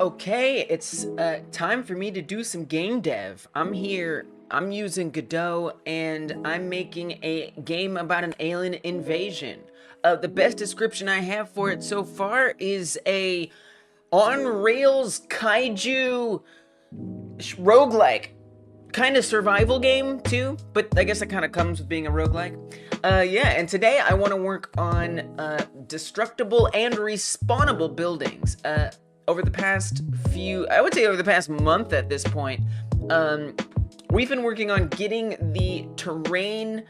Okay, it's time for me to do some game dev. I'm here, I'm using Godot, and I'm making a game about an alien invasion. The best description I have for it so far is a on-rails kaiju roguelike. Kind of survival game, too, but I guess it kind of comes with being a roguelike. Yeah, and today I want to work on destructible and respawnable buildings. Over the past I would say over the past month at this point, we've been working on getting the terrain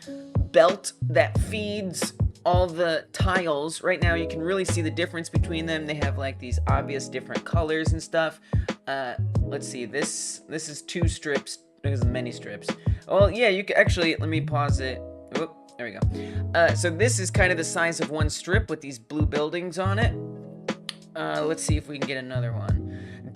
belt that feeds all the tiles. Right now you can really see the difference between them. They have like these obvious different colors and stuff. Let's see, this is 2 strips. There's many strips. Well, yeah, you can actually, let me pause it. Oop, there we go. So this is kind of the size of 1 strip with these blue buildings on it. Let's see if we can get another one.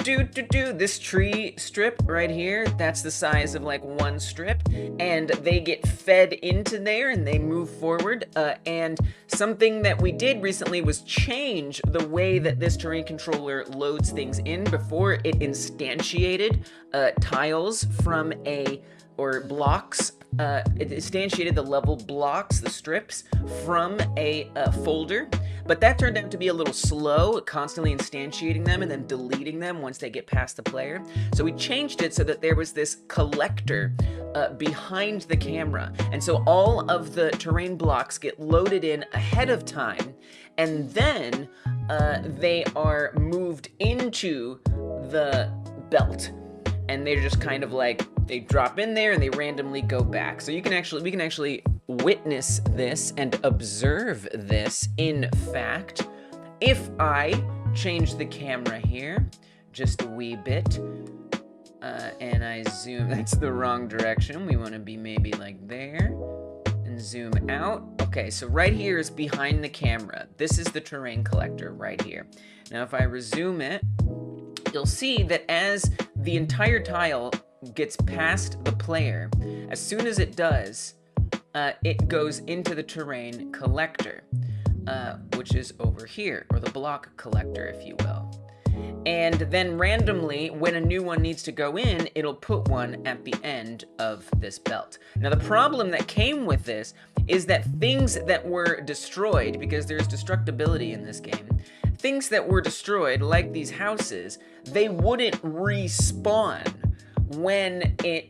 This tree strip right here, that's the size of like 1 strip, and they get fed into there and they move forward. And something that we did recently was change the way that this terrain controller loads things in. Before, it instantiated tiles from or blocks. It instantiated the level blocks, the strips, from a folder, but that turned out to be a little slow, constantly instantiating them and then deleting them once they get past the player. So we changed it so that there was this collector behind the camera, and so all of the terrain blocks get loaded in ahead of time, and then they are moved into the belt. And they're just kind of like, they drop in there and they randomly go back. So we can actually witness this and observe this. In fact, if I change the camera here just a wee bit, and I zoom, that's the wrong direction. We want to be maybe like there, and zoom out. Okay, so right here is behind the camera. This is the terrain collector right here. Now if I resume it, you'll see that as the entire tile gets past the player, as soon as it does, it goes into the terrain collector, which is over here, or the block collector, if you will. And then randomly, when a new one needs to go in, it'll put one at the end of this belt. Now, the problem that came with this is that things that were destroyed, because there's destructibility in this game, things that were destroyed, like these houses, they wouldn't respawn when it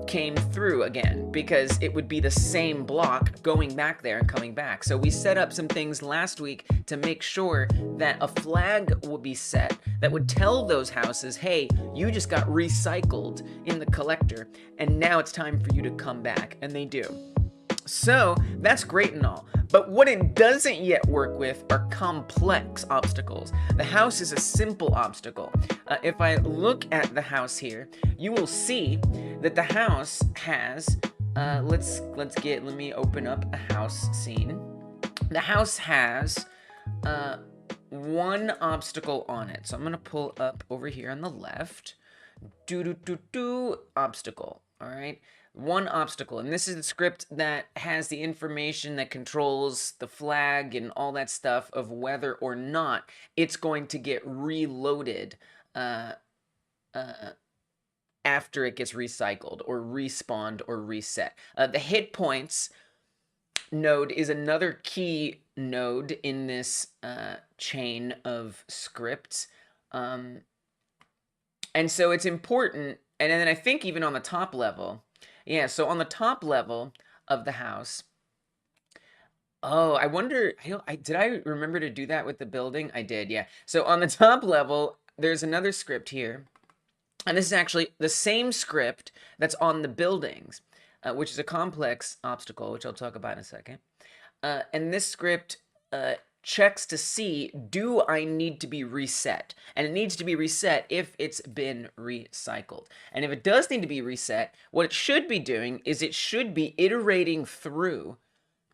came through again, because it would be the same block going back there and coming back. So we set up some things last week to make sure that a flag would be set that would tell those houses, hey, you just got recycled in the collector, and now it's time for you to come back, and they do. So that's great and all, but what it doesn't yet work with are complex obstacles. The house is a simple obstacle. If I look at the house here, you will see that the house has, let me open up a house scene. The house has 1 obstacle on it. So I'm gonna pull up over here on the left. Obstacle, all right? 1 obstacle, and this is the script that has the information that controls the flag and all that stuff of whether or not it's going to get reloaded after it gets recycled or respawned or reset. The hit points node is another key node in this chain of scripts, and so it's important. And then I think even on the top level, yeah, so on the top level of the house, oh, I wonder, did I remember to do that with the building? I did, yeah. So on the top level, there's another script here, and this is actually the same script that's on the buildings, which is a complex obstacle, which I'll talk about in a second. And this script checks to see, do I need to be reset? And it needs to be reset if it's been recycled. And if it does need to be reset, what it should be doing is it should be iterating through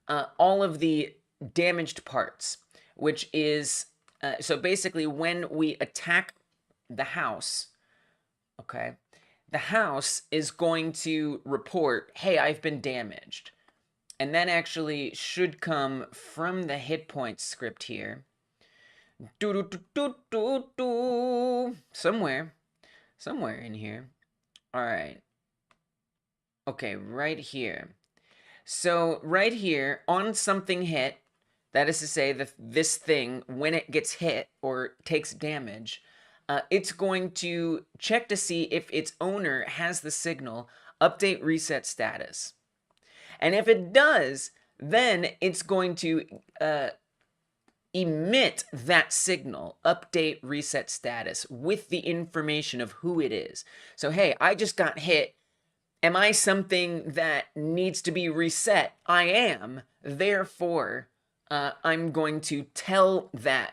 all of the damaged parts, which is, so basically when we attack the house, okay, the house is going to report, hey, I've been damaged. And that actually should come from the hit points script here. Do do do do do do. Somewhere in here. All right. Okay, right here. So right here on something hit, that is to say that this thing, when it gets hit or takes damage, it's going to check to see if its owner has the signal update reset status. And if it does, then it's going to emit that signal, update reset status, with the information of who it is. So, hey, I just got hit. Am I something that needs to be reset? I am. Therefore, I'm going to tell the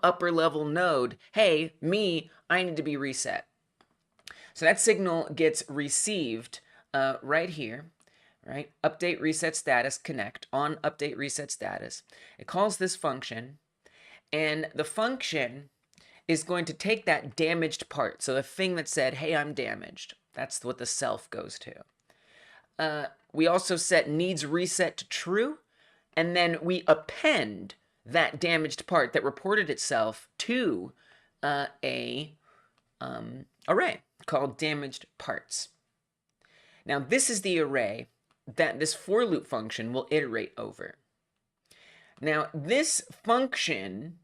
upper level node, hey, me, I need to be reset. So that signal gets received right here, right? Update reset status connect on update reset status. It calls this function, and the function is going to take that damaged part. So the thing that said, hey, I'm damaged. That's what the self goes to. We also set needs reset to true, and then we append that damaged part that reported itself to a array called damaged parts. Now this is the array that this for loop function will iterate over. Now this function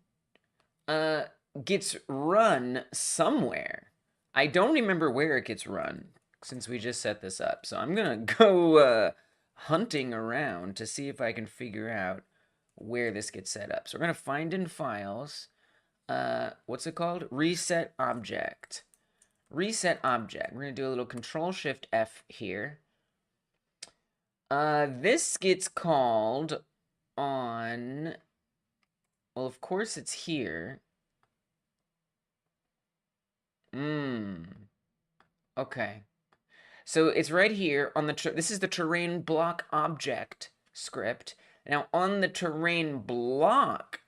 gets run somewhere. I don't remember where it gets run since we just set this up. So I'm gonna go hunting around to see if I can figure out where this gets set up. So we're gonna find in files, what's it called? Reset object. Reset object. We're gonna do a little Control-Shift-F here. This gets called on, well, of course it's here. Okay. So it's right here on the, this is the terrain block object script. Now on the terrain block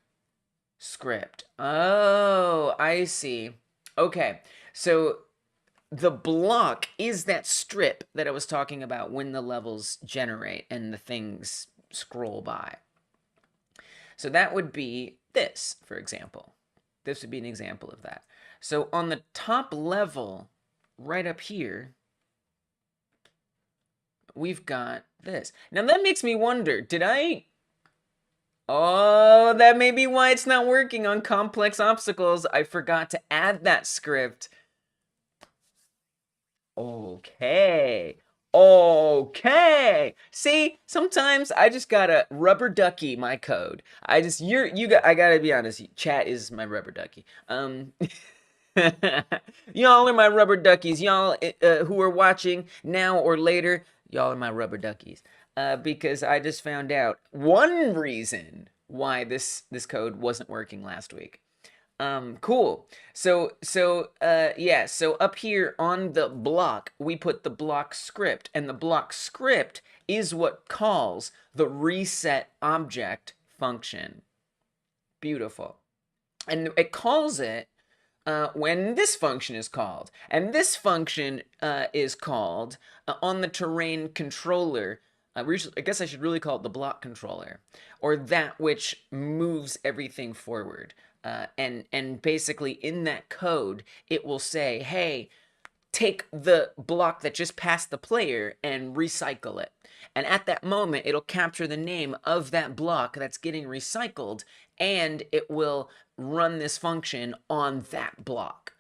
script. Oh, I see. Okay. So the block is that strip that I was talking about when the levels generate and the things scroll by. So that would be this, for example. This would be an example of that. So on the top level, right up here, we've got this. Now that makes me wonder, did I... Oh, that may be why it's not working on complex obstacles. I forgot to add that script. Okay. Okay. See, sometimes I just gotta rubber ducky my code. I gotta be honest, chat is my rubber ducky. Y'all are my rubber duckies. Y'all who are watching now or later, y'all are my rubber duckies. Because I just found out one reason why this code wasn't working last week. Cool. So up here on the block, we put the block script, and the block script is what calls the reset object function. Beautiful. And it calls it when this function is called. And this function is called on the terrain controller. I guess I should really call it the block controller, or that which moves everything forward. And basically in that code, it will say, hey, take the block that just passed the player and recycle it. And at that moment, it'll capture the name of that block that's getting recycled, and it will run this function on that block.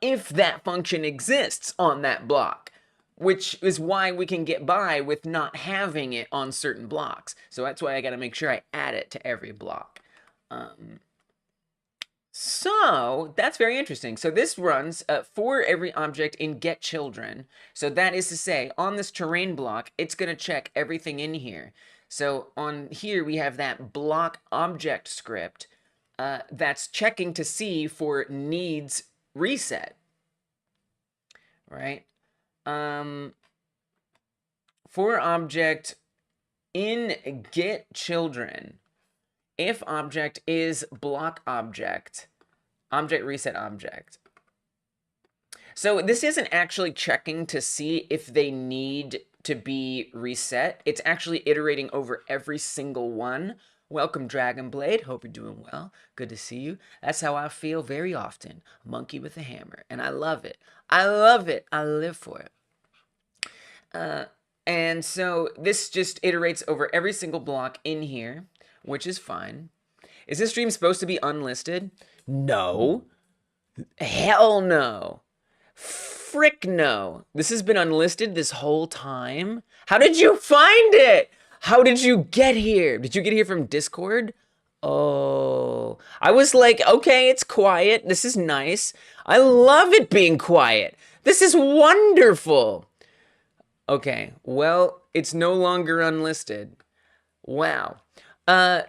If that function exists on that block, which is why we can get by with not having it on certain blocks. So that's why I got to make sure I add it to every block. So that's very interesting. So this runs for every object in getChildren. So that is to say, on this terrain block, it's going to check everything in here. So on here, we have that block object script that's checking to see for needs reset, right? For object in getChildren, if object is block object, object reset object. So this isn't actually checking to see if they need to be reset. It's actually iterating over every single one Welcome, Dragonblade. Hope you're doing well. Good to see you. That's how I feel very often. Monkey with a hammer. And I love it. I love it. I live for it. And so this just iterates over every single block in here, which is fine. Is this stream supposed to be unlisted? No. Hell no. Frick no. This has been unlisted this whole time. How did you find it? How did you get here? Did you get here from Discord? Oh, I was like, okay, it's quiet. This is nice. I love it being quiet. This is wonderful. Okay, well, it's no longer unlisted. Wow.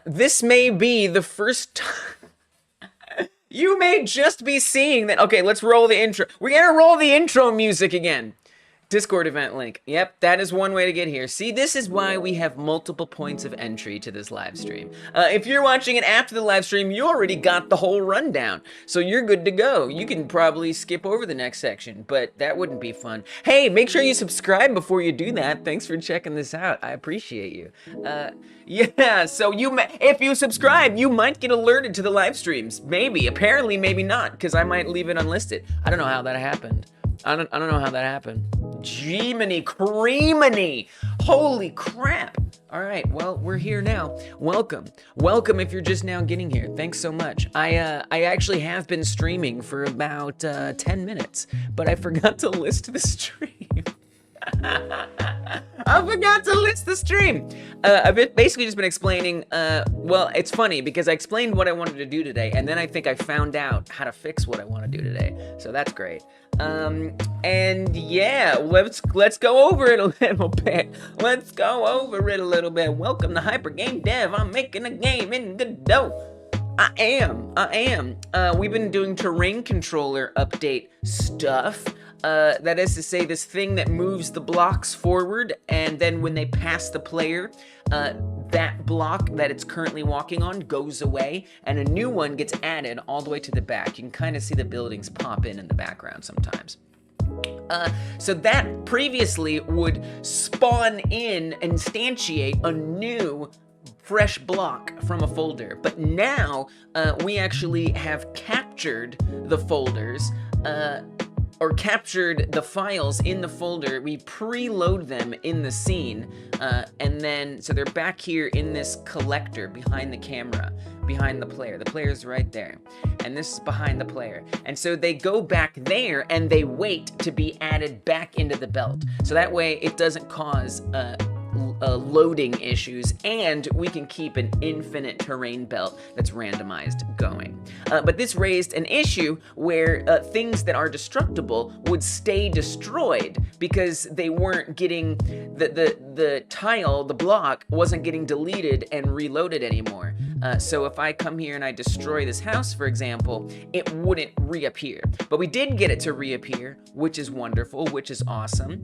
This may be the first time. You may just be seeing that. Okay, let's roll the intro. We're gonna roll the intro music again. Discord event link. Yep, that is one way to get here. See, this is why we have multiple points of entry to this live stream. If you're watching it after the live stream, you already got the whole rundown. So you're good to go. You can probably skip over the next section, but that wouldn't be fun. Hey, make sure you subscribe before you do that. Thanks for checking this out. I appreciate you. Yeah, so if you subscribe, you might get alerted to the live streams. Maybe, apparently, maybe not, because I might leave it unlisted. I don't know how that happened. I don't know how that happened. Jiminy creaminy. Holy crap. All right, well, we're here now. Welcome. Welcome if you're just now getting here. Thanks so much. I actually have been streaming for about 10 minutes, but I forgot to list the stream. I forgot to list the stream. I've basically just been explaining, well, it's funny because I explained what I wanted to do today, and then I think I found out how to fix what I want to do today. So that's great. And yeah, let's go over it a little bit. Let's go over it a little bit. Welcome to Hyper Game Dev. I'm making a game in Godot. I am. We've been doing terrain controller update stuff. That is to say, this thing that moves the blocks forward, and then when they pass the player, that block that it's currently walking on goes away, and a new one gets added all the way to the back. You can kind of see the buildings pop in the background sometimes. So that previously would spawn in, instantiate a new fresh block from a folder, but now we actually have captured the folders, or captured the files in the folder. We preload them in the scene, and then, so they're back here in this collector behind the camera, behind the player. The player's right there, and this is behind the player. And so they go back there, and they wait to be added back into the belt. So that way it doesn't cause loading issues, and we can keep an infinite terrain belt that's randomized going. But this raised an issue where things that are destructible would stay destroyed because they weren't getting, the tile, the block, wasn't getting deleted and reloaded anymore. So if I come here and I destroy this house, for example, it wouldn't reappear. But we did get it to reappear, which is wonderful, which is awesome.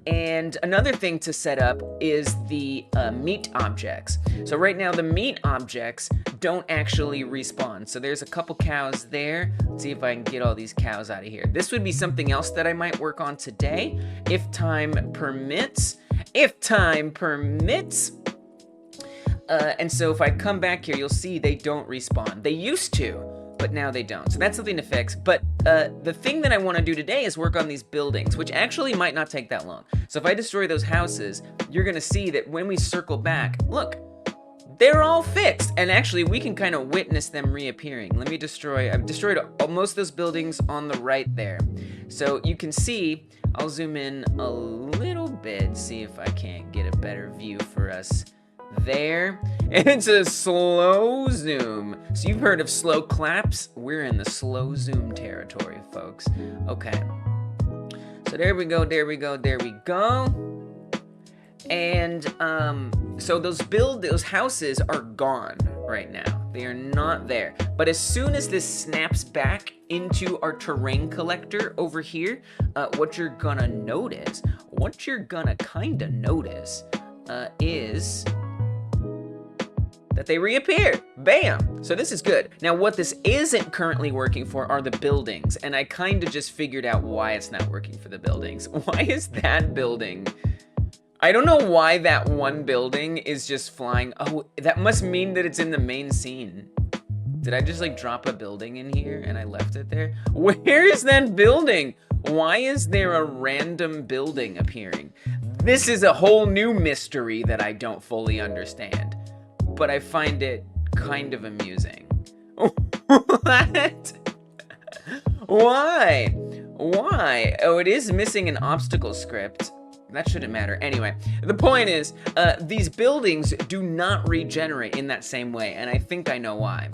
And another thing to set up is the meat objects. So right now the meat objects don't actually respawn. So there's a couple cows there. Let's see if I can get all these cows out of here. This would be something else that I might work on today, if time permits. If time permits. And so if I come back here, you'll see they don't respawn. They used to, but now they don't. So that's something to fix. But the thing that I want to do today is work on these buildings, which actually might not take that long. So if I destroy those houses, you're going to see that when we circle back, look, they're all fixed. And actually, we can kind of witness them reappearing. Let me I've destroyed most of those buildings on the right there. So you can see, I'll zoom in a little bit, see if I can't get a better view for us there. It's a slow zoom. So you've heard of slow claps? We're in the slow zoom territory, folks. Okay. So there we go, there we go, there we go. And so those houses are gone right now. They are not there. But as soon as this snaps back into our terrain collector over here, what you're gonna kinda notice is that they reappear. Bam! So this is good. Now what this isn't currently working for are the buildings, and I kind of just figured out why it's not working for the buildings. Why is that building? I don't know why that one building is just flying. Oh, that must mean that it's in the main scene. Did I just like drop a building in here and I left it there? Where is that building? Why is there a random building appearing? This is a whole new mystery that I don't fully understand, but I find it kind of amusing. What? Why? Why? Oh, it is missing an obstacle script. That shouldn't matter. Anyway, the point is, these buildings do not regenerate in that same way, and I think I know why.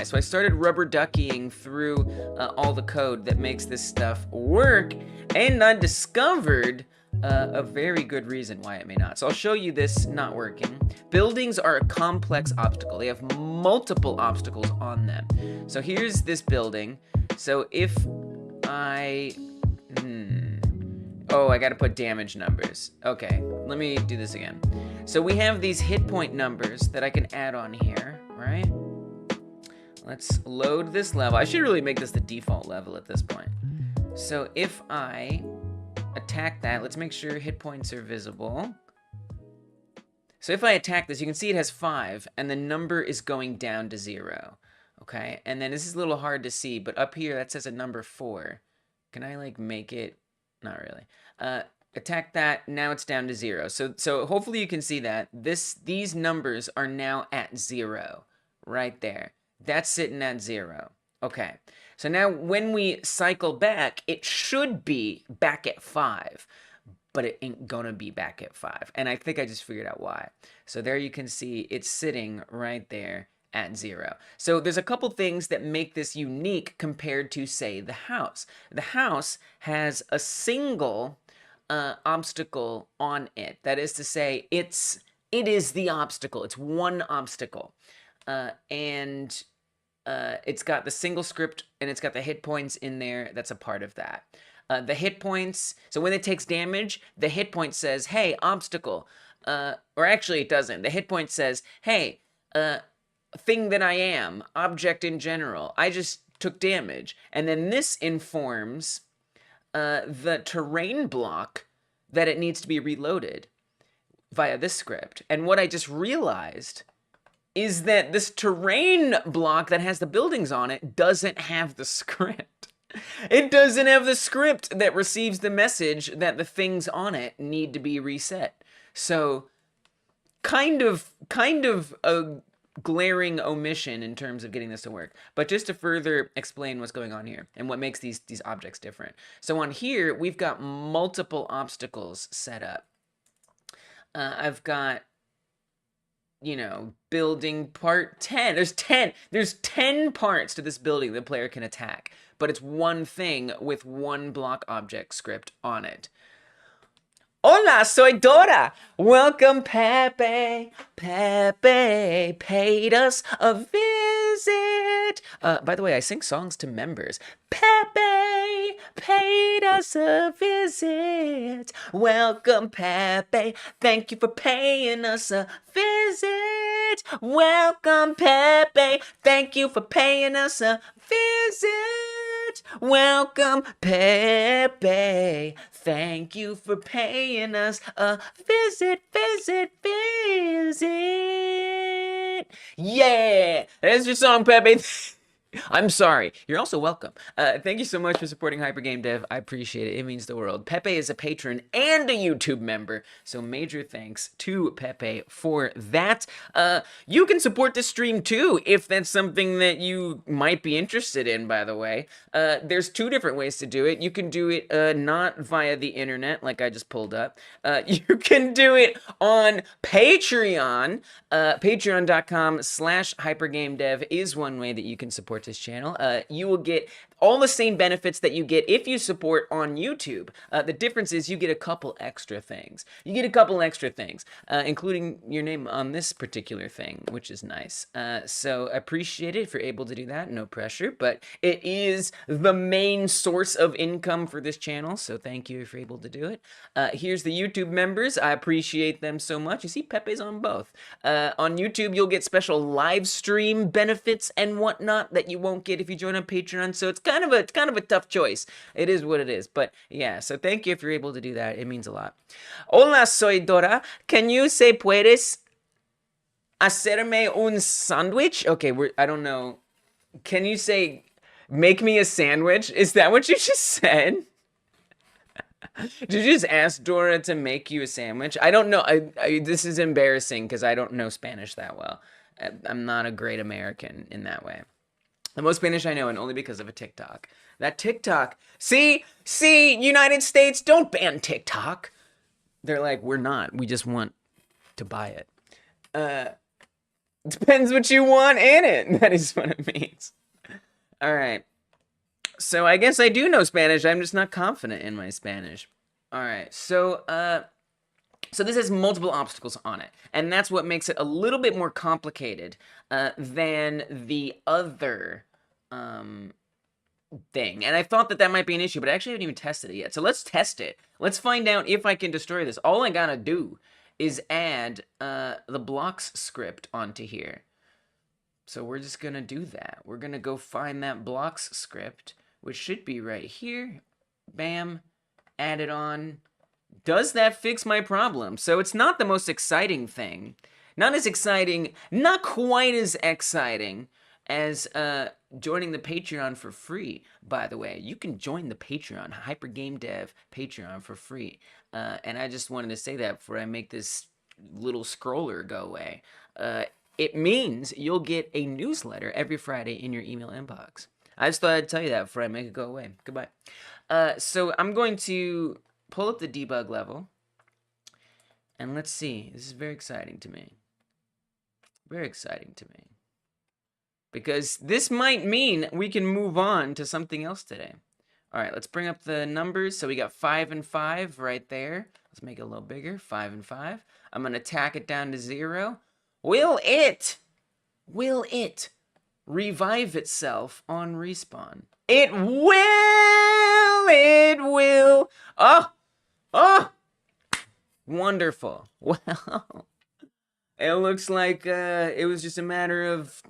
So I started rubber duckying through all the code that makes this stuff work, and I discovered a very good reason why it may not. So I'll show you this not working. Buildings are a complex obstacle. They have multiple obstacles on them. So here's this building. So if I... Oh, I gotta put damage numbers. Okay, let me do this again. So we have these hit point numbers that I can add on here, right? Let's load this level. I should really make this the default level at this point. So if I attack that, let's make sure hit points are visible. So if I attack this, you can see it has 5, and the number is going down to 0. Okay, and then this is a little hard to see, but up here that says a number 4. Can I like make it? Not really. Attack that, now it's down to 0. So hopefully you can see that. These numbers are now at 0. Right there. That's sitting at 0. Okay. So now when we cycle back, it should be back at 5. But it ain't gonna be back at 5. And I think I just figured out why. So there you can see it's sitting right there at 0. So there's a couple things that make this unique compared to, say, the house. The house has a single obstacle on it. That is to say, it is the obstacle. It's one obstacle. And it's got the single script and it's got the hit points in there. That's a part of that. The hit points, so when it takes damage, the hit point says, hey, obstacle. Or actually it doesn't. The hit point says, hey, thing that I am, object in general, I just took damage. And then this informs the terrain block that it needs to be reloaded via this script. And what I just realized is that this terrain block that has the buildings on it doesn't have the script. It doesn't have the script that receives the message that the things on it need to be reset. So kind of a glaring omission in terms of getting this to work. But just to further explain what's going on here and what makes these objects different. So on here, we've got multiple obstacles set up. I've got, you know, building part 10. There's 10 parts to this building the player can attack, but it's one thing with one block object script on it. Hola, soy Dora. Welcome, Pepe. Pepe paid us a visit. By the way, I sing songs to members. Pepe paid us a visit. Welcome, Pepe. Thank you for paying us a visit. Welcome, Pepe. Thank you for paying us a visit. Welcome, Pepe. Thank you for paying us a visit. Yeah, that's your song, Pepe. I'm sorry. You're also welcome. Thank you so much for supporting Hyper Game Dev. I appreciate it. It means the world. Pepe is a patron and a YouTube member, so major thanks to Pepe for that. You can support this stream too, if that's something that you might be interested in, by the way. There's 2 different ways to do it. You can do it not via the internet, like I just pulled up. You can do it on Patreon. Patreon.com/hypergamedev is one way that you can support this channel. You will get all the same benefits that you get if you support on YouTube. The difference is you get a couple extra things. Including your name on this particular thing, which is nice. So appreciate it if you're able to do that. No pressure, but it is the main source of income for this channel, so thank you if you're able to do it. Here's the YouTube members. I appreciate them so much. You see, Pepe's on both. On YouTube, you'll get special live stream benefits and whatnot that that you won't get if you join on Patreon. So it's kind of a tough choice. It is what it is. But yeah, so thank you if you're able to do that. It means a lot. Hola, soy Dora. Can you say puedes hacerme un sandwich? Okay, I don't know. Can you say make me a sandwich? Is that what you just said? Did you just ask Dora to make you a sandwich? I don't know. This is embarrassing because I don't know Spanish that well. I'm not a great American in that way. The most Spanish I know, and only because of a TikTok. That TikTok. See, United States, don't ban TikTok. They're like, we're not. We just want to buy it. Depends what you want in it. That is what it means. All right. So I guess I do know Spanish. I'm just not confident in my Spanish. All right. So this has multiple obstacles on it, and that's what makes it a little bit more complicated than the other thing. And I thought that might be an issue, but I actually haven't even tested it yet. So let's test it. Let's find out if I can destroy this. All I gotta do is add the blocks script onto here. So we're just gonna do that. We're gonna go find that blocks script, which should be right here. Bam, add it on. Does that fix my problem? So it's not the most exciting thing. Not as exciting, not quite as exciting as joining the Patreon for free. By the way, you can join the Patreon, Hyper Gamedev Patreon for free. And I just wanted to say that before I make this little scroller go away. It means you'll get a newsletter every Friday in your email inbox. I just thought I'd tell you that before I make it go away. Goodbye. So I'm going to pull up the debug level. And let's see. This is very exciting to me. Very exciting to me. Because this might mean we can move on to something else today. All right, let's bring up the numbers. So we got 5 and 5 right there. Let's make it a little bigger. 5 and 5. I'm going to tack it down to 0. Will it revive itself on respawn? It will! It will! Oh! Wonderful. Well, it looks like it was just a matter of,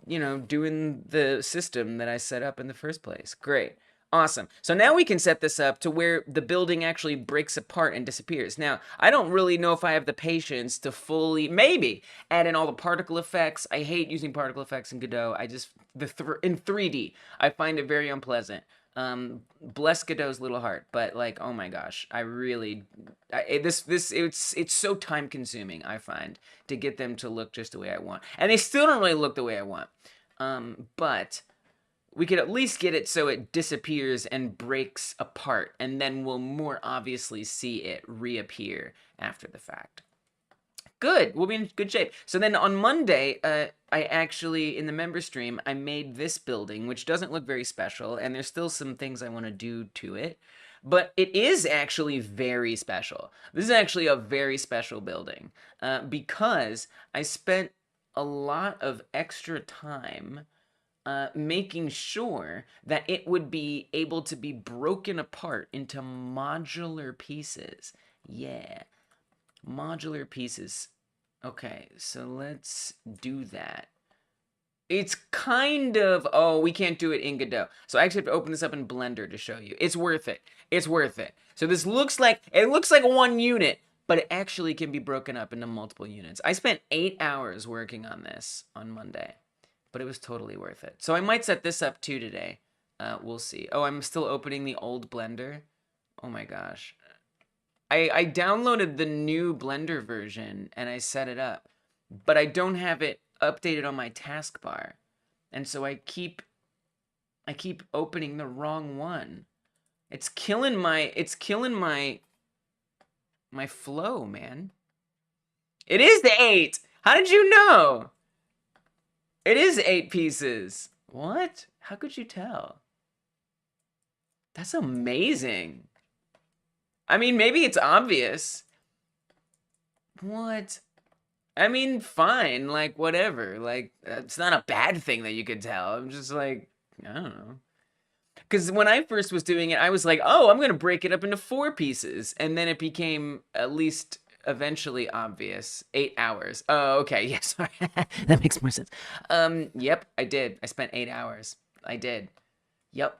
doing the system that I set up in the first place. Great. Awesome. So now we can set this up to where the building actually breaks apart and disappears. Now, I don't really know if I have the patience to fully, maybe, add in all the particle effects. I hate using particle effects in Godot. In 3D, I find it very unpleasant. Bless Godot's little heart, but like, oh my gosh, it's so time consuming, I find, to get them to look just the way I want. And they still don't really look the way I want. But we could at least get it so it disappears and breaks apart, and then we'll more obviously see it reappear after the fact. Good, we'll be in good shape. So then on Monday, I actually, in the member stream, I made this building, which doesn't look very special, and there's still some things I want to do to it. But it is actually very special. This is actually a very special building, because I spent a lot of extra time making sure that it would be able to be broken apart into modular pieces. Yeah. Modular pieces. Okay, so let's do that. It's kind of, we can't do it in Godot. So I actually have to open this up in Blender to show you. It's worth it. It's worth it. So this looks like one unit, but it actually can be broken up into multiple units. I spent 8 hours working on this on Monday, but it was totally worth it. So I might set this up too today. We'll see. Oh, I'm still opening the old Blender. Oh my gosh. I downloaded the new Blender version and I set it up, but I don't have it updated on my taskbar. And so I keep opening the wrong one. It's killing my flow, man. It is the 8. How did you know? It is 8 pieces. What? How could you tell? That's amazing. I mean, maybe it's obvious. What? I mean, fine, like, whatever. Like, it's not a bad thing that you could tell. I'm just like, I don't know. Because when I first was doing it, I was like, oh, I'm going to break it up into 4 pieces. And then it became at least eventually obvious. 8 hours. Oh, okay. Yeah, sorry. That makes more sense. Yep, I did. I spent 8 hours. I did. Yep.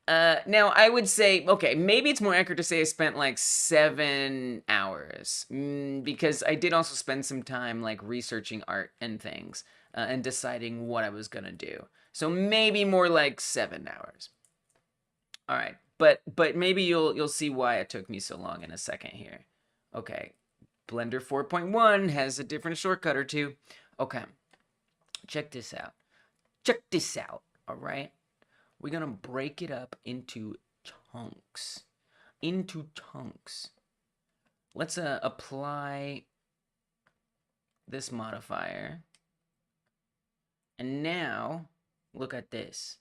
Now I would say, okay, maybe it's more accurate to say I spent like 7 hours, because I did also spend some time like researching art and things, and deciding what I was gonna do. So maybe more like 7 hours. All right, but maybe you'll see why it took me so long in a second here. Okay, Blender 4.1 has a different shortcut or two. Okay, check this out. Check this out. All right. We're gonna break it up into chunks. Let's apply this modifier. And now, look at this.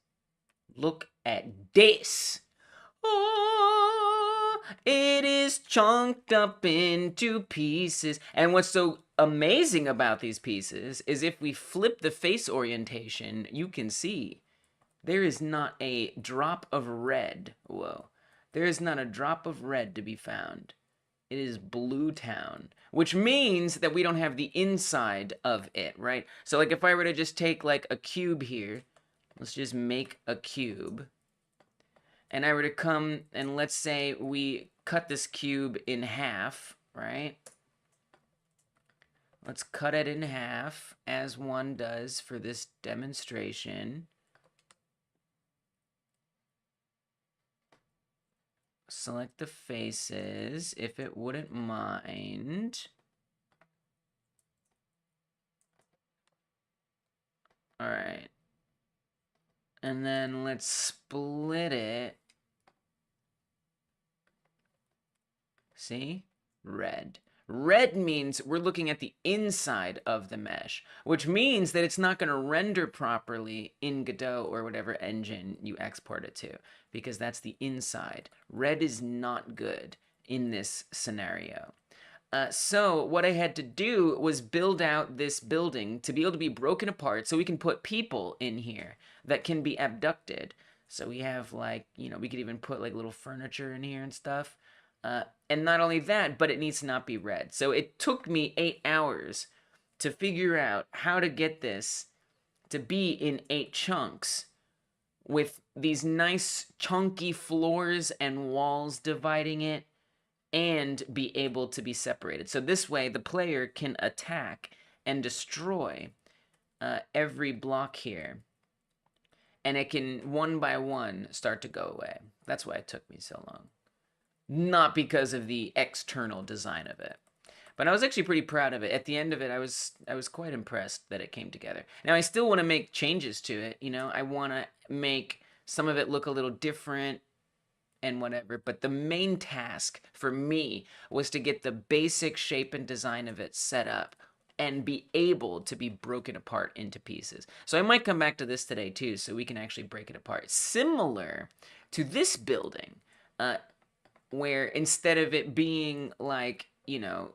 Look at this. Oh, it is chunked up into pieces. And what's so amazing about these pieces is if we flip the face orientation, you can see there is not a drop of red. Whoa. There is not a drop of red to be found. It is Blue Town, which means that we don't have the inside of it, right? So like if I were to just take like a cube here, let's just make a cube, and I were to come and let's say we cut this cube in half, right? Let's cut it in half as one does for this demonstration. Select the faces, if it wouldn't mind. All right. And then let's split it. See? Red. Red means we're looking at the inside of the mesh, which means that it's not going to render properly in Godot or whatever engine you export it to, because that's the inside. Red is not good in this scenario. So what I had to do was build out this building to be able to be broken apart so we can put people in here that can be abducted. So we have like, you know, we could even put like little furniture in here and stuff. And not only that, but it needs to not be red. So it took me 8 hours to figure out how to get this to be in 8 chunks with these nice chunky floors and walls dividing it and be able to be separated. So this way the player can attack and destroy every block here. And it can, one by one, start to go away. That's why it took me so long. Not because of the external design of it. But I was actually pretty proud of it. At the end of it, I was quite impressed that it came together. Now, I still want to make changes to it. You know, I want to make some of it look a little different and whatever. But the main task for me was to get the basic shape and design of it set up and be able to be broken apart into pieces. So I might come back to this today, too, so we can actually break it apart. Similar to this building, where instead of it being like, you know,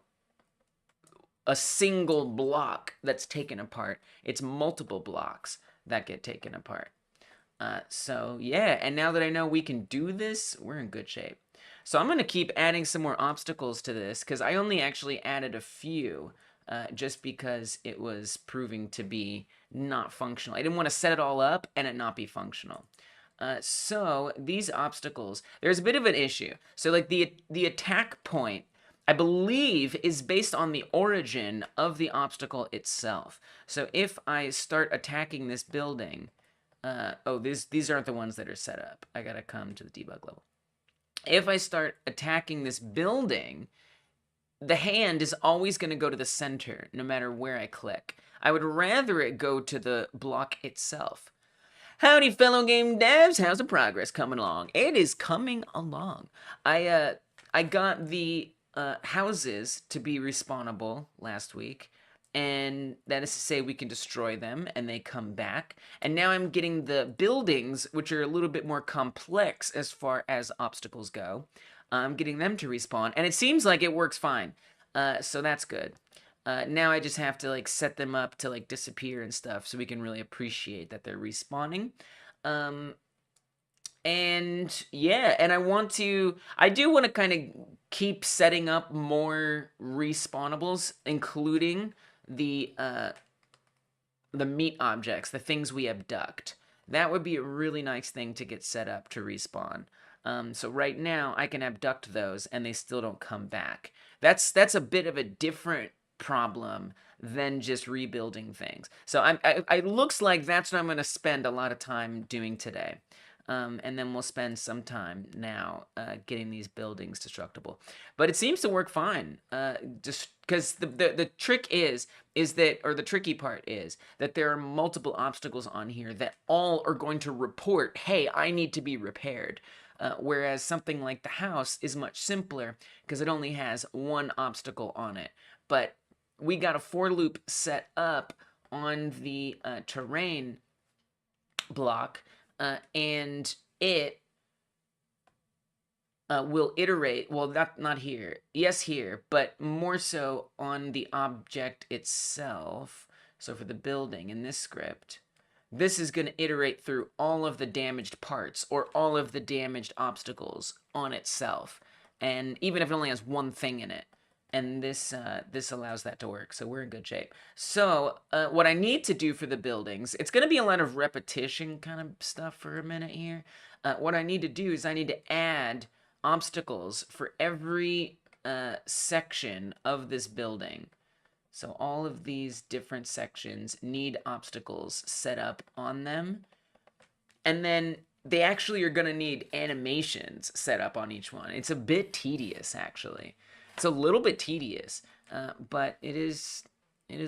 a single block that's taken apart, it's multiple blocks that get taken apart. So yeah, and now that I know we can do this, we're in good shape. So I'm going to keep adding some more obstacles to this, because I only actually added a few, just because it was proving to be not functional. I didn't want to set it all up and it not be functional. So these obstacles, there's a bit of an issue. So like the attack point, I believe, is based on the origin of the obstacle itself. So if I start attacking this building, these aren't the ones that are set up. I gotta come to the debug level. If I start attacking this building, the hand is always going to go to the center, no matter where I click. I would rather it go to the block itself. Howdy, fellow game devs. How's the progress coming along? It is coming along. I got the houses to be respawnable last week, and that is to say we can destroy them and they come back. And now I'm getting the buildings, which are a little bit more complex as far as obstacles go. I'm getting them to respawn, and it seems like it works fine. So that's good. Now I just have to like set them up to like disappear and stuff so we can really appreciate that they're respawning. And yeah, and I do want to kind of keep setting up more respawnables, including the meat objects, the things we abduct. that would be a really nice thing to get set up to respawn. So right now I can abduct those and they still don't come back. That's a bit of a different problem than just rebuilding things. So it looks like that's what I'm going to spend a lot of time doing today. And then we'll spend some time now getting these buildings destructible. But it seems to work fine. Just because the trick is that, or the tricky part is that there are multiple obstacles on here that all are going to report, hey, I need to be repaired. Whereas something like the house is much simpler because it only has one obstacle on it. But we got a for loop set up on the terrain block, and it will iterate, well, not here, yes here, but more so on the object itself. So for the building in this script, this is going to iterate through all of the damaged parts or all of the damaged obstacles on itself. And even if it only has one thing in it. And this allows that to work, so we're in good shape. So what I need to do for the buildings, it's going to be a lot of repetition kind of stuff for a minute here. What I need to do is I need to add obstacles for every section of this building. So all of these different sections need obstacles set up on them. And then they actually are going to need animations set up on each one. It's a bit tedious, actually. It's a little bit tedious, but it is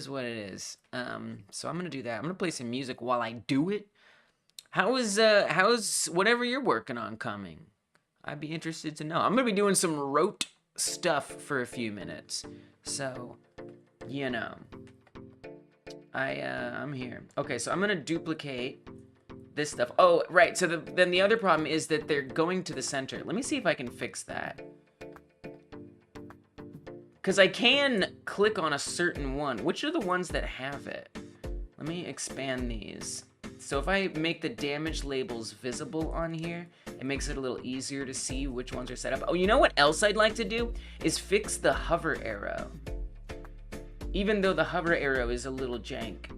what it is. So I'm going to do that. I'm going to play some music while I do it. How's whatever you're working on coming? I'd be interested to know. I'm going to be doing some rote stuff for a few minutes. So, you know, I'm here. Okay, so I'm going to duplicate this stuff. Oh, right. So then the other problem is that they're going to the center. Let me see if I can fix that. Because I can click on a certain one. Which are the ones that have it? Let me expand these. So if I make the damage labels visible on here, it makes it a little easier to see which ones are set up. Oh, you know what else I'd like to do? Is fix the hover arrow. Even though the hover arrow is a little jank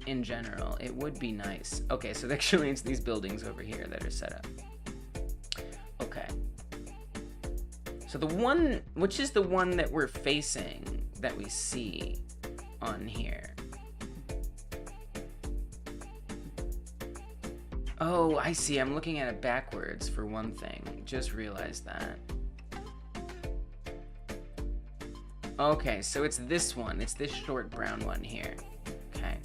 in general, it would be nice. Okay, so actually it's these buildings over here that are set up. Okay. So the one, which is the one that we're facing, that we see on here? Oh, I see. I'm looking at it backwards for one thing. Just realized that. Okay, so it's this one. It's this short brown one here. Okay.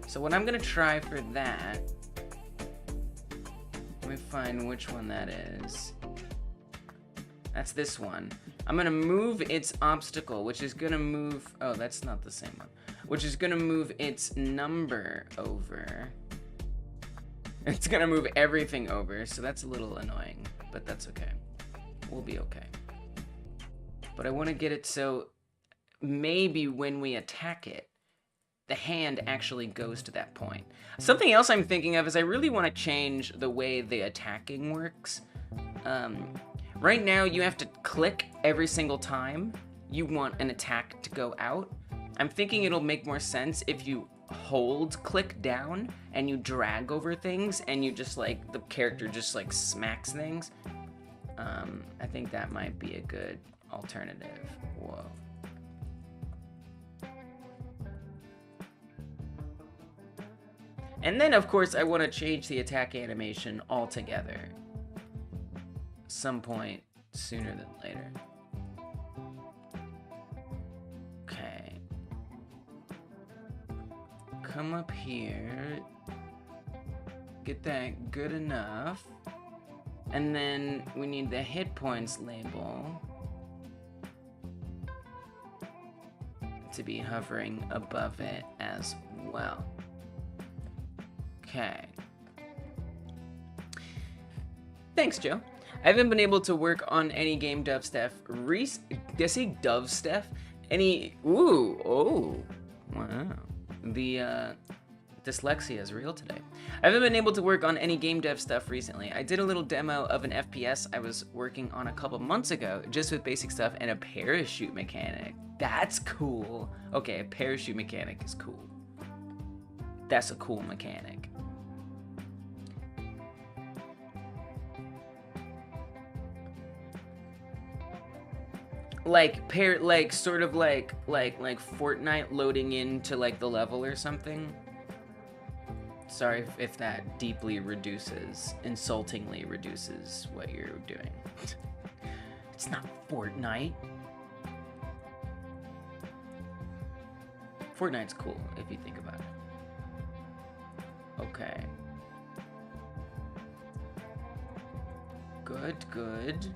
So what I'm going to try for that, let me find which one that is. That's this one. I'm going to move its obstacle, which is going to move... Oh, that's not the same one. Which is going to move its number over. It's going to move everything over, so that's a little annoying. But that's okay. We'll be okay. But I want to get it so maybe when we attack it, the hand actually goes to that point. Something else I'm thinking of is I really want to change the way the attacking works. Right now, you have to click every single time you want an attack to go out. I'm thinking it'll make more sense if you hold click down and you drag over things and you just like, the character just like smacks things. I think that might be a good alternative. Whoa. And then, of course, I want to change the attack animation altogether. Some point sooner than later. Okay. Come up here. Get that good enough. And then we need the hit points label to be hovering above it as well. Okay. Thanks, Joe. I haven't been able to work on any game dev stuff. Did I say dove stuff? Any... Ooh, oh. Wow. The dyslexia is real today. I haven't been able to work on any game dev stuff recently. I did a little demo of an FPS I was working on a couple months ago, just with basic stuff and a parachute mechanic. That's cool. Okay, a parachute mechanic is cool. That's a cool mechanic. like sort of like Fortnite loading into like the level or something. Sorry if that deeply insultingly reduces what you're doing. It's not Fortnite. Fortnite's cool if you think about it. Okay. Good.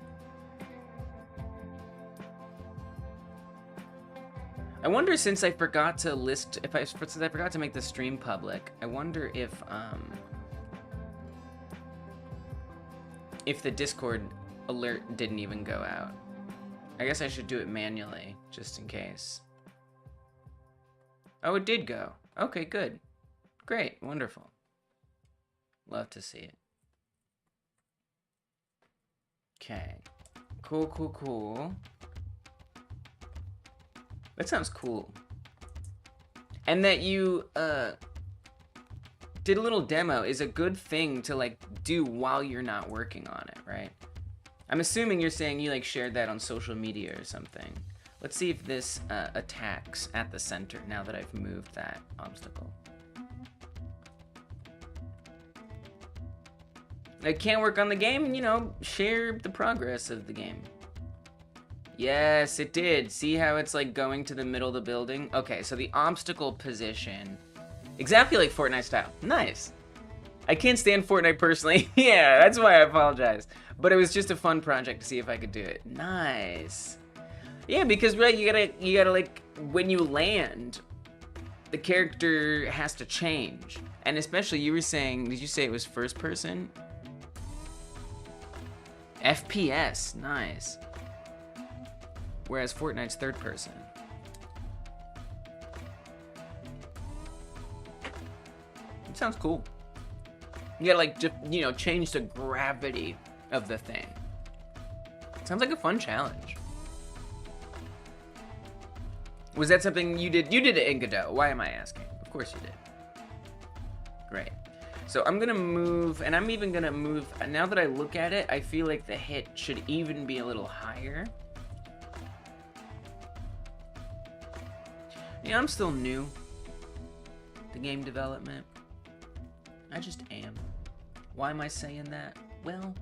I wonder, since I forgot to since I forgot to make the stream public, I wonder if the Discord alert didn't even go out. I guess I should do it manually, just in case. Oh, it did go. Okay, good. Great, wonderful. Love to see it. Okay. Cool. That sounds cool. And that you did a little demo is a good thing to like do while you're not working on it, right? I'm assuming you're saying you like shared that on social media or something. Let's see if this attacks at the center now that I've moved that obstacle. I can't work on the game, you know, share the progress of the game. Yes, it did. See how it's like going to the middle of the building? Okay, so the obstacle position, exactly like Fortnite style. Nice. I can't stand Fortnite personally. Yeah, that's why I apologize. But it was just a fun project to see if I could do it. Nice. Yeah, because right, you gotta like, when you land, the character has to change. And especially you were saying, did you say it was first person? FPS, nice. Whereas Fortnite's third person. It sounds cool. You gotta like, just, you know, change the gravity of the thing. Sounds like a fun challenge. Was that something you did? You did it in Godot. Why am I asking? Of course you did. Great. So I'm gonna move, and I'm even gonna move, now that I look at it, I feel like the hit should even be a little higher. Yeah, I'm still new to game development. I just am. Why am I saying that? Well,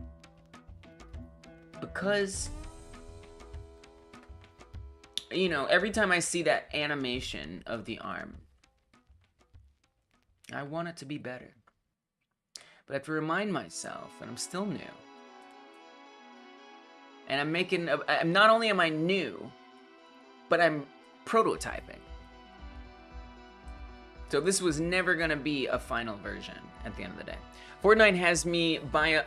because, you know, every time I see that animation of the arm, I want it to be better. But I have to remind myself that I'm still new. And I'm not only am I new, but I'm prototyping. So this was never gonna be a final version at the end of the day. Fortnite has me by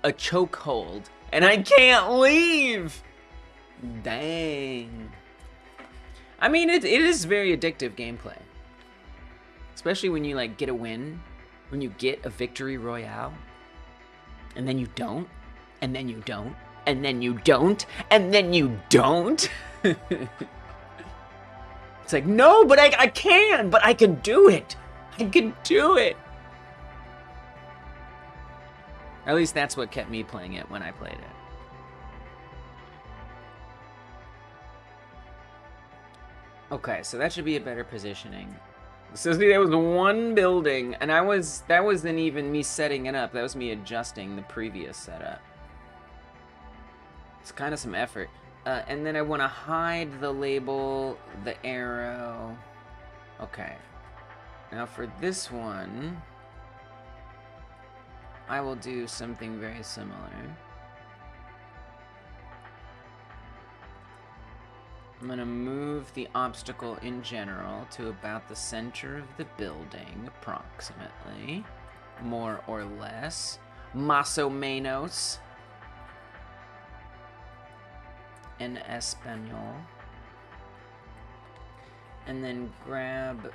a chokehold, and I can't leave! Dang. I mean, it is very addictive gameplay. Especially when you like get a win, when you get a victory royale, and then you don't, and then you don't, and then you don't, and then you don't. It's like, no, but I can, but I can do it. I can do it. At least that's what kept me playing it when I played it. Okay, so that should be a better positioning. So see, there was one building, and that wasn't even me setting it up. That was me adjusting the previous setup. It's kind of some effort. And then I want to hide the label, the arrow. Okay. Now for this one, I will do something very similar. I'm going to move the obstacle in general to about the center of the building, approximately. More or less. Más o menos. In Espanol. And then grab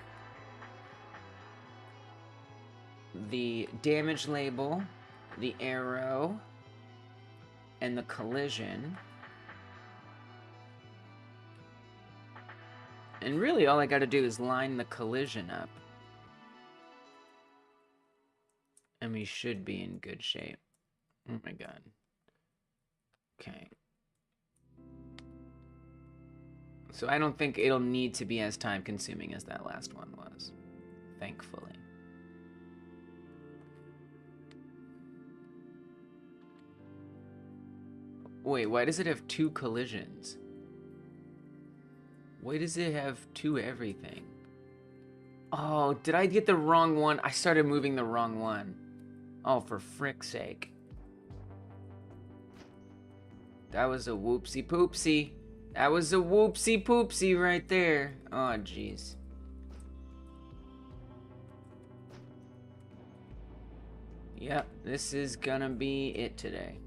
the damage label, the arrow, and the collision. And really all I gotta do is line the collision up. And we should be in good shape. Oh my god. Okay. So I don't think it'll need to be as time consuming as that last one was, thankfully. Wait, why does it have 2 collisions? Why does it have 2 everything? Oh, did I get the wrong one? I started moving the wrong one. Oh, for frick's sake. That was a whoopsie poopsie. That was a whoopsie poopsie right there. Oh, jeez. Yep, this is gonna be it today.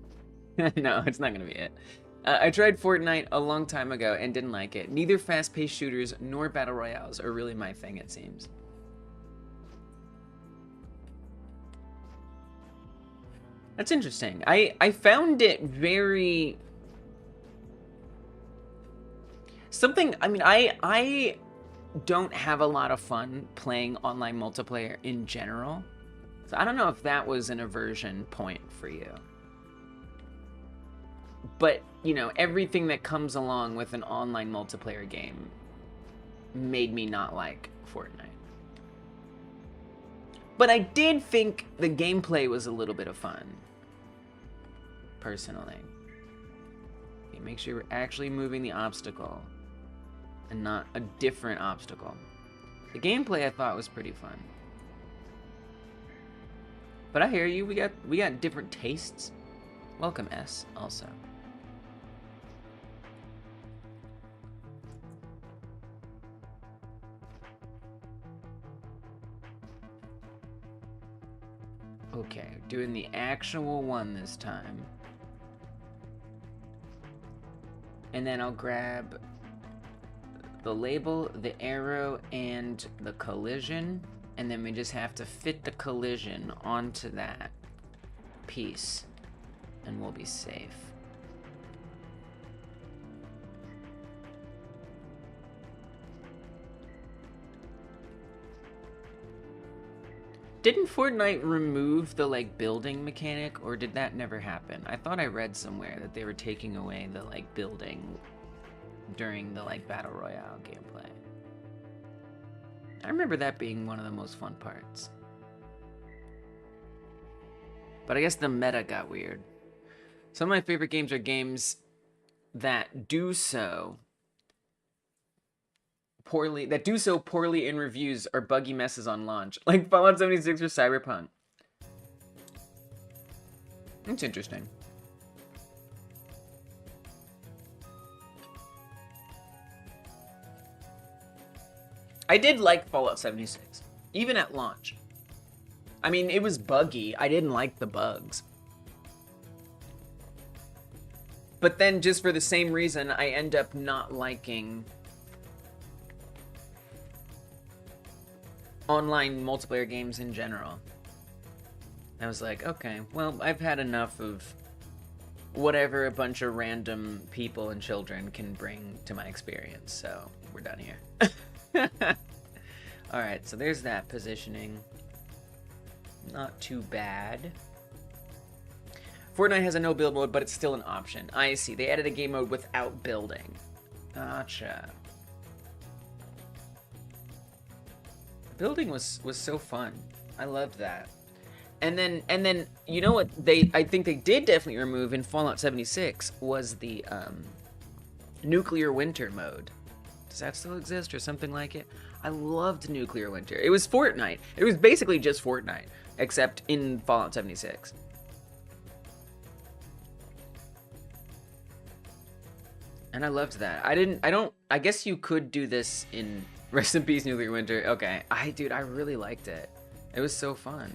No, it's not gonna be it. I tried Fortnite a long time ago and didn't like it. Neither fast-paced shooters nor battle royales are really my thing, it seems. That's interesting. I found it very... I mean, I don't have a lot of fun playing online multiplayer in general. So I don't know if that was an aversion point for you. But, you know, everything that comes along with an online multiplayer game made me not like Fortnite. But I did think the gameplay was a little bit of fun. Personally. Okay, make sure we're actually moving the obstacle and not a different obstacle. The gameplay I thought was pretty fun. But I hear you, we got different tastes. Welcome, S, also. Okay, doing the actual one this time. And then I'll grab the label, the arrow, and the collision. And then we just have to fit the collision onto that piece. And we'll be safe. Didn't Fortnite remove the, like, building mechanic, or did that never happen? I thought I read somewhere that they were taking away the, like, building during the, like, Battle Royale gameplay. I remember that being one of the most fun parts. But I guess the meta got weird. Some of my favorite games are games that do so poorly in reviews or buggy messes on launch, like Fallout 76 or Cyberpunk. It's interesting. I did like Fallout 76, even at launch. I mean, it was buggy. I didn't like the bugs. But then, just for the same reason, I end up not liking online multiplayer games in general. I was like, okay, well, I've had enough of whatever a bunch of random people and children can bring to my experience, so we're done here. Alright, so there's that positioning. Not too bad. Fortnite has a no build mode, but it's still an option. I see. They added a game mode without building. Gotcha. Building was so fun. I loved that. And then you know what I think they did definitely remove in Fallout 76 was the nuclear winter mode. Does that still exist or something like it? I loved nuclear winter. It was Fortnite. It was basically just Fortnite, except in Fallout 76. And I loved that. I guess you could do this in Rest in Peace Nuclear Winter. Okay. Dude, I really liked it. It was so fun.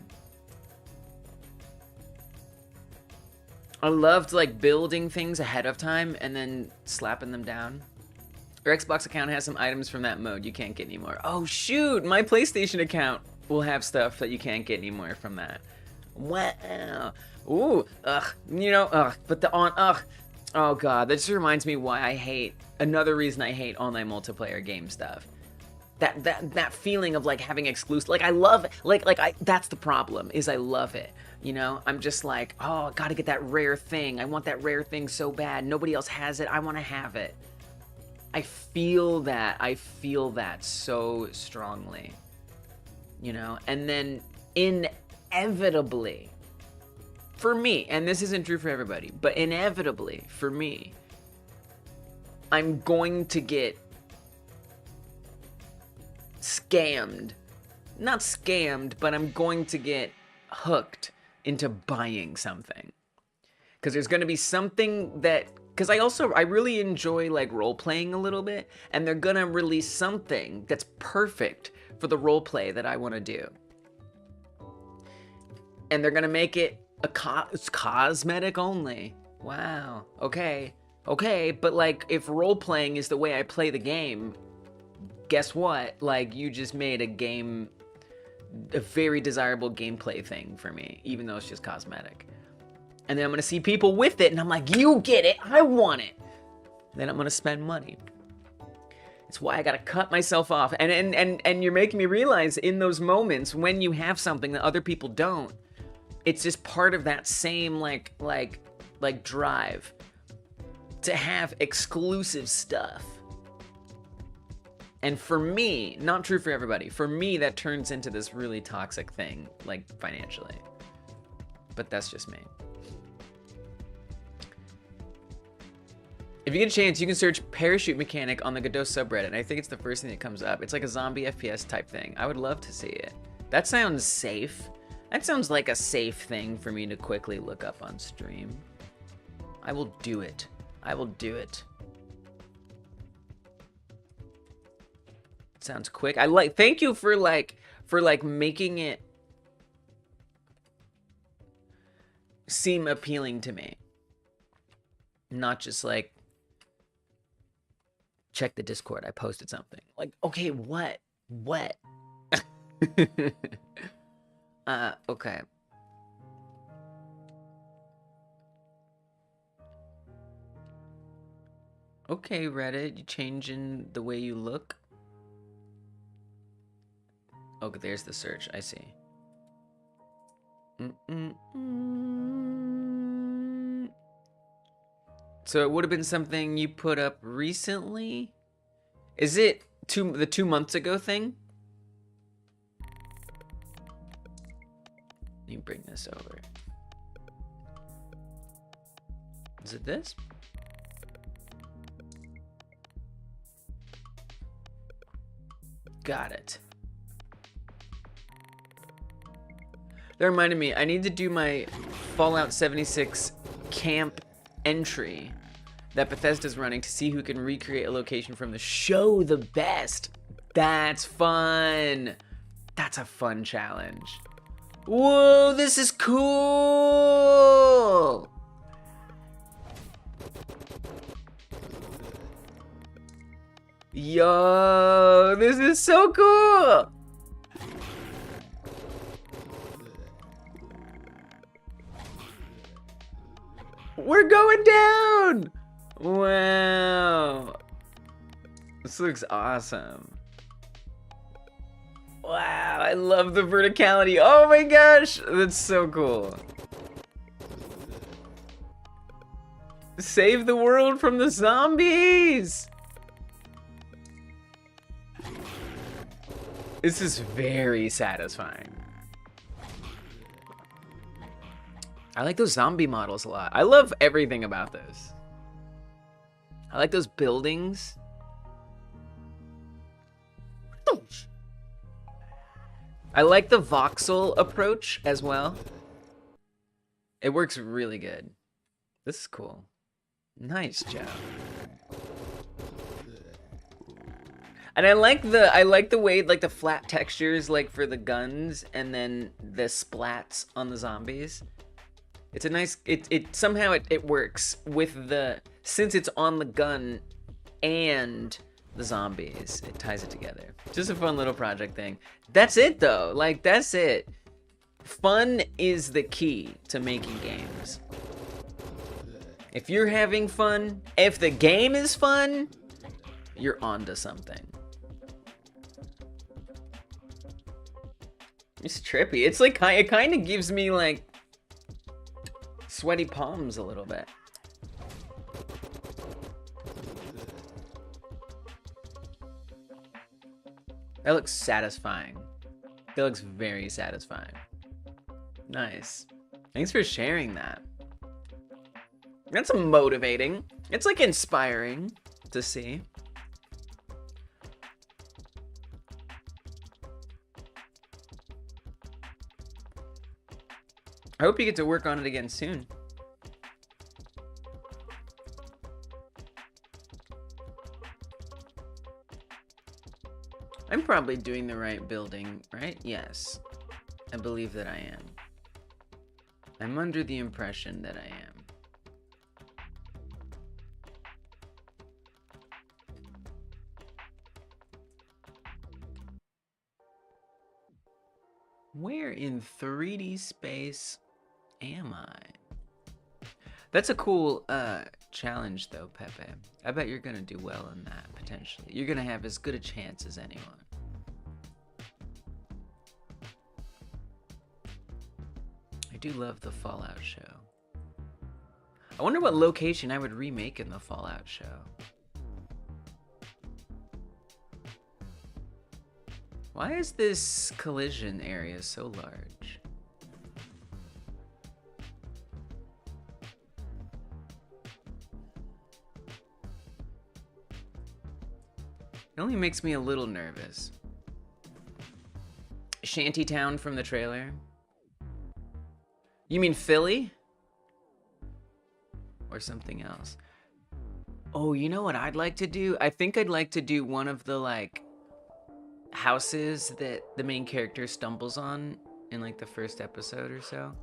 I loved, like, building things ahead of time and then slapping them down. Your Xbox account has some items from that mode you can't get anymore. Oh, shoot! My PlayStation account will have stuff that you can't get anymore from that. Wow. Ooh. Ugh. You know, ugh. But ugh. Oh, God. That just reminds me why I hate... Another reason I hate online multiplayer game stuff. That feeling of, like, having exclusive... Like, I love it. That's the problem, is I love it. You know? I'm just like, oh, I gotta get that rare thing. I want that rare thing so bad. Nobody else has it. I want to have it. I feel that. I feel that so strongly. You know? And then inevitably, for me, and this isn't true for everybody, but inevitably, for me, I'm going to get scammed. Not scammed, but I'm going to get hooked into buying something. Because there's going to be something that... Because I really enjoy, like, role-playing a little bit, and they're going to release something that's perfect for the role-play that I want to do. And they're going to make it it's cosmetic only. Wow. Okay. Okay, but, like, if role-playing is the way I play the game, guess what? Like, you just made a very desirable gameplay thing for me, even though it's just cosmetic. And then I'm gonna see people with it, and I'm like, you get it, I want it. Then I'm gonna spend money. It's why I gotta cut myself off. And you're making me realize in those moments when you have something that other people don't, it's just part of that same like drive to have exclusive stuff. And for me, not true for everybody, for me that turns into this really toxic thing, like financially. But that's just me. If you get a chance, you can search parachute mechanic on the Godot subreddit, and I think it's the first thing that comes up. It's like a zombie FPS type thing. I would love to see it. That sounds safe. That sounds like a safe thing for me to quickly look up on stream. I will do it. I will do it. Sounds quick. Thank you for making it seem appealing to me. Not just like, check the Discord, I posted something. Like, okay, what? What? Okay. Okay, Reddit, you changing the way you look? Okay, there's the search, I see. So it would have been something you put up recently? Is it the 2 months ago thing? Let me bring this over. Is it this? Got it. That reminded me, I need to do my Fallout 76 camp entry that Bethesda's running to see who can recreate a location from the show the best. That's fun. That's a fun challenge. Whoa, this is cool. Yo, this is so cool. We're going down. Wow. This looks awesome. Wow, I love the verticality. Oh my gosh, that's so cool. Save the world from the zombies. This is very satisfying. I like those zombie models a lot. I love everything about this. I like those buildings. I like the voxel approach as well. It works really good. This is cool. Nice job. And I like the way like the flat textures like for the guns and then the splats on the zombies. It's a nice it somehow it works with the since it's on the gun and the zombies. It ties it together. Just a fun little project thing. That's it though. Like that's it. Fun is the key to making games. If you're having fun, if the game is fun, you're onto something. It's trippy. It's like it kind of gives me like sweaty palms a little bit. That looks satisfying. That looks very satisfying. Nice. Thanks for sharing that. That's motivating. It's like inspiring to see. I hope you get to work on it again soon. I'm probably doing the right building, right? Yes. I believe that I am. I'm under the impression that I am. Where in 3D space am I? That's a cool challenge though, Pepe. I bet you're gonna do well in that, potentially. You're gonna have as good a chance as anyone. I do love the Fallout show. I wonder what location I would remake in the Fallout show. Why is this collision area so large? It only makes me a little nervous. Shantytown from the trailer? You mean Philly? Or something else? Oh, you know what I'd like to do? I think I'd like to do one of the, like, houses that the main character stumbles on in, like, the first episode or so.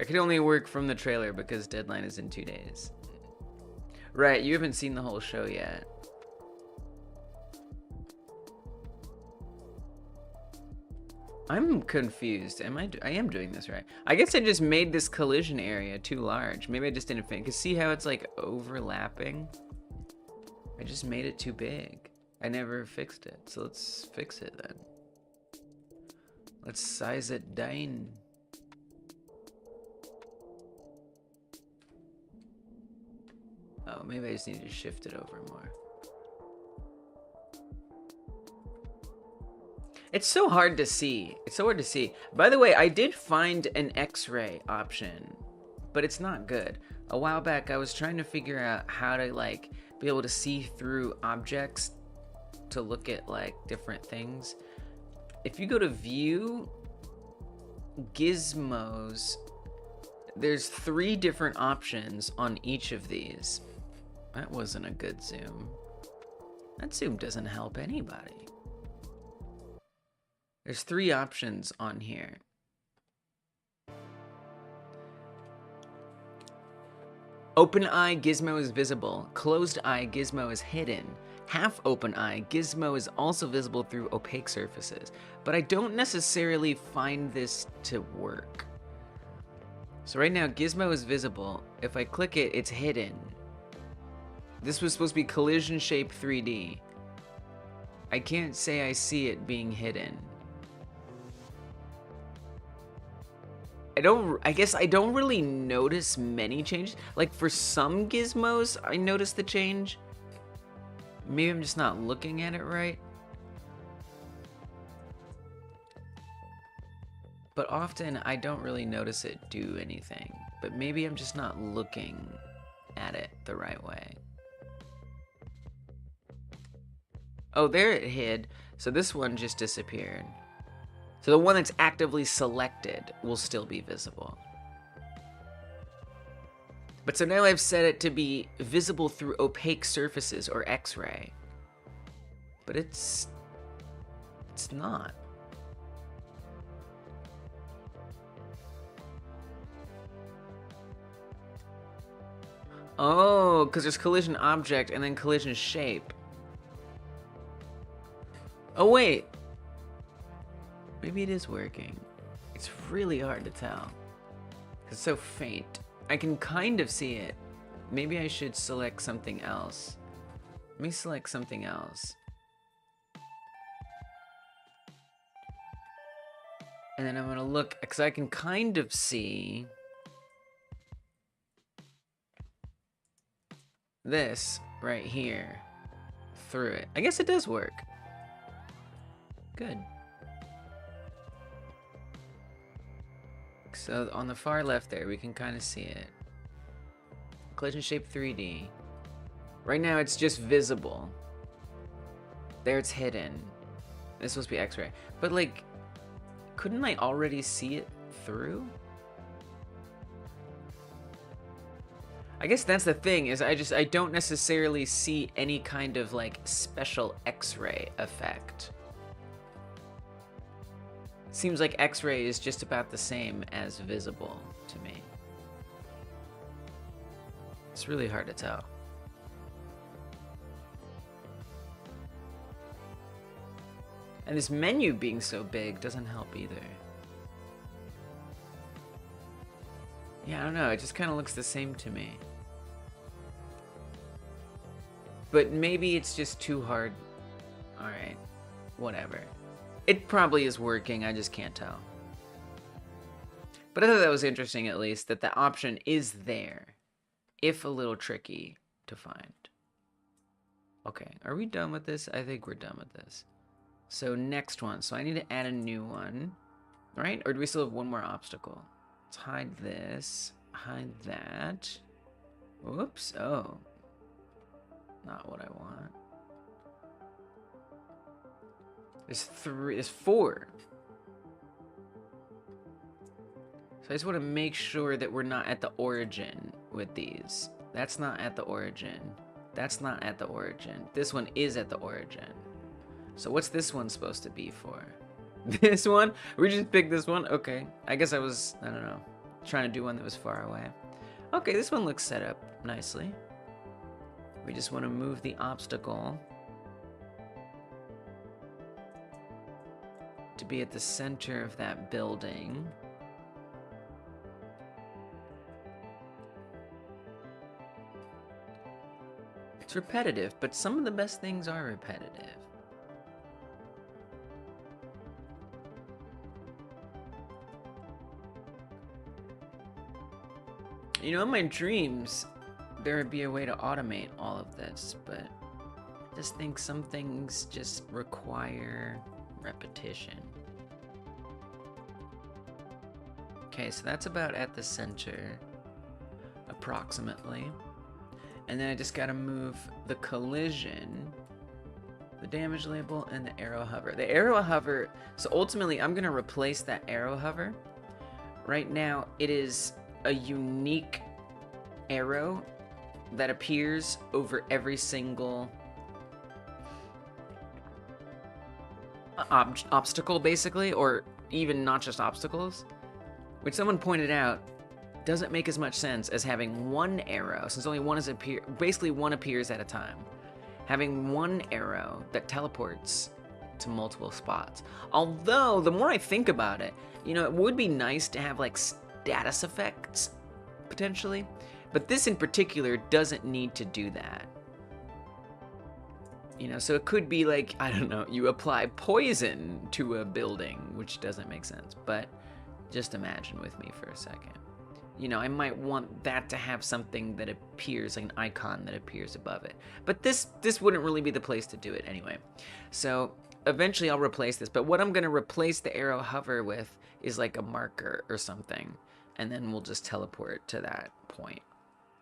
I could only work from the trailer because deadline is in 2 days. Right, you haven't seen the whole show yet. I'm confused. I am doing this right. I guess I just made this collision area too large. Maybe I just didn't think. Cause see how it's like overlapping? I just made it too big. I never fixed it. So let's fix it then. Let's size it down. Oh, maybe I just need to shift it over more. It's so hard to see. It's so hard to see. By the way, I did find an X-ray option, but it's not good. A while back, I was trying to figure out how to like be able to see through objects to look at like different things. If you go to view, gizmos, there's 3 different options on each of these. That wasn't a good zoom. That zoom doesn't help anybody. There's 3 options on here. Open eye gizmo is visible. Closed eye gizmo is hidden. Half open eye gizmo is also visible through opaque surfaces. But I don't necessarily find this to work. So right now gizmo is visible. If I click it, it's hidden. This was supposed to be collision shape 3D. I can't say I see it being hidden. I guess I don't really notice many changes. Like for some gizmos, I notice the change. Maybe I'm just not looking at it right. But often I don't really notice it do anything. But maybe I'm just not looking at it the right way. Oh, there it hid. So this one just disappeared. So the one that's actively selected will still be visible. But so now I've set it to be visible through opaque surfaces or X-ray. But it's not. Oh, because there's collision object and then collision shape. Oh wait. Maybe it is working. It's really hard to tell. It's so faint. I can kind of see it. Maybe I should select something else. Let me select something else. And then I'm gonna look, because I can kind of see this right here through it. I guess it does work. Good. So on the far left there, we can kind of see it. Collision shape 3D. Right now it's just visible. There it's hidden. It's supposed to be X-ray. But like, couldn't I already see it through? I guess that's the thing, is I don't necessarily see any kind of like special X-ray effect. Seems like X-ray is just about the same as visible to me. It's really hard to tell. And this menu being so big doesn't help either. Yeah, I don't know, it just kind of looks the same to me. But maybe it's just too hard. Alright, whatever. It probably is working, I just can't tell. But I thought that was interesting, at least, that the option is there, if a little tricky to find. Okay, are we done with this? I think we're done with this. So next one, so I need to add a new one, right? Or do we still have one more obstacle? Let's hide this, hide that. Whoops, oh. Not what I want. There's four. So I just want to make sure that we're not at the origin with these. That's not at the origin. That's not at the origin. This one is at the origin. So what's this one supposed to be for? This one? We just picked this one? Okay. I guess I don't know, trying to do one that was far away. Okay, this one looks set up nicely. We just want to move the obstacle to be at the center of that building. It's repetitive, but some of the best things are repetitive. You know, in my dreams, there would be a way to automate all of this, but I just think some things just require repetition. Okay, so that's about at the center, approximately. And then I just gotta move the collision, the damage label, and the arrow hover. The arrow hover, so ultimately I'm gonna replace that arrow hover. Right now, it is a unique arrow that appears over every single obstacle, basically, or even not just obstacles, which someone pointed out doesn't make as much sense as having one arrow, since only one basically one appears at a time. Having one arrow that teleports to multiple spots. Although, the more I think about it, you know, it would be nice to have like status effects, potentially, but this in particular doesn't need to do that. You know, so it could be like, I don't know, you apply poison to a building, which doesn't make sense, but just imagine with me for a second. You know, I might want that to have something that appears, like an icon that appears above it. But this wouldn't really be the place to do it anyway. So eventually I'll replace this, but what I'm gonna replace the arrow hover with is like a marker or something, and then we'll just teleport to that point.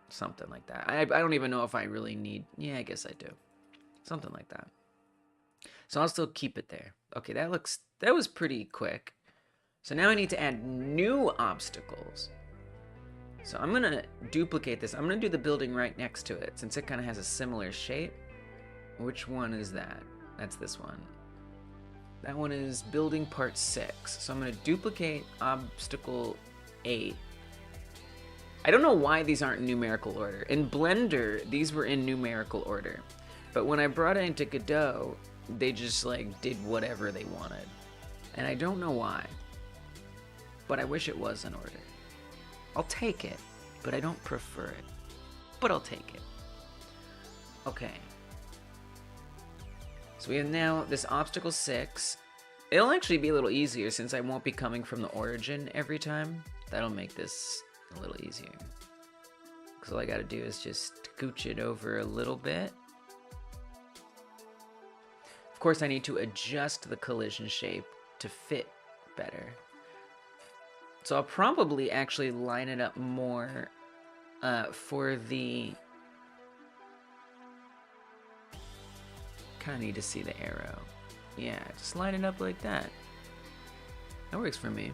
Something like that. I don't even know if I really need, yeah, I guess I do. Something like that. So I'll still keep it there. Okay, that was pretty quick. So now I need to add new obstacles. So I'm gonna duplicate this. I'm gonna do the building right next to it, since it kind of has a similar shape. Which one is that? That's this one. That one is building part 6. So I'm gonna duplicate obstacle 8. I don't know why these aren't in numerical order. In Blender, these were in numerical order. But when I brought it into Godot, they just like did whatever they wanted. And I don't know why. But I wish it was in order. I'll take it, but I don't prefer it. But I'll take it. Okay. So we have now this obstacle 6. It'll actually be a little easier since I won't be coming from the origin every time. That'll make this a little easier. Because all I gotta do is just scooch it over a little bit. Of course, I need to adjust the collision shape to fit better. So I'll probably actually line it up more for the... Kind of need to see the arrow. Yeah, just line it up like that. That works for me.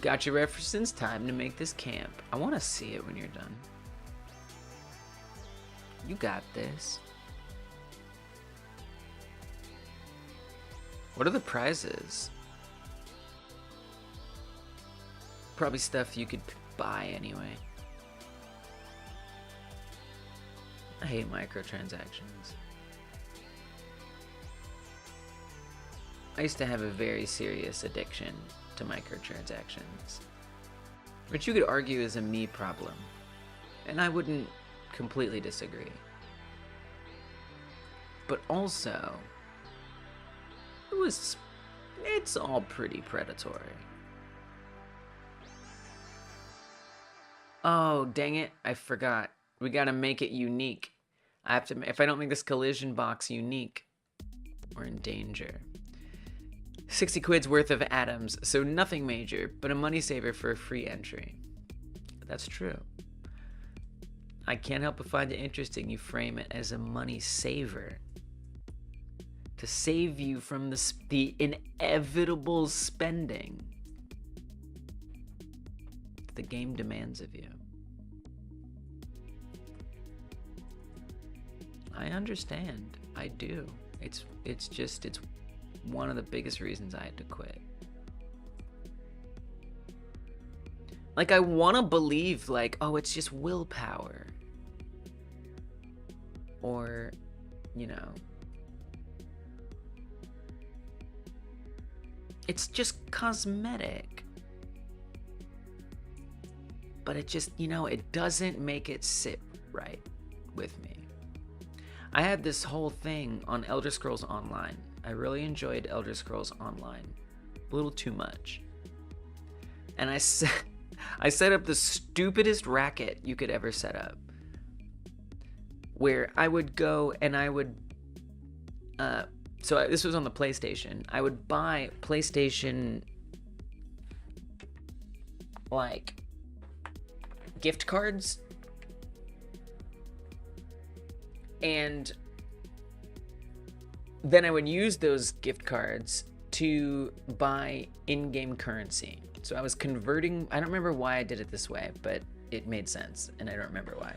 Got your references. Time to make this camp. I want to see it when you're done. You got this. What are the prizes? Probably stuff you could buy anyway. I hate microtransactions. I used to have a very serious addiction to microtransactions, which you could argue is a me problem, and I wouldn't completely disagree. But also, it's all pretty predatory. Oh, dang it, I forgot. We gotta make it unique. I have to, if I don't make this collision box unique, we're in danger. 60 quid's worth of atoms, so nothing major, but a money saver for a free entry. That's true. I can't help but find it interesting you frame it as a money saver. To save you from the inevitable spending the game demands of you. I understand. I do. It's one of the biggest reasons I had to quit. Like, I want to believe, like, oh, it's just willpower. Or, you know, it's just cosmetic. But it just, you know, it doesn't make it sit right with me. I had this whole thing on Elder Scrolls Online. I really enjoyed Elder Scrolls Online. A little too much. And I set up the stupidest racket you could ever set up. Where I would go and I would... this was on the PlayStation. I would buy PlayStation... like... gift cards. And... then I would use those gift cards to buy in-game currency. So I was converting, I don't remember why I did it this way, but it made sense, and I don't remember why.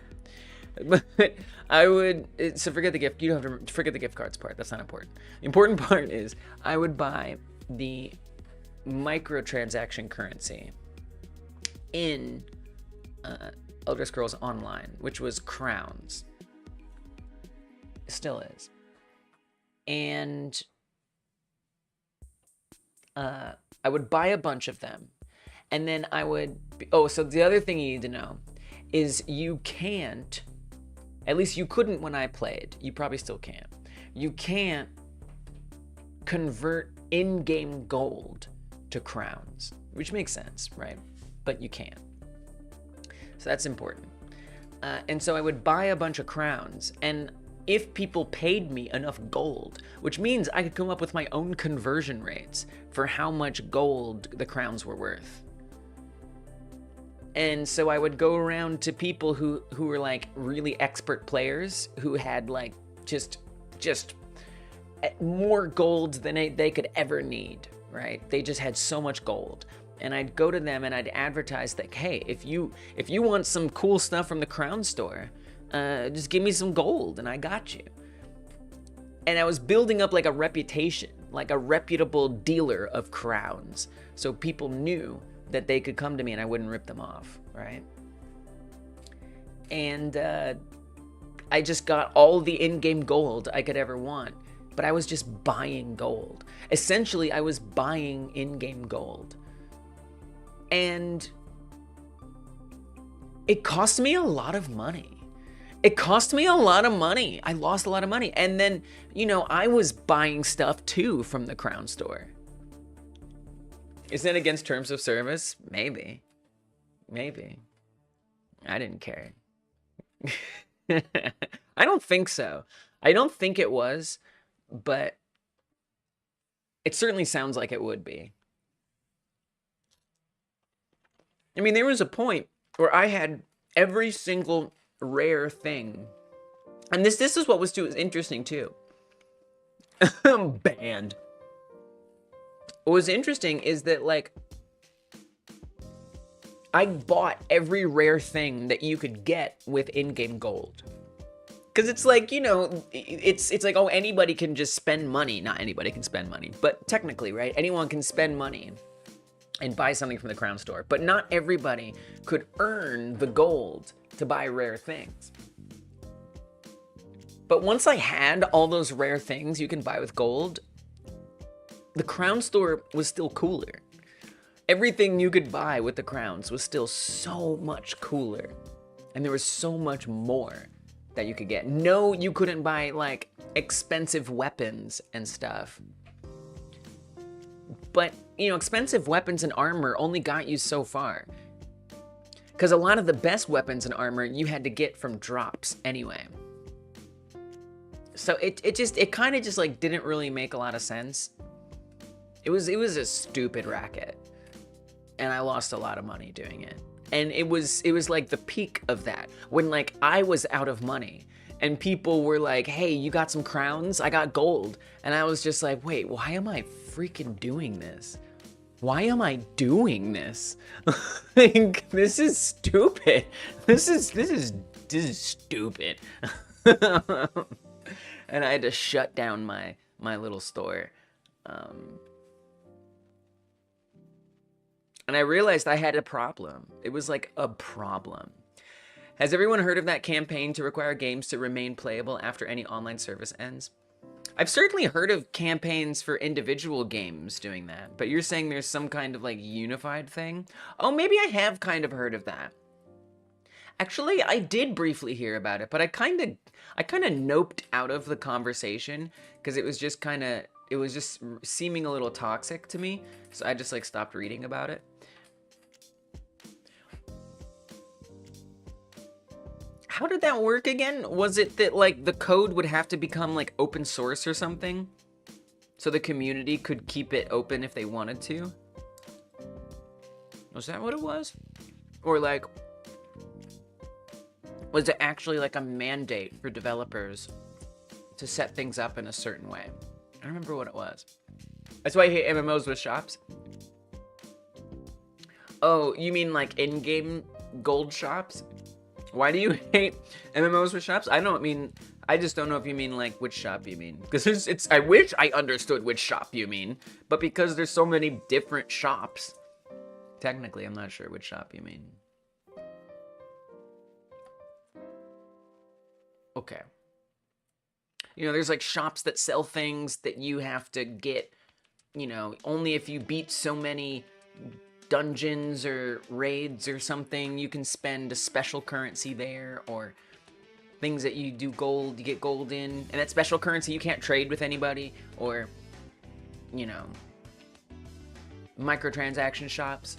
But I would, so forget the gift, you don't have to forget the gift cards part, that's not important. The important part is I would buy the microtransaction currency in Elder Scrolls Online, which was crowns. It still is. And I would buy a bunch of them. And then I would... so the other thing you need to know is you can't... At least you couldn't when I played. You probably still can't. You can't convert in-game gold to crowns. Which makes sense, right? But you can't. So that's important. And so I would buy a bunch of crowns. And... if people paid me enough gold, which means I could come up with my own conversion rates for how much gold the crowns were worth. And so I would go around to people who were like really expert players who had like just more gold than they could ever need, right? They just had so much gold. And I'd go to them and I'd advertise like, hey, if you want some cool stuff from the crown store, just give me some gold and I got you. And I was building up like a reputation, like a reputable dealer of crowns. So people knew that they could come to me and I wouldn't rip them off, right? And I just got all the in-game gold I could ever want, but I was just buying gold. Essentially, I was buying in-game gold. And it cost me a lot of money. It cost me a lot of money. I lost a lot of money. And then, you know, I was buying stuff too from the crown store. Is that against terms of service? Maybe. Maybe. I didn't care. I don't think so. I don't think it was. but it certainly sounds like it would be. I mean, there was a point where I had every single rare thing. And this is what was interesting too. Banned. What was interesting is that, like, I bought every rare thing that you could get with in-game gold. Because it's like, you know, it's like, oh, anybody can just spend money. Not anybody can spend money, but technically, right? Anyone can spend money and buy something from the Crown Store. But not everybody could earn the gold to buy rare things. But once I had all those rare things you can buy with gold, the Crown Store was still cooler. Everything you could buy with the crowns was still so much cooler. And there was so much more that you could get. No, you couldn't buy, like, expensive weapons and stuff. But, you know, expensive weapons and armor only got you so far. Because a lot of the best weapons and armor you had to get from drops anyway. So it kind of just, like, didn't really make a lot of sense. It was a stupid racket. And I lost a lot of money doing it. And it was like the peak of that, when, like, I was out of money and people were like, hey, you got some crowns? I got gold. And I was just like, wait, why am I freaking doing this? Why am I doing this? Like, this is stupid. This is stupid. And I had to shut down my little store. And I realized I had a problem. It was like a problem. Has everyone heard of that campaign to require games to remain playable after any online service ends? I've certainly heard of campaigns for individual games doing that, but you're saying there's some kind of, like, unified thing? Oh, maybe I have kind of heard of that. Actually, I did briefly hear about it, but I kind of noped out of the conversation because it was just seeming a little toxic to me. So I just, like, stopped reading about it. How did that work again? Was it that, like, the code would have to become, like, open source or something? So the community could keep it open if they wanted to? Was that what it was? Or, like, was it actually, like, a mandate for developers to set things up in a certain way? I don't remember what it was. That's why I hate MMOs with shops. Oh, you mean, like, in-game gold shops? Why do you hate MMOs with shops? I just don't know if you mean, like, which shop you mean. Because I wish I understood which shop you mean, but because there's so many different shops, technically I'm not sure which shop you mean. Okay. You know, there's, like, shops that sell things that you have to get, you know, only if you beat so many dungeons or raids or something, you can spend a special currency there, or things that you do gold, you get gold in, and that special currency you can't trade with anybody, or, you know, microtransaction shops.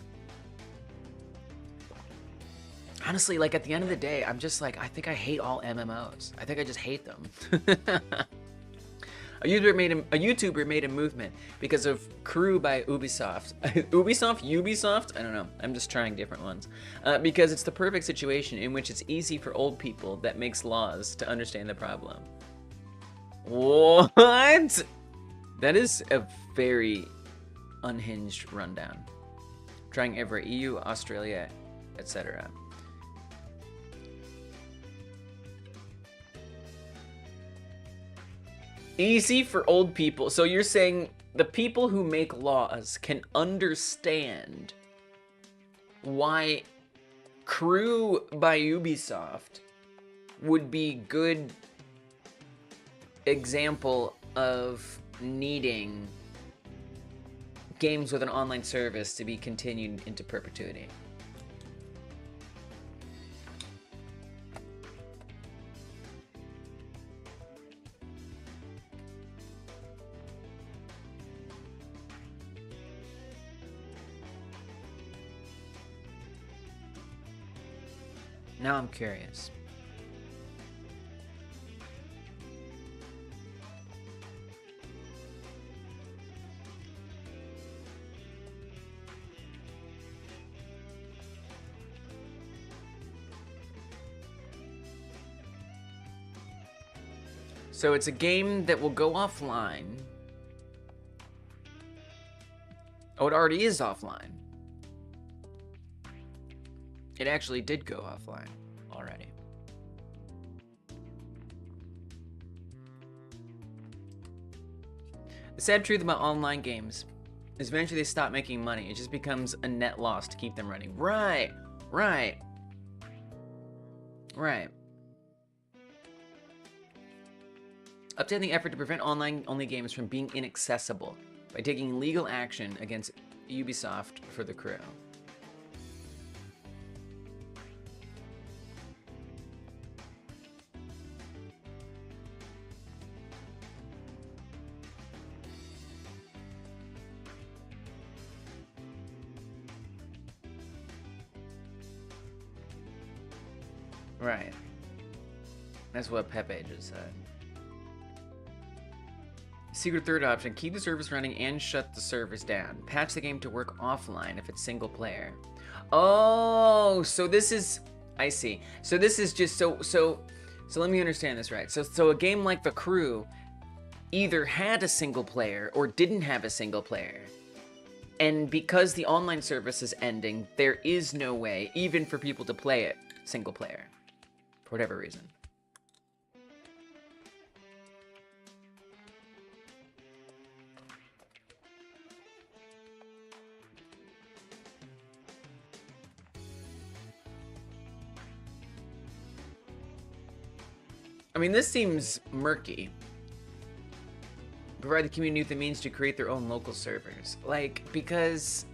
Honestly, like, at the end of the day, I'm just like, I think I hate all MMOs. I think I just hate them. A YouTuber made a movement because of Crew by Ubisoft. Ubisoft? I don't know. I'm just trying different ones. Because it's the perfect situation in which it's easy for old people that makes laws to understand the problem. What? That is a very unhinged rundown. Trying everywhere, EU, Australia, etc. Easy for old people. So you're saying the people who make laws can understand why Crew by Ubisoft would be good example of needing games with an online service to be continued into perpetuity. Now I'm curious. So it's a game that will go offline. Oh, it already is offline. It actually did go offline already. The sad truth about online games is eventually they stop making money. It just becomes a net loss to keep them running. Right, right, right. Updating the effort to prevent online-only games from being inaccessible by taking legal action against Ubisoft for the Crew. Right. That's what Pepe just said. Secret third option, keep the service running and shut the servers down. Patch the game to work offline if it's single player. Oh, so this is, I see. So this is just, so let me understand this right. So a game like The Crew either had a single player or didn't have a single player. And because the online service is ending, there is no way, even for people to play it single player, for whatever reason. I mean, this seems murky. Provide the community with the means to create their own local servers. Like, because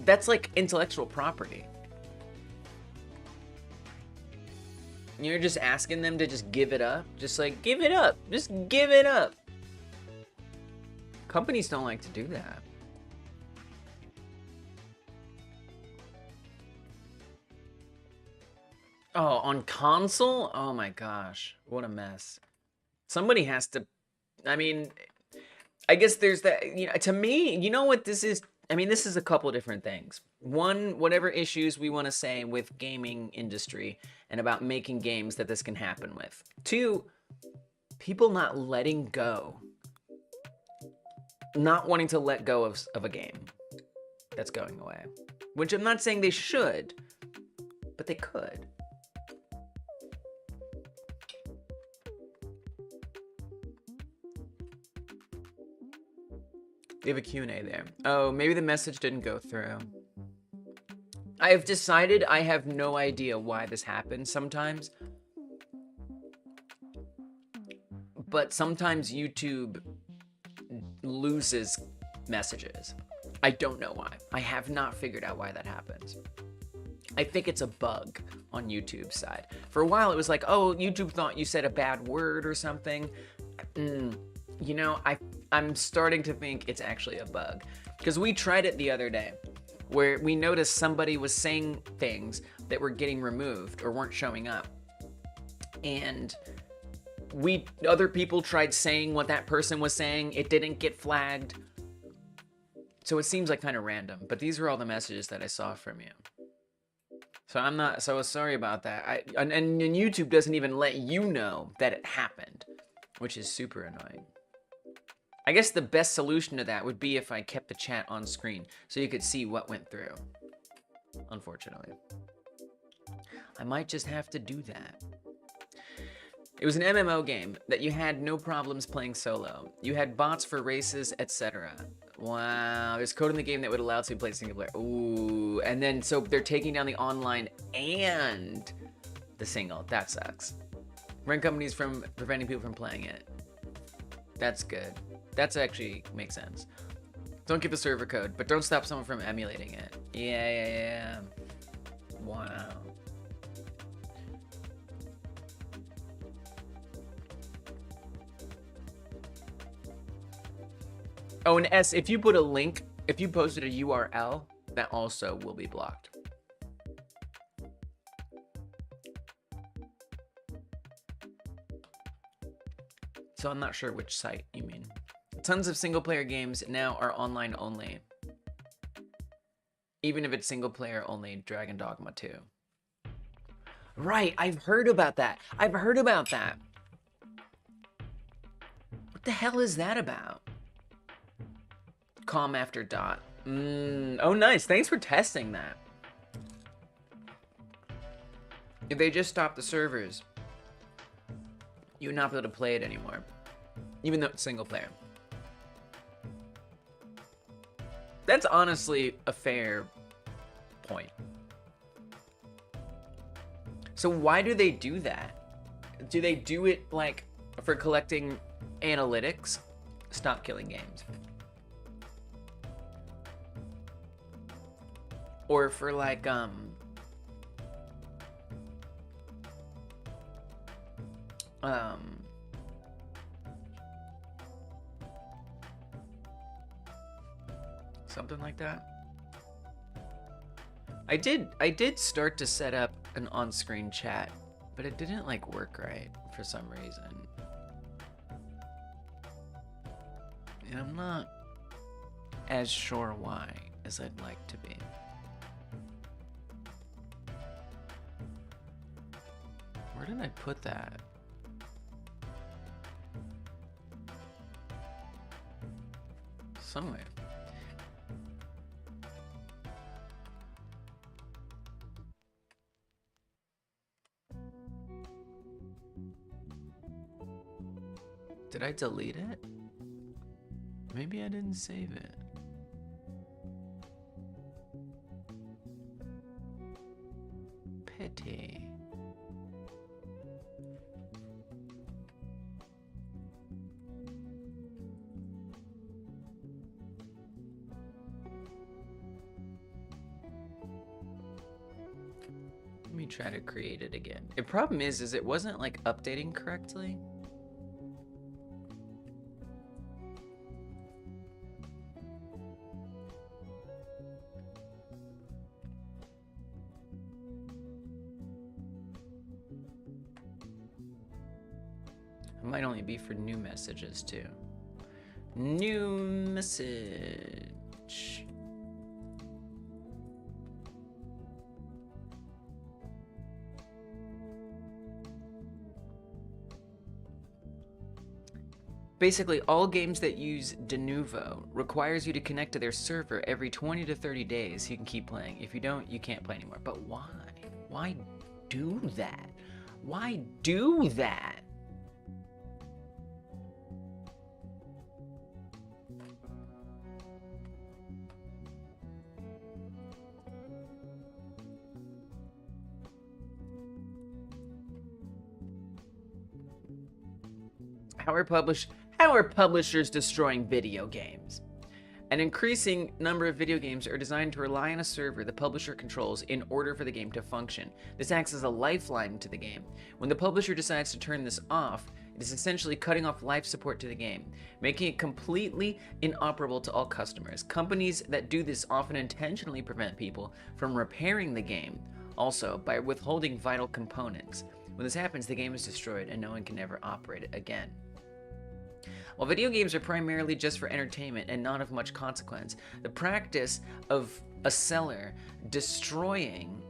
that's like intellectual property. You're just asking them to just give it up? Just like, give it up. Just give it up. Companies don't like to do that. Oh, on console? Oh my gosh. What a mess. Somebody has to, I mean, I guess there's that, you know, to me, you know what this is? I mean, this is a couple different things. One, whatever issues we want to say with gaming industry and about making games that this can happen with. Two, people not letting go. Not wanting to let go of a game that's going away. Which I'm not saying they should, but they could. They have a Q&A there. Oh, maybe the message didn't go through. I have decided I have no idea why this happens sometimes. But sometimes YouTube loses messages. I don't know why. I have not figured out why that happens. I think it's a bug on YouTube's side. For a while, it was like, oh, YouTube thought you said a bad word or something. You know, I'm starting to think it's actually a bug. Because we tried it the other day, where we noticed somebody was saying things that were getting removed or weren't showing up. And other people tried saying what that person was saying. It didn't get flagged. So it seems like kind of random. But these are all the messages that I saw from you. So I'm not, so sorry about that. And YouTube doesn't even let you know that it happened, which is super annoying. I guess the best solution to that would be if I kept the chat on screen so you could see what went through. Unfortunately. I might just have to do that. It was an MMO game that you had no problems playing solo. You had bots for races, etc. Wow, there's code in the game that would allow it to play single player. Ooh, and then so they're taking down the online and the single. That sucks. Prevent companies from preventing people from playing it. That's good. That's actually makes sense. Don't give the server code, but don't stop someone from emulating it. Yeah. Wow. Oh, and S, if you put a link, if you posted a URL, that also will be blocked. So I'm not sure which site you mean. Tons of single player games now are online only. Even if it's single player only Dragon Dogma 2. Right, I've heard about that. I've heard about that. What the hell is that about? Calm after dot. Oh, nice. Thanks for testing that. If they just stop the servers, you would not be able to play it anymore, even though it's single player. That's honestly a fair point. So why do they do that? Do they do it like for collecting analytics? Stop killing games. Or for like something like that. I did start to set up an on-screen chat, but it didn't like work right for some reason. And I'm not as sure why as I'd like to be. Where did I put that? Somewhere. Did I delete it? Maybe I didn't save it. Pity. Let me try to create it again. The problem is it wasn't like updating correctly. It might only be for new messages too. New message. Basically, all games that use de novo requires you to connect to their server every 20 to 30 days so you can keep playing. If you don't, you can't play anymore. But why? Why do that? Why do that? How are publishers destroying video games? An increasing number of video games are designed to rely on a server the publisher controls in order for the game to function. This acts as a lifeline to the game. When the publisher decides to turn this off, it is essentially cutting off life support to the game, making it completely inoperable to all customers. Companies that do this often intentionally prevent people from repairing the game, also by withholding vital components. When this happens, the game is destroyed and no one can ever operate it again. While video games are primarily just for entertainment and not of much consequence, the practice of a seller destroying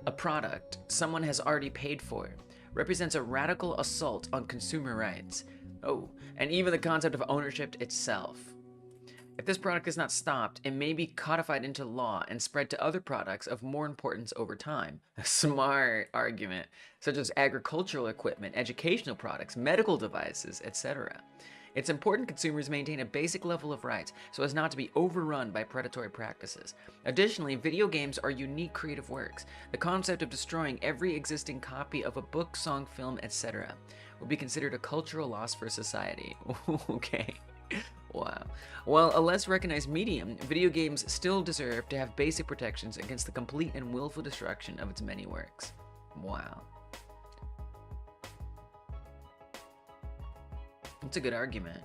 a product someone has already paid for represents a radical assault on consumer rights. Oh, and even the concept of ownership itself. If this product is not stopped, it may be codified into law and spread to other products of more importance over time. A smart argument, such as agricultural equipment, educational products, medical devices, etc. It's important consumers maintain a basic level of rights so as not to be overrun by predatory practices. Additionally, video games are unique creative works. The concept of destroying every existing copy of a book, song, film, etc. would be considered a cultural loss for society. Okay. Wow. While a less recognized medium, video games still deserve to have basic protections against the complete and willful destruction of its many works. Wow. That's a good argument.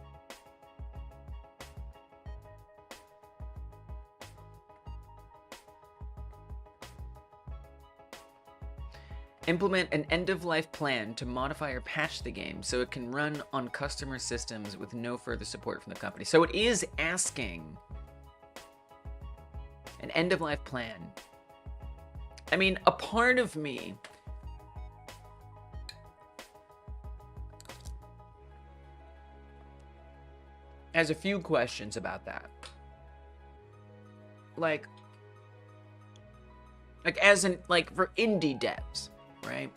Implement an end-of-life plan to modify or patch the game so it can run on customer systems with no further support from the company. So it is asking an end-of-life plan. I mean, a part of me has a few questions about that. Like as in, like, for indie devs, right?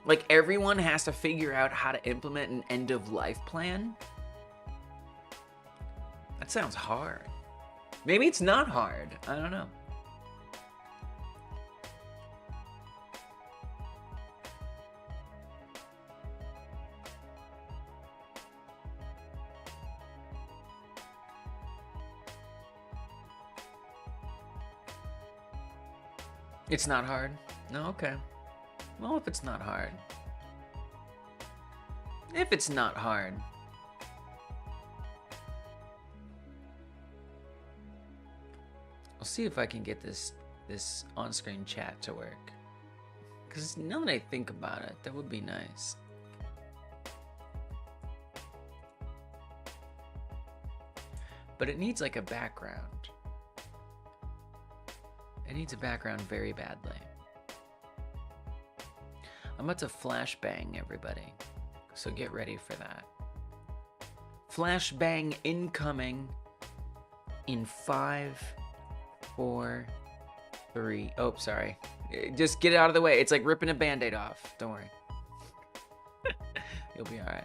Like, everyone has to figure out how to implement an end-of-life plan? That sounds hard. Maybe it's not hard. I don't know. It's not hard? No, okay. Well, if it's not hard. If it's not hard. I'll see if I can get this on-screen chat to work. Because now that I think about it, that would be nice. But it needs like a background. It needs a background very badly. I'm about to flashbang everybody, so get ready for that. Flashbang incoming in 5, 4, 3. Oh, sorry. Just get it out of the way. It's like ripping a band-aid off. Don't worry. You'll be all right.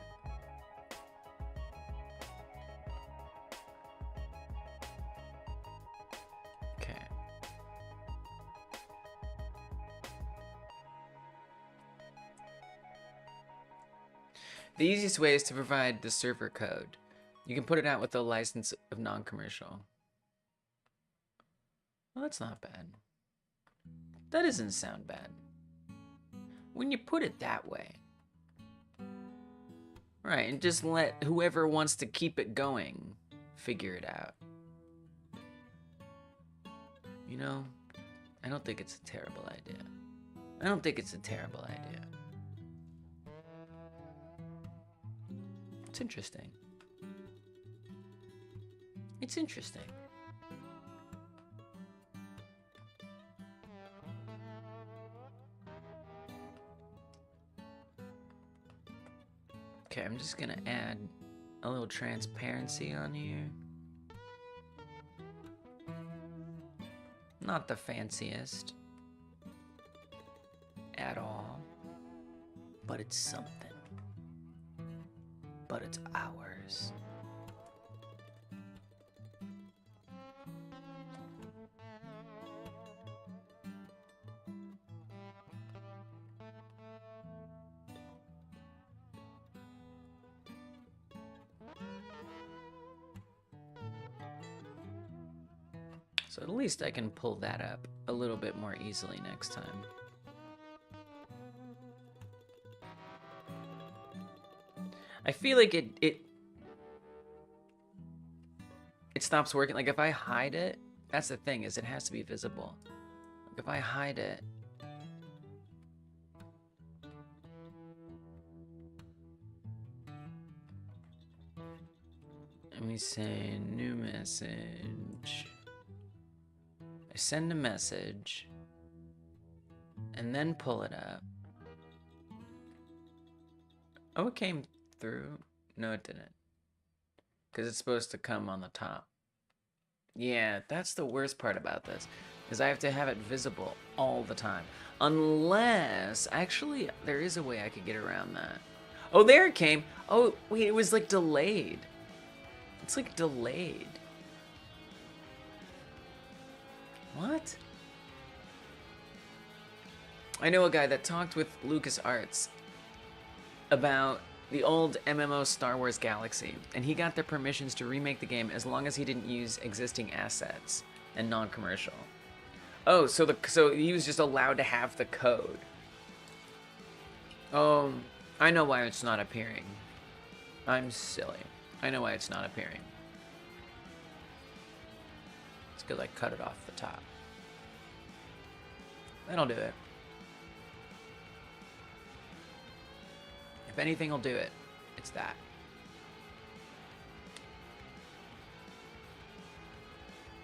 The easiest way is to provide the server code. You can put it out with a license of non-commercial. Well, that's not bad. That doesn't sound bad. When you put it that way. Right, and just let whoever wants to keep it going figure it out. You know, I don't think it's a terrible idea. I don't think it's a terrible idea. It's interesting. It's interesting. Okay, I'm just gonna add a little transparency on here. Not the fanciest at all, but it's something. But it's ours. So at least I can pull that up a little bit more easily next time. I feel like it stops working. Like if I hide it, that's the thing, is it has to be visible. Like if I hide it, let me say new message. I send a message and then pull it up. Oh, it came through. No, it didn't. Because it's supposed to come on the top. Yeah, that's the worst part about this. Is I have to have it visible all the time. Unless, actually, there is a way I could get around that. Oh, there it came. Oh, wait, it was like delayed. It's like delayed. What? I know a guy that talked with LucasArts about the old MMO Star Wars Galaxy, and he got their permissions to remake the game as long as he didn't use existing assets and non-commercial. Oh, so he was just allowed to have the code. Oh, I know why it's not appearing. I'm silly. I know why it's not appearing. It's because I cut it off the top. That'll do it. If anything will do it, it's that.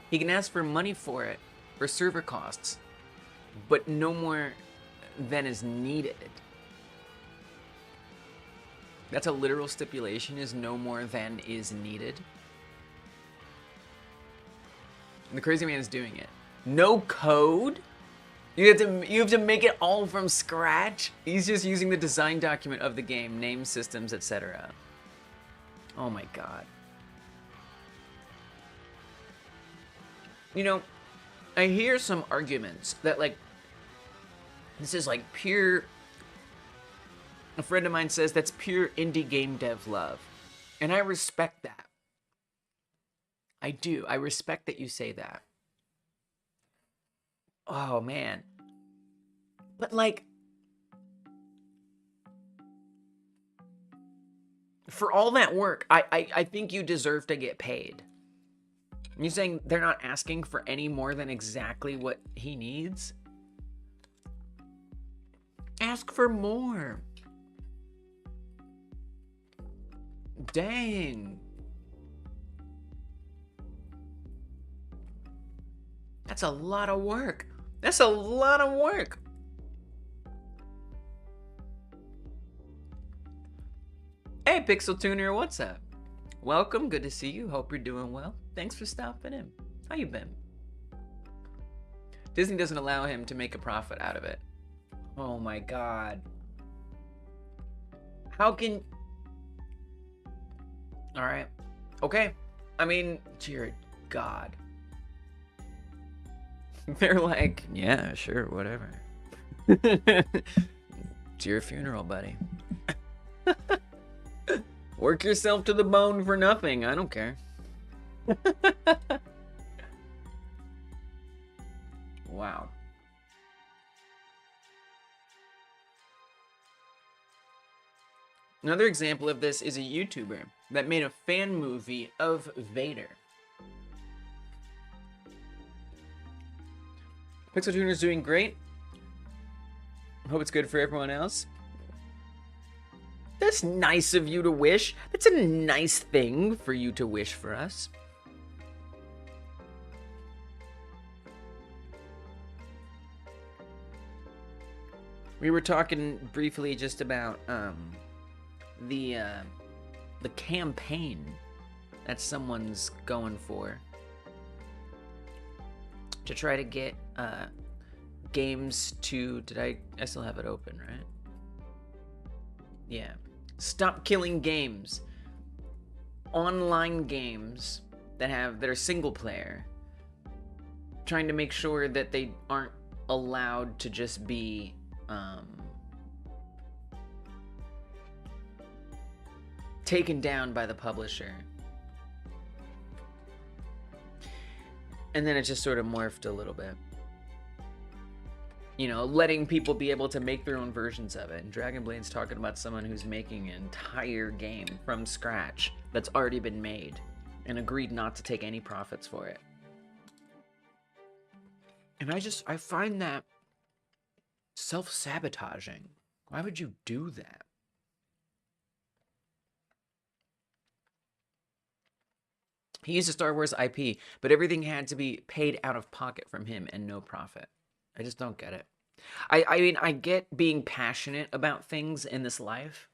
He can ask for money for it, for server costs, but no more than is needed. That's a literal stipulation, is no more than is needed. And the crazy man is doing it. No code? You have to make it all from scratch? He's just using the design document of the game, name, systems, etc. Oh my god. You know, I hear some arguments that, like, this is like pure... A friend of mine says that's pure indie game dev love. And I respect that. I do. I respect that you say that. Oh, man. But, like, for all that work, I think you deserve to get paid. You saying they're not asking for any more than exactly what he needs? Ask for more. Dang. That's a lot of work. That's a lot of work. Hey, Pixel Tuner, what's up? Welcome, good to see you. Hope you're doing well. Thanks for stopping in. How you been? Disney doesn't allow him to make a profit out of it. Oh my god. How can... Alright. Okay. I mean, dear god. They're like, yeah, sure, whatever. It's your funeral, buddy. Work yourself to the bone for nothing. I don't care. Wow. Another example of this is a YouTuber that made a fan movie of Vader. Pixel Tuner's doing great. Hope it's good for everyone else. That's nice of you to wish. That's a nice thing for you to wish for us. We were talking briefly just about the campaign that someone's going for to try to get games to... I still have it open, right? Yeah. Stop killing games. Online games that are single player. Trying to make sure that they aren't allowed to just be taken down by the publisher. And then it just sort of morphed a little bit. You know, letting people be able to make their own versions of it. And Dragon Blade's talking about someone who's making an entire game from scratch that's already been made and agreed not to take any profits for it. And I find that self-sabotaging. Why would you do that? He used a Star Wars IP, but everything had to be paid out of pocket from him and no profit. I just don't get it. I mean, I get being passionate about things in this life.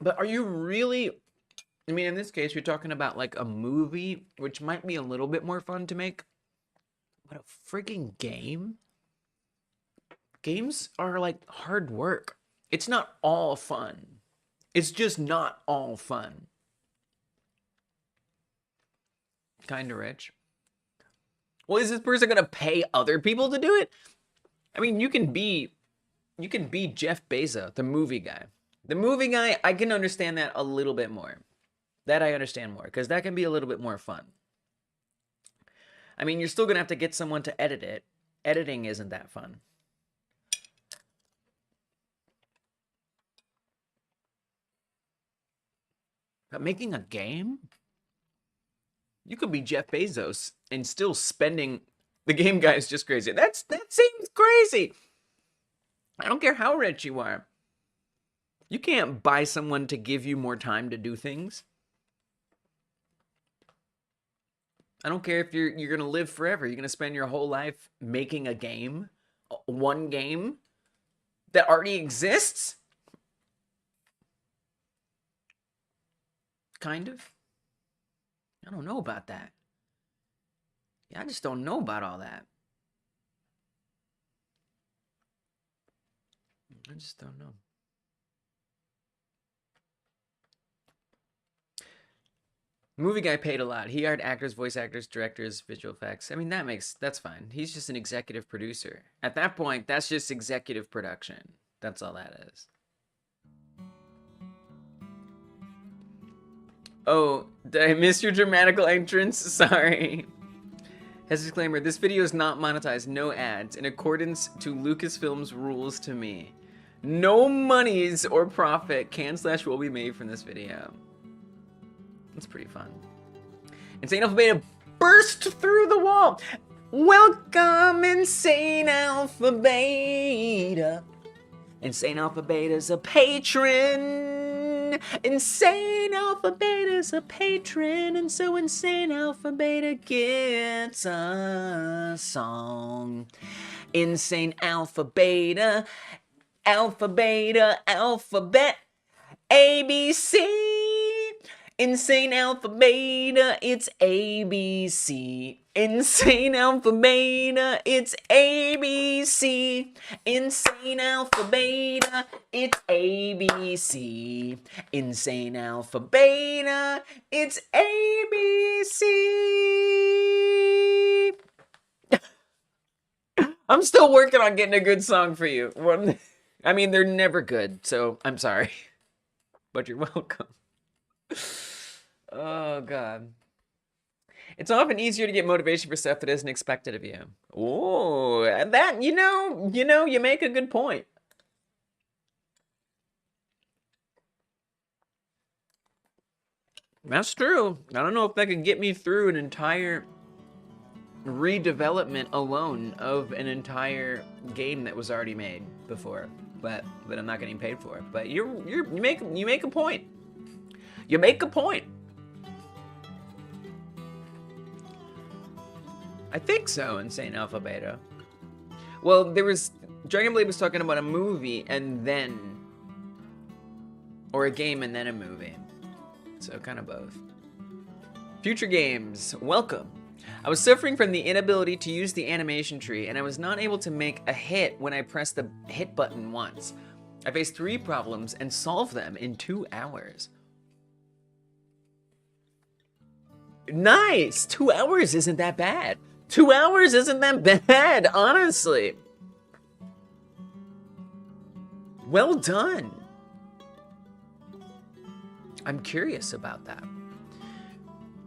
But are you really... I mean, in this case, you're talking about like a movie, which might be a little bit more fun to make. But a freaking game? Games are like hard work. It's not all fun. It's just not all fun. Kinda rich. Well, is this person gonna pay other people to do it? I mean, you can be Jeff Bezos, the movie guy. The movie guy, I can understand that a little bit more. That I understand more, because that can be a little bit more fun. I mean, you're still gonna have to get someone to edit it. Editing isn't that fun. But making a game? You could be Jeff Bezos and still spending... The game guy is just crazy. That seems crazy. I don't care how rich you are. You can't buy someone to give you more time to do things. I don't care if you're going to live forever. You're going to spend your whole life making a game. One game. that already exists? Kind of. I don't know about that. Yeah, I just don't know about all that. I just don't know. Movie guy paid a lot. He hired actors, voice actors, directors, visual effects. I mean, that's fine. He's just an executive producer. At that point, that's just executive production. That's all that is. Oh, did I miss your dramatical entrance? Sorry. Has a disclaimer, this video is not monetized, no ads, in accordance to Lucasfilm's rules to me. No monies or profit can/will be made from this video. That's pretty fun. Insane Alpha Beta burst through the wall. Welcome, Insane Alpha Beta. Insane Alpha Beta's a patron. Insane Alpha Beta's a patron, and so Insane Alpha Beta gets a song. Insane Alpha Beta, Alpha Beta, Alphabet, ABC. Insane Alpha Beta, it's ABC. Insane Alpha Beta, it's ABC. Insane Alpha Beta, it's ABC. Insane Alpha Beta, it's ABC. I'm still working on getting a good song for you. I mean, they're never good, so I'm sorry. But you're welcome. Oh, God. It's often easier to get motivation for stuff that isn't expected of you. Oh, that, you make a good point. That's true. I don't know if that could get me through an entire redevelopment alone of an entire game that was already made before, but that I'm not getting paid for. But you make a point. You make a point. I think so, Insane Alpha Beta. Well, Dragon Blade was talking about a movie and then, or a game and then a movie. So kind of both. Future games, welcome. I was suffering from the inability to use the animation tree, and I was not able to make a hit when I pressed the hit button once. I faced 3 problems and solved them in 2 hours. Nice! 2 hours isn't that bad. 2 hours isn't that bad, honestly. Well done. I'm curious about that.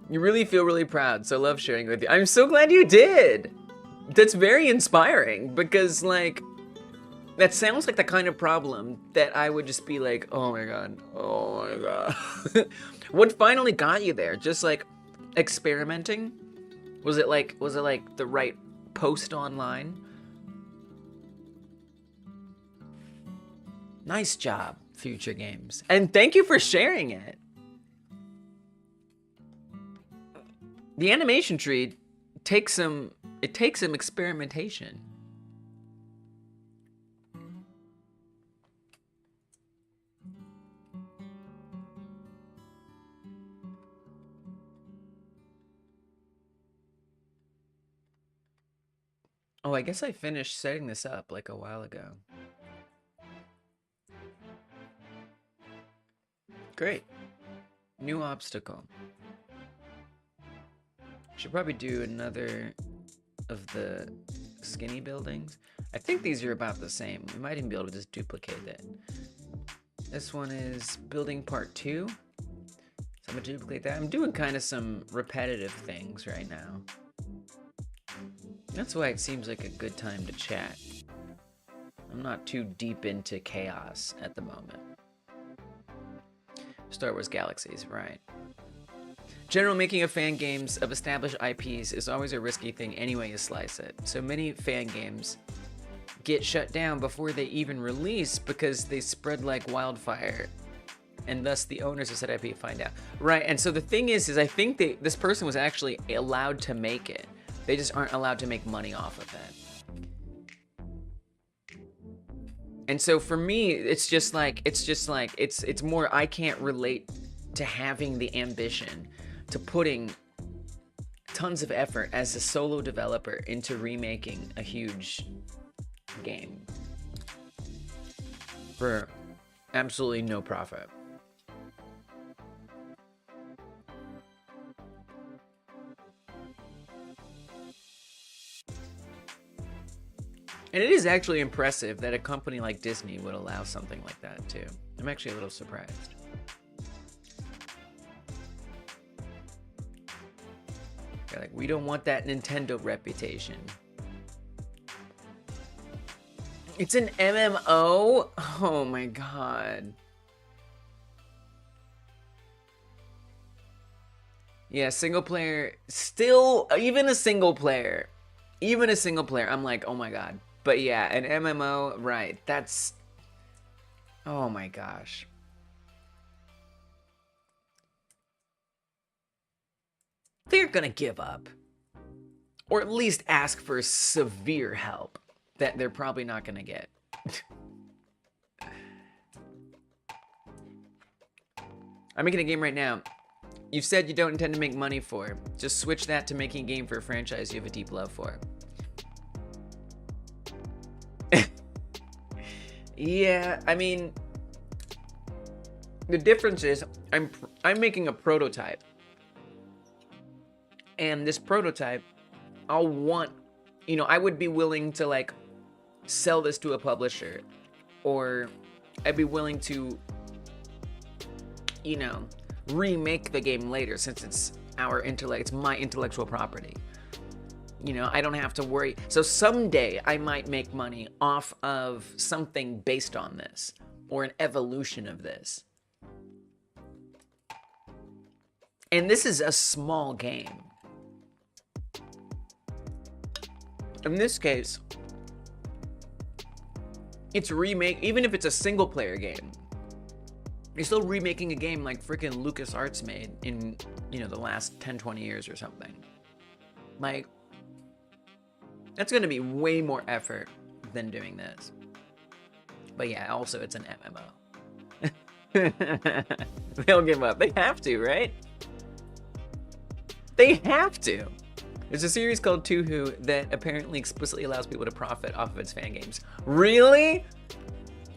You really feel really proud, so love sharing with you. I'm so glad you did. That's very inspiring because, like, that sounds like the kind of problem that I would just be like, oh my God. What finally got you there? Just like experimenting? Was it like the right post online? Nice job, Future Games. And thank you for sharing it. The animation tree takes some experimentation. Oh, I guess I finished setting this up like a while ago. Great. New obstacle. Should probably do another of the skinny buildings. I think these are about the same. We might even be able to just duplicate it. This one is building part 2. So I'm gonna duplicate that. I'm doing kind of some repetitive things right now. That's why it seems like a good time to chat. I'm not too deep into chaos at the moment. Star Wars Galaxies, right. General making of fan games of established IPs is always a risky thing any way you slice it. So many fan games get shut down before they even release because they spread like wildfire, and thus the owners of said IP find out. Right, and so the thing is I think this person was actually allowed to make it. They just aren't allowed to make money off of it. And so for me, it's more, I can't relate to having the ambition to putting tons of effort as a solo developer into remaking a huge game for absolutely no profit. And it is actually impressive that a company like Disney would allow something like that too. I'm actually a little surprised. They're like, we don't want that Nintendo reputation. It's an MMO? Oh my god. Yeah, single player, still, even a single player, I'm like, oh my god. But yeah, an MMO, right, that's, oh my gosh. They're gonna give up. Or at least ask for severe help that they're probably not gonna get. I'm making a game right now. You've said you don't intend to make money for. Just switch that to making a game for a franchise you have a deep love for. Yeah, I mean, the difference is I'm making a prototype. And this prototype, I'll want, you know, I would be willing to like sell this to a publisher, or I'd be willing to, you know, remake the game later since it's it's my intellectual property. You know, I don't have to worry. So someday I might make money off of something based on this, or an evolution of this. And this is a small game. In this case, it's even if it's a single player game, you're still remaking a game like freaking LucasArts made in, you know, the last 10, 20 years or something. Like, that's gonna be way more effort than doing this. But yeah, also it's an MMO. They'll give up. They have to, right? They have to. There's a series called Tuhu that apparently explicitly allows people to profit off of its fan games. Really?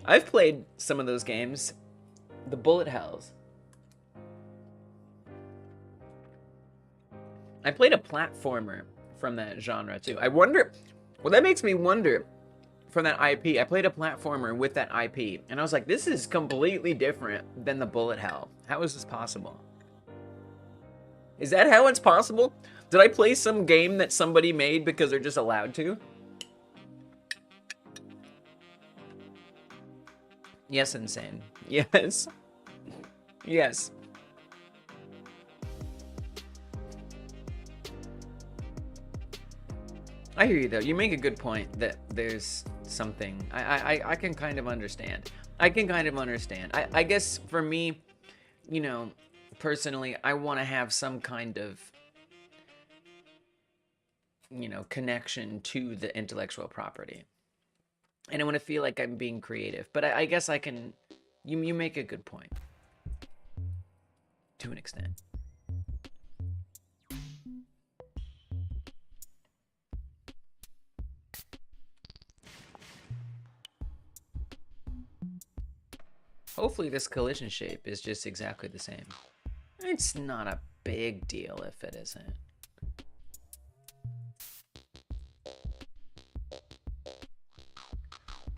I've played some of those games. The bullet hells. I played a platformer from that genre too. I wonder, well, that makes me wonder from that IP. I played a platformer with that IP, and I was like, this is completely different than the bullet hell. How is this possible? Is that how it's possible? Did I play some game that somebody made because they're just allowed to? Yes, insane. Yes. Yes. I hear you though. You make a good point that there's something I can kind of understand. I guess for me, you know, personally, I want to have some kind of, you know, connection to the intellectual property. And I want to feel like I'm being creative. But I guess I can, you make a good point. To an extent. Hopefully this collision shape is just exactly the same. It's not a big deal if it isn't.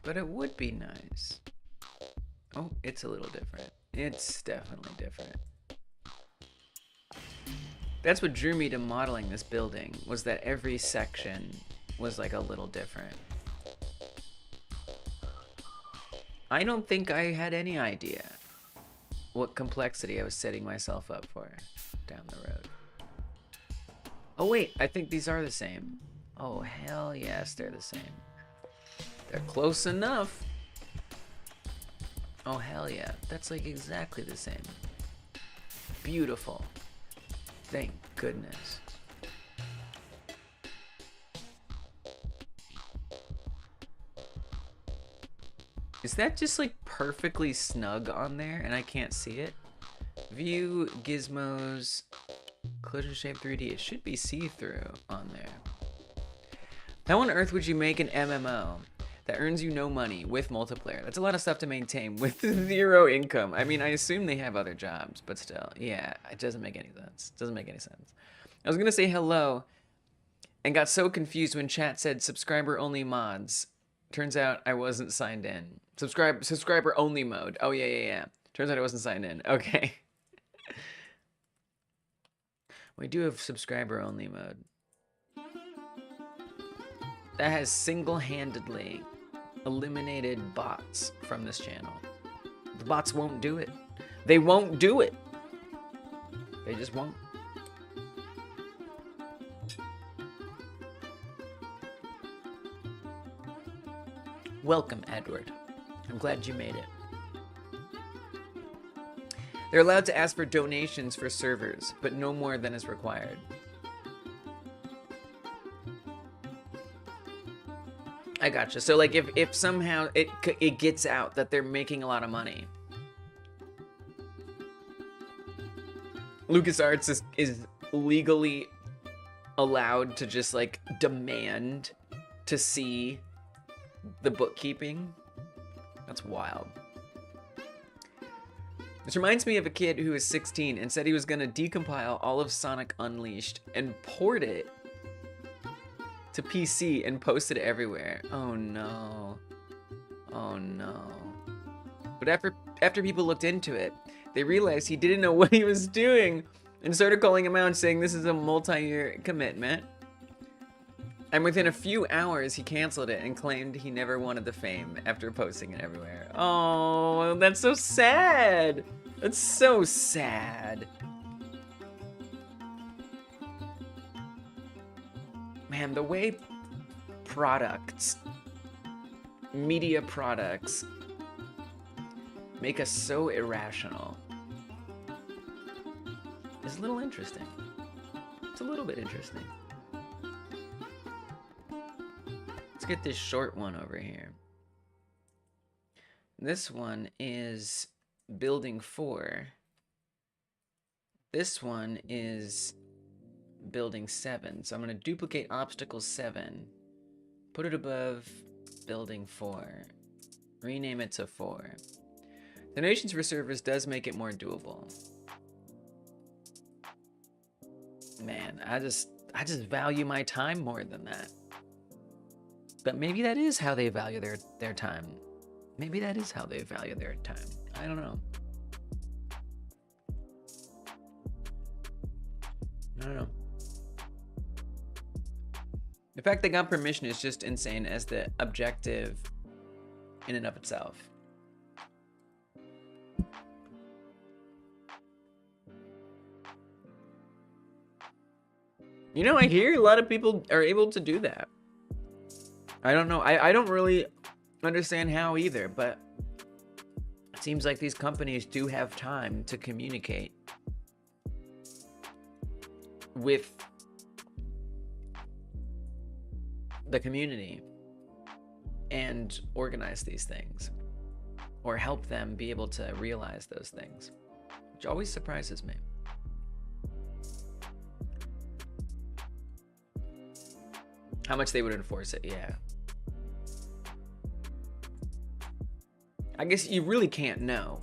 But it would be nice. Oh, it's a little different. It's definitely different. That's what drew me to modeling this building, was that every section was like a little different. I don't think I had any idea what complexity I was setting myself up for down the road. Oh wait, I think these are the same. Oh hell yes, they're the same. They're close enough. Oh hell yeah, that's like exactly the same. Beautiful. Thank goodness. Is that just like perfectly snug on there and I can't see it? View gizmos, collision shape 3D. It should be see-through on there. How on earth would you make an MMO that earns you no money with multiplayer? That's a lot of stuff to maintain with 0 income. I mean, I assume they have other jobs, but still, yeah, it doesn't make any sense. It doesn't make any sense. I was gonna say hello and got so confused when chat said subscriber only mods. Turns out I wasn't signed in. Subscriber only mode. Oh yeah. Turns out I wasn't signed in. Okay. We do have subscriber only mode. That has single-handedly eliminated bots from this channel. The bots won't do it. They won't do it. They just won't. Welcome, Edward. I'm glad you made it. They're allowed to ask for donations for servers, but no more than is required. I gotcha. So like if somehow it gets out that they're making a lot of money, LucasArts is legally allowed to just like demand to see the bookkeeping. That's wild. This reminds me of a kid who was 16 and said he was gonna decompile all of Sonic Unleashed and port it to PC and post it everywhere. Oh no. Oh no. But after people looked into it, they realized he didn't know what he was doing and started calling him out saying this is a multi-year commitment. And within a few hours, he canceled it and claimed he never wanted the fame after posting it everywhere. Oh, that's so sad. That's so sad. Man, the way products, media products, make us so irrational is a little interesting. It's a little bit interesting. Let's get this short one over here. This one is building 4. This one is building 7. So I'm going to duplicate obstacle 7, put it above building 4, rename it to 4. Donations for servers does make it more doable. Man, I just value my time more than that. But maybe that is how they value their time. Maybe that is how they value their time. I don't know. I don't know. The fact they got permission is just insane as the objective in and of itself. You know, I hear a lot of people are able to do that. I don't know. I don't really understand how either, but it seems like these companies do have time to communicate with the community and organize these things or help them be able to realize those things, which always surprises me. How much they would enforce it, yeah. I guess you really can't know.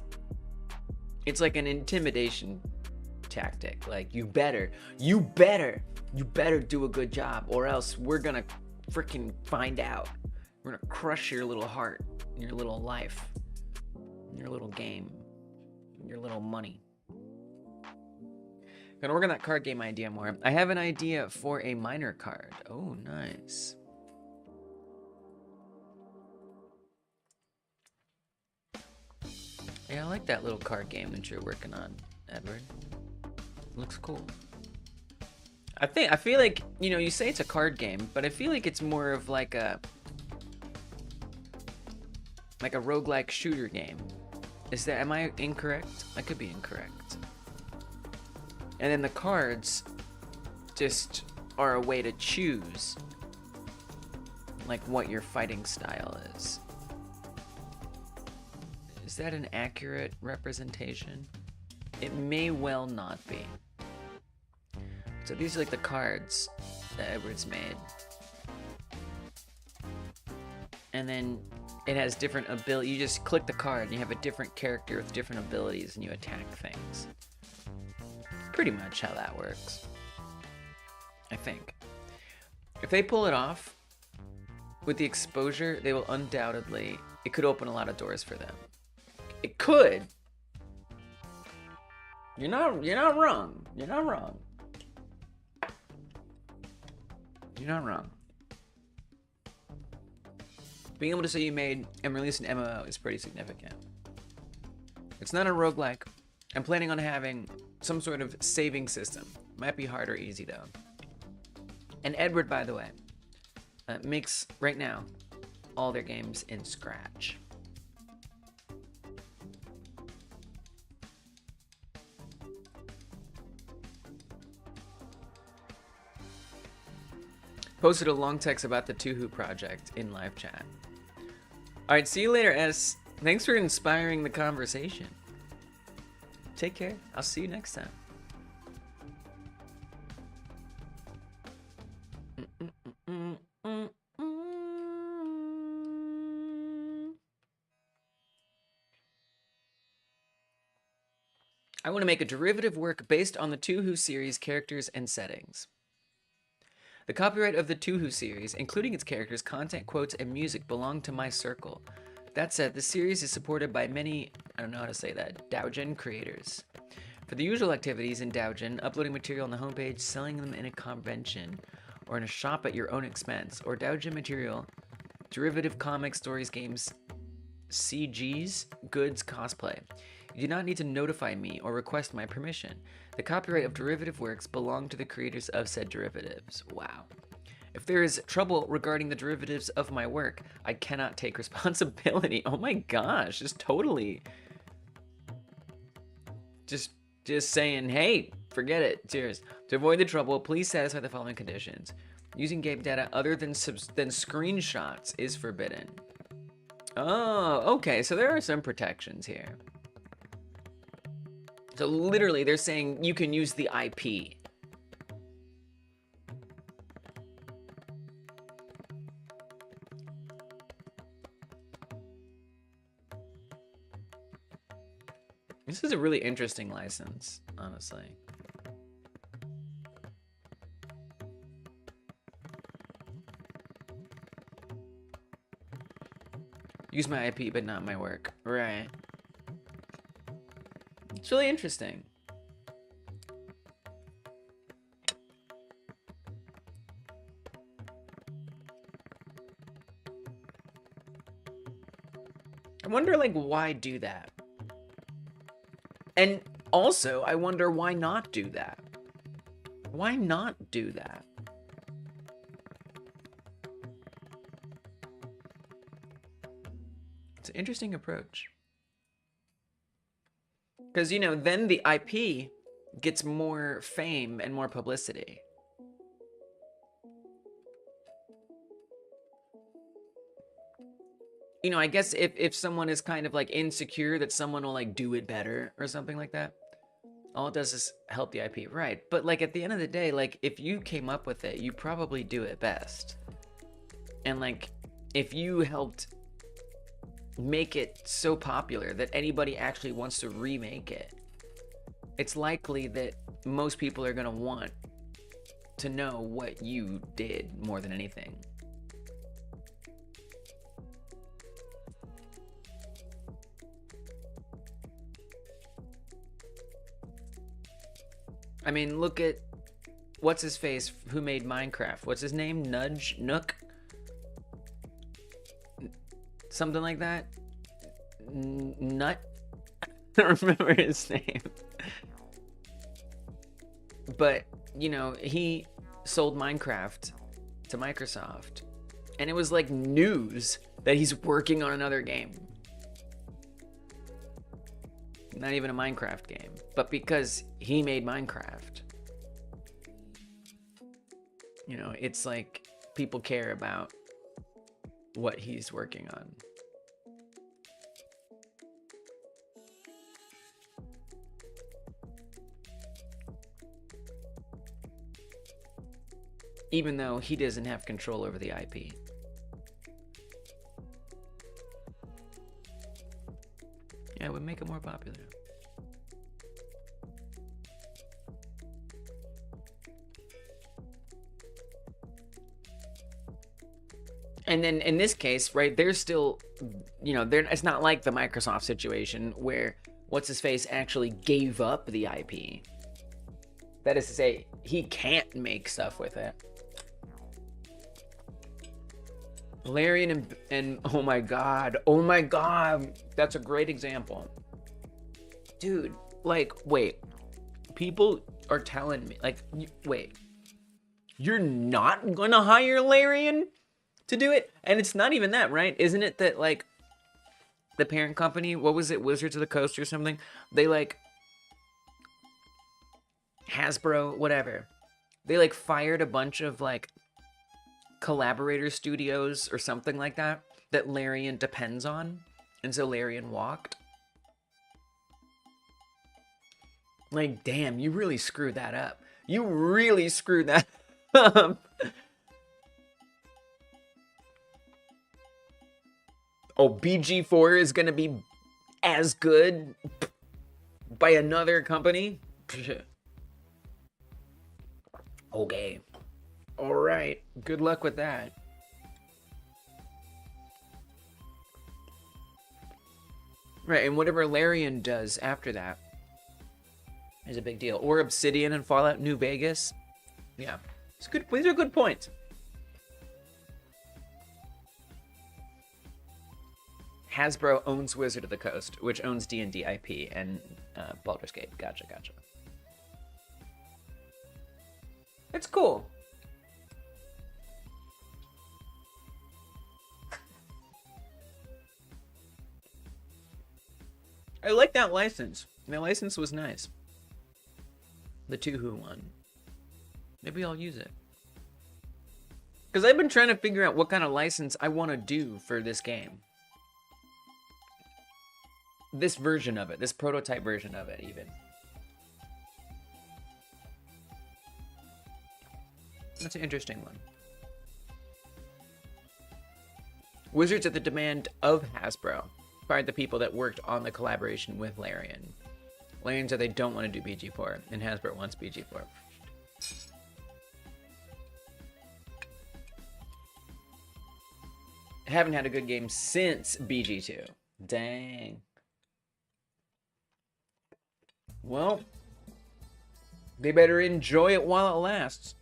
It's like an intimidation tactic. Like, you better do a good job or else we're gonna freaking find out. We're gonna crush your little heart, your little life, your little game, your little money. Gonna work on that card game idea more. I have an idea for a minor card. Oh, nice. Yeah, I like that little card game that you're working on, Edward. Looks cool. I feel like, you know, you say it's a card game, but I feel like it's more of like a roguelike shooter game. Am I incorrect? I could be incorrect. And then the cards just are a way to choose like what your fighting style is. Is that an accurate representation? It may well not be. So these are like the cards that Edward's made. And then it has different ability. You just click the card and you have a different character with different abilities and you attack things. Pretty much how that works, I think. If they pull it off with the exposure, they will undoubtedly, it could open a lot of doors for them. It could. You're not wrong. You're not wrong. You're not wrong. Being able to say you made and released an MMO is pretty significant. It's not a roguelike. I'm planning on having some sort of saving system. Might be hard or easy though. And Edward, by the way, makes right now all their games in Scratch. Posted a long text about the Tuhu project in live chat. All right, see you later, S. Thanks for inspiring the conversation. Take care. I'll see you next time. I want to make a derivative work based on the Tuhu series characters and settings. The copyright of the Tuhu series, including its characters, content, quotes, and music, belong to my circle. That said, the series is supported by many, I don't know how to say that, Doujin creators. For the usual activities in Doujin, uploading material on the homepage, selling them in a convention, or in a shop at your own expense, or Doujin material, derivative comics, stories, games, CGs, goods, cosplay. You do not need to notify me or request my permission. The copyright of derivative works belong to the creators of said derivatives. Wow. If there is trouble regarding the derivatives of my work, I cannot take responsibility. Oh my gosh, just totally. Just saying, hey, forget it. Cheers. To avoid the trouble, please satisfy the following conditions. Using game data other than screenshots is forbidden. Oh, okay, so there are some protections here. So literally, they're saying you can use the IP. This is a really interesting license, honestly. Use my IP, but not my work. Right. It's really interesting. I wonder, like, why do that? And also, I wonder why not do that? Why not do that? It's an interesting approach. Because, you know, then the IP gets more fame and more publicity. You know, I guess if someone is kind of like insecure that someone will like do it better or something like that, all it does is help the IP, right? But like at the end of the day, like if you came up with it, you probably do it best. And like if you helped make it so popular that anybody actually wants to remake it, it's likely that most people are going to want to know what you did more than anything. I mean, look at what's his face who made Minecraft. What's his name? Nook? Something like that? Nut? I don't remember his name. But, you know, he sold Minecraft to Microsoft. And it was like news that he's working on another game. Not even a Minecraft game. But because he made Minecraft. You know, it's like people care about what he's working on. even though he doesn't have control over the IP. Yeah, it would make it more popular. And then in this case, right, they're still, you know, it's not like the Microsoft situation where what's his face actually gave up the IP. That is to say, he can't make stuff with it. Larian and oh my god, that's a great example. Dude, like, wait, people are telling me, like, wait, you're not gonna hire Larian to do it? And it's not even that, right? Isn't it that, like, the parent company, what was it, Wizards of the Coast or something? They, like, Hasbro, whatever. They, like, fired a bunch of, like, collaborator studios or something like that Larian depends on. And so Larian walked. Like, damn, you really screwed that up. You really screwed that up. Oh, BG4 is gonna be as good by another company? Okay. Alright. Good luck with that. Right, and whatever Larian does after that is a big deal. Or Obsidian and Fallout New Vegas. Yeah. It's good. These are good points. Hasbro owns Wizard of the Coast, which owns D&D IP and Baldur's Gate. Gotcha. It's cool. I like that license. The license was nice. The Two-Who one. Maybe I'll use it. Because I've been trying to figure out what kind of license I want to do for this game. This version of it. This prototype version of it, even. That's an interesting one. Wizards at the demand of Hasbro fired the people that worked on the collaboration with Larian. Larian said they don't want to do BG4, and Hasbro wants BG4. Haven't had a good game since BG2. Dang. Well, they better enjoy it while it lasts.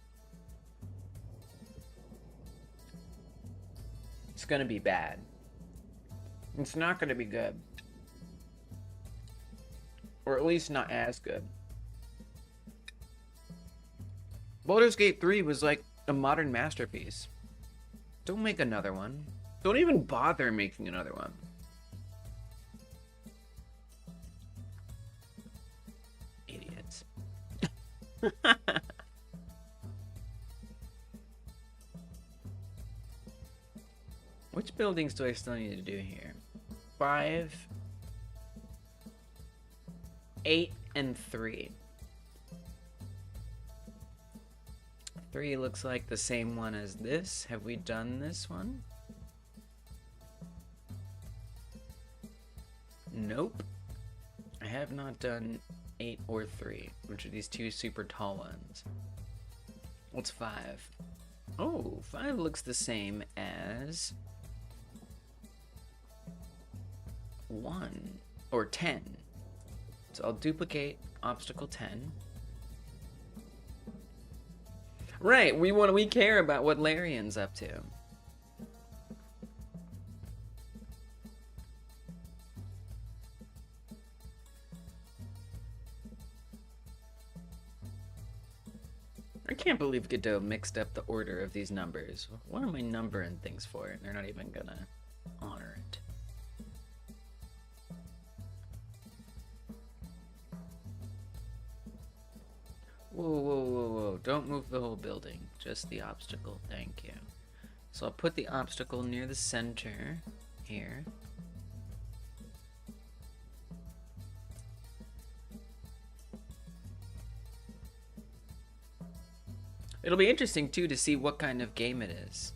It's gonna be bad. It's not gonna be good. Or at least not as good. Baldur's Gate 3 was like a modern masterpiece. Don't make another one. Don't even bother making another one. Idiots. Which buildings do I still need to do here? 5, 8, and 3. 3 looks like the same one as this. Have we done this one? Nope. I have not done 8 or 3, which are these two super tall ones. What's 5? Oh, 5 looks the same as 1 or 10. So I'll duplicate obstacle 10. Right, we care about what Larian's up to. I can't believe Godot mixed up the order of these numbers. What am I numbering things for? They're not even gonna honor it. Whoa. Don't move the whole building. Just the obstacle. Thank you. So I'll put the obstacle near the center here. It'll be interesting too to see what kind of game it is.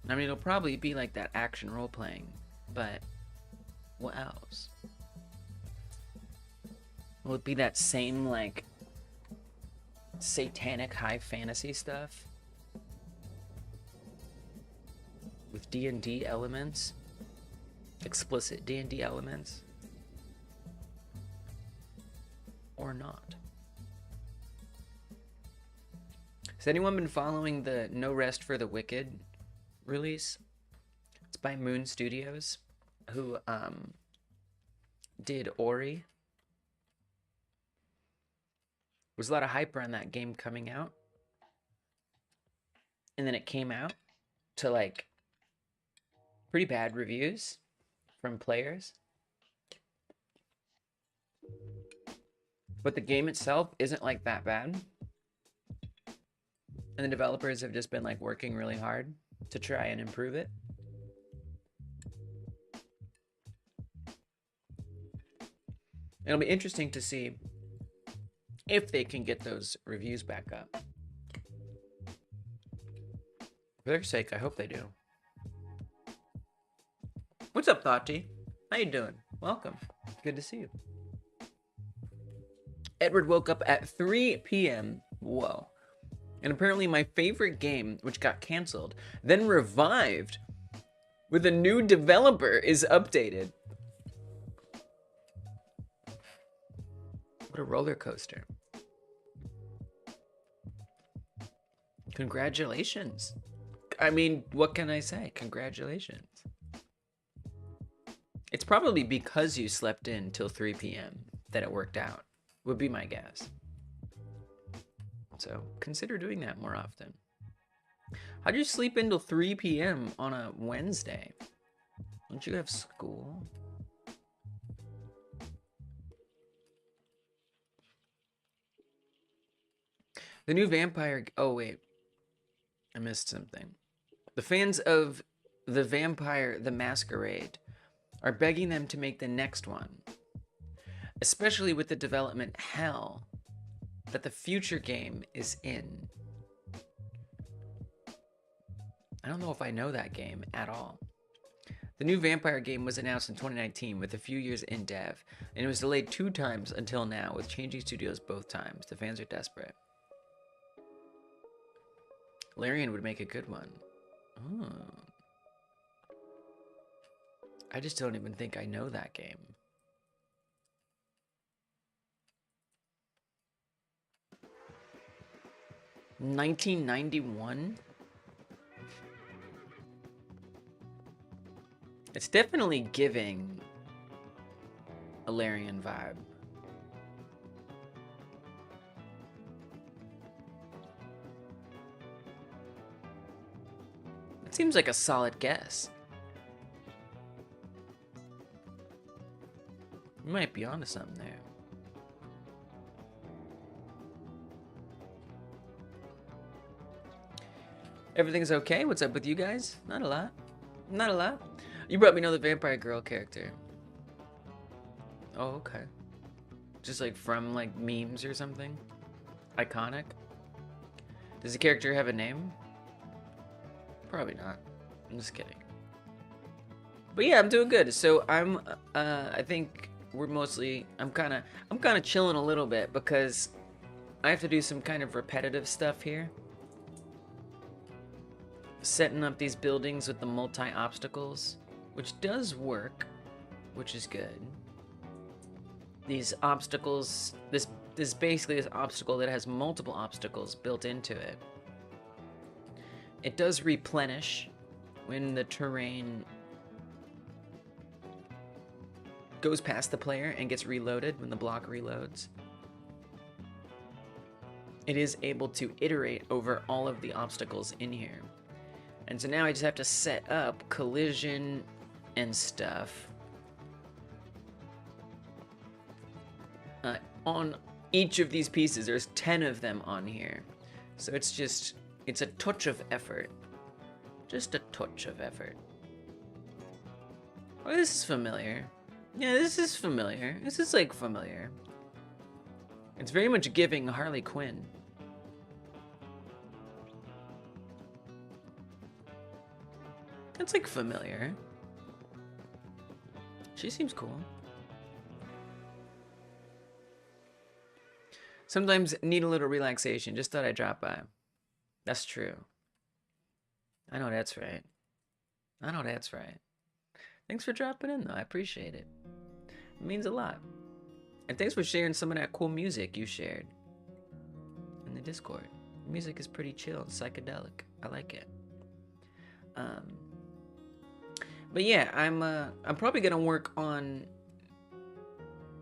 I mean, it'll probably be like that action role-playing, but what else? Will it be that same, like, satanic high fantasy stuff? With D&D elements? Explicit D&D elements? Or not? Has anyone been following the No Rest for the Wicked release? It's by Moon Studios, who did Ori. There was a lot of hype around that game coming out, and then it came out to like pretty bad reviews from players, but the game itself isn't like that bad, and the developers have just been like working really hard to try and improve it. It'll be interesting to see if they can get those reviews back up. For their sake, I hope they do. What's up, Thoughty? How you doing? Welcome. Good to see you. Edward woke up at 3 p.m. Whoa. And apparently my favorite game, which got canceled, then revived with a new developer, is updated. What a roller coaster. Congratulations. I mean, what can I say? Congratulations. It's probably because you slept in till 3 p.m. that it worked out, would be my guess. So consider doing that more often. How'd you sleep until 3 p.m. on a Wednesday? Don't you have school? The new vampire... Oh, wait. I missed something. The fans of The Vampire the Masquerade are begging them to make the next one, especially with the development hell that the future game is in. I don't know if I know that game at all. The new Vampire game was announced in 2019 with a few years in dev, and it was delayed 2 times until now, with changing studios both times. The fans are desperate. Larian would make a good one. Oh. I just don't even think I know that game. $1991? It's definitely giving a Larian vibe. It seems like a solid guess. You might be onto something there. Everything's okay? What's up with you guys? Not a lot. Not a lot. You probably know the vampire girl character. Oh, okay. Just like from like memes or something? Iconic? Does the character have a name? Probably not. I'm just kidding. But yeah, I'm doing good. So I'm I think we're mostly I'm kind of chilling a little bit because I have to do some kind of repetitive stuff here. Setting up these buildings with the multi-obstacles, which does work, which is good. These obstacles, this basically is an obstacle that has multiple obstacles built into it. It does replenish when the terrain goes past the player and gets reloaded when the block reloads. It is able to iterate over all of the obstacles in here. And so now I just have to set up collision and stuff on each of these pieces. There's 10 of them on here. So it's a touch of effort. Just a touch of effort. Oh, this is familiar. Yeah, this is familiar. This is like familiar. It's very much giving Harley Quinn. That's like familiar. She seems cool. Sometimes need a little relaxation. Just thought I'd drop by. That's true. I know that's right. I know that's right. Thanks for dropping in, though. I appreciate it. It means a lot. And thanks for sharing some of that cool music you shared in the Discord. The music is pretty chill and psychedelic. I like it. But yeah, I'm probably gonna work on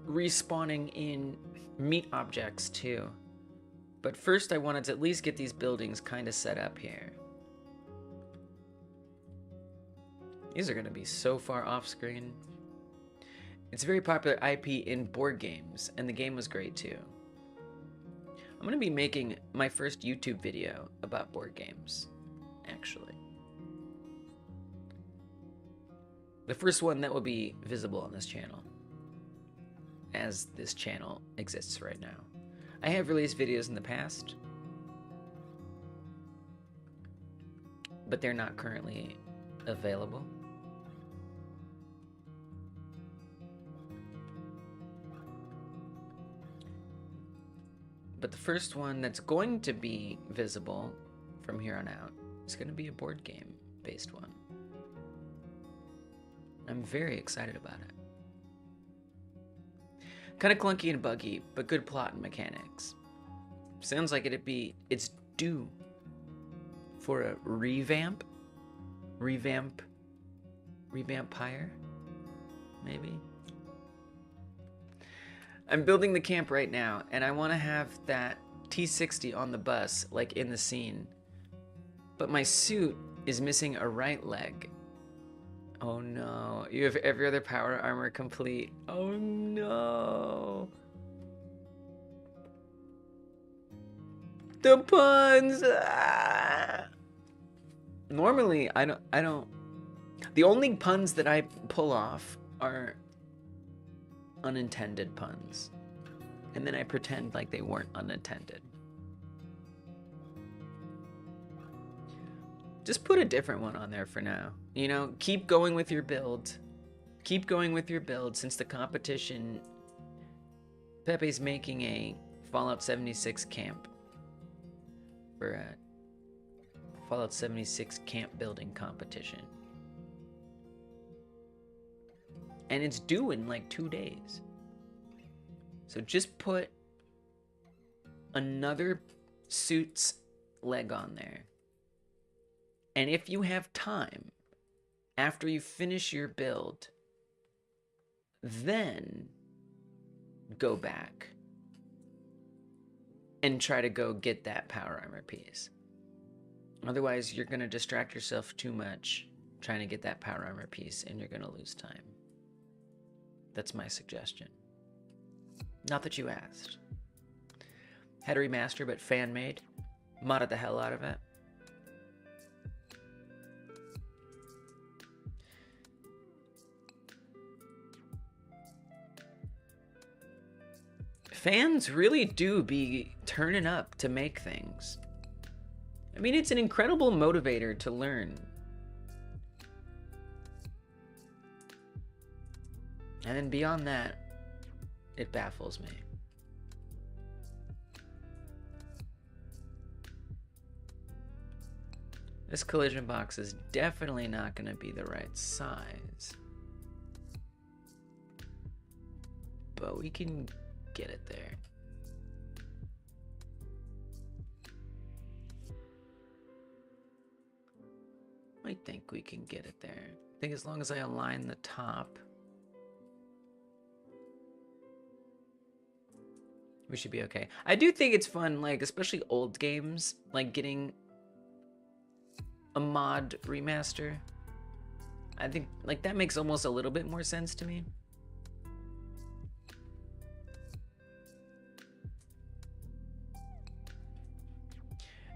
respawning in meat objects too. But first I wanted to at least get these buildings kind of set up here. These are gonna be so far off screen. It's a very popular IP in board games, and the game was great too. I'm gonna be making my first YouTube video about board games, actually. The first one that will be visible on this channel, as this channel exists right now. I have released videos in the past, but they're not currently available. But the first one that's going to be visible from here on out is going to be a board game based one. I'm very excited about it. Kind of clunky and buggy, but good plot and mechanics. Sounds like it's due for a revamp higher, maybe. I'm building the camp right now, and I want to have that T60 on the bus, like in the scene. But my suit is missing a right leg. Oh no, you have every other power armor complete. Oh no. The puns! Ah! Normally, I don't. The only puns that I pull off are unintended puns. And then I pretend like they weren't unintended. Just put a different one on there for now. You know, keep going with your build. Keep going with your build since the competition... Pepe's making a Fallout 76 camp. For a Fallout 76 camp building competition. And it's due in like 2 days. So just put another suit's leg on there. And if you have time, after you finish your build, then go back and try to go get that power armor piece. Otherwise, you're going to distract yourself too much trying to get that power armor piece, and you're going to lose time. That's my suggestion. Not that you asked. Had a remaster, but fan-made. Modded the hell out of it. Fans really do be turning up to make things. I mean, it's an incredible motivator to learn. And then beyond that, it baffles me. This collision box is definitely not going to be the right size. But we can get it there. I think we can get it there. I think as long as I align the top, we should be okay. I do think it's fun, like, especially old games, like getting a mod remaster. I think, like, that makes almost a little bit more sense to me.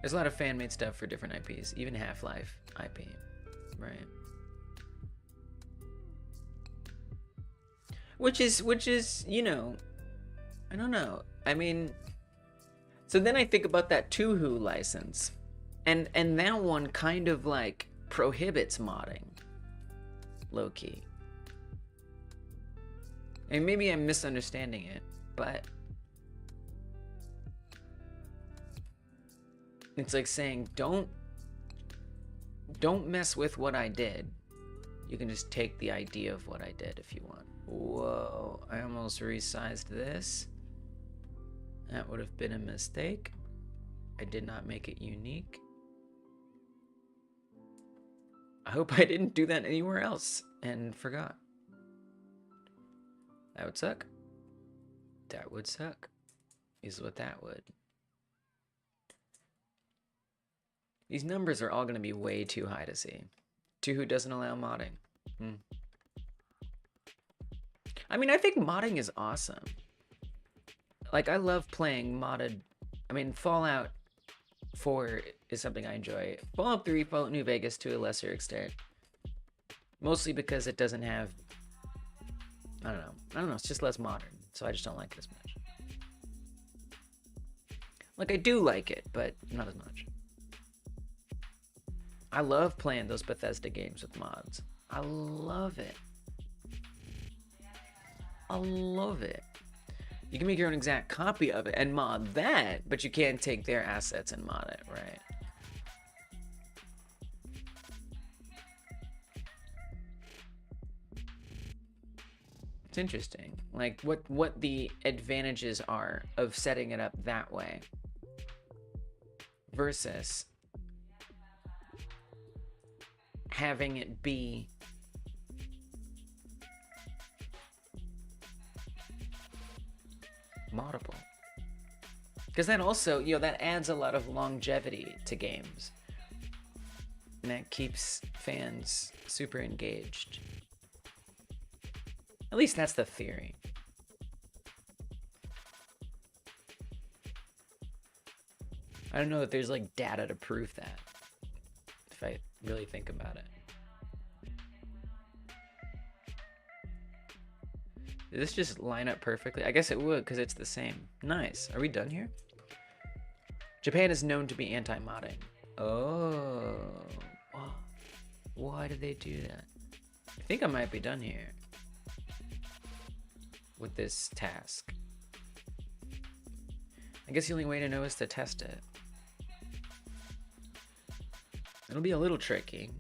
There's a lot of fan-made stuff for different IPs, even Half-Life IP, right? Which is, you know, I don't know. I mean, so then I think about that Tuhu license, and that one kind of like prohibits modding. Low-key. And maybe I'm misunderstanding it, but it's like saying don't mess with what I did. You can just take the idea of what I did if you want. Whoa, I almost resized this. That would have been a mistake. I did not make it unique. I hope I didn't do that anywhere else and forgot. That would suck. That would suck. Is what that would. These numbers are all going to be way too high to see. To who doesn't allow modding. I mean, I think modding is awesome. Like, I love playing modded. I mean, Fallout 4 is something I enjoy. Fallout 3, Fallout New Vegas to a lesser extent. Mostly because it doesn't have... I don't know. It's just less modern. So I just don't like it as much. Like, I do like it, but not as much. I love playing those Bethesda games with mods. I love it. I love it. You can make your own exact copy of it and mod that, but you can't take their assets and mod it, right? It's interesting, like what the advantages are of setting it up that way versus having it be moddable. Because that also, you know, that adds a lot of longevity to games. And that keeps fans super engaged. At least that's the theory. I don't know that there's like data to prove that, if I really think about it. Did this just line up perfectly? I guess it would, because it's the same. Nice. Are we done here? Japan is known to be anti-modding. Oh. Why did they do that? I think I might be done here with this task. I guess the only way to know is to test it. It'll be a little tricky,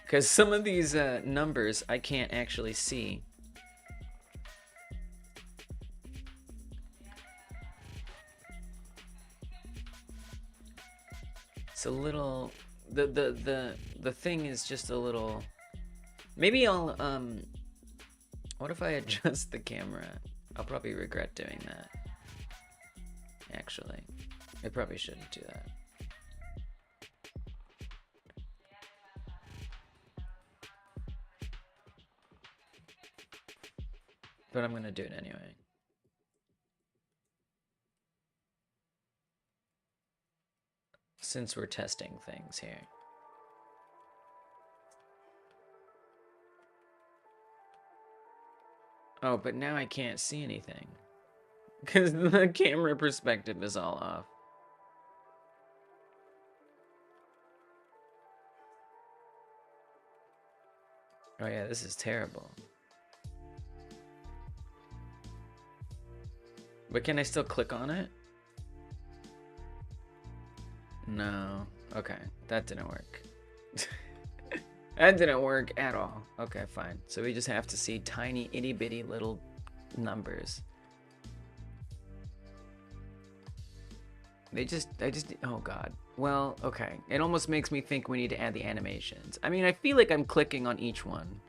because some of these numbers I can't actually see. It's a little, the thing is just a little, maybe I'll, what if I adjust the camera? I'll probably regret doing that. Actually, I probably shouldn't do that. But I'm gonna do it anyway. Since we're testing things here. Oh, but now I can't see anything. Because the camera perspective is all off. Oh yeah, this is terrible. But can I still click on it? No. Okay, that didn't work. That didn't work at all. Okay, fine. So we just have to see tiny itty bitty little numbers. Oh god. Well, okay. It almost makes me think we need to add the animations. I mean, I feel like I'm clicking on each one.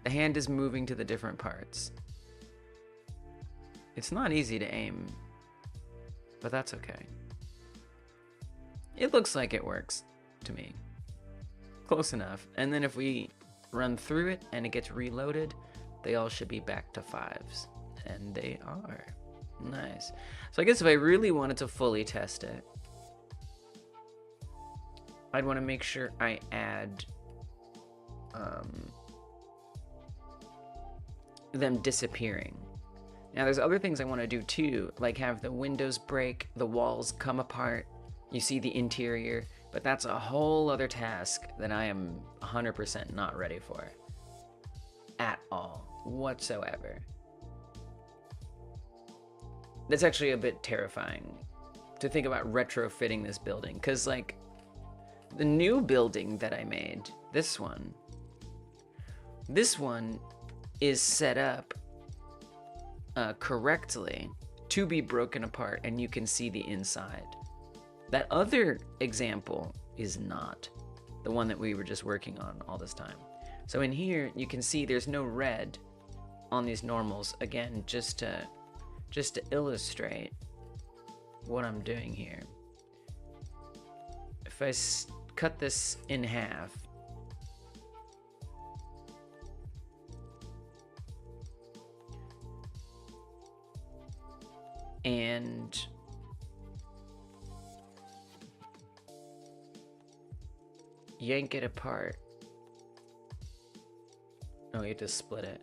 The hand is moving to the different parts. It's not easy to aim, but that's okay. It looks like it works to me. Close enough. And then if we run through it and it gets reloaded, they all should be back to 5s. And they are. Nice. So I guess if I really wanted to fully test it, I'd want to make sure I add them disappearing. Now there's other things I want to do too, like have the windows break, the walls come apart, you see the interior, But that's a whole other task that I am 100% not ready for. At all. Whatsoever. That's actually a bit terrifying to think about retrofitting this building. Because, like, the new building that I made, this one is set up correctly to be broken apart, and you can see the inside. That other example is not the one that we were just working on all this time. So in here, you can see there's no red on these normals. Again, just to illustrate what I'm doing here. If I cut this in half, and yank it apart. Oh, you have to split it.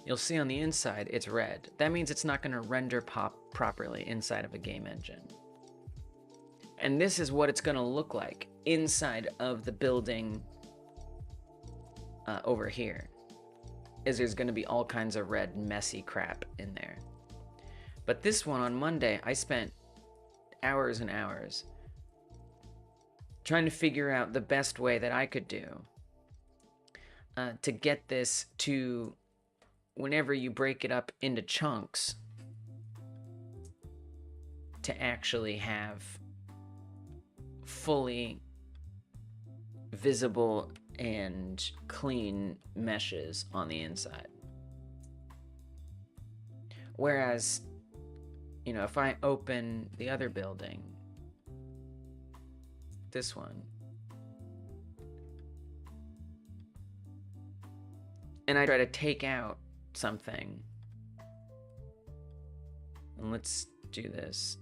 You'll see on the inside it's red. That means it's not going to render properly inside of a game engine. And this is what it's going to look like inside of the building over here. Is there's going to be all kinds of red messy crap in there. But this one on Monday, I spent hours and hours trying to figure out the best way that I could do to get this to, whenever you break it up into chunks, to actually have fully visible and clean meshes on the inside. Whereas, you know, if I open the other building, this one, and I try to take out something, and let's do this.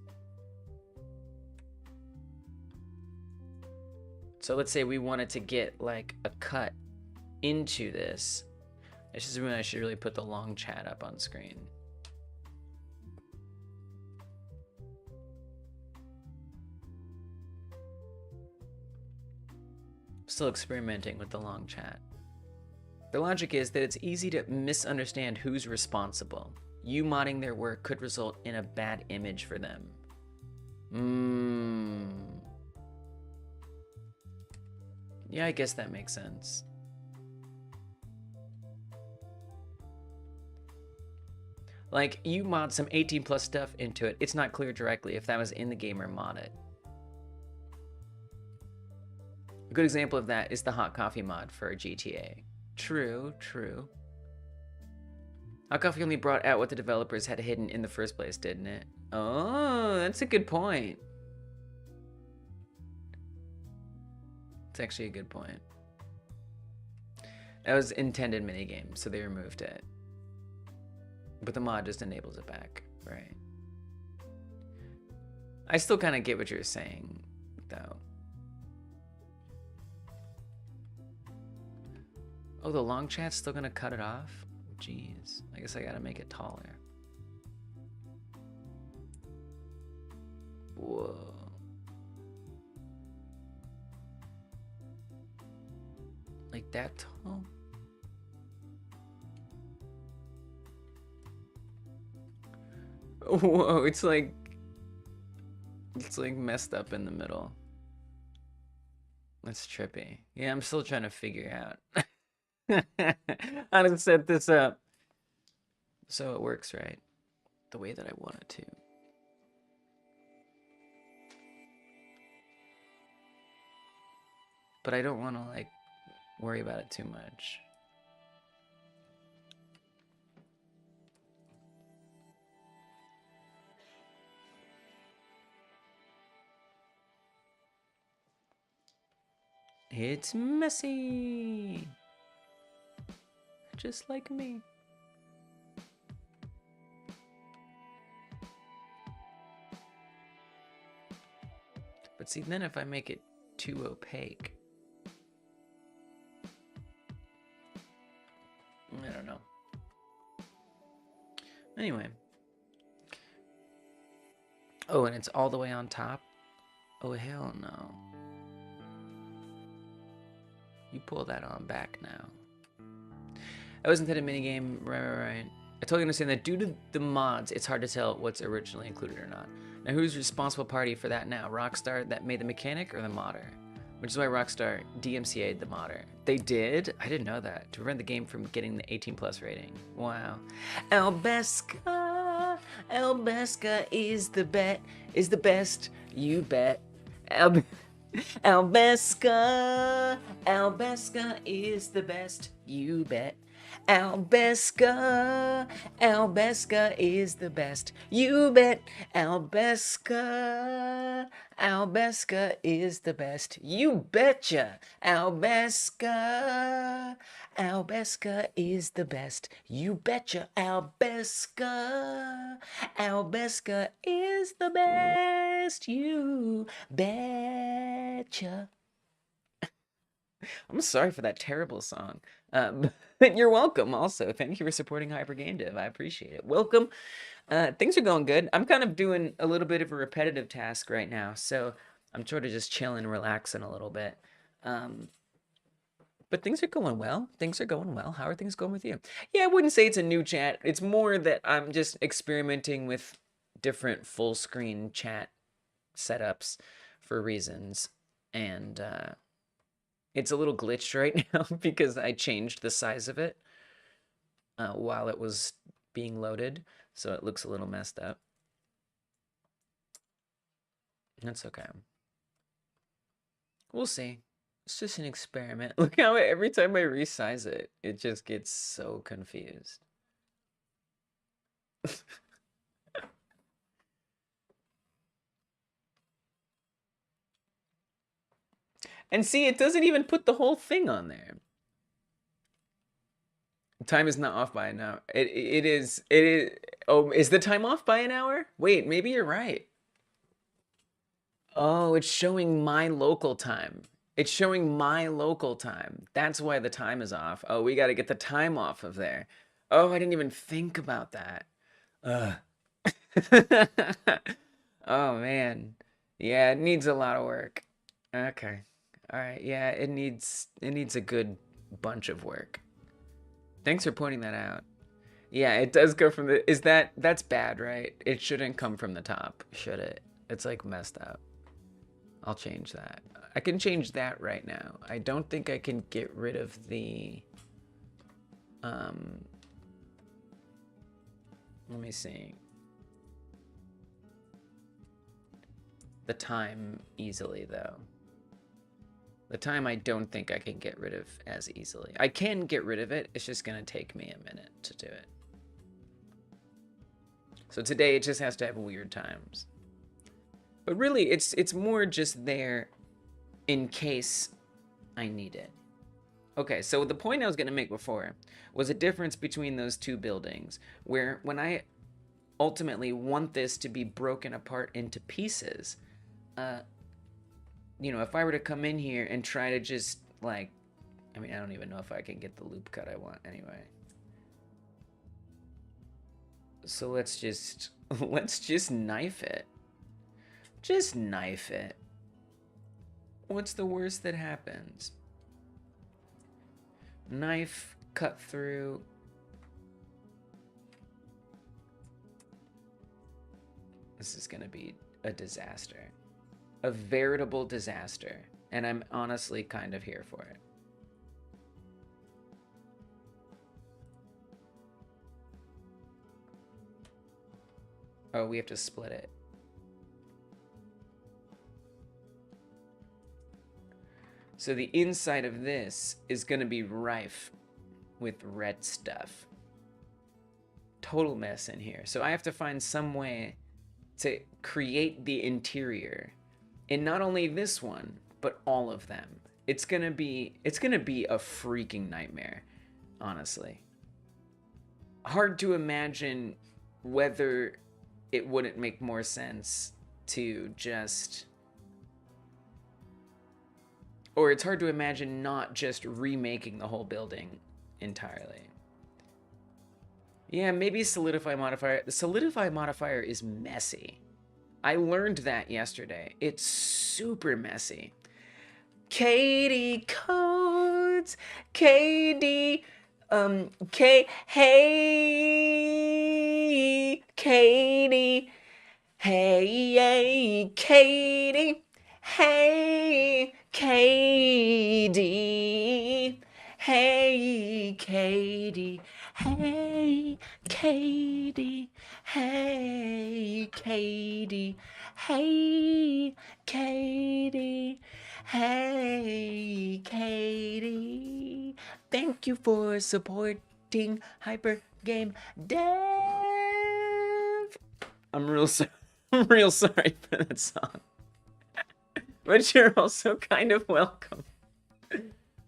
So let's say we wanted to get like a cut into this. This is when I should really put the long chat up on screen. Still experimenting with the long chat. The logic is that it's easy to misunderstand who's responsible. You modding their work could result in a bad image for them. Yeah, I guess that makes sense. Like, you mod some 18 plus stuff into it, it's not clear directly if that was in the game or modded. A good example of that is the hot coffee mod for GTA. True, true. Hot coffee only brought out what the developers had hidden in the first place, didn't it? Oh, that's a good point. It's actually a good point. That was intended minigame, so they removed it. But the mod just enables it back, right? I still kind of get what you're saying, though. Oh, the long chat's still gonna cut it off? Jeez, I guess I gotta make it taller. Whoa. Like that tall? Whoa, it's like messed up in the middle. That's trippy. Yeah, I'm still trying to figure out how to set this up so it works right the way that I want it to. But I don't want to like worry about it too much. It's messy, just like me. But see, then if I make it too opaque, I don't know. Anyway, Oh, and it's all the way on top? Oh, hell no. You pull that on back now. I wasn't that a minigame, right. I totally understand that due to the mods, it's hard to tell what's originally included or not. Now, who's responsible party for that now? Rockstar that made the mechanic or the modder? Which is why Rockstar DMCA'd the modder. They did? I didn't know that. To prevent the game from getting the 18+ rating. Wow. Albeska is the best, you bet. Albeska is the best, you bet. Albeska is the best, you bet. Albeska is the best, you betcha. Albeska is the best, you betcha. Albeska is the best, you betcha. I'm sorry for that terrible song. You're welcome also. Thank you for supporting Hyper Game Dev. I appreciate it. Welcome. Things are going good. I'm kind of doing a little bit of a repetitive task right now, so I'm sort of just chilling, relaxing a little bit. But things are going well. Things are going well. How are things going with you? Yeah, I wouldn't say it's a new chat. It's more that I'm just experimenting with different full screen chat setups for reasons. And it's a little glitched right now because I changed the size of it while it was being loaded. So it looks a little messed up. That's okay. We'll see. It's just an experiment. Look how every time I resize it, it just gets so confused. And see, it doesn't even put the whole thing on there. Time is not off by an hour. It is. Oh, is the time off by an hour? Wait, maybe you're right. Oh, it's showing my local time. It's showing my local time. That's why the time is off. Oh, we got to get the time off of there. Oh, I didn't even think about that. Ugh. Oh, man. Yeah, it needs a lot of work. Okay. All right. Yeah, it needs a good bunch of work. Thanks for pointing that out. Yeah, it does go from the that's bad, right? It shouldn't come from the top, should it? It's like messed up. I'll change that. I can change that right now. I don't think I can get rid of the let me see. The time easily though. The time I don't think I can get rid of as easily. I can get rid of it, it's just gonna take me a minute to do it. So today it just has to have weird times. But really, it's more just there in case I need it. Okay, so the point I was going to make before was a difference between those two buildings, where when I ultimately want this to be broken apart into pieces, you know, if I were to come in here and try to just, like, I mean, I don't even know if I can get the loop cut I want anyway. So let's just knife it. Just knife it. What's the worst that happens? Knife, cut through. This is gonna be a disaster. A veritable disaster. And I'm honestly kind of here for it. Oh, we have to split it. So the inside of this is going to be rife with red stuff. Total mess in here. So I have to find some way to create the interior in not only this one, but all of them. It's going to be a freaking nightmare, honestly. Hard to imagine whether it wouldn't make more sense to just... Or it's hard to imagine not just remaking the whole building entirely. Yeah, maybe solidify modifier. The solidify modifier is messy. I learned that yesterday. It's super messy. Katie codes. Katie. Hey, Katie. Hey, Katie. Hey, Katie. Hey, Katie. Hey, Katie. Hey, Katie. Hey, Katie. Hey, Katie. Thank you for supporting Hyper Game Dev. I'm real sorry. I'm real sorry for that song. But you're also kind of welcome.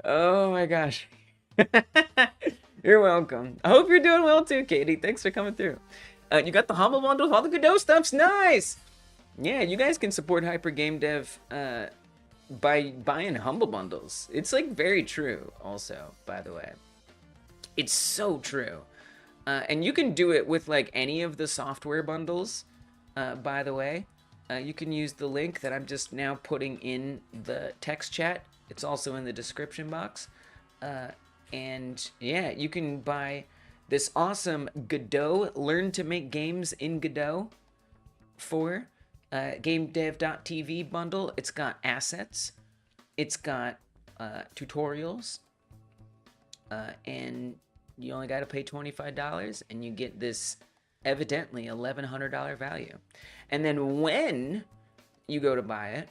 Oh my gosh. You're welcome. I hope you're doing well too, Katie. Thanks for coming through. You got the Humble Bundle with all the Godot stuffs. Nice! Yeah, you guys can support Hyper Game Dev by buying Humble Bundles. It's like very true also, by the way. It's so true. And you can do it with like any of the software bundles, by the way. You can use the link that I'm just now putting in the text chat. It's also in the description box. And yeah, you can buy this awesome Godot Learn to Make Games in Godot for gamedev.tv bundle. It's got assets. It's got tutorials. And you only got to pay $25 and you get this evidently $1,100 value. And then when you go to buy it,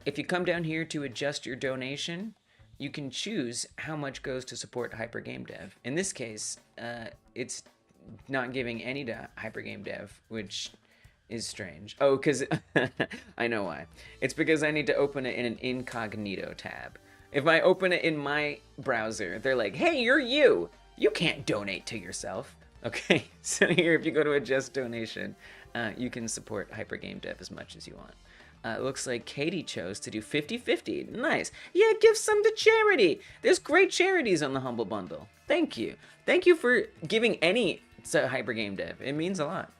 if you come down here to adjust your donation, you can choose how much goes to support Hyper Game Dev. In this case, it's not giving any to Hyper Game Dev, which is strange. Oh, because I know why. It's because I need to open it in an incognito tab. If I open it in my browser, they're like, hey, you're you. You can't donate to yourself. Okay, so here, if you go to adjust donation, you can support Hyper Game Dev as much as you want. It looks like Katie chose to do 50-50. Nice. Yeah, give some to charity. There's great charities on the Humble Bundle. Thank you. Thank you for giving any to Hyper Game Dev. It means a lot.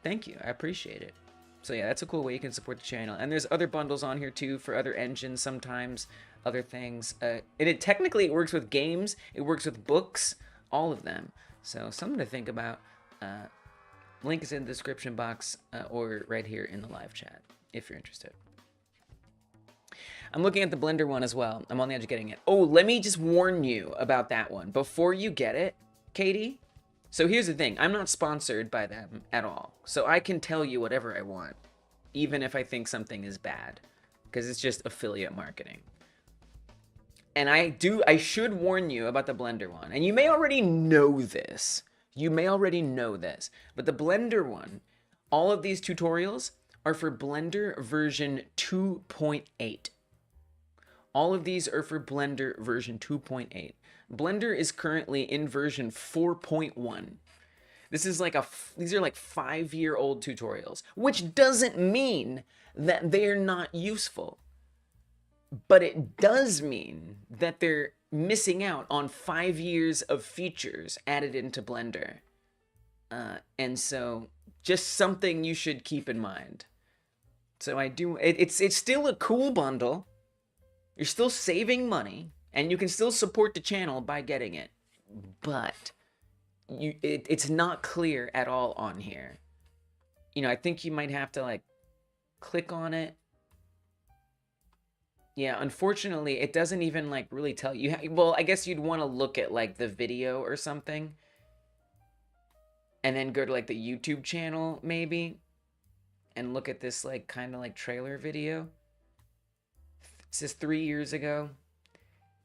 Thank you. I appreciate it. So yeah, that's a cool way you can support the channel. And there's other bundles on here too for other engines sometimes, other things. And technically it works with games, it works with books, all of them. So something to think about. Link is in the description box or right here in the live chat if you're interested. I'm looking at the Blender one as well. I'm on the edge of getting it. Oh, let me just warn you about that one before you get it, Katie. So here's the thing. I'm not sponsored by them at all. So I can tell you whatever I want, even if I think something is bad, because it's just affiliate marketing. And I should warn you about the Blender one. And you may already know this. But the Blender one, all of these tutorials are for Blender version 2.8. All of these are for Blender version 2.8. Blender is currently in version 4.1. This is like these are like 5-year-old tutorials, which doesn't mean that they're not useful. But it does mean that they're missing out on 5 years of features added into Blender. And so just something you should keep in mind. So it's still a cool bundle. You're still saving money and you can still support the channel by getting it. But it's not clear at all on here. You know, I think you might have to like click on it. Yeah, unfortunately, it doesn't even like really tell you. Well, I guess you'd want to look at like the video or something. And then go to like the YouTube channel maybe. And look at this like kind of like trailer video. It says 3 years ago.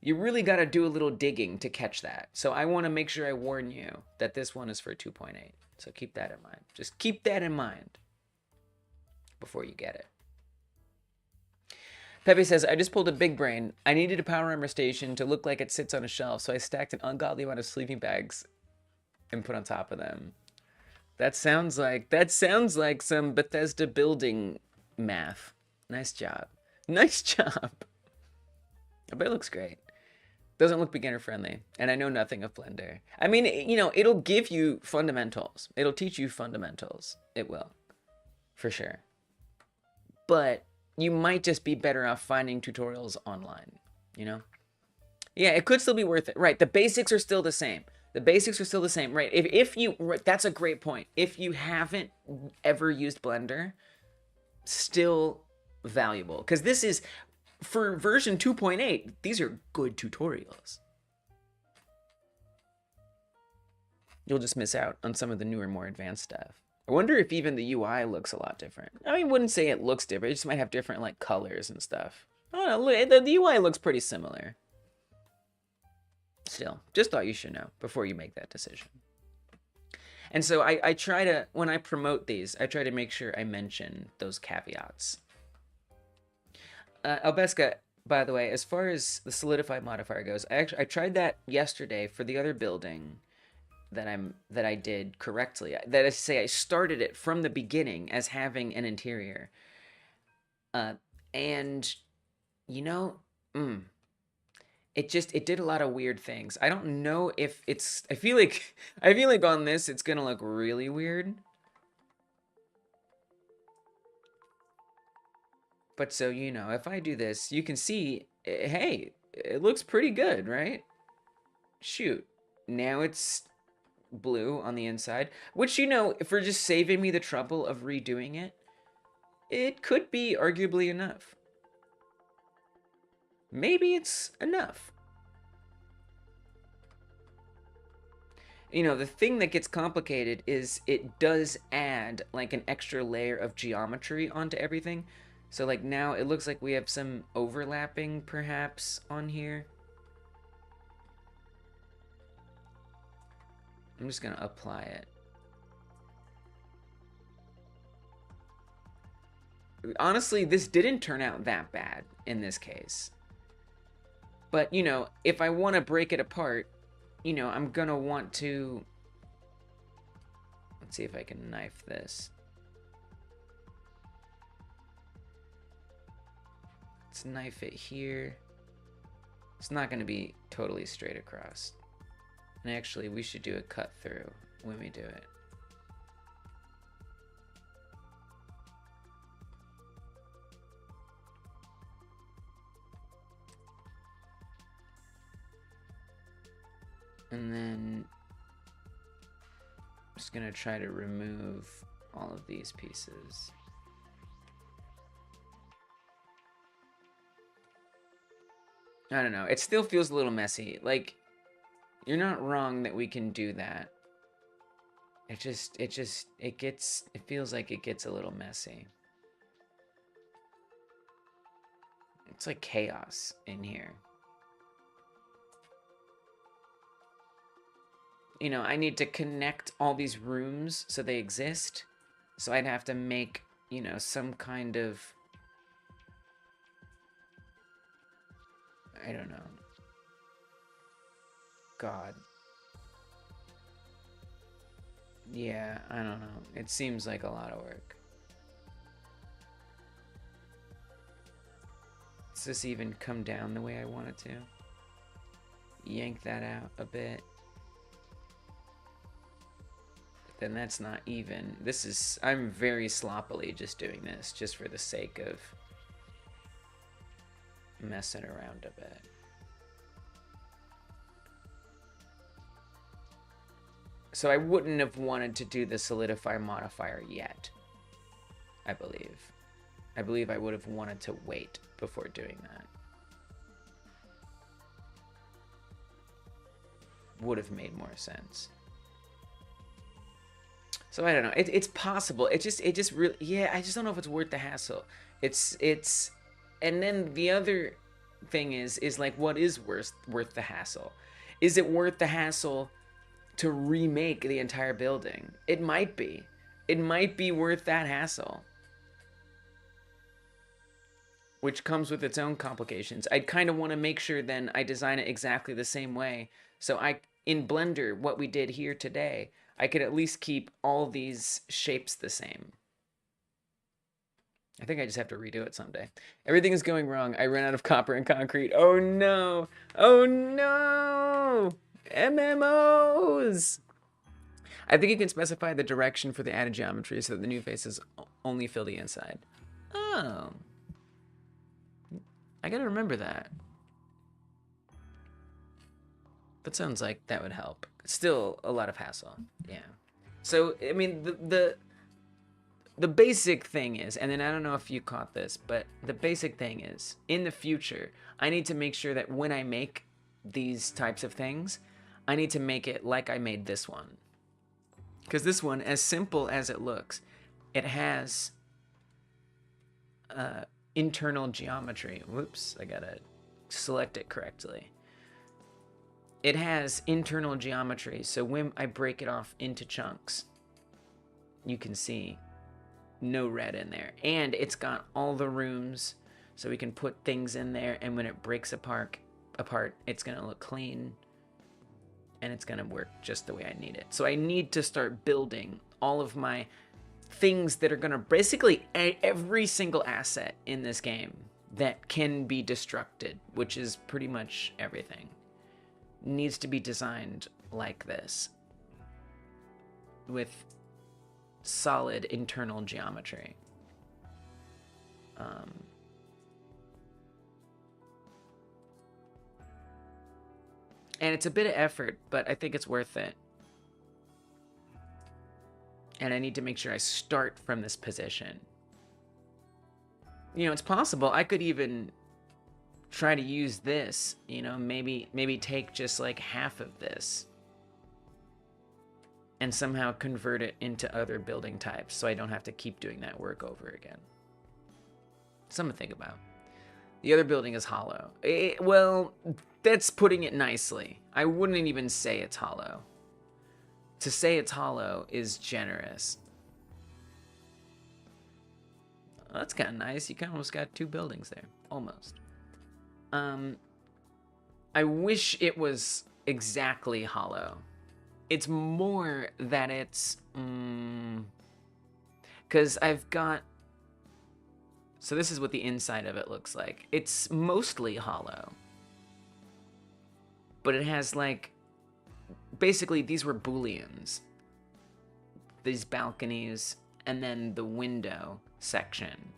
You really got to do a little digging to catch that. So I want to make sure I warn you that this one is for 2.8. So keep that in mind. Just keep that in mind before you get it. Pepe says, I just pulled a big brain. I needed a power armor station to look like it sits on a shelf, so I stacked an ungodly amount of sleeping bags and put on top of them. That sounds like some Bethesda building math. Nice job. Nice job. I bet it looks great. Doesn't look beginner friendly, and I know nothing of Blender. I mean, you know, it'll give you fundamentals. It'll teach you fundamentals. It will, for sure. but you might just be better off finding tutorials online, you know? Yeah, it could still be worth it. Right, the basics are still the same. The basics are still the same, right? If you, right, that's a great point. If you haven't ever used Blender, still valuable. Because this is, for version 2.8, these are good tutorials. You'll just miss out on some of the newer, more advanced stuff. I wonder if even the UI looks a lot different. I wouldn't say it looks different. It just might have different, like, colors and stuff. I don't know. The UI looks pretty similar. Still, just thought you should know before you make that decision. And so I try to, when I promote these, I try to make sure I mention those caveats. Albeska, by the way, as far as the solidify modifier goes, I tried that yesterday for the other building that I did correctly. That is to say, I started it from the beginning as having an interior. And you know, it did a lot of weird things. I don't know if it's, I feel like on this it's gonna look really weird. But so, you know, if I do this, you can see, hey, it looks pretty good, right? Shoot. Now it's blue on the inside, which, you know, for just saving me the trouble of redoing it, it could be arguably enough. Maybe it's enough. You know, the thing that gets complicated is it does add like an extra layer of geometry onto everything. So like now it looks like we have some overlapping perhaps on here. I'm just gonna apply it. Honestly, this didn't turn out that bad in this case. But, you know, if I want to break it apart, you know, I'm gonna want to... Let's see if I can knife this. Let's knife it here. It's not gonna be totally straight across. And actually, we should do a cut through when we do it. And then I'm just gonna try to remove all of these pieces. I don't know, it still feels a little messy. Like, you're not wrong that we can do that. It feels like it gets a little messy. It's like chaos in here. You know, I need to connect all these rooms so they exist. So I'd have to make, you know, some kind of... I don't know. God. Yeah, I don't know. It seems like a lot of work. Does this even come down the way I want it to? Yank that out a bit. Then that's not even. This is, I'm very sloppily just doing this just for the sake of messing around a bit. So I wouldn't have wanted to do the solidify modifier yet, I believe. I believe I would have wanted to wait before doing that. Would have made more sense. So I don't know. It's possible. It just really, yeah. I just don't know if it's worth the hassle. It's, and then the other thing is like, what is worth the hassle? Is it worth the hassle to remake the entire building? It might be. It might be worth that hassle, which comes with its own complications. I kind of want to make sure then I design it exactly the same way. So in Blender, what we did here today, I could at least keep all these shapes the same. I think I just have to redo it someday. Everything is going wrong. I ran out of copper and concrete. Oh no! Oh no! MMOs! I think you can specify the direction for the added geometry so that the new faces only fill the inside. Oh. I gotta remember that. That sounds like that would help. Still a lot of hassle. Yeah. So, I mean, the basic thing is, and then I don't know if you caught this, but the basic thing is, in the future, I need to make sure that when I make these types of things, I need to make it like I made this one. Because this one, as simple as it looks, it has internal geometry. Whoops, I gotta select it correctly. It has internal geometry, so when I break it off into chunks, you can see no red in there. And it's got all the rooms, so we can put things in there, and when it breaks apart, it's gonna look clean, and it's gonna work just the way I need it. So I need to start building all of my things that are gonna basically every single asset in this game that can be destructed, which is pretty much everything, needs to be designed like this with solid internal geometry. And it's a bit of effort, but I think it's worth it. And I need to make sure I start from this position. You know, it's possible I could even try to use this, you know, maybe take just like half of this and somehow convert it into other building types so I don't have to keep doing that work over again. Something to think about. The other building is hollow. Well, that's putting it nicely. I wouldn't even say it's hollow. To say it's hollow is generous. Oh, that's kind of nice. You kind of almost got two buildings there. Almost. I wish it was exactly hollow. It's more that it's... because I've got... So this is what the inside of it looks like. It's mostly hollow. But it has like... Basically, these were booleans. These balconies, and then the window section,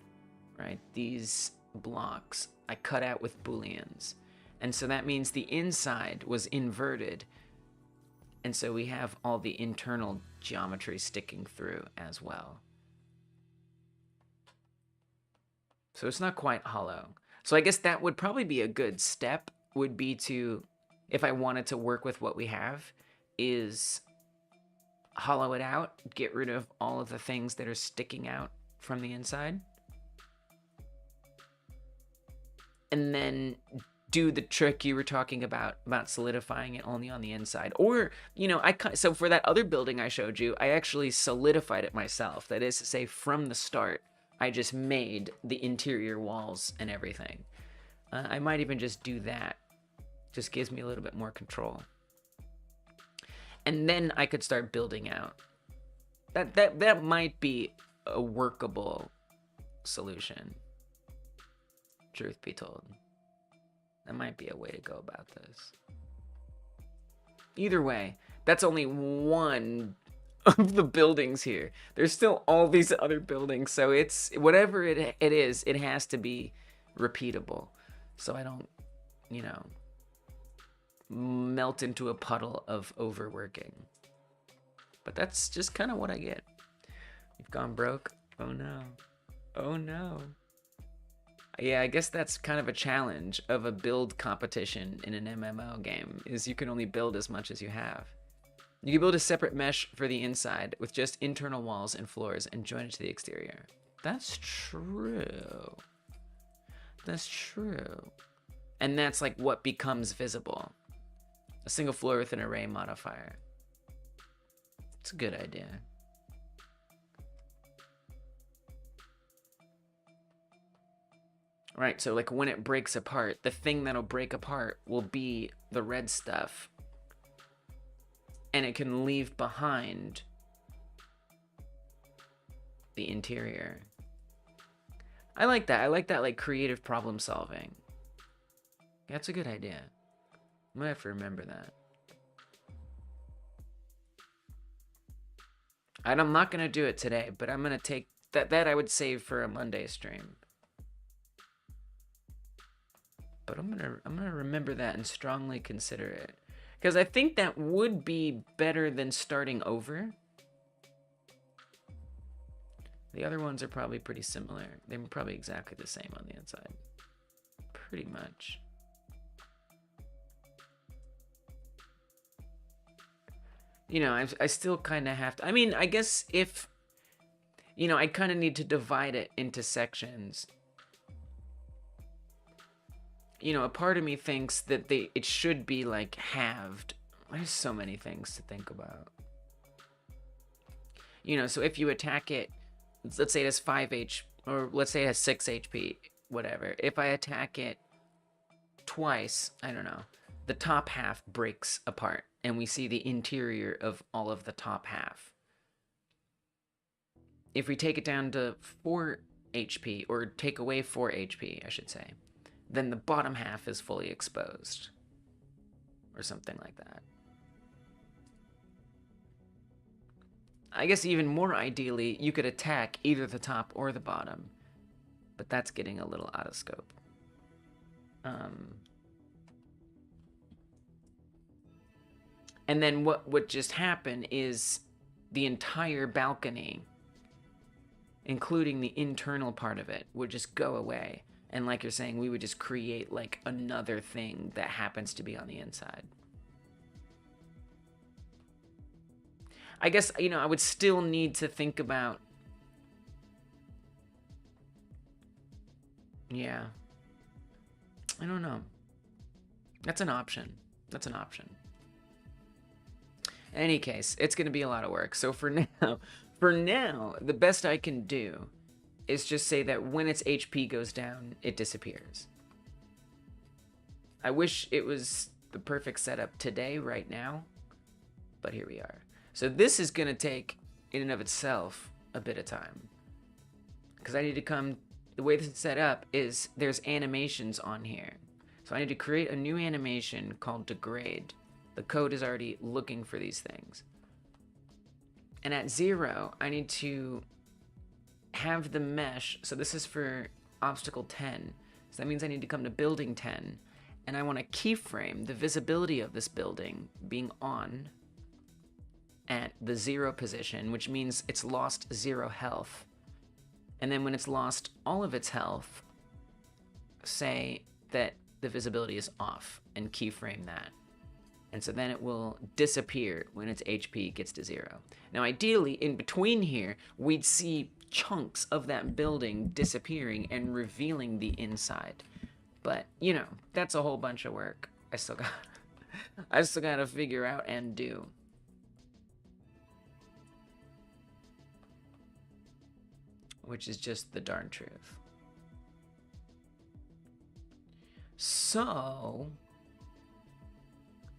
right? These blocks I cut out with booleans. And so that means the inside was inverted. And so we have all the internal geometry sticking through as well. So it's not quite hollow. So I guess that would probably be a good step, would be to, if I wanted to work with what we have, is hollow it out, get rid of all of the things that are sticking out from the inside, and then do the trick you were talking about solidifying it only on the inside. Or, you know, so for that other building I showed you, I actually solidified it myself. That is to say, from the start, I just made the interior walls and everything. I might even just do that. Just gives me a little bit more control. And then I could start building out. That might be a workable solution. Truth be told. That might be a way to go about this. Either way, that's only one of the buildings here. There's still all these other buildings, so it's whatever it is, it has to be repeatable. So I don't, you know, melt into a puddle of overworking. But that's just kind of what I get. You've gone broke? Oh no. Oh no. Yeah, I guess that's kind of a challenge of a build competition in an MMO game, is you can only build as much as you have. You can build a separate mesh for the inside with just internal walls and floors and join it to the exterior. That's true. That's true. And that's like what becomes visible. A single floor with an array modifier. It's a good idea. Right, so like when it breaks apart, the thing that'll break apart will be the red stuff. And it can leave behind the interior. I like that. I like that, like, creative problem solving. That's a good idea. I'm gonna have to remember that. And I'm not gonna do it today, but I'm gonna take that I would save for a Monday stream. But I'm gonna remember that and strongly consider it. Because I think that would be better than starting over. The other ones are probably pretty similar. They're probably exactly the same on the inside. Pretty much. You know, I still kind of have to... I mean, I guess if... You know, I kind of need to divide it into sections. You know, a part of me thinks that it should be, like, halved. There's so many things to think about. You know, so if you attack it... Let's say it has 5 HP, or let's say it has 6 HP, whatever. If I attack it twice, I don't know, the top half breaks apart, and we see the interior of all of the top half. If we take it down to 4 HP, or take away 4 HP, I should say, then the bottom half is fully exposed, or something like that. I guess even more ideally, you could attack either the top or the bottom, but that's getting a little out of scope. And then what would just happen is the entire balcony, including the internal part of it, would just go away. And like you're saying, we would just create like another thing that happens to be on the inside. I guess, you know, I would still need to think about... Yeah. I don't know. That's an option. That's an option. In any case, it's going to be a lot of work. So for now, the best I can do is just say that when its HP goes down, it disappears. I wish it was the perfect setup today, right now, but here we are. So this is going to take, in and of itself, a bit of time. Because I need to come... The way this is set up is there's animations on here. So I need to create a new animation called degrade. The code is already looking for these things. And at 0, I need to have the mesh. So this is for obstacle 10. So that means I need to come to building 10. And I want to keyframe the visibility of this building being on at the 0 position, which means it's lost 0 health. And then when it's lost all of its health, say that the visibility is off and keyframe that. And so then it will disappear when its HP gets to 0. Now ideally, in between here, we'd see chunks of that building disappearing and revealing the inside. But, you know, that's a whole bunch of work I still got to figure out and do. Which is just the darn truth. So,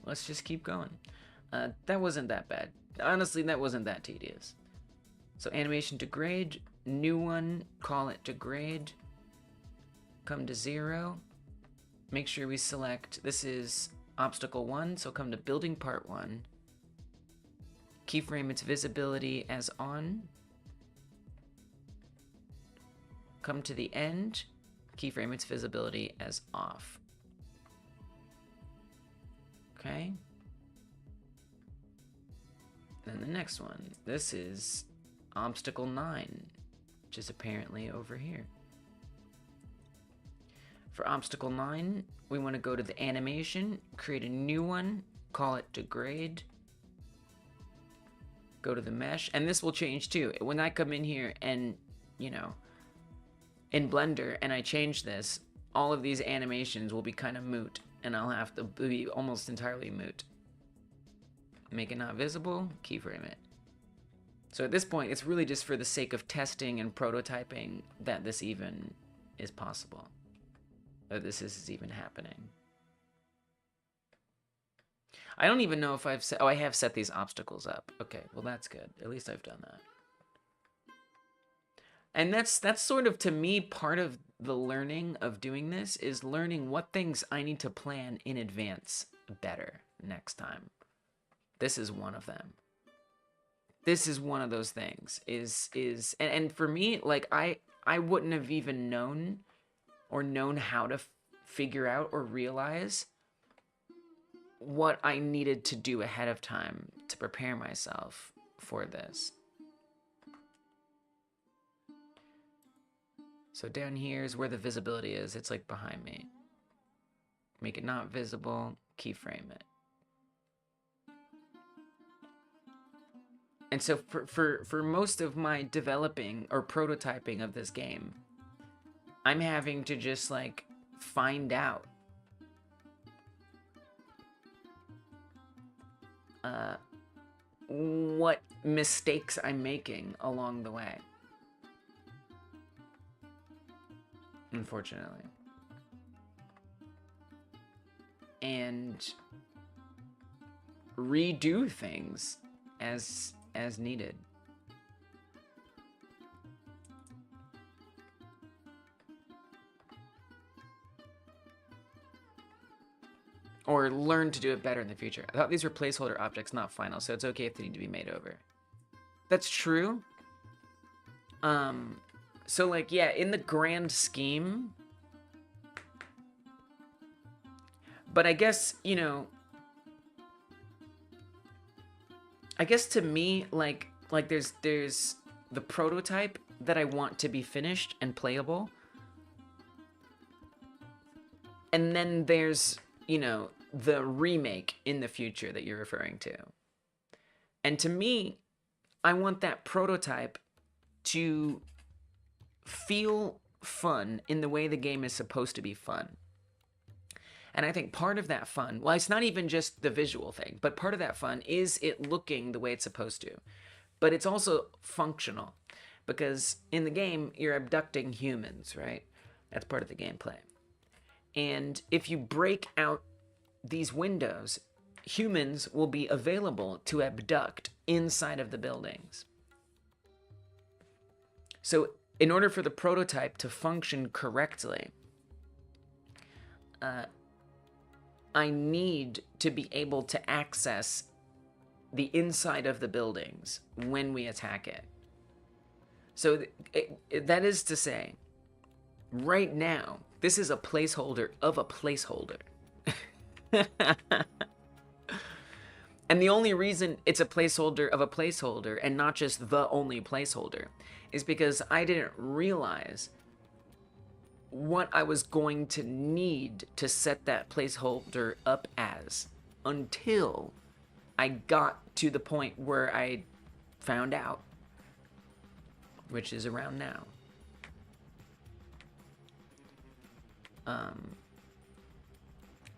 let's just keep going. That wasn't that bad. Honestly, that wasn't that tedious. So animation degrade, new one, call it degrade. Come to 0. Make sure we select, this is obstacle 1, so come to building part 1. Keyframe its visibility as on. Come to the end, keyframe its visibility as off. Okay. Then the next one. This is obstacle 9, which is apparently over here. For obstacle 9, we want to go to the animation, create a new one, call it degrade. Go to the mesh, and this will change too. When I come in here and, you know, in Blender, and I change this, all of these animations will be kind of moot, and I'll have to be almost entirely moot. Make it not visible, keyframe it. So at this point, it's really just for the sake of testing and prototyping that this even is possible. That this is even happening. I don't even know if I've set... Oh, I have set these obstacles up. Okay, well that's good. At least I've done that. And that's sort of, to me, part of the learning of doing this is learning what things I need to plan in advance better next time. This is one of them. This is one of those things. And for me, like, I wouldn't have even known or known how to figure out or realize what I needed to do ahead of time to prepare myself for this. So down here is where the visibility is. It's like behind me. Make it not visible, keyframe it. And so for most of my developing or prototyping of this game, I'm having to just like find out what mistakes I'm making along the way. Unfortunately. And redo things as needed. Or learn to do it better in the future. I thought these were placeholder objects, not final, so it's okay if they need to be made over. That's true. So like, yeah, in the grand scheme, but I guess, you know, I guess to me, like there's the prototype that I want to be finished and playable. And then there's, you know, the remake in the future that you're referring to. And to me, I want that prototype to feel fun in the way the game is supposed to be fun. And I think part of that fun, well, it's not even just the visual thing, but part of that fun is it looking the way it's supposed to. But it's also functional, because in the game, you're abducting humans, right? That's part of the gameplay. And if you break out these windows, humans will be available to abduct inside of the buildings. So in order for the prototype to function correctly, I need to be able to access the inside of the buildings when we attack it. So that is to say, right now, this is a placeholder of a placeholder. And the only reason it's a placeholder of a placeholder and not just the only placeholder is because I didn't realize what I was going to need to set that placeholder up as until I got to the point where I found out, which is around now.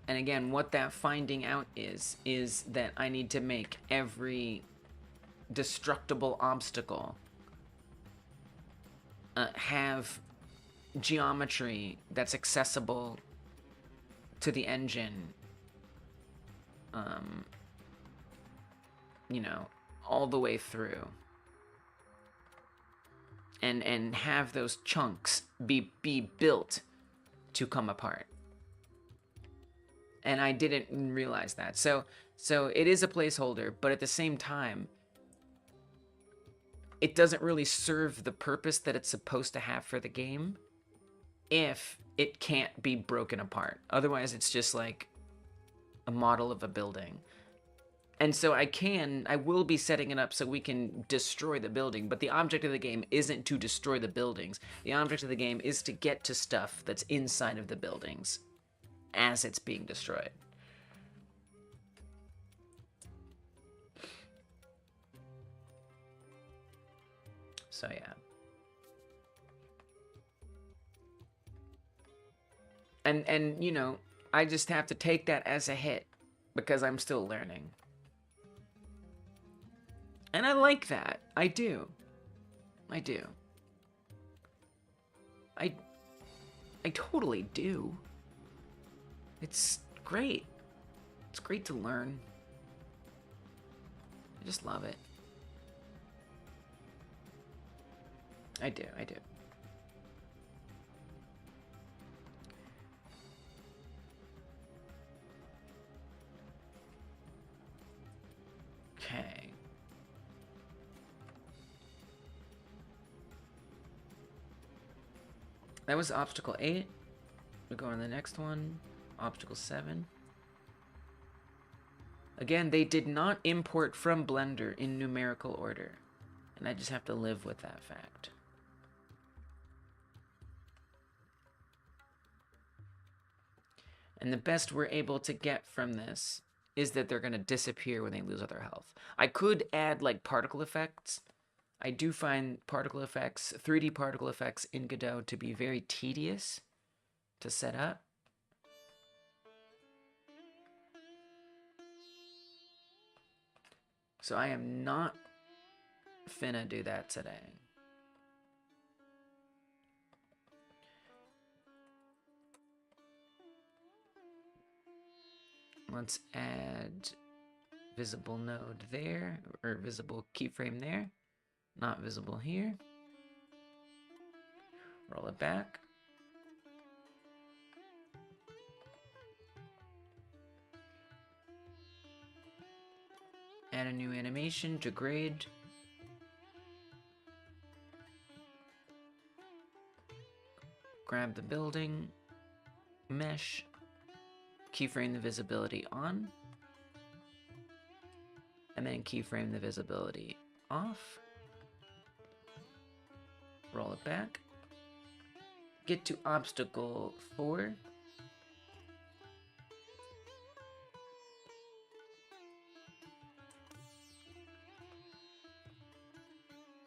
And again, what that finding out is that I need to make every destructible obstacle have geometry that's accessible to the engine, you know, all the way through. And have those chunks be built to come apart. And I didn't realize that. So it is a placeholder, but at the same time, it doesn't really serve the purpose that it's supposed to have for the game if it can't be broken apart. Otherwise, it's just like a model of a building. And so I will be setting it up so we can destroy the building, but the object of the game isn't to destroy the buildings. The object of the game is to get to stuff that's inside of the buildings as it's being destroyed. So yeah. And you know, I just have to take that as a hit because I'm still learning. And I like that. I do. I do. I totally do. It's great. It's great to learn. I just love it. I do. Okay. That was obstacle 8. We go on the next one. Obstacle 7. Again, they did not import from Blender in numerical order. And I just have to live with that fact. And the best we're able to get from this is that they're going to disappear when they lose other health. I could add like particle effects. I do find particle effects, 3D particle effects in Godot to be very tedious to set up. So I am not finna do that today. Let's add visible node there, or visible keyframe there. Not visible here. Roll it back. Add a new animation, degrade. Grab the building, mesh, keyframe the visibility on, and then keyframe the visibility off. Roll it back. Get to obstacle 4.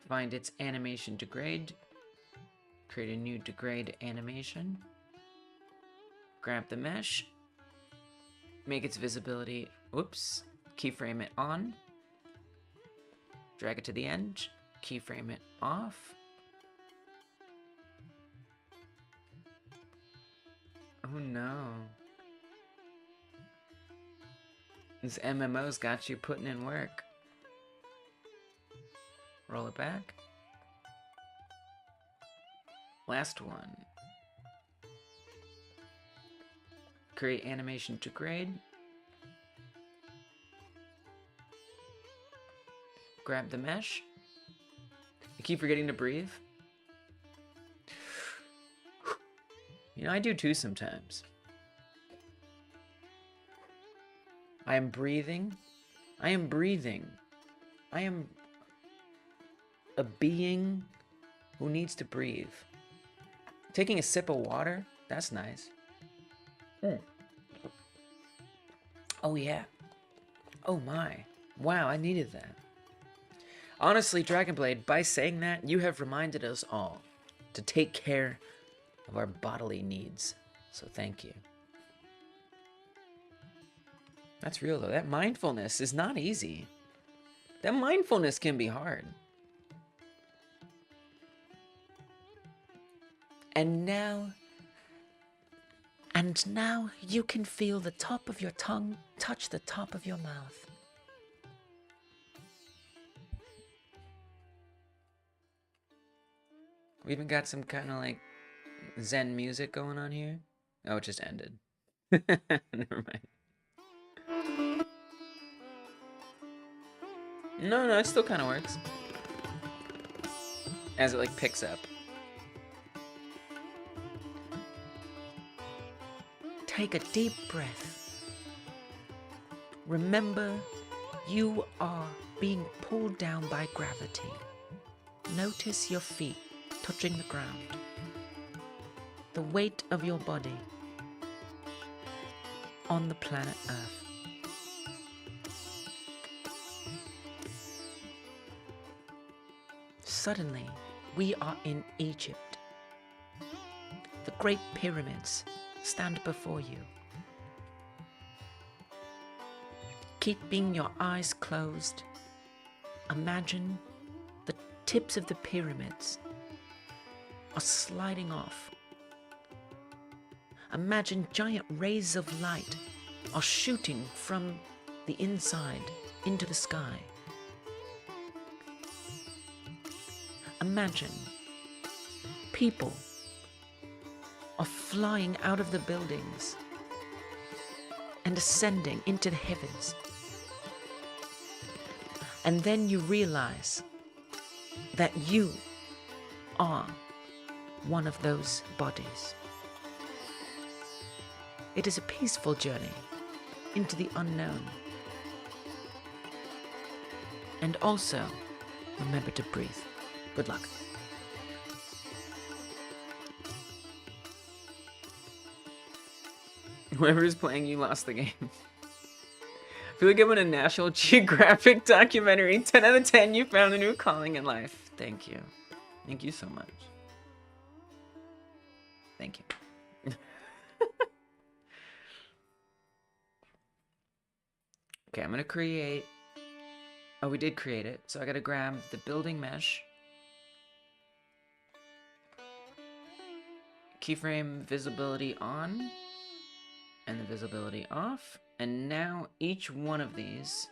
Find its animation degrade. Create a new degrade animation. Grab the mesh. Make its visibility, whoops, keyframe it on. Drag it to the edge. Keyframe it off. Oh no. This MMO's got you putting in work. Roll it back. Last one. Create animation degrade. Grab the mesh. I keep forgetting to breathe. You know, I do too sometimes. I am breathing. I am breathing. I am a being who needs to breathe. Taking a sip of water, that's nice. Oh yeah. Oh my. Wow, I needed that. Honestly, Dragonblade, by saying that, you have reminded us all to take care of our bodily needs. So thank you. That's real though. That mindfulness is not easy. That mindfulness can be hard. And now you can feel the top of your tongue touch the top of your mouth. We even got some kind of like Zen music going on here. Oh, it just ended. Never mind. No, it still kind of works. As it like picks up. Take a deep breath. Remember, you are being pulled down by gravity. Notice your feet touching the ground. The weight of your body on the planet Earth. Suddenly, we are in Egypt. The Great Pyramids stand before you. Keeping your eyes closed, imagine the tips of the pyramids are sliding off. Imagine giant rays of light are shooting from the inside into the sky. Imagine people are flying out of the buildings and ascending into the heavens. And then you realize that you are one of those bodies. It is a peaceful journey into the unknown. And also, remember to breathe. Good luck. Whoever is playing, you lost the game. I feel like I'm in a National Geographic documentary. 10 out of 10, you found a new calling in life. Thank you. Thank you so much. Thank you. Okay, I'm gonna create... Oh, we did create it. So I gotta grab the building mesh. Keyframe visibility on. And the visibility off. And now each one of these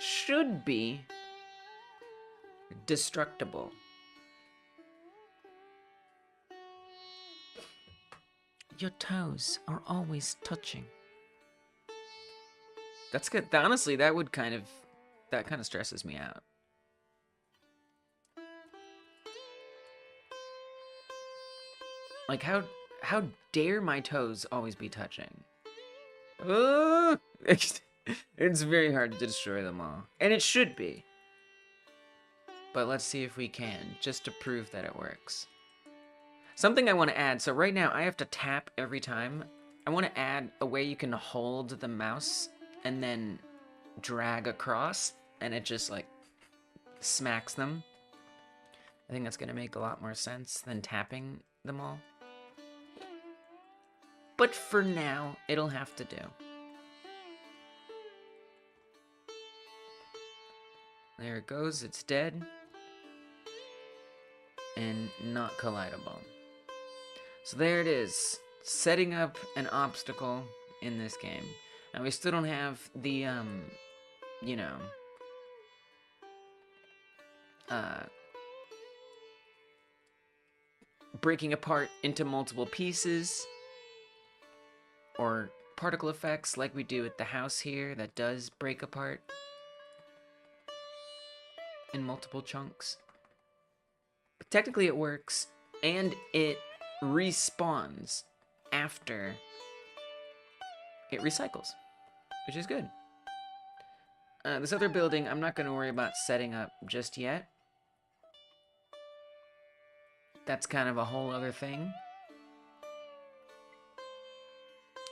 should be destructible. Your toes are always touching. That's good. Honestly, that kind of stresses me out. Like how dare my toes always be touching? It's very hard to destroy them all. And it should be. But let's see if we can, just to prove that it works. Something I want to add, so right now I have to tap every time. I want to add a way you can hold the mouse and then drag across, and it just like smacks them. I think that's going to make a lot more sense than tapping them all. But for now, it'll have to do. There it goes, it's dead. And not collidable. So there it is, setting up an obstacle in this game. Now we still don't have the, you know, breaking apart into multiple pieces, or particle effects like we do at the house here that does break apart in multiple chunks. But technically it works, and it respawns after it recycles, which is good. This other building, I'm not going to worry about setting up just yet. That's kind of a whole other thing.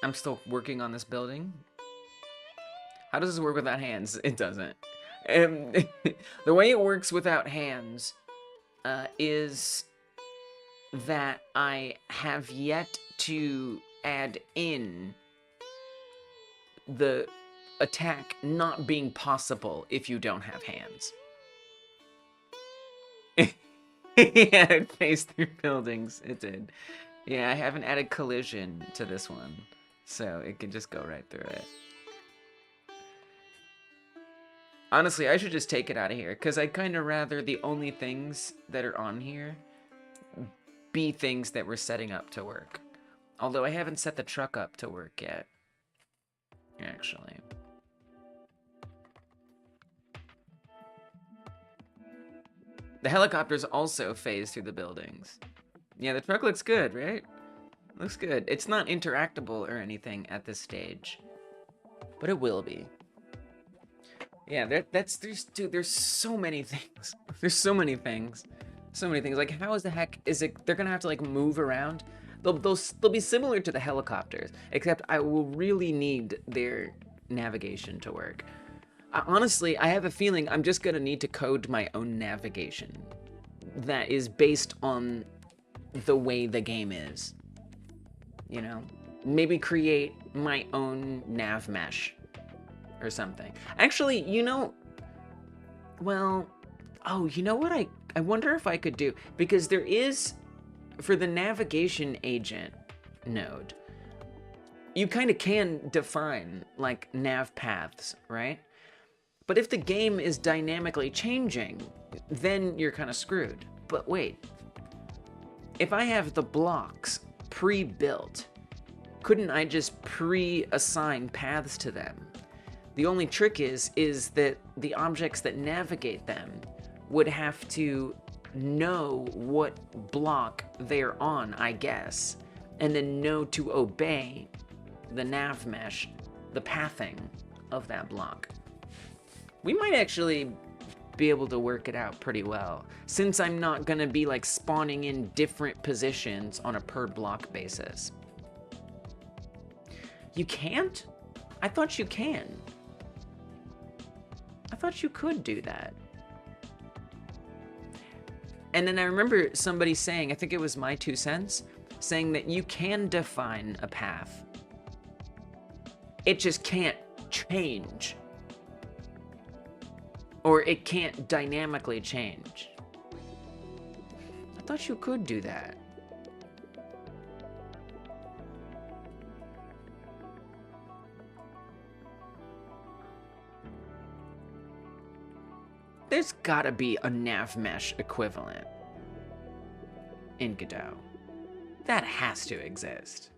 I'm still working on this building. How does this work without hands? It doesn't. The way it works without hands is that I have yet to add in the attack not being possible if you don't have hands. Yeah, it phased through buildings. It did. Yeah, I haven't added collision to this one, so it can just go right through it. Honestly, I should just take it out of here, because I'd kind of rather the only things that are on here be things that we're setting up to work. Although I haven't set the truck up to work yet, actually. The helicopters also phase through the buildings. Yeah, the truck looks good, right? Looks good. It's not interactable or anything at this stage, but it will be. Yeah, there's so many things. There's so many things. So many things. Like, how is the heck is it? They're gonna have to like move around. They'll be similar to the helicopters, except I will really need their navigation to work. Honestly, I have a feeling I'm just gonna need to code my own navigation that is based on the way the game is. You know, maybe create my own nav mesh or something. Actually, you know, well, oh, you know what I wonder if I could do, because there is, for the navigation agent node, you kind of can define like nav paths, right? But if the game is dynamically changing, then you're kind of screwed. But wait, if I have the blocks pre-built, couldn't I just pre-assign paths to them? The only trick is that the objects that navigate them would have to know what block they're on, I guess, and then know to obey the nav mesh, the pathing of that block. We might actually be able to work it out pretty well, since I'm not gonna be like spawning in different positions on a per block basis. You can't? I thought you can. I thought you could do that. And then I remember somebody saying, I think it was my 2 cents, saying that you can define a path. It just can't change. Or it can't dynamically change. I thought you could do that. There's gotta be a nav mesh equivalent in Godot. That has to exist.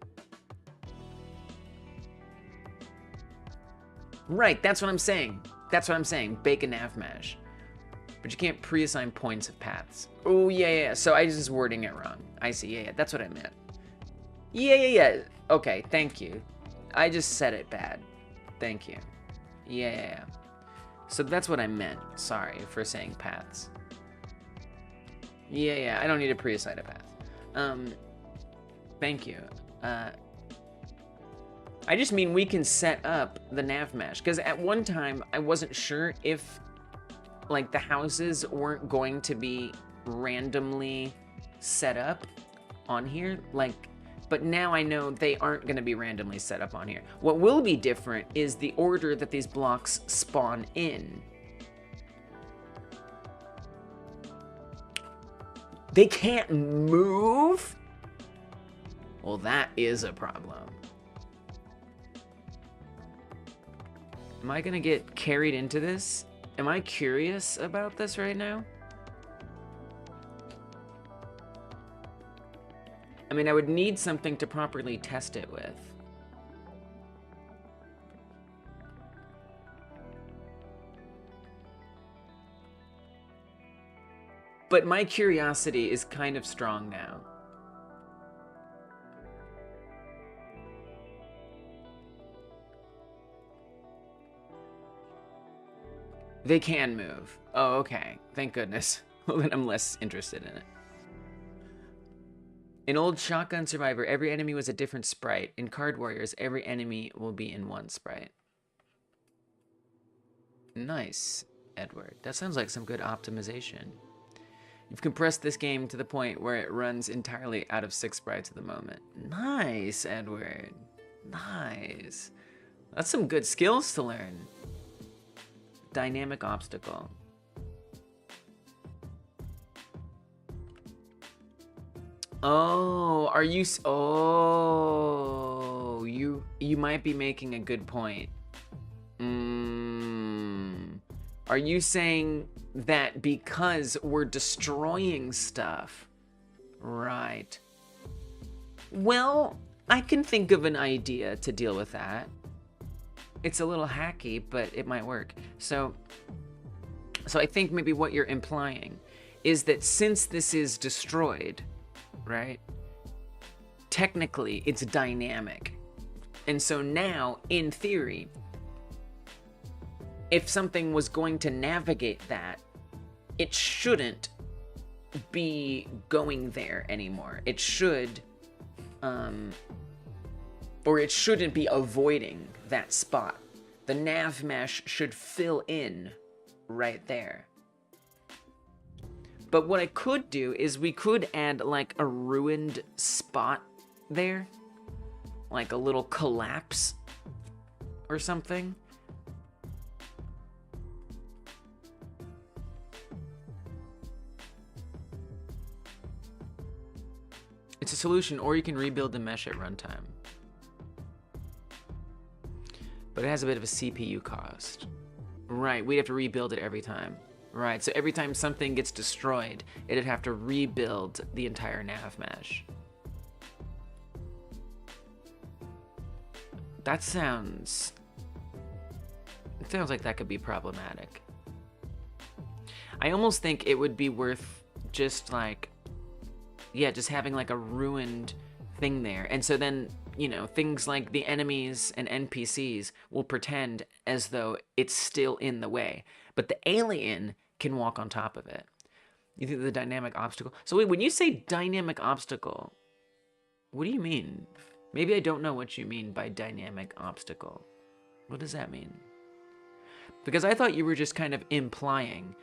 Right, that's what I'm saying. That's what I'm saying, bake a nav mesh. But you can't pre-assign points of paths. Oh, yeah. So I was just wording it wrong. I see, yeah, that's what I meant. Yeah. Okay, thank you. I just said it bad. Thank you. Yeah. So that's what I meant. Sorry for saying paths. Yeah, I don't need to pre-assign a path. Thank you. I just mean we can set up the nav mesh, because at one time I wasn't sure if like the houses weren't going to be randomly set up on here, like, but now I know they aren't going to be randomly set up on here. What will be different is the order that these blocks spawn in. They can't move? Well, that is a problem. Am I gonna get carried into this? Am I curious about this right now? I mean, I would need something to properly test it with. But my curiosity is kind of strong now. They can move. Oh, okay. Thank goodness. Well, then I'm less interested in it. In old Shotgun Survivor, every enemy was a different sprite. In Card Warriors, every enemy will be in one sprite. Nice, Edward. That sounds like some good optimization. You've compressed this game to the point where it runs entirely out of 6 sprites at the moment. Nice, Edward. Nice. That's some good skills to learn. Dynamic obstacle. Oh, are you... Oh, you might be making a good point. Are you saying that because we're destroying stuff? Right. Well, I can think of an idea to deal with that. It's a little hacky, but it might work. So I think maybe what you're implying is that since this is destroyed, right? Technically, it's dynamic. And so now, in theory, if something was going to navigate that, it shouldn't be going there anymore. It should, or it shouldn't be avoiding that spot. The nav mesh should fill in right there. But what I could do is we could add like a ruined spot there, like a little collapse or something. It's a solution, or you can rebuild the mesh at runtime. But it has a bit of a CPU cost. Right, we'd have to rebuild it every time. Right, so every time something gets destroyed, it'd have to rebuild the entire nav mesh. That sounds... It sounds like that could be problematic. I almost think it would be worth just like... Yeah, just having like a ruined thing there. And so then you know, things like the enemies and NPCs will pretend as though it's still in the way, but the alien can walk on top of it. You think the dynamic obstacle? So wait, when you say dynamic obstacle, what do you mean? Maybe I don't know what you mean by dynamic obstacle. What does that mean? Because I thought you were just kind of implying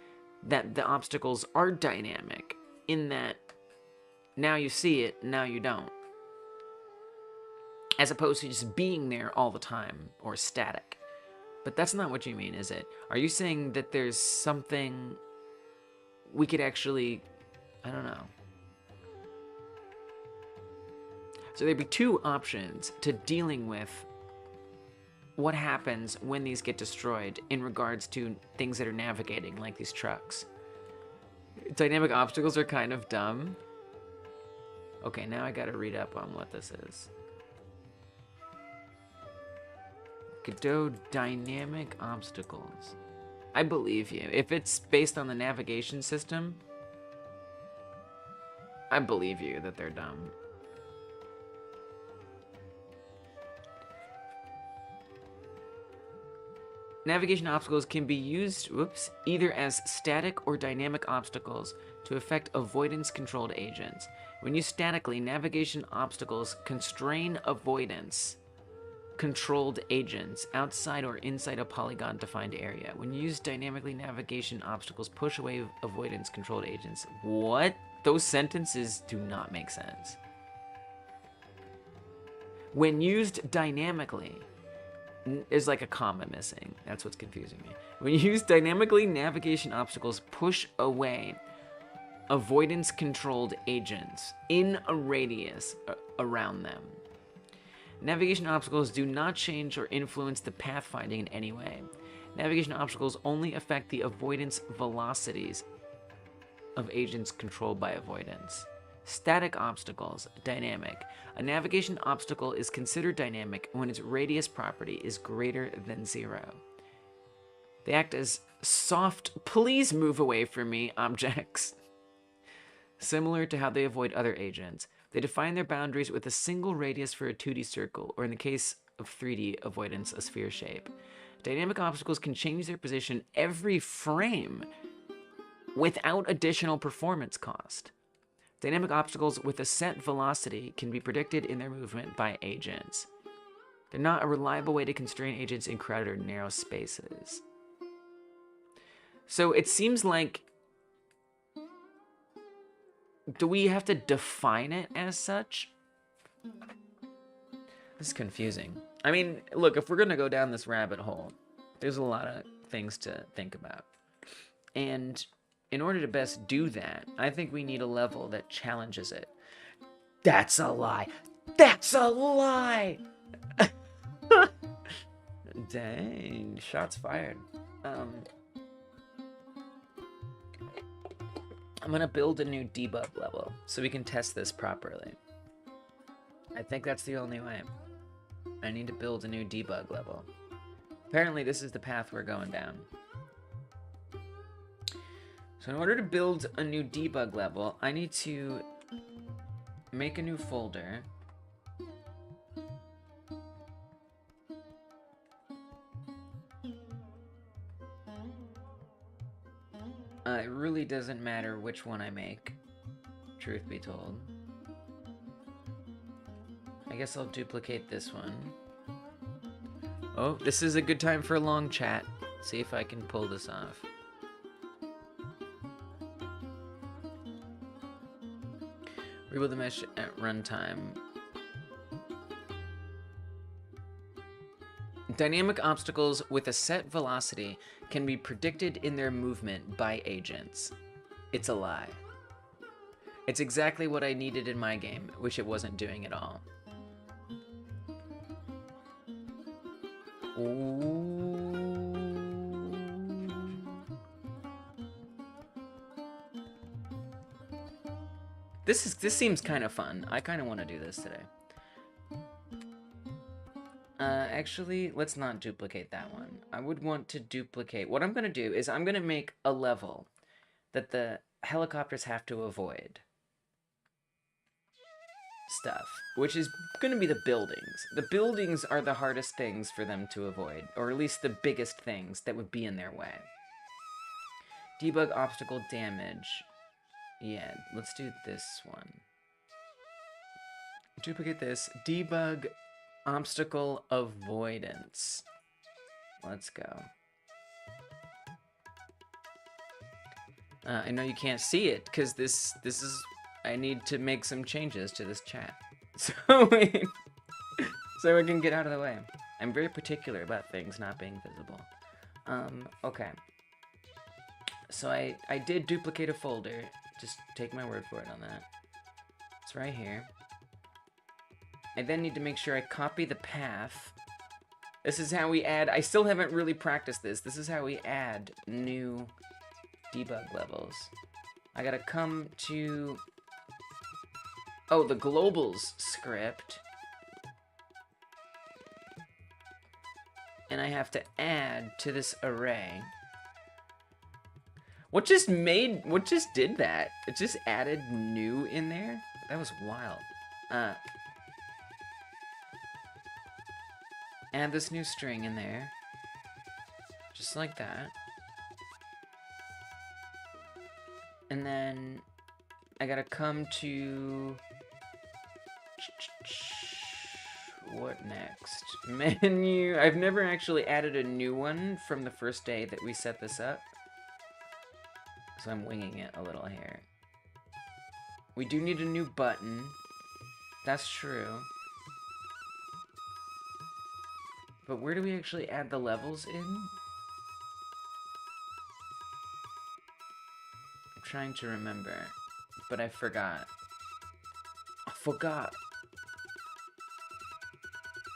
that the obstacles are dynamic, in that now you see it, now you don't. As opposed to just being there all the time, or static. But that's not what you mean, is it? Are you saying that there's something we could actually, I don't know. So there'd be two options to dealing with what happens when these get destroyed in regards to things that are navigating, like these trucks. Dynamic obstacles are kind of dumb. Okay, now I gotta read up on what this is. Godot dynamic obstacles. I believe you. If it's based on the navigation system, I believe you that they're dumb. Navigation obstacles can be used, either as static or dynamic obstacles to affect avoidance-controlled agents. When used statically, navigation obstacles constrain avoidance-controlled agents outside or inside a polygon-defined area. When used dynamically, navigation obstacles push away avoidance-controlled agents. What? Those sentences do not make sense. When used dynamically, there's like a comma missing. That's what's confusing me. When used dynamically, navigation obstacles push away avoidance-controlled agents in a radius around them. Navigation obstacles do not change or influence the pathfinding in any way. Navigation obstacles only affect the avoidance velocities of agents controlled by avoidance. Static obstacles, dynamic. A navigation obstacle is considered dynamic when its radius property is greater than 0. They act as soft, please move away from me objects. Similar to how they avoid other agents. They define their boundaries with a single radius for a 2D circle, or in the case of 3D avoidance, a sphere shape. Dynamic obstacles can change their position every frame without additional performance cost. Dynamic obstacles with a set velocity can be predicted in their movement by agents. They're not a reliable way to constrain agents in crowded or narrow spaces. So it seems like, do we have to define it as such? This is confusing. I mean, look, if we're going to go down this rabbit hole, there's a lot of things to think about. And in order to best do that, I think we need a level that challenges it. That's a lie. That's a lie! Dang, shots fired. I'm gonna build a new debug level so we can test this properly. I think that's the only way. I need to build a new debug level. Apparently this is the path we're going down. So in order to build a new debug level, I need to make a new folder. It really doesn't matter which one I make, truth be told. I guess I'll duplicate this one. Oh, this is a good time for a long chat. See if I can pull this off. Rebuild the mesh at runtime. Dynamic obstacles with a set velocity can be predicted in their movement by agents. It's a lie. It's exactly what I needed in my game, which it wasn't doing at all. Ooh. This seems kind of fun. I kind of want to do this today. Actually, let's not duplicate that one. I would want to duplicate... What I'm going to do is I'm going to make a level that the helicopters have to avoid. stuff, which is going to be the buildings. The buildings are the hardest things for them to avoid, or at least the biggest things that would be in their way. Debug obstacle damage. Yeah, let's do this one. Duplicate this. Debug obstacle avoidance. Let's go. I know you can't see it because this is. I need to make some changes to this chat, so we can get out of the way. I'm very particular about things not being visible. Okay. So I did duplicate a folder. Just take my word for it on that. It's right here. I then need to make sure I copy the path. This is how we add. I still haven't really practiced this. This is how we add new debug levels. I gotta come to, oh, the globals script, and I have to add to this array. What just did that? It just added new in there? That was wild. Add this new string in there. Just like that. And then I gotta come to, what next? Menu. I've never actually added a new one from the first day that we set this up. So I'm winging it a little here. We do need a new button. That's true. But where do we actually add the levels in? I'm trying to remember, but I forgot. I forgot.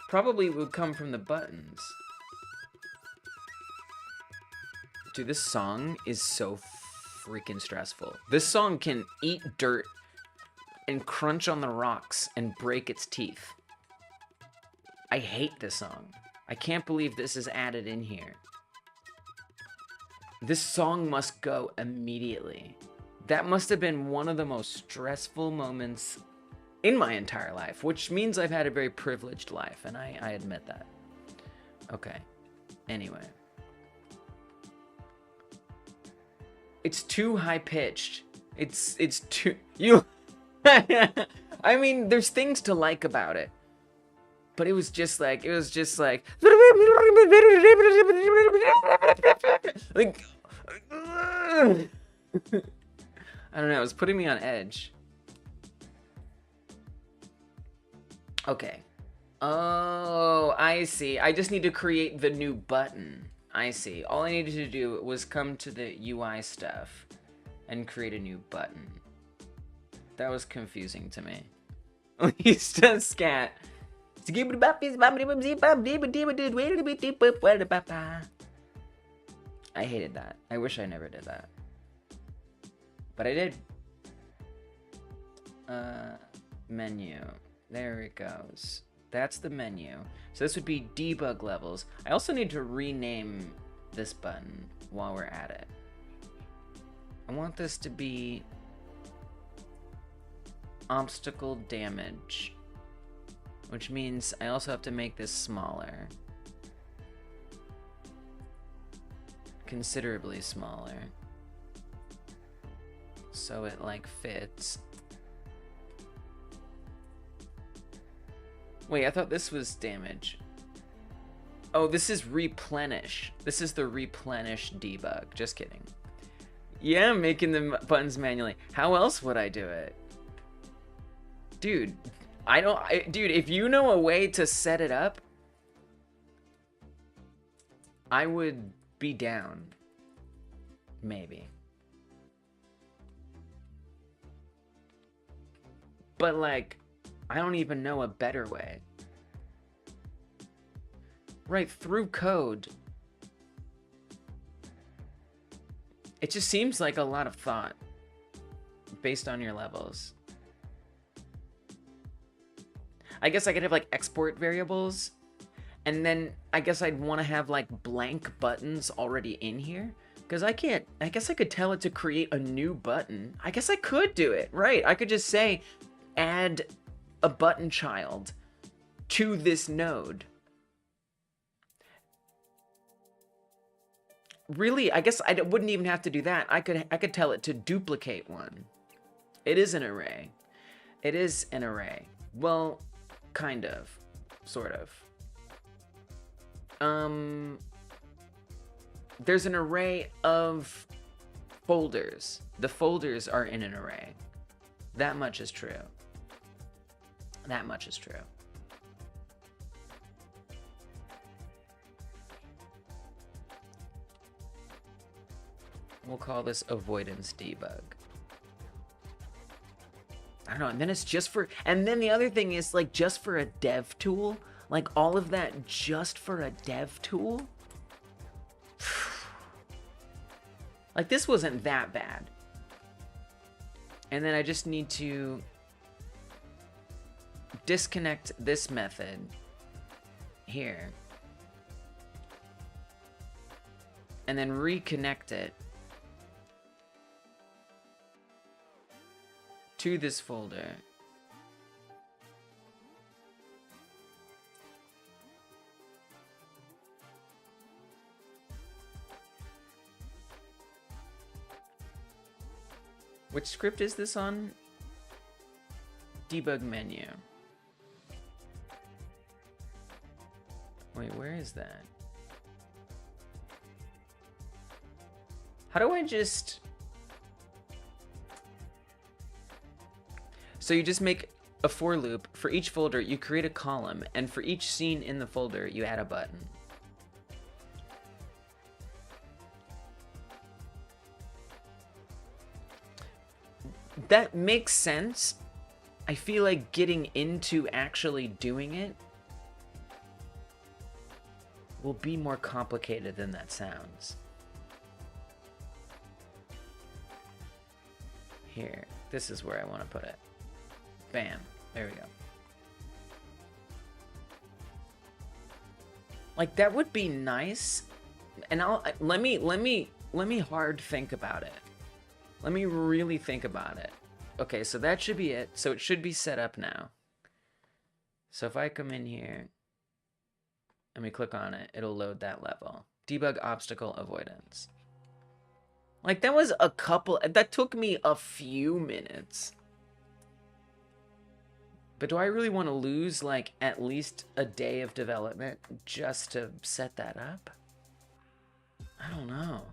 Probably would come from the buttons. Dude, this song is so freaking stressful. This song can eat dirt and crunch on the rocks and break its teeth. I hate this song. I can't believe this is added in here. This song must go immediately. That must have been one of the most stressful moments in my entire life, which means I've had a very privileged life, and I admit that. Okay. Anyway. It's too high-pitched. It's too... You... I mean, there's things to like about it. But it was just like... like... I don't know, it was putting me on edge. Okay. Oh, I see. I just need to create the new button. I see. All I needed to do was come to the UI stuff and create a new button. That was confusing to me. Lisa Scat. I hated that. I wish I never did that. But I did. Menu. There it goes. That's the menu. So this would be debug levels. I also need to rename this button while we're at it. I want this to be obstacle damage, which means I also have to make this smaller. Considerably smaller. So it like fits. Wait, I thought this was damage. Oh, this is replenish. This is the replenish debug. Just kidding. Yeah, I'm making the buttons manually. How else would I do it? Dude, dude, if you know a way to set it up, I would be down. Maybe. But like, I don't even know a better way. Right, through code. It just seems like a lot of thought based on your levels. I guess I could have like export variables, and then I guess I'd want to have like blank buttons already in here. Because I guess I could tell it to create a new button. I guess I could do it, right? I could just say add a button child to this node. Really, I guess I wouldn't even have to do that. I could tell it to duplicate one. It is an array. It is an array. Well, kind of, sort of. There's an array of folders. The folders are in an array. That much is true. That much is true. We'll call this avoidance debug. I don't know, and then it's just for, and then the other thing is like just for a dev tool, like all of that just for a dev tool? Like this wasn't that bad. And then I just need to disconnect this method here. And then reconnect it to this folder. Which script is this on? Debug menu. Wait, where is that? How do I just... So you just make a for loop. For each folder, you create a column, and for each scene in the folder, you add a button. That makes sense. I feel like getting into actually doing it will be more complicated than that sounds. Here, this is where I want to put it. Bam, there we go. Like that would be nice, and let me hard think about it. Let me really think about it. Okay, so that should be it. So it should be set up now. So if I come in here and we click on it, it'll load that level. Debug obstacle avoidance. Like that was a couple, that took me a few minutes. But do I really want to lose like at least a day of development just to set that up? I don't know.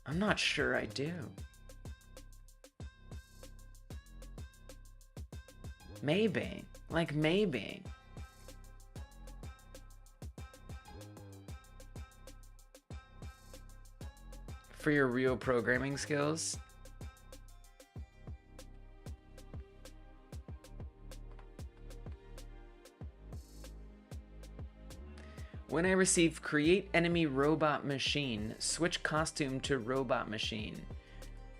I'm not sure I do. Maybe. Like, maybe. For your real programming skills? When I receive create enemy robot machine, switch costume to robot machine.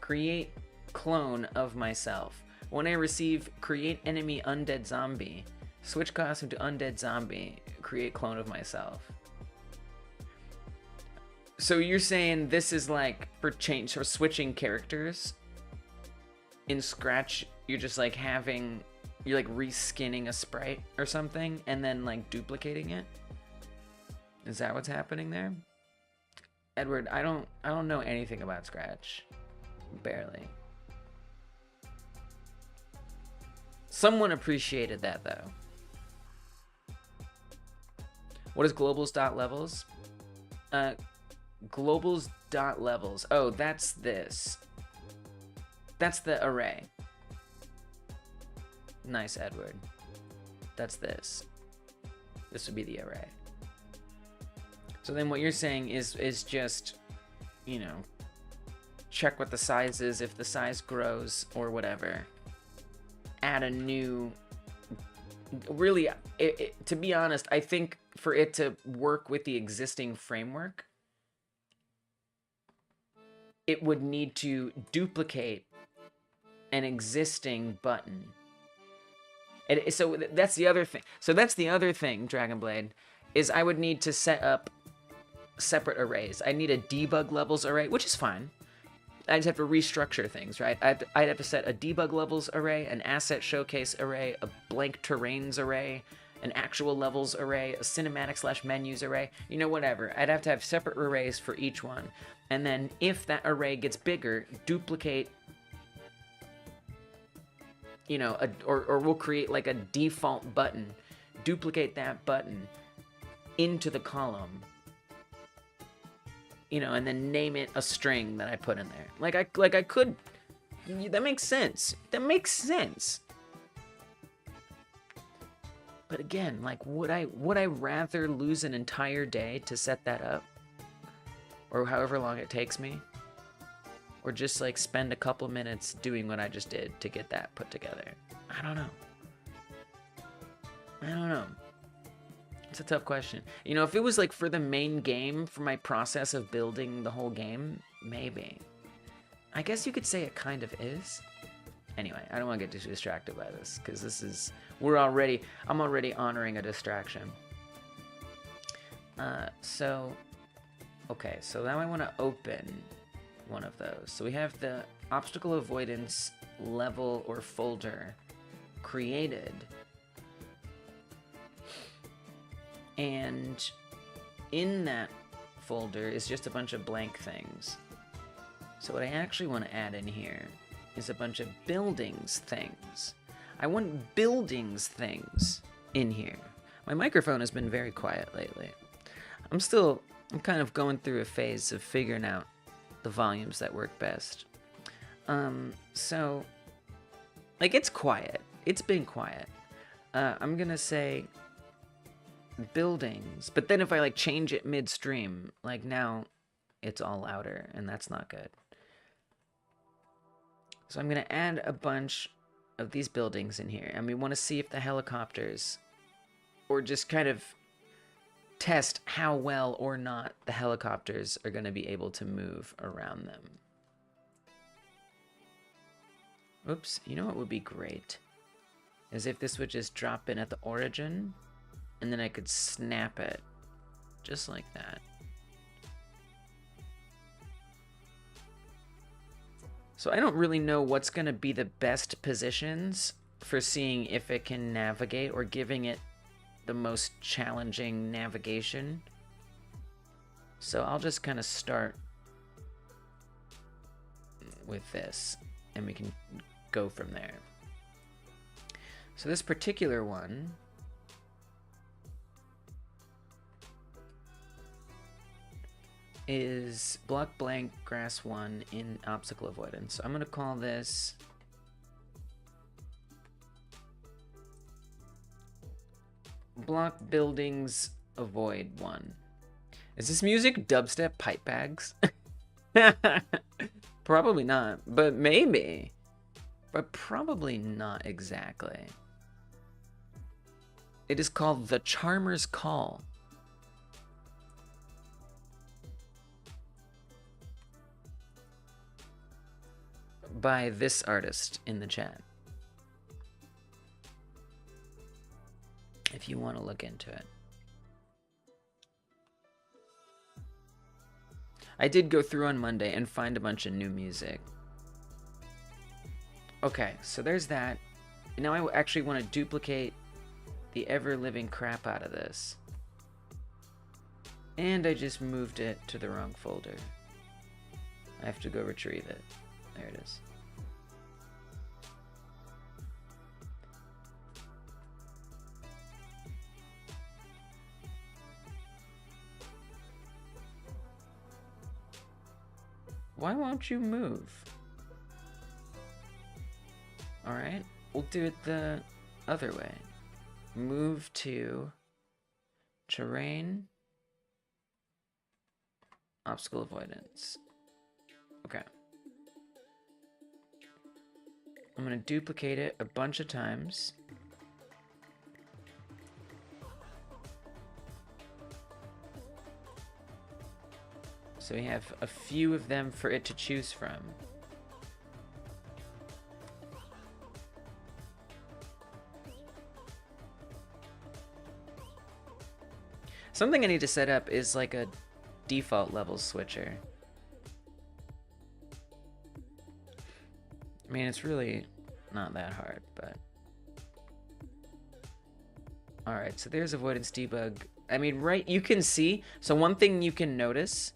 Create clone of myself. When I receive create enemy undead zombie, switch costume to undead zombie. Create clone of myself. So you're saying this is like for change or switching characters? In Scratch, you're just like you're like reskinning a sprite or something and then like duplicating it? Is that what's happening there? Edward, I don't know anything about Scratch. Barely. Someone appreciated that though. What is globals.levels? Globals.levels. Oh, that's this. That's the array. Nice, Edward. That's this. This would be the array. So then what you're saying is just, you know, check what the size is, if the size grows or whatever. Add a new... Really, to be honest, I think for it to work with the existing framework, it would need to duplicate an existing button. And so that's the other thing. So that's the other thing, Dragonblade, is I would need to set up separate arrays. I need a debug levels array, which is fine. I just have to restructure things, right? I'd have to set a debug levels array, an asset showcase array, a blank terrains array, an actual levels array, a cinematic / menus array, you know, whatever. I'd have to have separate arrays for each one. And then if that array gets bigger, duplicate, you know, or we'll create like a default button, duplicate that button into the column, you know, and then name it a string that I put in there. Like I could, that makes sense. That makes sense. But again, like, would I rather lose an entire day to set that up? Or however long it takes me? Or just like spend a couple minutes doing what I just did to get that put together? I don't know. It's a tough question. You know, if it was like for the main game, for my process of building the whole game, maybe. I guess you could say it kind of is. Anyway, I don't want to get too distracted by this, because this is, I'm already honoring a distraction. Okay, so now I want to open one of those. So we have the obstacle avoidance level or folder created. And in that folder is just a bunch of blank things. So what I actually want to add in here is a bunch of buildings things. I want buildings things in here. My microphone has been very quiet lately. I'm kind of going through a phase of figuring out the volumes that work best. So, like, it's quiet. It's been quiet. I'm gonna say buildings, but then if I like change it midstream, like now it's all louder, and that's not good. So I'm gonna add a bunch of these buildings in here, and we want to see if the helicopters, or just kind of test how well or not the helicopters are going to be able to move around them. Oops, you know what would be great? Is if this would just drop in at the origin, and then I could snap it, just like that. So I don't really know what's going to be the best positions for seeing if it can navigate, or giving it the most challenging navigation. So I'll just kind of start with this, and we can go from there. So this particular one is block blank grass 1 in obstacle avoidance. So I'm going to call this block buildings avoid 1. Is this music dubstep pipe bags? Probably not, but maybe. But probably not exactly. It is called The Charmer's Call. By this artist in the chat, if you want to look into it. I did go through on Monday and find a bunch of new music. Okay, so there's that. Now I actually want to duplicate the ever-living crap out of this. And I just moved it to the wrong folder. I have to go retrieve it. There it is. Why won't you move? Alright, we'll do it the other way. Move to terrain, obstacle avoidance. Okay. I'm going to duplicate it a bunch of times. So we have a few of them for it to choose from. Something I need to set up is like a default level switcher. mean, it's really not that hard, but... Alright, so there's avoidance debug. I mean, right, you can see. So one thing you can notice...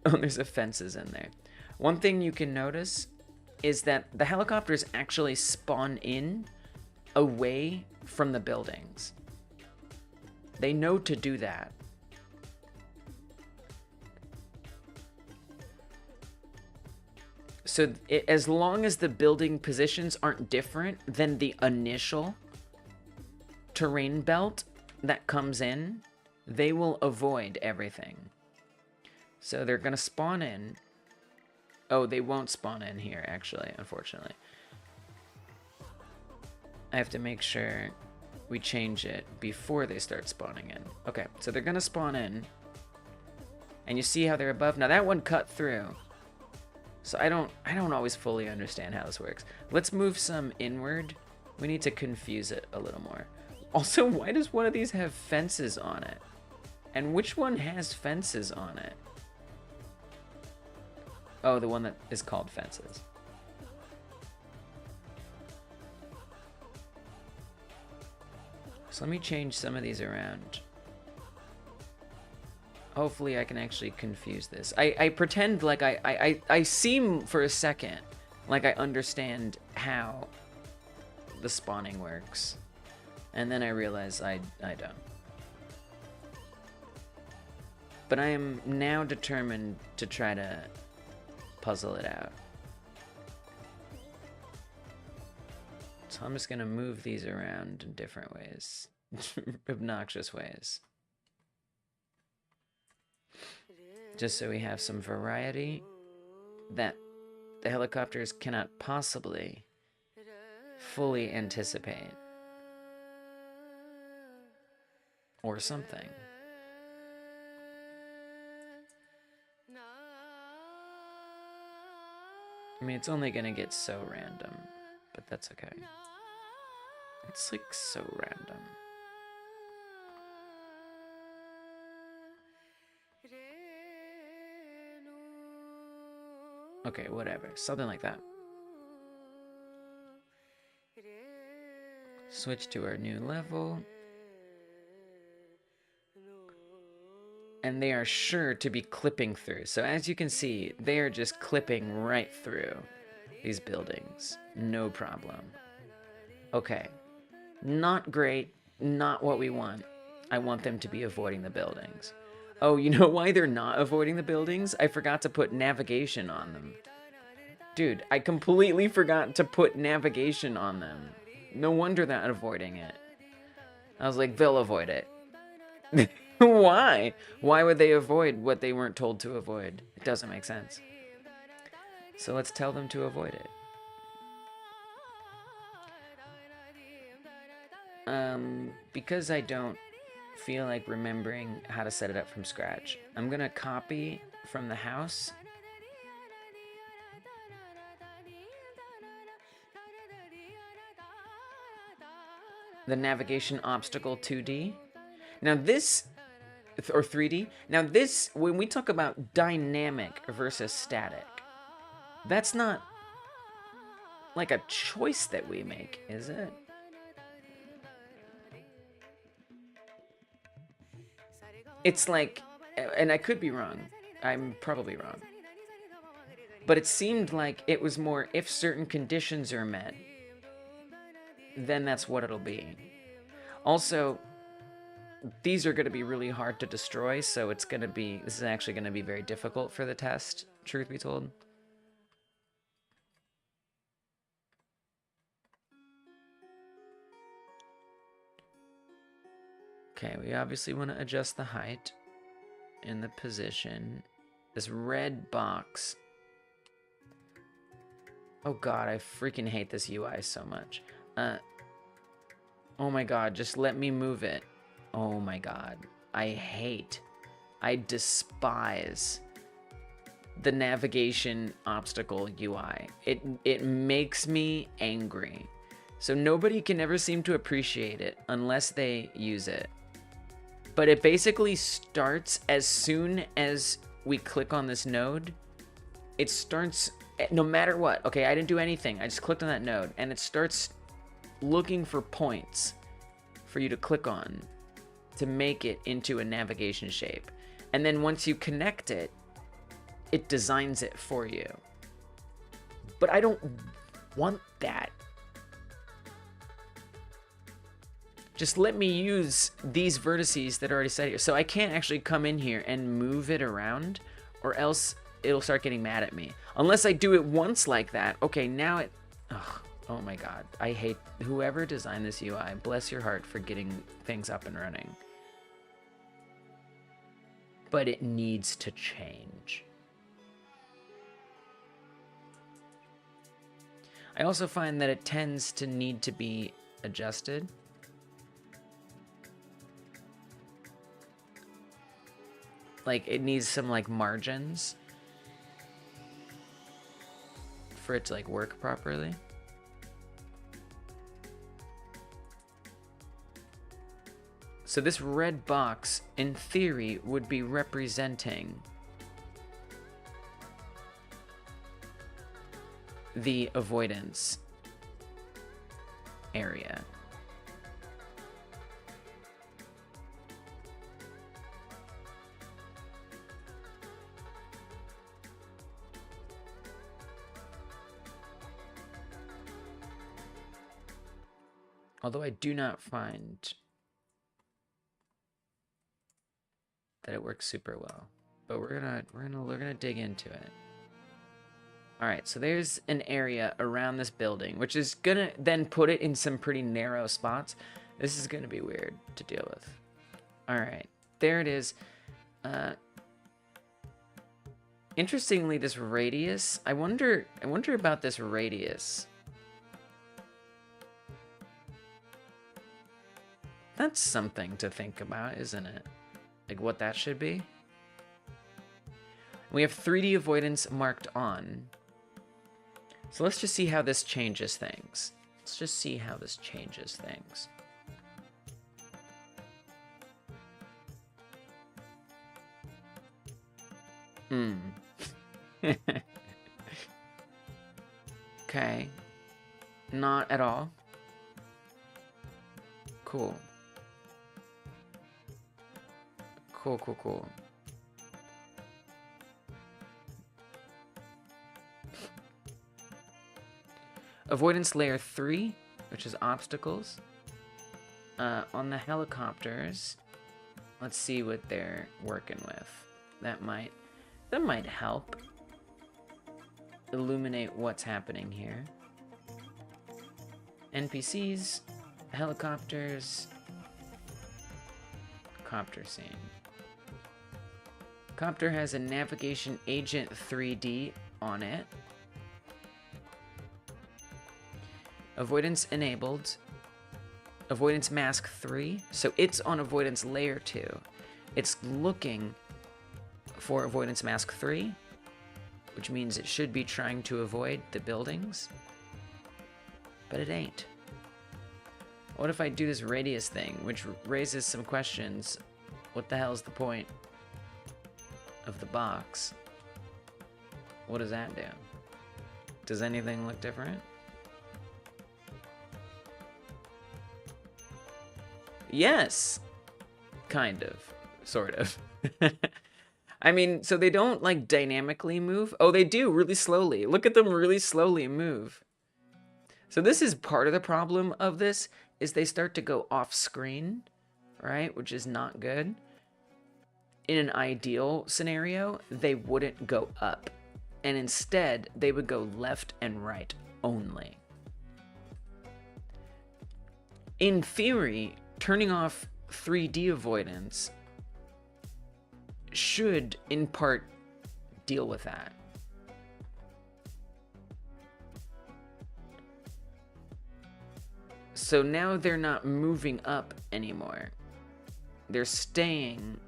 Oh, there's fences in there. One thing you can notice is that the helicopters actually spawn in away from the buildings. They know to do that. So as long as the building positions aren't different than the initial terrain belt that comes in, they will avoid everything. So they're gonna spawn in. Oh, they won't spawn in here, actually, unfortunately. I have to make sure we change it before they start spawning in. Okay, so they're gonna spawn in. And you see how they're above? Now that one cut through. So I don't always fully understand how this works. Let's move some inward. We need to confuse it a little more. Also, why does one of these have fences on it? And which one has fences on it? Oh, the one that is called fences. So let me change some of these around. Hopefully I can actually confuse this. I pretend like I seem for a second like I understand how the spawning works. And then I realize I don't. But I am now determined to try to puzzle it out. So I'm just gonna move these around in different ways. Obnoxious ways. Just so we have some variety that the helicopters cannot possibly fully anticipate. Or something. I mean, it's only gonna get so random, but that's okay. It's like so random. Okay, whatever. Something like that. Switch to our new level. And they are sure to be clipping through. So as you can see, they are just clipping right through these buildings. No problem. Okay. Not great. Not what we want. I want them to be avoiding the buildings. Oh, you know why they're not avoiding the buildings? I forgot to put navigation on them. Dude, I completely forgot to put navigation on them. No wonder they're not avoiding it. I was like, they'll avoid it. Why? Why would they avoid what they weren't told to avoid? It doesn't make sense. So let's tell them to avoid it. Because I don't feel like remembering how to set it up from scratch, I'm gonna copy from the house the navigation obstacle 2D. Now this, or 3D. Now this, when we talk about dynamic versus static, that's not like a choice that we make, is it? It's like, and I could be wrong, I'm probably wrong, but it seemed like it was more if certain conditions are met, then that's what it'll be. Also, these are going to be really hard to destroy, so it's going to be, this is actually going to be very difficult for the test, truth be told. Okay, we obviously want to adjust the height and the position. This red box. Oh god, I freaking hate this UI so much. Oh my god, just let me move it. Oh my god. I despise the navigation obstacle UI. It makes me angry. So nobody can ever seem to appreciate it unless they use it. But it basically starts as soon as we click on this node. It starts no matter what. Okay, I didn't do anything. I just clicked on that node, and it starts looking for points for you to click on to make it into a navigation shape. And then once you connect it, it designs it for you. But I don't want that. Just let me use these vertices that are already set here. So I can't actually come in here and move it around, or else it'll start getting mad at me. Unless I do it once like that. Okay, now it... oh my god. I hate whoever designed this UI. Bless your heart for getting things up and running. But it needs to change. I also find that it tends to need to be adjusted. Like, it needs some, like, margins for it to, like, work properly. So this red box, in theory, would be representing the avoidance area. Although I do not find that it works super well, but we're gonna dig into it. All right, so there's an area around this building, which is gonna then put it in some pretty narrow spots. This is gonna be weird to deal with. All right, there it is. Interestingly, this radius, I wonder about this radius. That's something to think about, isn't it? Like what that should be. We have 3D avoidance marked on. So let's just see how this changes things. Let's just see how this changes things. Okay. Not at all. Cool. Cool. Avoidance layer 3, which is obstacles. On the helicopters, let's see what they're working with. That might help illuminate what's happening here. NPCs, helicopters, copter scene. Copter has a navigation agent 3D on it. Avoidance enabled. Avoidance mask 3. So it's on avoidance layer 2. It's looking for avoidance mask 3, which means it should be trying to avoid the buildings. But it ain't. What if I do this radius thing, which raises some questions? What the hell is the point of the box? What does that do? Does anything look different? Yes. Kind of. Sort of. I mean, so they don't, like, dynamically move. Oh, they do, really slowly. Look at them really slowly move. So this is part of the problem of this, is they start to go off screen, right? Which is not good. In an ideal scenario, they wouldn't go up. And instead, they would go left and right only. In theory, turning off 3D avoidance should, in part, deal with that. So now they're not moving up anymore. They're staying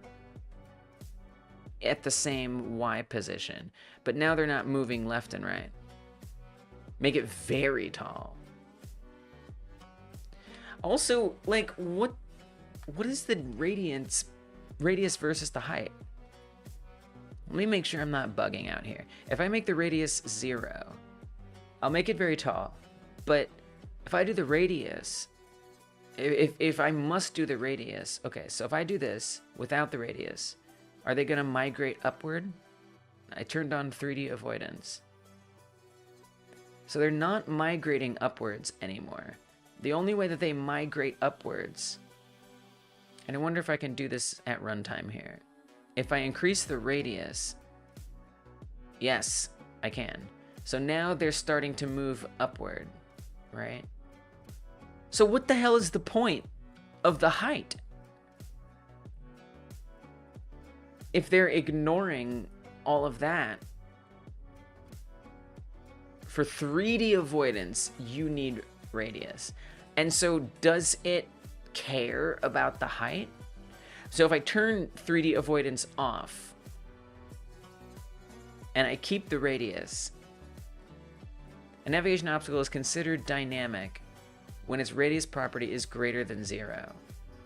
at the same Y position, but now they're not moving left and right. Make it very tall. Also, like, what is the radius versus the height? Let me make sure I'm not bugging out here. If I make the radius 0, I'll make it very tall. But if I do the radius, if I must do the radius, okay, so if I do this without the radius, are they gonna migrate upward? I turned on 3D avoidance. So they're not migrating upwards anymore. The only way that they migrate upwards, and I wonder if I can do this at runtime here. If I increase the radius, yes, I can. So now they're starting to move upward, right? So what the hell is the point of the height? If they're ignoring all of that, for 3D avoidance, you need radius. And so does it care about the height? So if I turn 3D avoidance off and I keep the radius, a navigation obstacle is considered dynamic when its radius property is greater than 0.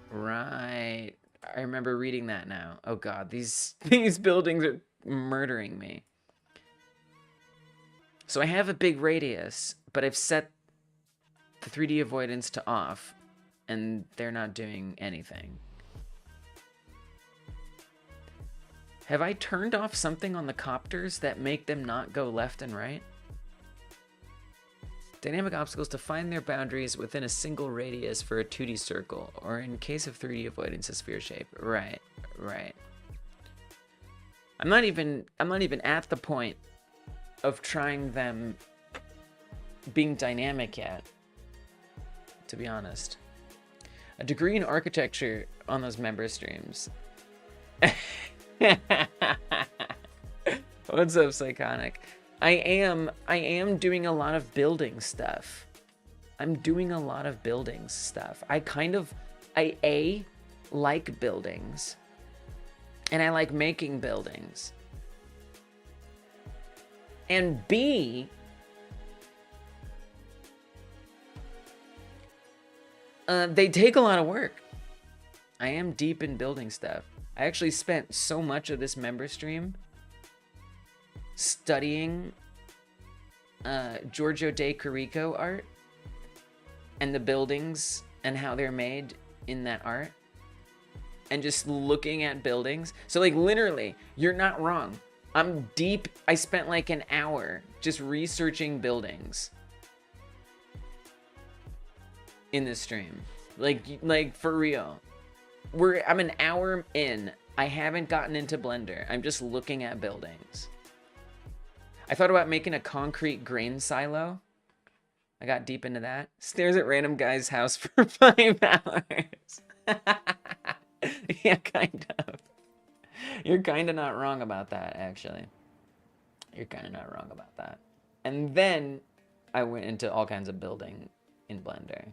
Right. I remember reading that now. Oh god, these buildings are murdering me. So I have a big radius, but I've set the 3D avoidance to off, and they're not doing anything. Have I turned off something on the copters that make them not go left and right? Dynamic obstacles define their boundaries within a single radius for a 2D circle, or in case of 3D avoidance, a sphere shape. Right, right. I'm not even at the point of trying them being dynamic yet, to be honest. A degree in architecture on those member streams. What's up, Psychonic? I am doing a lot of building stuff. I'm doing a lot of building stuff. I like buildings. And I like making buildings. And B, they take a lot of work. I am deep in building stuff. I actually spent so much of this member stream studying Giorgio de Chirico art and the buildings and how they're made in that art, and just looking at buildings. So like literally, you're not wrong. I'm deep. I spent like an hour just researching buildings in this stream. Like for real. I'm an hour in. I haven't gotten into Blender. I'm just looking at buildings. I thought about making a concrete grain silo. I got deep into that. Stares at random guy's house for 5 hours. Yeah, kind of. You're kind of not wrong about that, actually. You're kind of not wrong about that. And then I went into all kinds of building in Blender.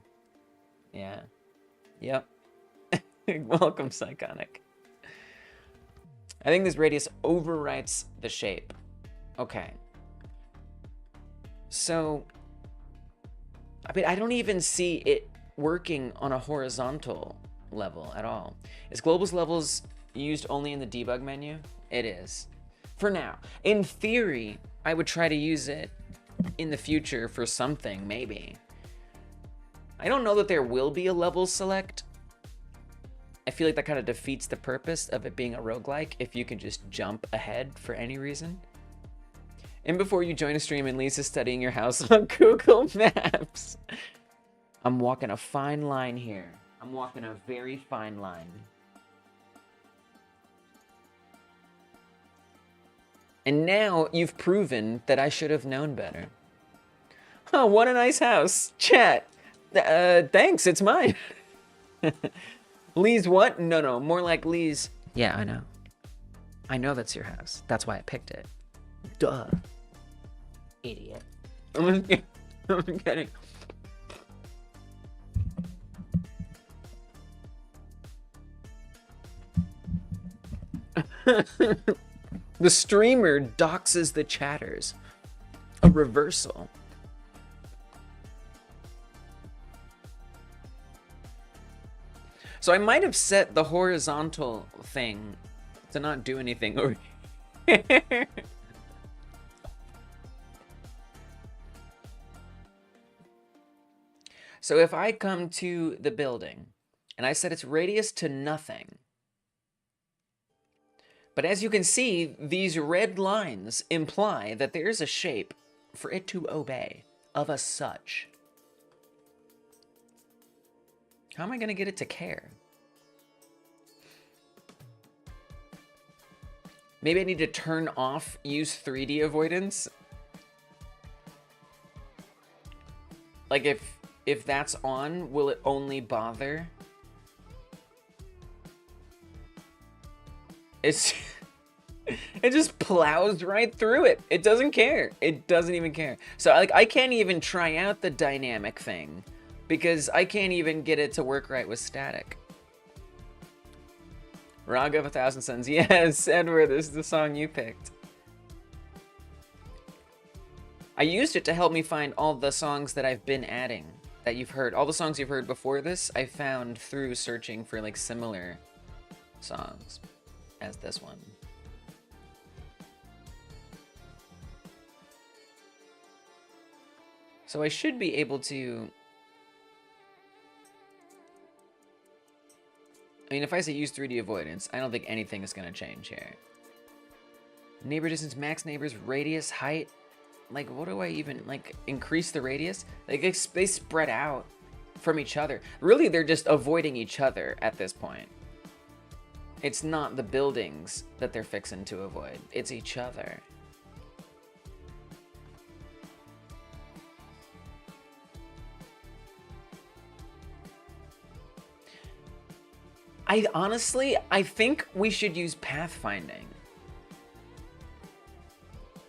Yeah. Yep. Welcome, Psychonic. I think this radius overwrites the shape. Okay. So, I mean, I don't even see it working on a horizontal level at all. Is globals levels used only in the debug menu? It is. For now. In theory, I would try to use it in the future for something, maybe. I don't know that there will be a level select. I feel like that kind of defeats the purpose of it being a roguelike if you can just jump ahead for any reason. And before you join a stream and Lisa's studying your house on Google Maps. I'm walking a fine line here. I'm walking a very fine line. And now you've proven that I should have known better. Oh, what a nice house. Chat. Thanks, it's mine. Lee's what? No, more like Lee's. Yeah, I know. I know that's your house. That's why I picked it. Duh. Idiot. I'm kidding. The streamer doxes the chatters. A reversal. So I might have set the horizontal thing to not do anything over So if I come to the building and I set its radius to nothing, but as you can see, these red lines imply that there is a shape for it to obey of a such. How am I going to get it to care? Maybe I need to turn off use 3D avoidance. Like if that's on, will it only bother? It's it just plows right through it. It doesn't care. It doesn't even care. So like I can't even try out the dynamic thing because I can't even get it to work right with static. Raga of 1,000 Suns. Yes, Edward, this is the song you picked. I used it to help me find all the songs that I've been adding that you've heard. All the songs you've heard before this, I found through searching for like similar songs as this one. So I should be able to... I mean, if I say use 3D avoidance, I don't think anything is going to change here. Neighbor distance, max neighbors, radius, height. Like, what do I even, like, increase the radius? Like, they spread out from each other. Really, they're just avoiding each other at this point. It's not the buildings that they're fixing to avoid. It's each other. I think we should use pathfinding.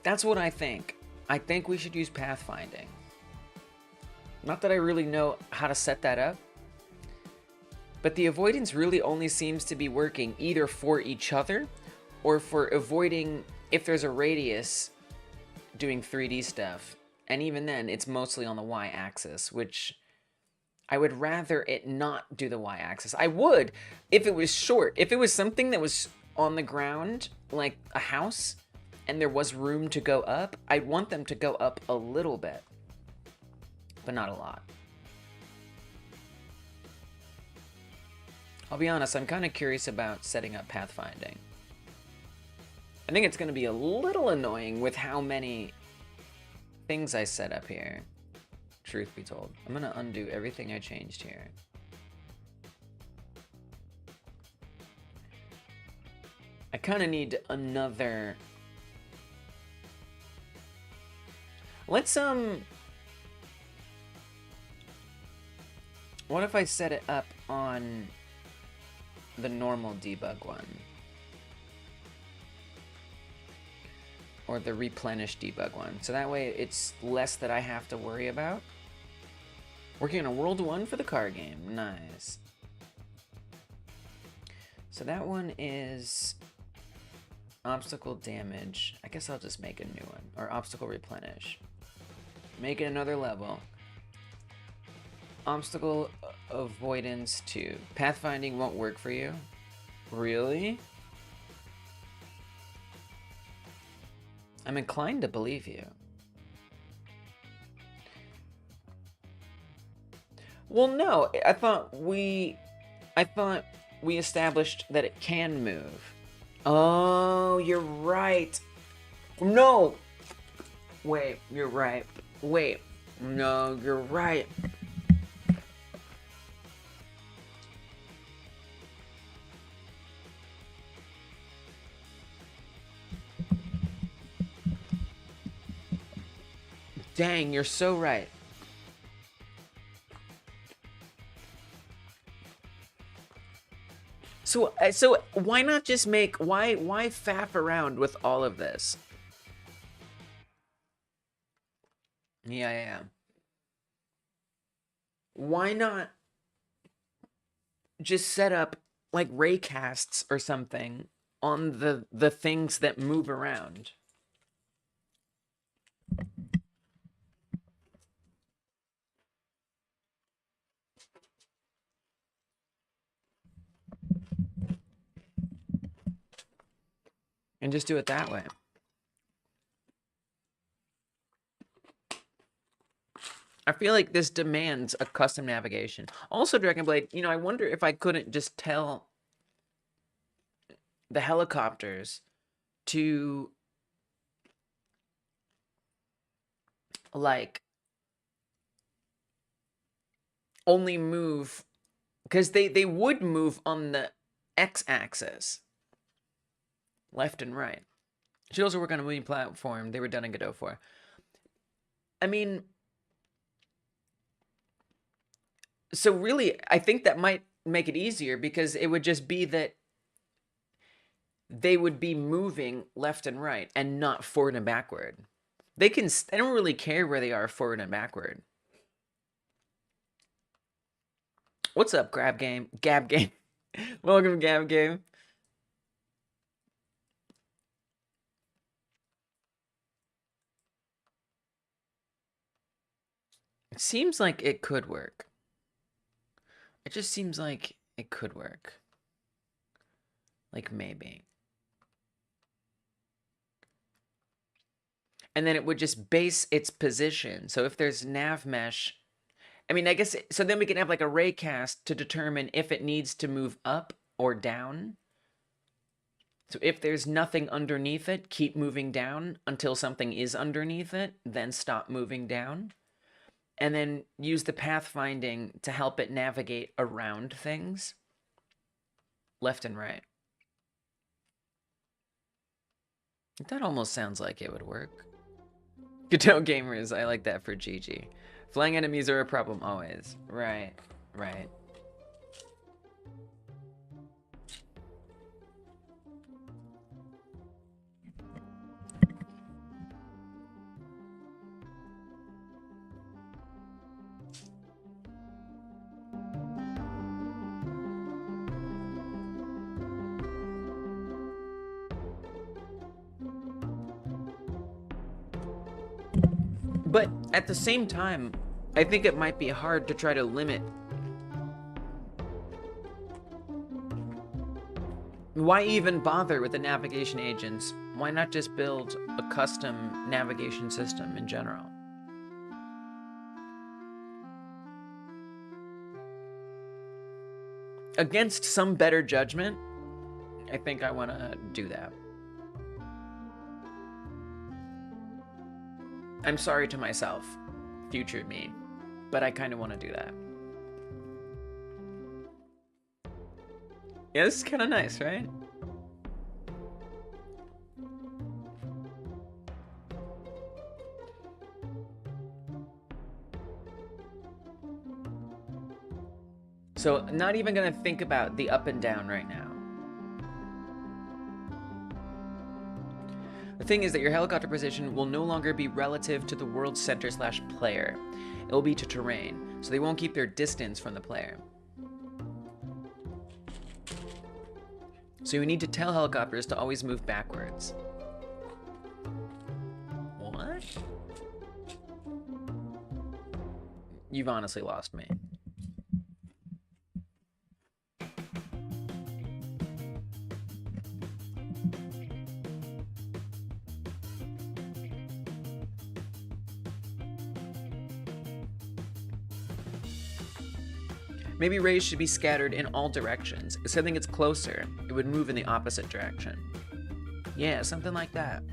That's what I think. I think we should use pathfinding. Not that I really know how to set that up, but the avoidance really only seems to be working either for each other or for avoiding if there's a radius doing 3D stuff. And even then, it's mostly on the y-axis, which I would rather it not do the y-axis. I would if it was short. If it was something that was on the ground, like a house, and there was room to go up, I'd want them to go up a little bit, but not a lot. I'll be honest, I'm kind of curious about setting up pathfinding. I think it's going to be a little annoying with how many things I set up here, truth be told. I'm going to undo everything I changed here. I kind of need another... Let's, what if I set it up on the normal debug one? Or the replenish debug one. So that way it's less that I have to worry about. Working on a World 1 for the car game. Nice. So that one is obstacle damage. I guess I'll just make a new one. Or obstacle replenish. Make it another level. Obstacle avoidance 2. Pathfinding won't work for you? Really? I'm inclined to believe you. Well, no, I thought we established that it can move. Oh, you're right. No. Wait, you're right. Wait. No, you're right. Dang, you're so right. So why not just make, why faff around with all of this? Yeah. Why not just set up like raycasts or something on the things that move around? and just do it that way. I feel like this demands a custom navigation. Also, Dragonblade, you know, I wonder if I couldn't just tell the helicopters to, like, only move, because they would move on the x-axis, left and right. Should also work on a moving platform they were done in Godot for. I mean, so really, I think that might make it easier, because it would just be that they would be moving left and right and not forward and backward. They don't really care where they are forward and backward. What's up, Gab Game? Welcome, Gab Game. It seems like it could work. It just seems like it could work. Like, maybe. And then it would just base its position. So if there's nav mesh, I mean, I guess, so then we can have like a raycast to determine if it needs to move up or down. So if there's nothing underneath it, keep moving down until something is underneath it, then stop moving down. And then use the pathfinding to help it navigate around things, left and right. That almost sounds like it would work. Godot gamers, I like that for GG. Flying enemies are a problem always. Right, right. But at the same time, I think it might be hard to try to limit. Why even bother with the navigation agents? Why not just build a custom navigation system in general? Against some better judgment, I think I want to do that. I'm sorry to myself, future me, but I kind of want to do that. Yeah, this is kind of nice, right? So, not even going to think about the up and down right now. The thing is that your helicopter position will no longer be relative to the world center / player. It will be to terrain, so they won't keep their distance from the player. So you need to tell helicopters to always move backwards. What? You've honestly lost me. Maybe rays should be scattered in all directions. If something gets closer, it would move in the opposite direction. Yeah, something like that.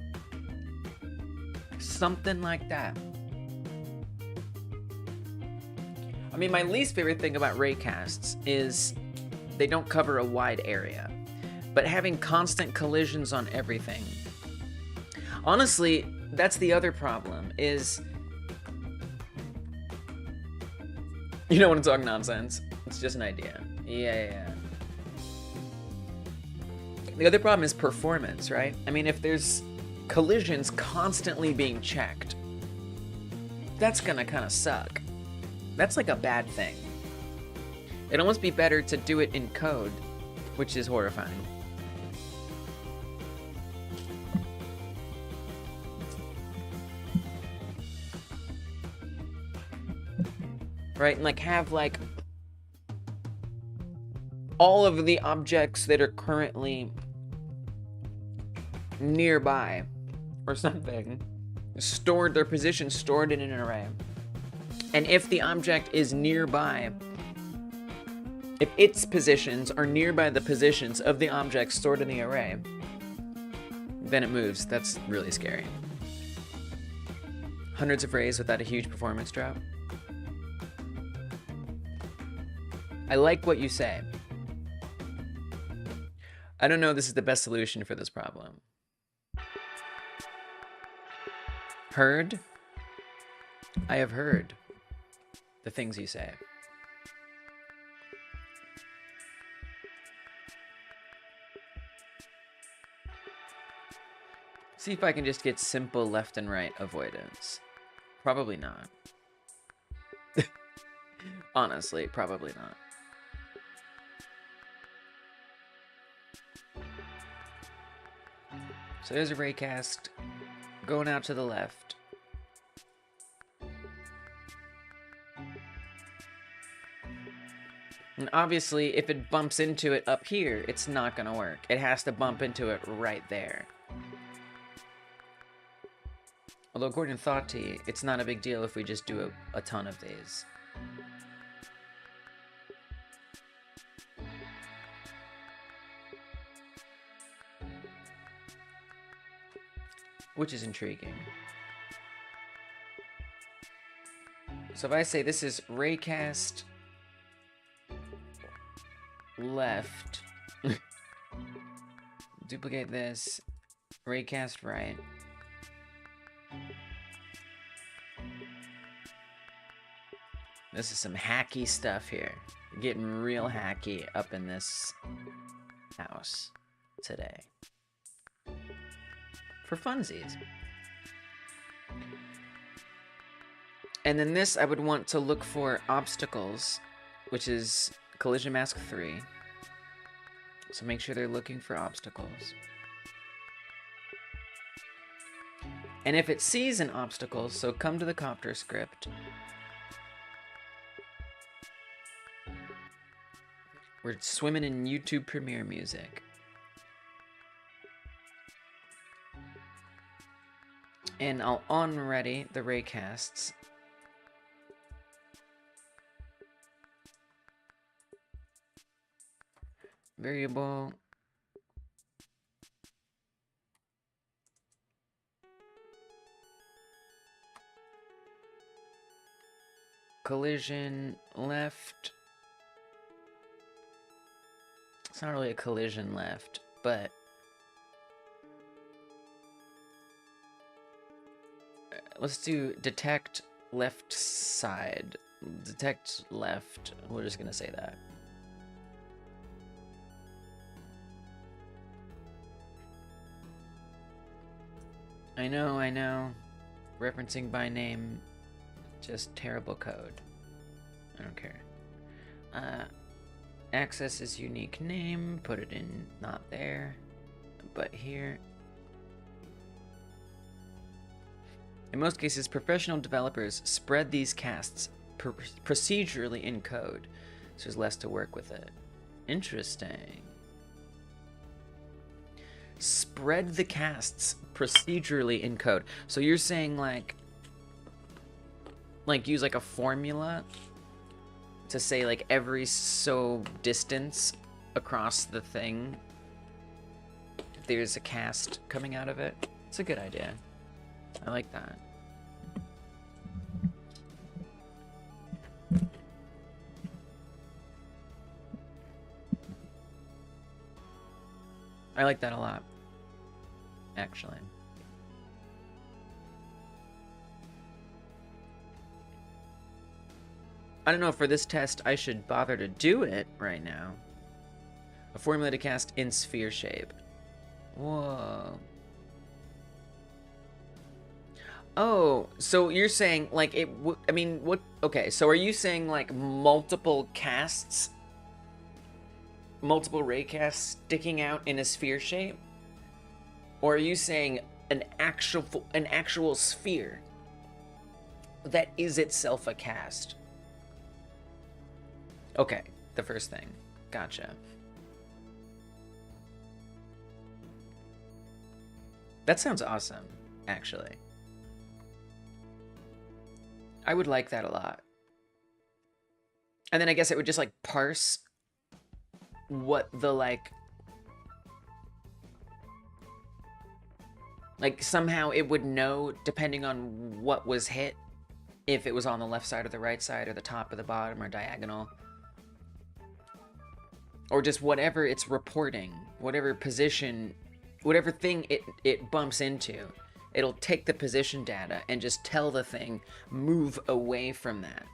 Something like that. I mean, my least favorite thing about raycasts is they don't cover a wide area. But having constant collisions on everything. Honestly, that's the other problem, is... You don't want to talk nonsense. It's just an idea. Yeah. The other problem is performance, right? I mean, if there's collisions constantly being checked, that's gonna kind of suck. That's like a bad thing. It'd almost be better to do it in code, which is horrifying. Right, and like have like all of the objects that are currently nearby or something. Stored, their position stored in an array. And if the object is nearby, if its positions are nearby the positions of the object stored in the array, then it moves. That's really scary. Hundreds of rays without a huge performance drop. I like what you say. I don't know if this is the best solution for this problem. Heard? I have heard the things you say. See if I can just get simple left and right avoidance. Probably not. Honestly, probably not. So there's a raycast going out to the left. And obviously, if it bumps into it up here, it's not gonna work. It has to bump into it right there. Although according to Thoughty, it's not a big deal if we just do a ton of these. Which is intriguing. So if I say this is raycast left, duplicate this, raycast right. This is some hacky stuff here. We're getting real hacky up in this house today. For funsies. And then this, I would want to look for obstacles, which is collision mask 3. So make sure they're looking for obstacles. And if it sees an obstacle, so come to the copter script. We're swimming in YouTube Premiere music. And I'll on-ready the raycasts. Variable. Collision left. It's not really a collision left, but let's do detect left side. Detect left. We're just gonna say that. I know. Referencing by name, just terrible code. I don't care. Access is unique name, put it in, not there, but here. In most cases, professional developers spread these casts procedurally in code, so there's less to work with it. Interesting. Spread the casts procedurally in code. So you're saying like use like a formula to say like every so distance across the thing there's a cast coming out of it. It's a good idea. I like that. I like that a lot, actually. I don't know if for this test I should bother to do it right now. A formula to cast in sphere shape. Whoa. Oh, so you're saying like it I mean, what? Okay, so are you saying like multiple casts, multiple ray casts sticking out in a sphere shape? Or are you saying an actual sphere that is itself a cast? Okay, the first thing. Gotcha. That sounds awesome, actually. I would like that a lot. And then I guess it would just like parse what the like somehow it would know, depending on what was hit, if it was on the left side or the right side or the top or the bottom or diagonal. Or just whatever it's reporting, whatever position, whatever thing it bumps into, it'll take the position data and just tell the thing, move away from that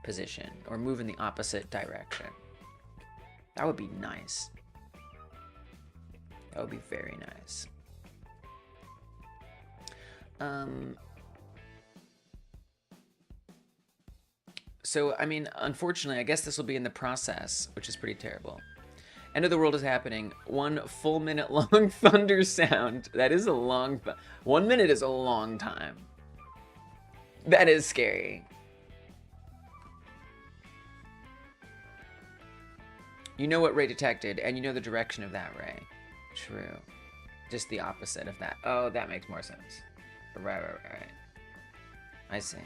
position or move in the opposite direction. That would be nice. That would be very nice. So, I mean, unfortunately, I guess this will be in the process, which is pretty terrible. End of the world is happening. 1 full minute long thunder sound. That is a long... 1 minute is a long time. That is scary. You know what ray detected, and you know the direction of that ray. True. Just the opposite of that. Oh, that makes more sense. Right. I see.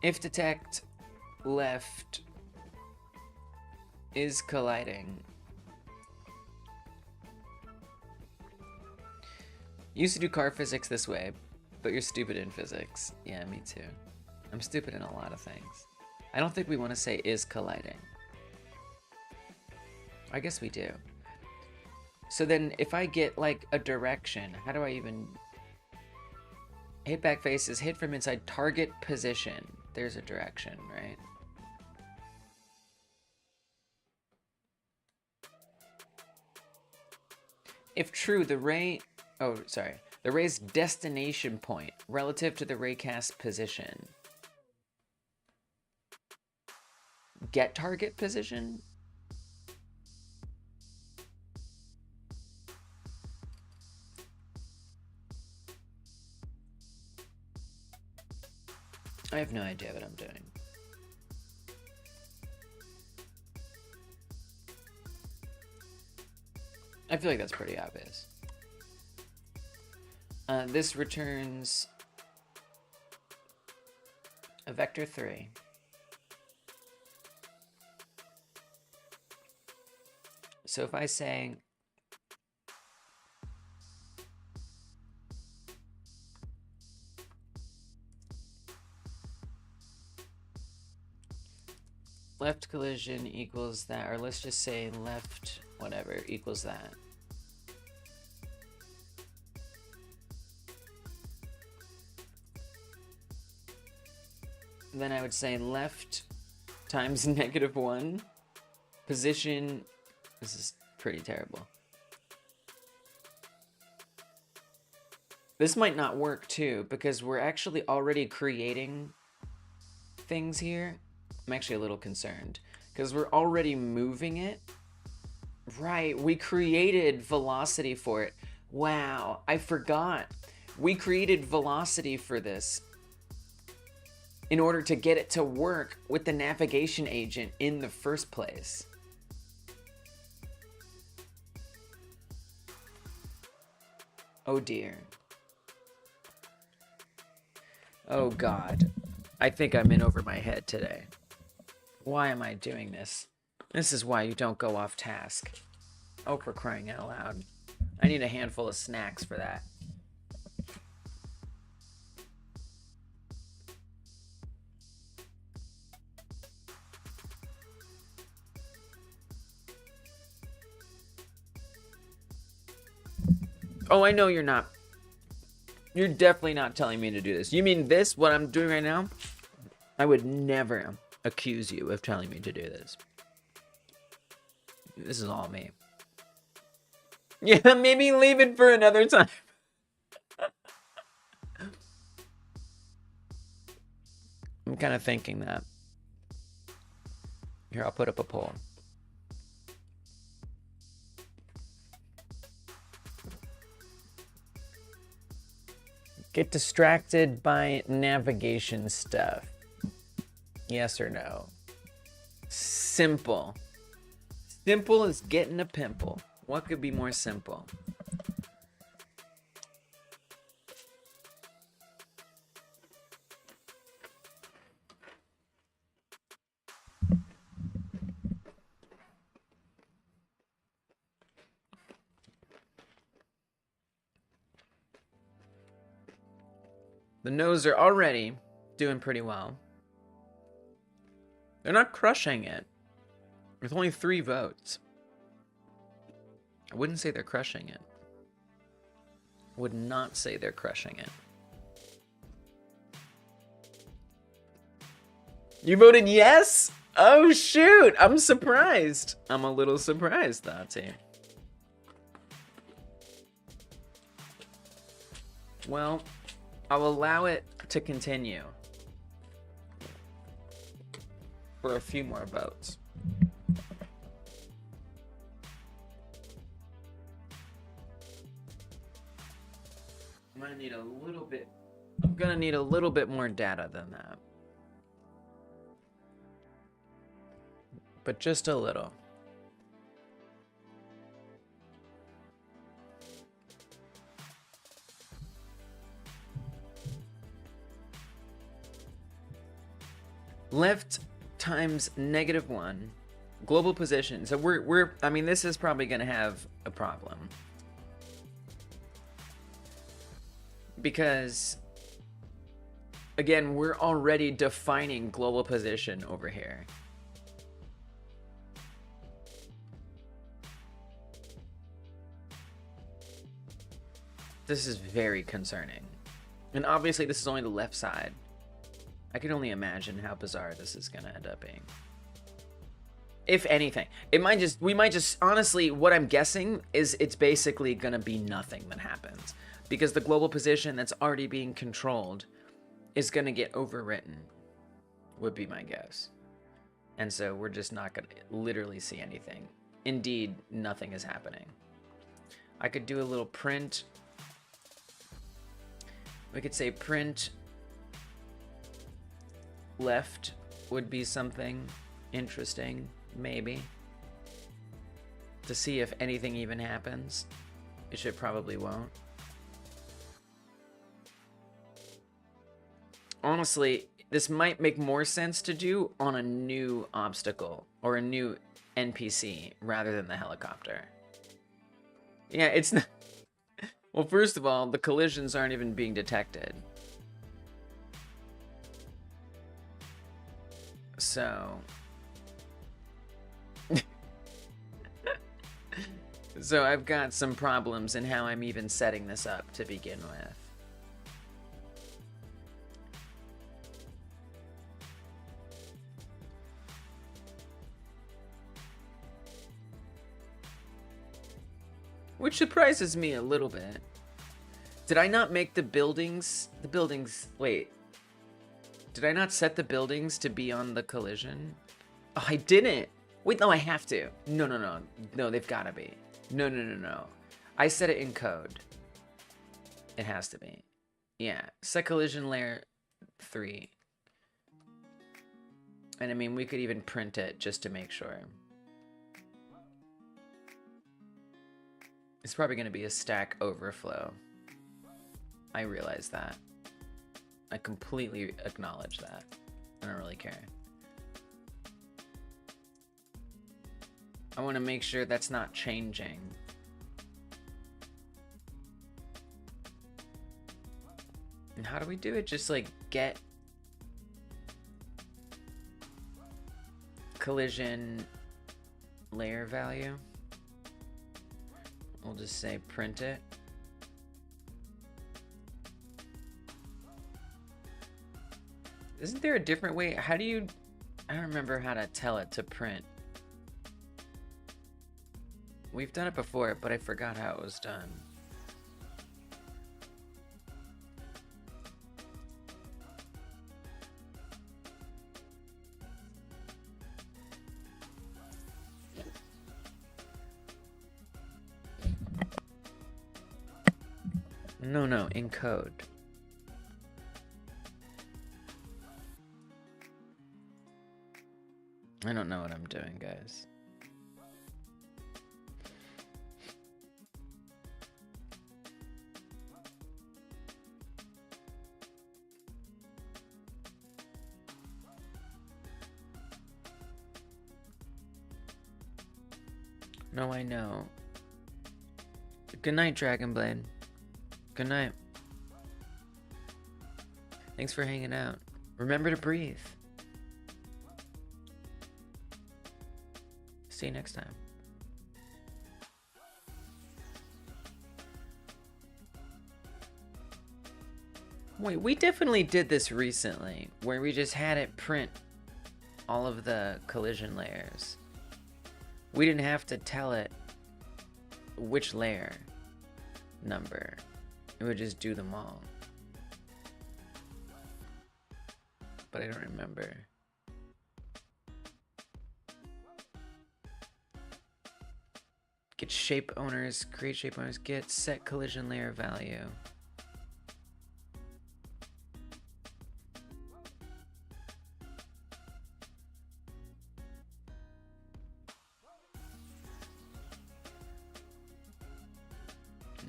If detect left is colliding. Used to do car physics this way, but you're stupid in physics. Yeah, me too. I'm stupid in a lot of things. I don't think we want to say is colliding. I guess we do. So then if I get like a direction, how do I even... Hit back faces, hit from inside target position. There's a direction, right? If true, the ray... Oh, sorry. The ray's destination point relative to the raycast position. Get target position? I have no idea what I'm doing. I feel like that's pretty obvious. This returns a vector 3. So if I say left collision equals that, or let's just say left whatever equals that. Then I would say left times -1 position. This is pretty terrible. This might not work too, because we're actually already creating things here. I'm actually a little concerned because we're already moving it. Right, we created velocity for it. Wow, I forgot. We created velocity for this in order to get it to work with the navigation agent in the first place. Oh dear. Oh God. I think I'm in over my head today. Why am I doing this? This is why you don't go off task. Oh, for crying out loud. I need a handful of snacks for that. Oh, I know you're not. You're definitely not telling me to do this. You mean this, what I'm doing right now? I would never accuse you of telling me to do this. This is all me. Yeah, maybe leave it for another time. I'm kind of thinking that. Here, I'll put up a poll. Get distracted by navigation stuff. Yes or no? Simple. Simple as getting a pimple. What could be more simple? The no's are already doing pretty well. They're not crushing it. With only 3 votes. I wouldn't say they're crushing it. Would not say they're crushing it. You voted yes? Oh shoot, I'm surprised. I'm a little surprised, Thati. Well, I'll allow it to continue for a few more votes. I'm gonna need a little bit. I'm gonna need a little bit more data than that. But just a little. Left times -1. Global position. So we're I mean, this is probably gonna have a problem. Because again, we're already defining global position over here. This is very concerning. And obviously this is only the left side. I can only imagine how bizarre this is gonna end up being. If anything, we might just, honestly, what I'm guessing is it's basically gonna be nothing that happens. Because the global position that's already being controlled is gonna get overwritten, would be my guess. And so we're just not gonna literally see anything. Indeed, nothing is happening. I could do a little print. We could say print left would be something interesting, maybe. To see if anything even happens. Which it probably won't. Honestly, this might make more sense to do on a new obstacle or a new NPC rather than the helicopter. Yeah, it's not... Well, first of all, the collisions aren't even being detected. So... So I've got some problems in how I'm even setting this up to begin with. Which surprises me a little bit. Did I not make the buildings... Wait. Did I not set the buildings to be on the collision? Oh, I didn't. Wait, no, I have to. No. No, they've got to be. No. I set it in code. It has to be. Yeah. Set collision layer 3. And I mean, we could even print it just to make sure. It's probably going to be a Stack Overflow. I realize that. I completely acknowledge that. I don't really care. I want to make sure that's not changing. And how do we do it? Just like get collision layer value. We'll just say print it. Isn't there a different way? How do you... I don't remember how to tell it to print. We've done it before, but I forgot how it was done. No, in code. I don't know what I'm doing, guys. No, I know. Good night, Dragonblade. Good night. Thanks for hanging out. Remember to breathe. See you next time. Wait, we definitely did this recently, where we just had it print all of the collision layers. We didn't have to tell it which layer number. It would just do them all. But I don't remember. Get shape owners, create shape owners, get set collision layer value.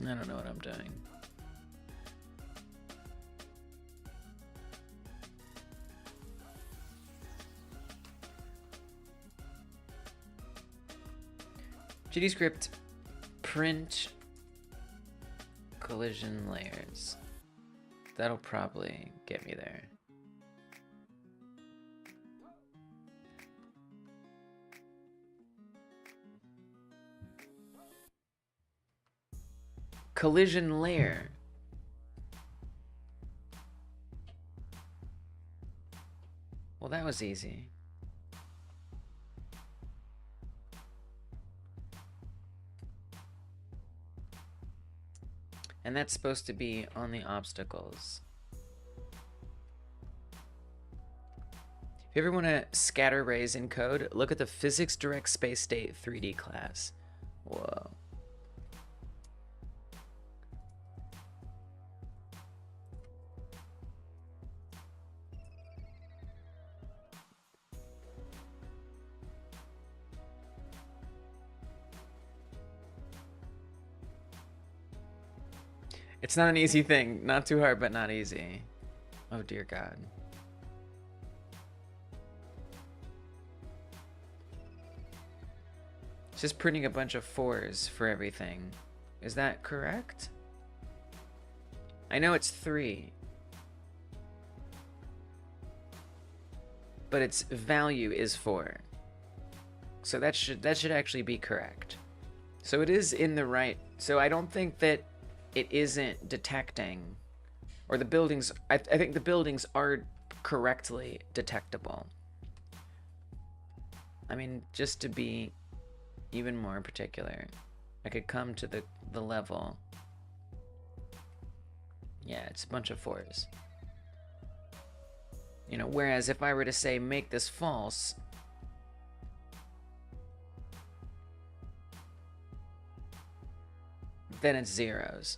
I don't know what I'm doing. GDScript print collision layers. That'll probably get me there. Collision layer. Well, that was easy. And that's supposed to be on the obstacles. If you ever want to scatter rays in code, look at the physics direct space state 3D class. Whoa. It's not an easy thing. Not too hard, but not easy. Oh, dear God. It's just printing a bunch of 4s for everything. Is that correct? I know it's 3. But its value is 4. So that should actually be correct. So it is in the right. So I don't think that it isn't detecting, or the buildings, I think the buildings are correctly detectable. I mean, just to be even more particular, I could come to the level. Yeah, it's a bunch of 4s. You know, whereas if I were to say make this false, then it's 0s.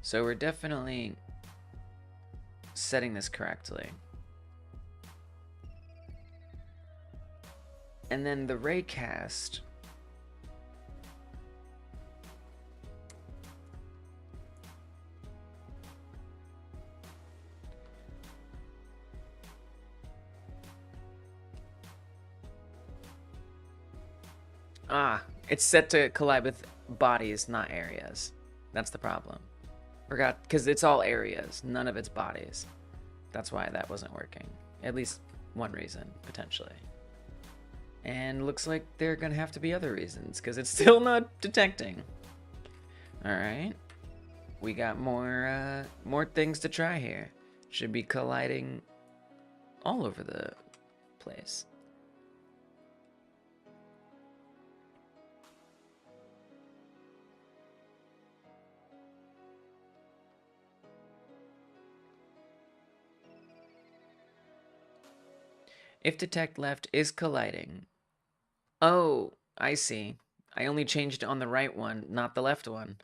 So we're definitely setting this correctly. And then the raycast. It's set to collide with bodies, not areas. That's the problem. Forgot, because it's all areas, none of it's bodies. That's why that wasn't working. At least one reason, potentially. And looks like there are gonna have to be other reasons, because it's still not detecting. Alright. We got more things to try here. Should be colliding all over the place. If detect left is colliding. Oh, I see. I only changed on the right one, not the left one.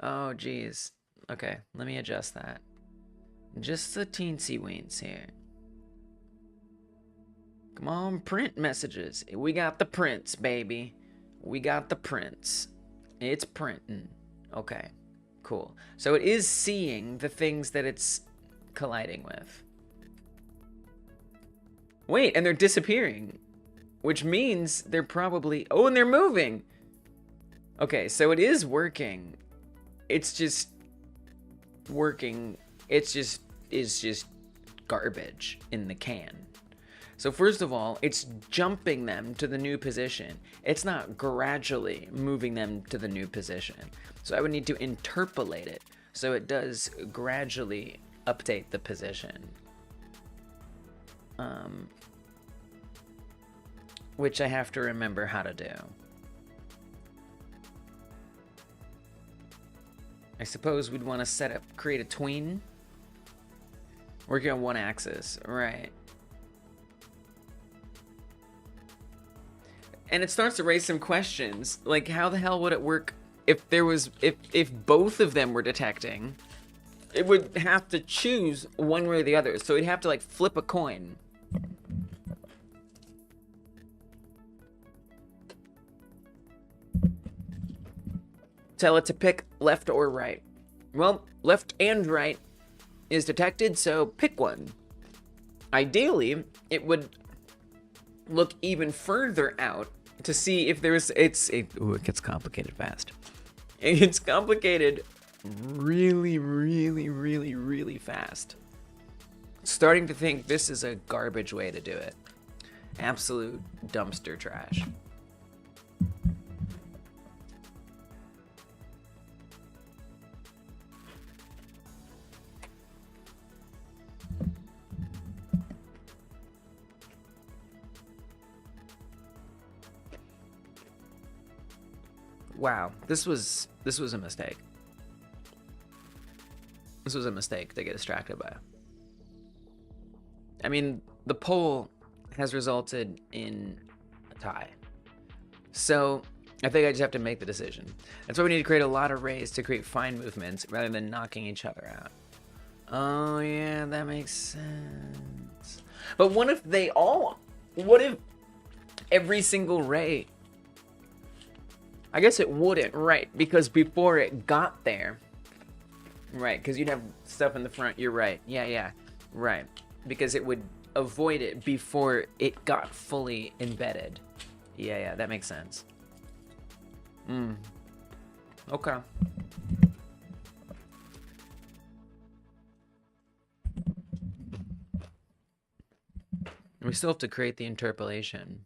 Oh, geez. Okay, let me adjust that. Just the teensy weens here. Come on, print messages. We got the prints, baby. We got the prints. It's printing. Okay, cool. So it is seeing the things that it's colliding with. Wait, and they're disappearing, which means they're probably... Oh, and they're moving. Okay, so it is working. It's just working. It's just garbage in the can. So first of all, it's jumping them to the new position. It's not gradually moving them to the new position. So I would need to interpolate it so it does gradually update the position. Which I have to remember how to do. I suppose we'd want to create a tween. Working on one axis, right. And it starts to raise some questions, like how the hell would it work if there was, if both of them were detecting? It would have to choose one way or the other, so it'd have to like flip a coin. Tell it to pick left or right. Well, left and right is detected, so pick one. Ideally, it would look even further out to see if there's... Ooh, it gets complicated fast. It gets complicated really, really, really, really fast. Starting to think this is a garbage way to do it. Absolute dumpster trash. Wow, this was a mistake. This was a mistake to get distracted by. I mean, the poll has resulted in a tie. So I think I just have to make the decision. That's why we need to create a lot of rays to create fine movements rather than knocking each other out. Oh yeah, that makes sense. But what if what if every single ray... I guess it wouldn't, right? Because before it got there, right? Because you'd have stuff in the front. You're right. Yeah, right. Because it would avoid it before it got fully embedded. Yeah, that makes sense. Okay. We still have to create the interpolation.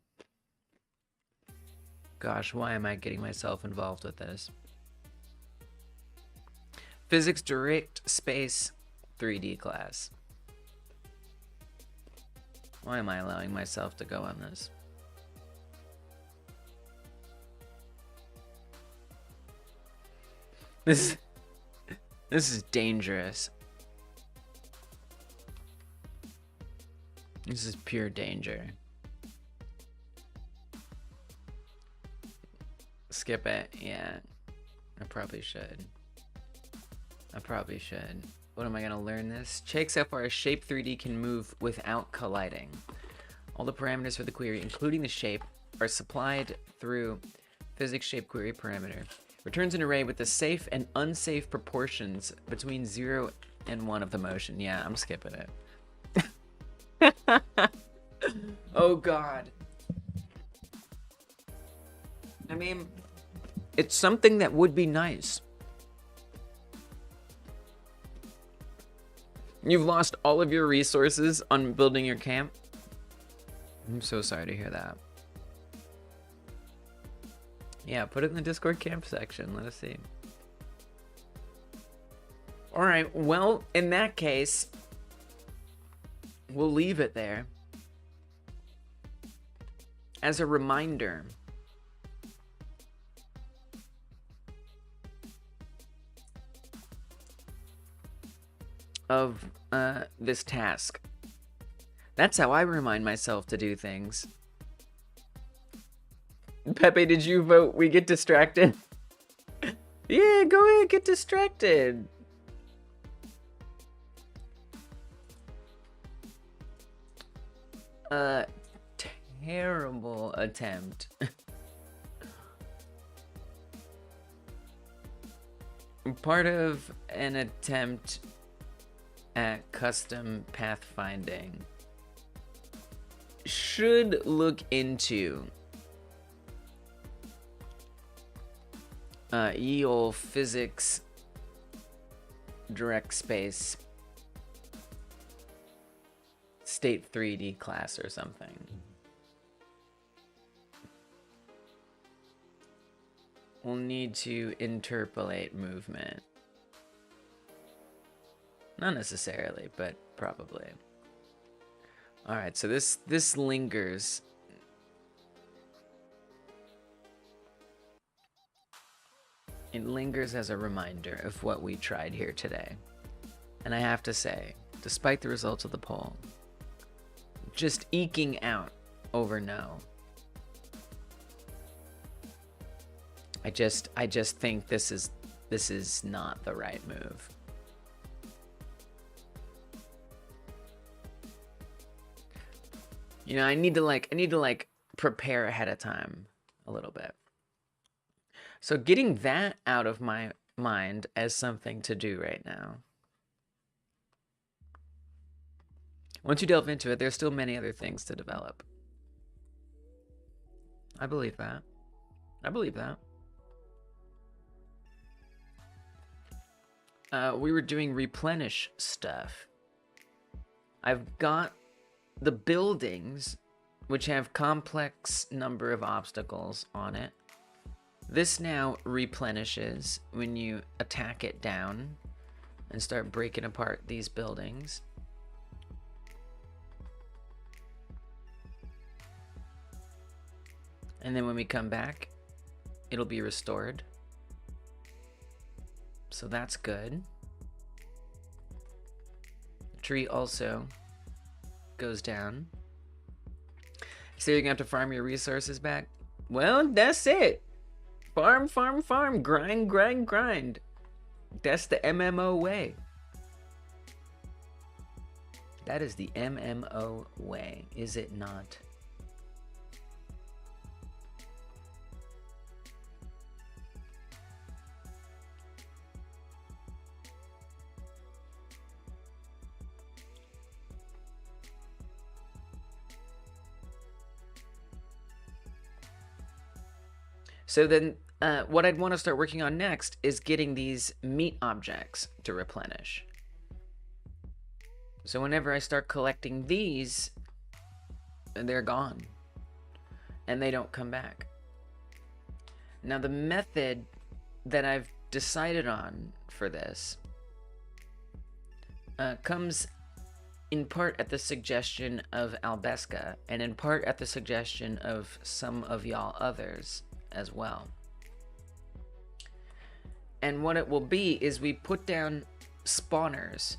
Gosh, why am I getting myself involved with this? Physics Direct Space 3D class. Why am I allowing myself to go on this? This is dangerous. This is pure danger. Skip it. Yeah, I probably should. What am I gonna learn this? Checks how far a shape 3D can move without colliding. All the parameters for the query, including the shape, are supplied through physics shape query parameter. Returns an array with the safe and unsafe proportions between 0 and 1 of the motion. Yeah, I'm skipping it. Oh god. I mean, it's something that would be nice. You've lost all of your resources on building your camp. I'm so sorry to hear that. Yeah, put it in the Discord camp section. Let us see. All right, well, in that case, we'll leave it there. As a reminder, of this task. That's how I remind myself to do things. Pepe, did you vote we get distracted? Yeah, go ahead, get distracted. terrible attempt. Part of an attempt at custom pathfinding should look into ye ol' physics direct space state 3D class or something. We'll need to interpolate movement. Not necessarily, but probably. Alright, so this lingers. It lingers as a reminder of what we tried here today. And I have to say, despite the results of the poll, just eking out over no. I just think this is not the right move. You know, I need to prepare ahead of time a little bit. So getting that out of my mind as something to do right now. Once you delve into it, there's still many other things to develop. I believe that. I believe that. We were doing replenish stuff. I've got the buildings, which have complex number of obstacles on it. This now replenishes when you attack it down and start breaking apart these buildings. And then when we come back, it'll be restored. So that's good. The tree also goes down. So you're gonna have to farm your resources back? Well, that's it. Farm, farm, farm. Grind, grind, grind. That's the MMO way. That is the MMO way, is it not? So then what I'd want to start working on next is getting these meat objects to replenish. So whenever I start collecting these, they're gone. And they don't come back. Now the method that I've decided on for this comes in part at the suggestion of Albeska, and in part at the suggestion of some of y'all others as well. And what it will be is we put down spawners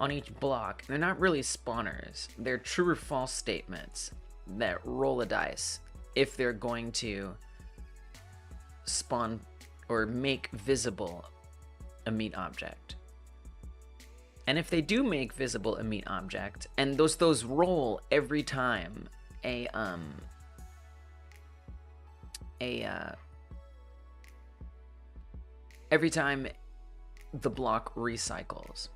on each block. They're not really spawners. They're true or false statements that roll a dice if they're going to spawn or make visible a meat object. And if they do make visible a meat object, and those roll every time every time the block recycles.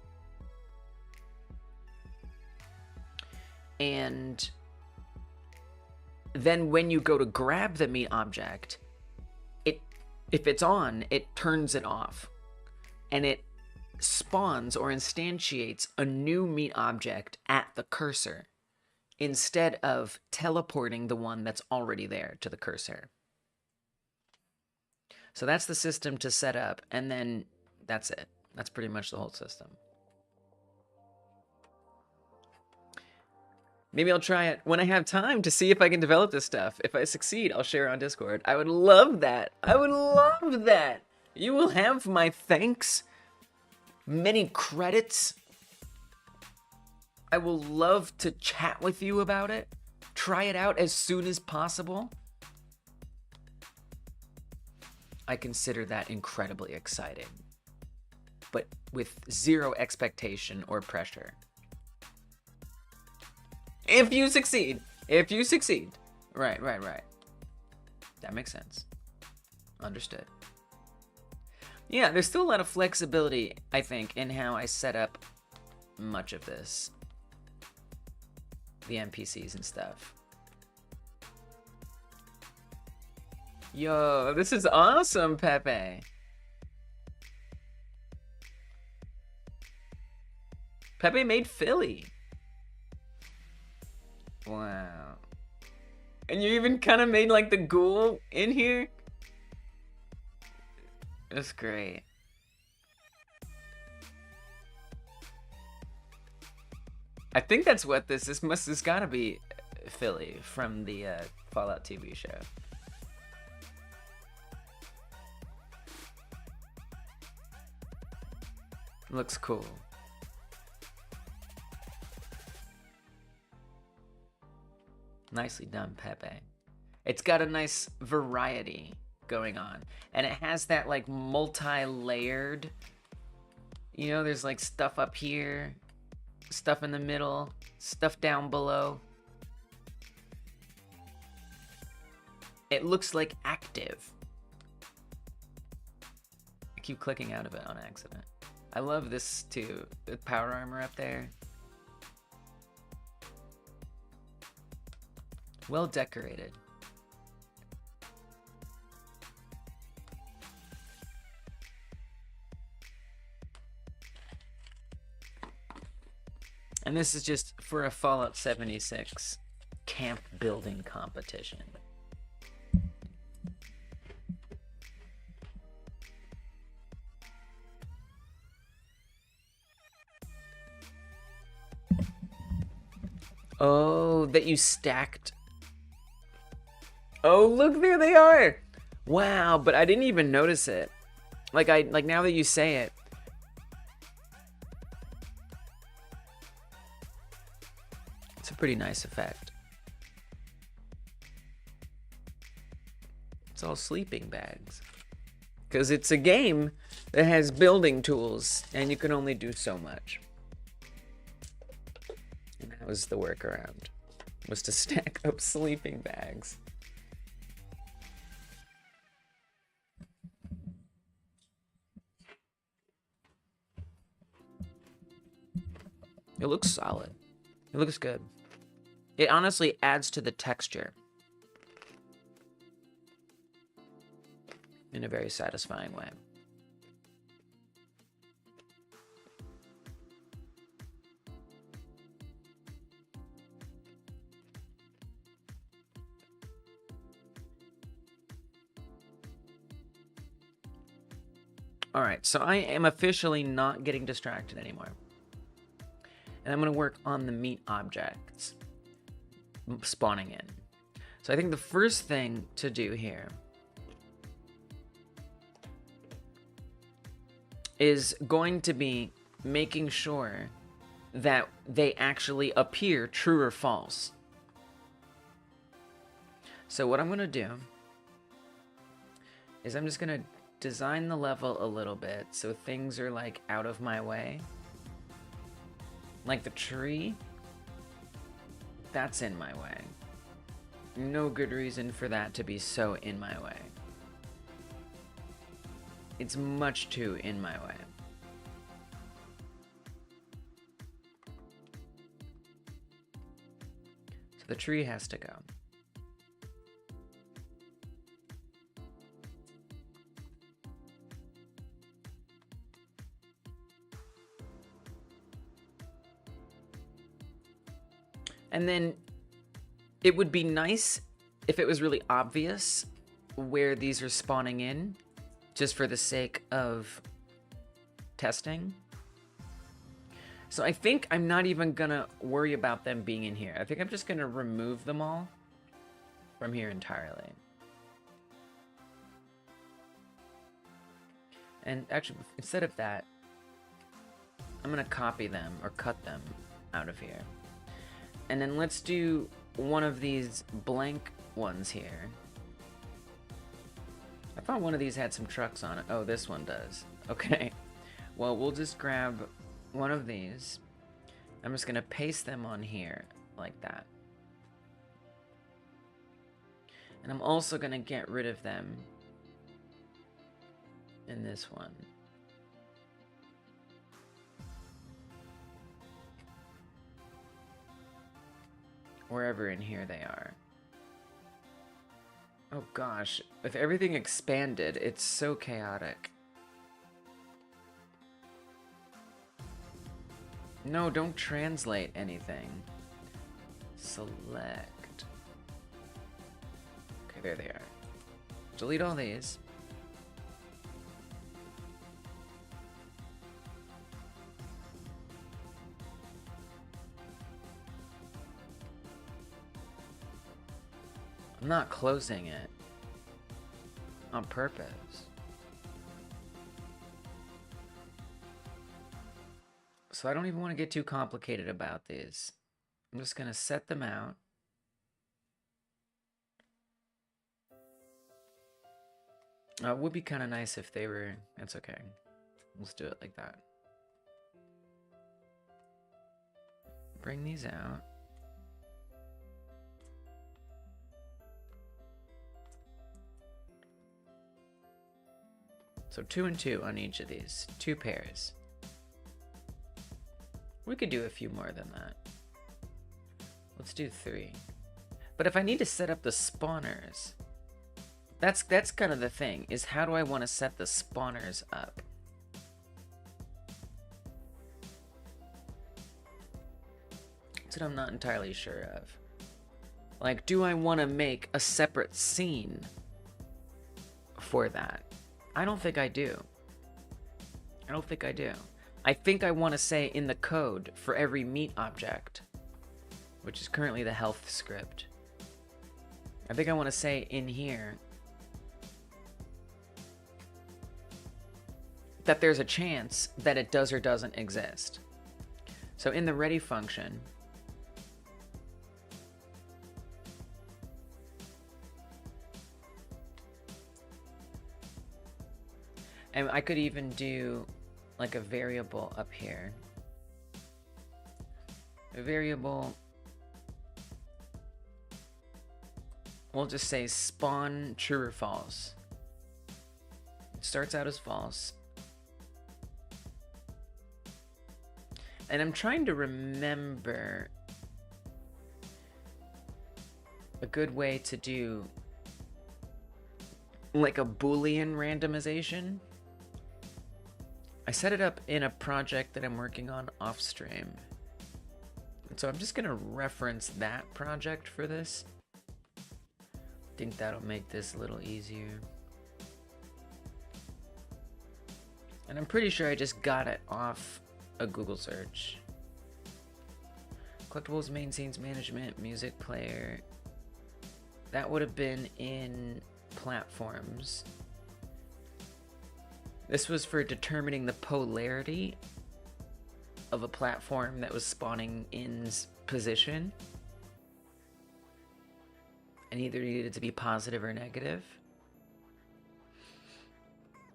And then when you go to grab the meat object, if it's on, it turns it off. And it spawns or instantiates a new meat object at the cursor instead of teleporting the one that's already there to the cursor. So that's the system to set up, and then that's it. That's pretty much the whole system. Maybe I'll try it when I have time to see if I can develop this stuff. If I succeed, I'll share on Discord. I would love that. I would love that. You will have my thanks. Many credits. I will love to chat with you about it. Try it out as soon as possible. I consider that incredibly exciting, but with zero expectation or pressure. If you succeed, If you succeed. Right, right, right. That makes sense. Understood. Yeah, there's still a lot of flexibility, I think, in how I set up much of this. The NPCs and stuff. Yo, this is awesome, Pepe. Pepe made Philly. Wow. And you even kind of made like the ghoul in here? That's great. I think that's what this this gotta be Philly from the Fallout TV show. Looks cool. Nicely done, Pepe. It's got a nice variety going on. And it has that like multi-layered, you know, there's like stuff up here, stuff in the middle, stuff down below. It looks like active. I keep clicking out of it on accident. I love this too, the power armor up there. Well decorated. And this is just for a Fallout 76 camp building competition. Oh, that you stacked. Oh, look, there they are. Wow, but I didn't even notice it. Like now that you say it. It's a pretty nice effect. It's all sleeping bags. Because it's a game that has building tools, and you can only do so much. And that was the workaround, was to stack up sleeping bags. It looks solid. It looks good. It honestly adds to the texture in a very satisfying way. All right, so I am officially not getting distracted anymore. And I'm gonna work on the meat objects spawning in. So I think the first thing to do here is going to be making sure that they actually appear true or false. So what I'm gonna do is I'm just gonna design the level a little bit so things are like out of my way. Like the tree, that's in my way. No good reason for that to be so in my way. It's much too in my way. So the tree has to go. And then it would be nice if it was really obvious where these are spawning in, just for the sake of testing. So I think I'm not even gonna worry about them being in here. I think I'm just gonna remove them all from here entirely. And actually, instead of that, I'm gonna copy them or cut them out of here. And then let's do one of these blank ones here. I thought one of these had some trucks on it. Oh, this one does. Okay. Well, we'll just grab one of these. I'm just gonna paste them on here like that. And I'm also going to get rid of them in this one. Wherever in here they are. Oh gosh, with everything expanded, it's so chaotic. No, don't translate anything. Select. Okay, there they are. Delete all these. I'm not closing it on purpose. So I don't even want to get too complicated about these. I'm just going to set them out. It would be kind of nice if they were... It's okay. Let's do it like that. Bring these out. So 2 and 2 on each of these. 2 pairs. We could do a few more than that. Let's do 3. But if I need to set up the spawners, that's kind of the thing, is how do I want to set the spawners up? That's what I'm not entirely sure of. Like, do I want to make a separate scene for that? I don't think I do. I don't think I do. I think I want to say in the code for every meat object, which is currently the health script. I think I want to say in here that there's a chance that it does or doesn't exist. So in the ready function, and I could even do like a variable up here. A variable, we'll just say spawn true or false. It starts out as false. And I'm trying to remember a good way to do like a Boolean randomization. I set it up in a project that I'm working on off stream. So I'm just gonna reference that project for this. I think that'll make this a little easier. And I'm pretty sure I just got it off a Google search. Collectibles, main scenes management, music player. That would have been in platforms. This was for determining the polarity of a platform that was spawning in's position. And either needed to be positive or negative.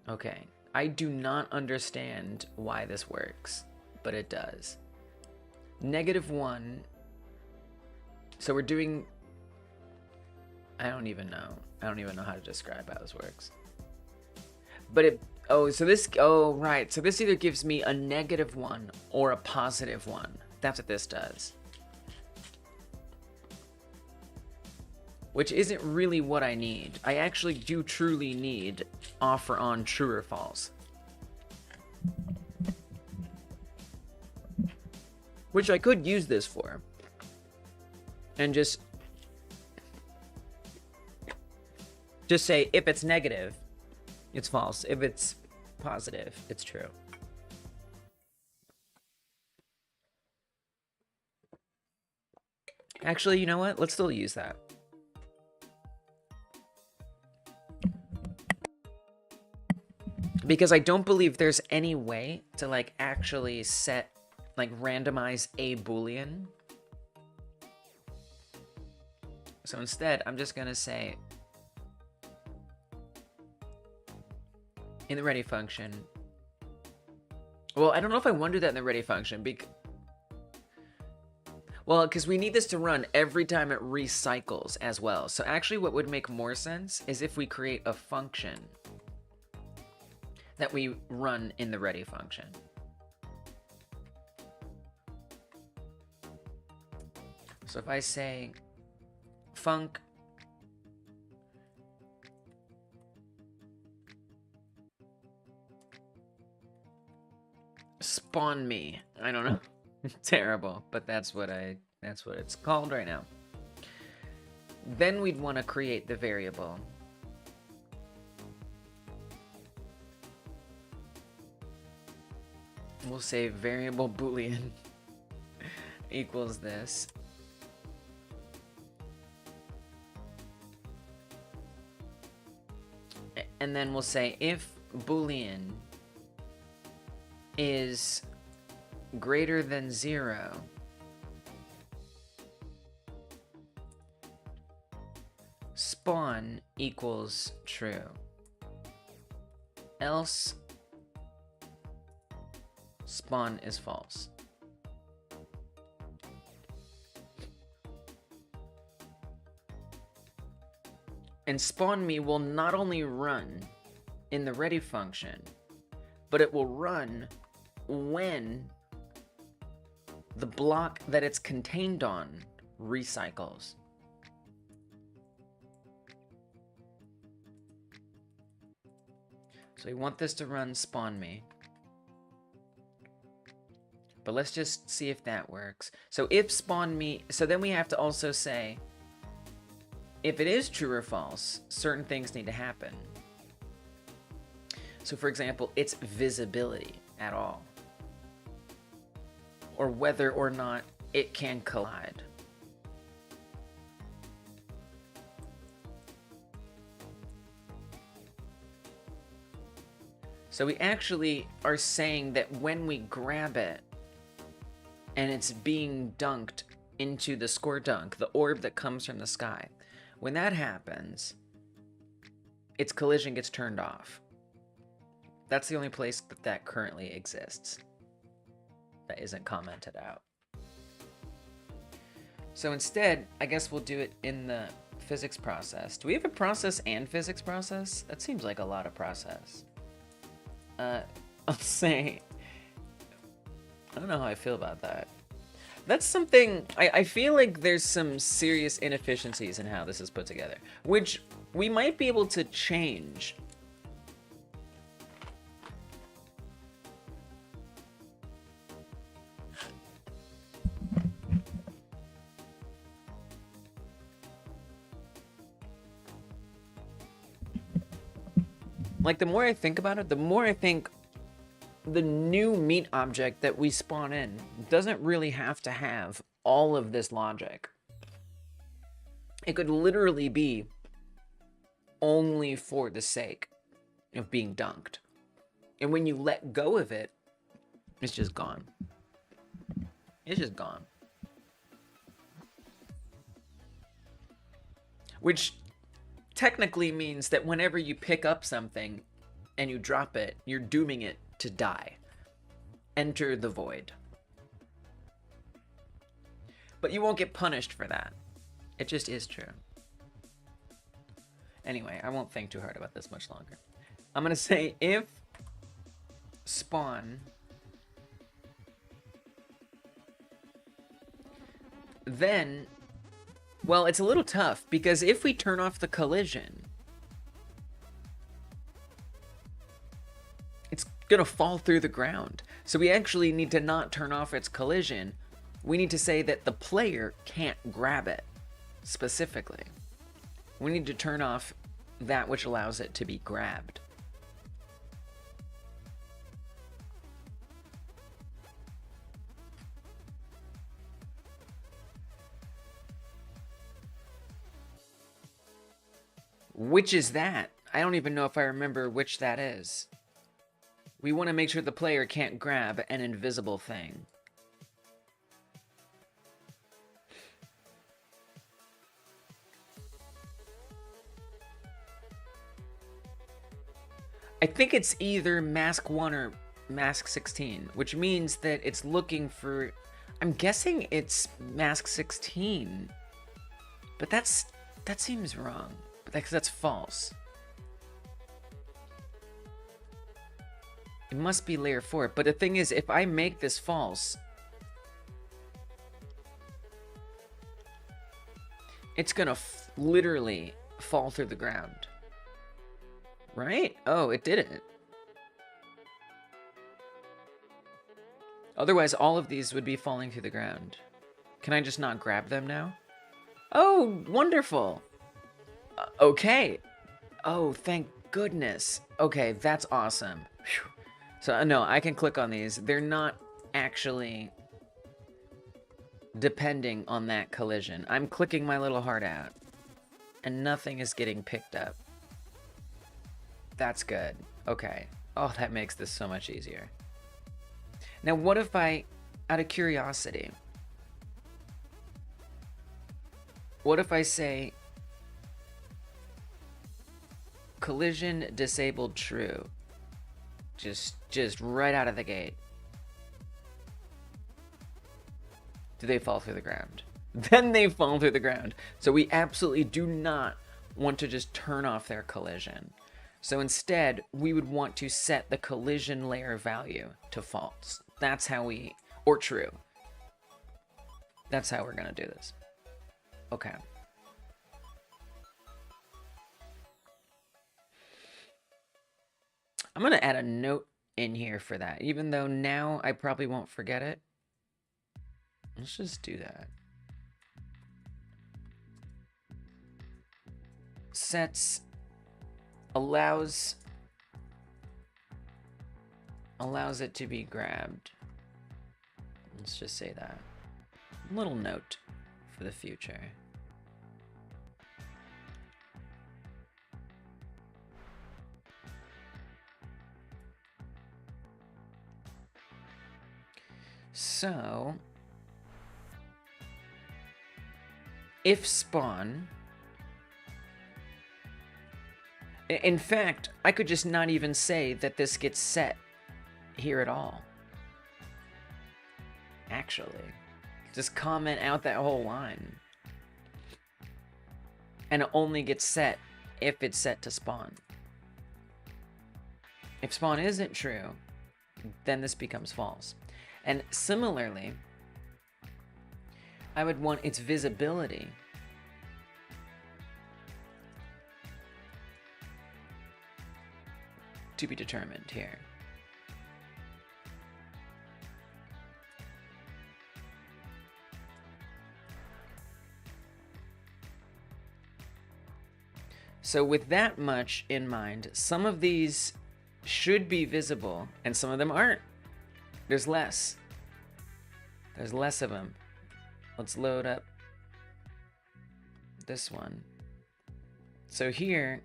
Okay. I do not understand why this works, but it does. -1. So we're doing... I don't even know. I don't even know how to describe how this works. But it... Oh, so this... Oh, right. So this either gives me a -1 or a +1. That's what this does. Which isn't really what I need. I actually do truly need off or on true or false. Which I could use this for. And just say if it's negative, it's false. If it's positive, it's true. Actually, you know what? Let's still use that. Because I don't believe there's any way to like actually set, like randomize a Boolean. So instead, I'm just gonna say in the ready function. Well, I don't know if I want to do that in the ready function. Well, because we need this to run every time it recycles as well. So actually what would make more sense is if we create a function that we run in the ready function. So if I say func spawn me, I don't know. Terrible, but that's what it's called right now. Then we'd want to create the variable. We'll say variable boolean equals this. And then we'll say if boolean is greater than 0, spawn equals true. Else spawn is false. And spawn me will not only run in the ready function, but it will run when the block that it's contained on recycles. So we want this to run spawn me. But let's just see if that works. So if spawn me, so then we have to also say, if it is true or false, certain things need to happen. So for example, its visibility at all, or whether or not it can collide. So we actually are saying that when we grab it and it's being dunked into the score dunk, the orb that comes from the sky, when that happens, its collision gets turned off. That's the only place that that currently exists that isn't commented out. So instead, I guess we'll do it in the physics process. Do we have a process and physics process? That seems like a lot of process. I'll say, I don't know how I feel about that. That's something, I feel like there's some serious inefficiencies in how this is put together, which we might be able to change. Like, the more I think about it, the more I think the new meat object that we spawn in doesn't really have to have all of this logic. It could literally be only for the sake of being dunked. And when you let go of it, it's just gone. It's just gone. Which technically means that whenever you pick up something and you drop it, you're dooming it to die. Enter the void. But you won't get punished for that. It just is true. Anyway, I won't think too hard about this much longer. I'm gonna say if spawn, then, well, it's a little tough because if we turn off the collision, it's gonna fall through the ground. So we actually need to not turn off its collision. We need to say that the player can't grab it specifically. We need to turn off that which allows it to be grabbed. Which is that? I don't even know if I remember which that is. We want to make sure the player can't grab an invisible thing. I think it's either mask 1 or mask 16, which means that it's looking for I'm guessing it's mask 16. But that seems wrong. But that's false. It must be layer 4. But the thing is, if I make this false, it's gonna literally fall through the ground. Right? Oh, it didn't. Otherwise, all of these would be falling through the ground. Can I just not grab them now? Oh, wonderful. Okay. Oh, thank goodness. Okay, that's awesome. Whew. So, no, I can click on these. They're not actually depending on that collision. I'm clicking my little heart out, and nothing is getting picked up. That's good. Okay. Oh, that makes this so much easier. Now, what if I, out of curiosity, what if I say collision disabled true? Just right out of the gate. Do they fall through the ground? Then they fall through the ground. So we absolutely do not want to just turn off their collision. So instead, we would want to set the collision layer value to false. That's how we, or true. That's how we're gonna do this. Okay. I'm gonna add a note in here for that, even though now I probably won't forget it. Let's just do that. Sets allows it to be grabbed. Let's just say that. Little note for the future. So, if spawn, in fact, I could just not even say that this gets set here at all. Actually, just comment out that whole line. And it only gets set if it's set to spawn. If spawn isn't true, then this becomes false. And similarly, I would want its visibility to be determined here. So with that much in mind, some of these should be visible and some of them aren't. There's less. There's less of them. Let's load up this one. So here,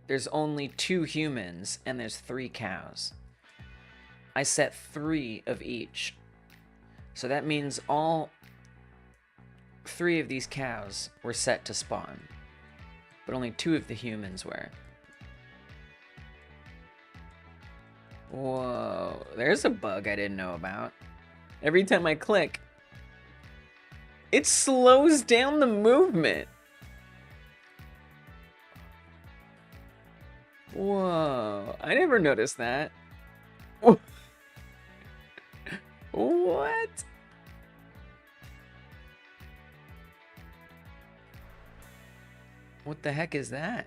there's only 2 humans and there's 3 cows. I set 3 of each. So that means all 3 of these cows were set to spawn, but only 2 of the humans were. Whoa, there's a bug I didn't know about. Every time I click, it slows down the movement. Whoa, I never noticed that. What? What the heck is that?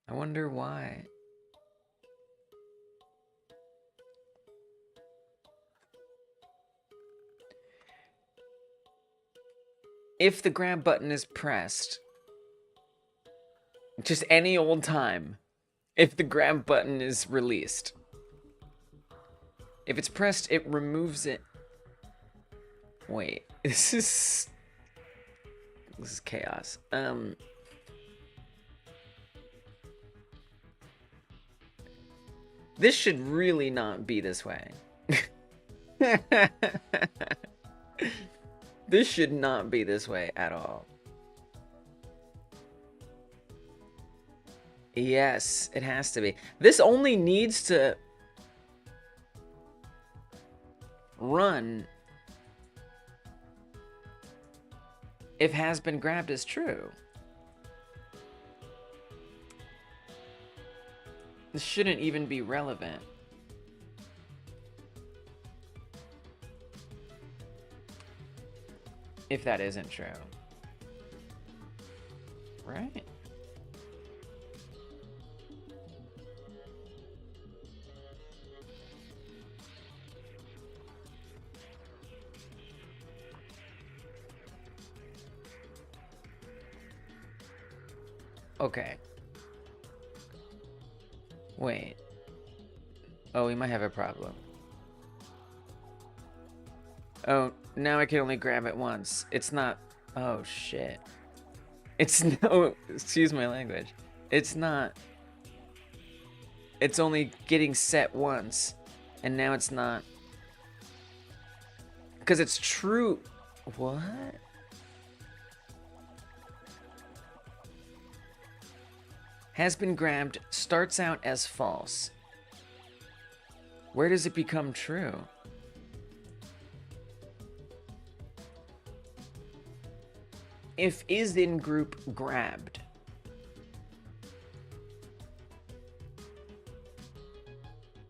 I wonder why. If the grab button is pressed, just any old time, if the grab button is released, if it's pressed, it removes it. Wait, this is chaos. This should really not be this way. This should not be this way at all. Yes, it has to be. This only needs to run if has been grabbed is true. This shouldn't even be relevant. If that isn't true. Right? Okay. Wait. Oh, we might have a problem. Oh, now I can only grab it once. It's not... Oh, shit. It's no... Excuse my language. It's not... It's only getting set once. And now it's not... Because it's true... What? Has been grabbed starts out as false. Where does it become true? If is in group grabbed.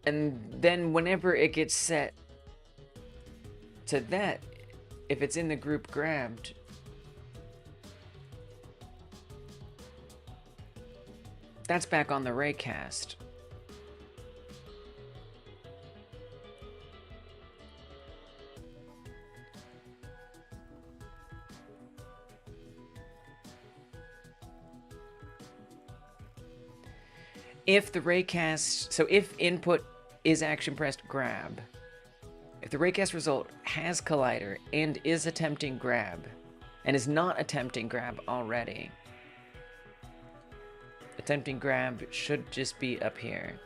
And then whenever it gets set to that, if it's in the group grabbed, that's back on the raycast. If the raycast, so if input is action pressed grab, if the raycast result has collider and is attempting grab, and is not attempting grab already, attempting grab should just be up here.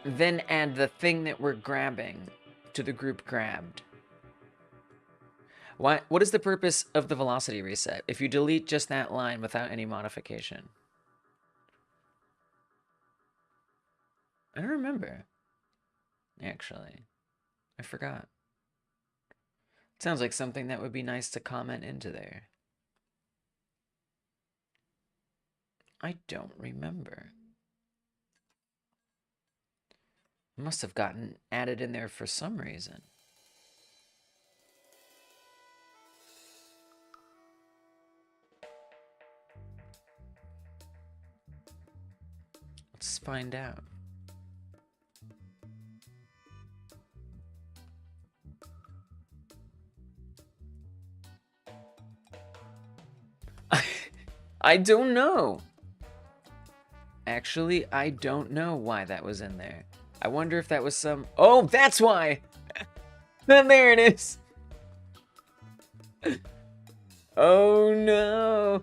Then add the thing that we're grabbing to the group grabbed. What is the purpose of the velocity reset if you delete just that line without any modification? I don't remember. Actually, I forgot. Sounds like something that would be nice to comment into there. I don't remember. Must have gotten added in there for some reason. Let's find out. I don't know. Actually, I don't know why that was in there. I wonder if that was some... Oh, that's why! Then there it is! Oh no!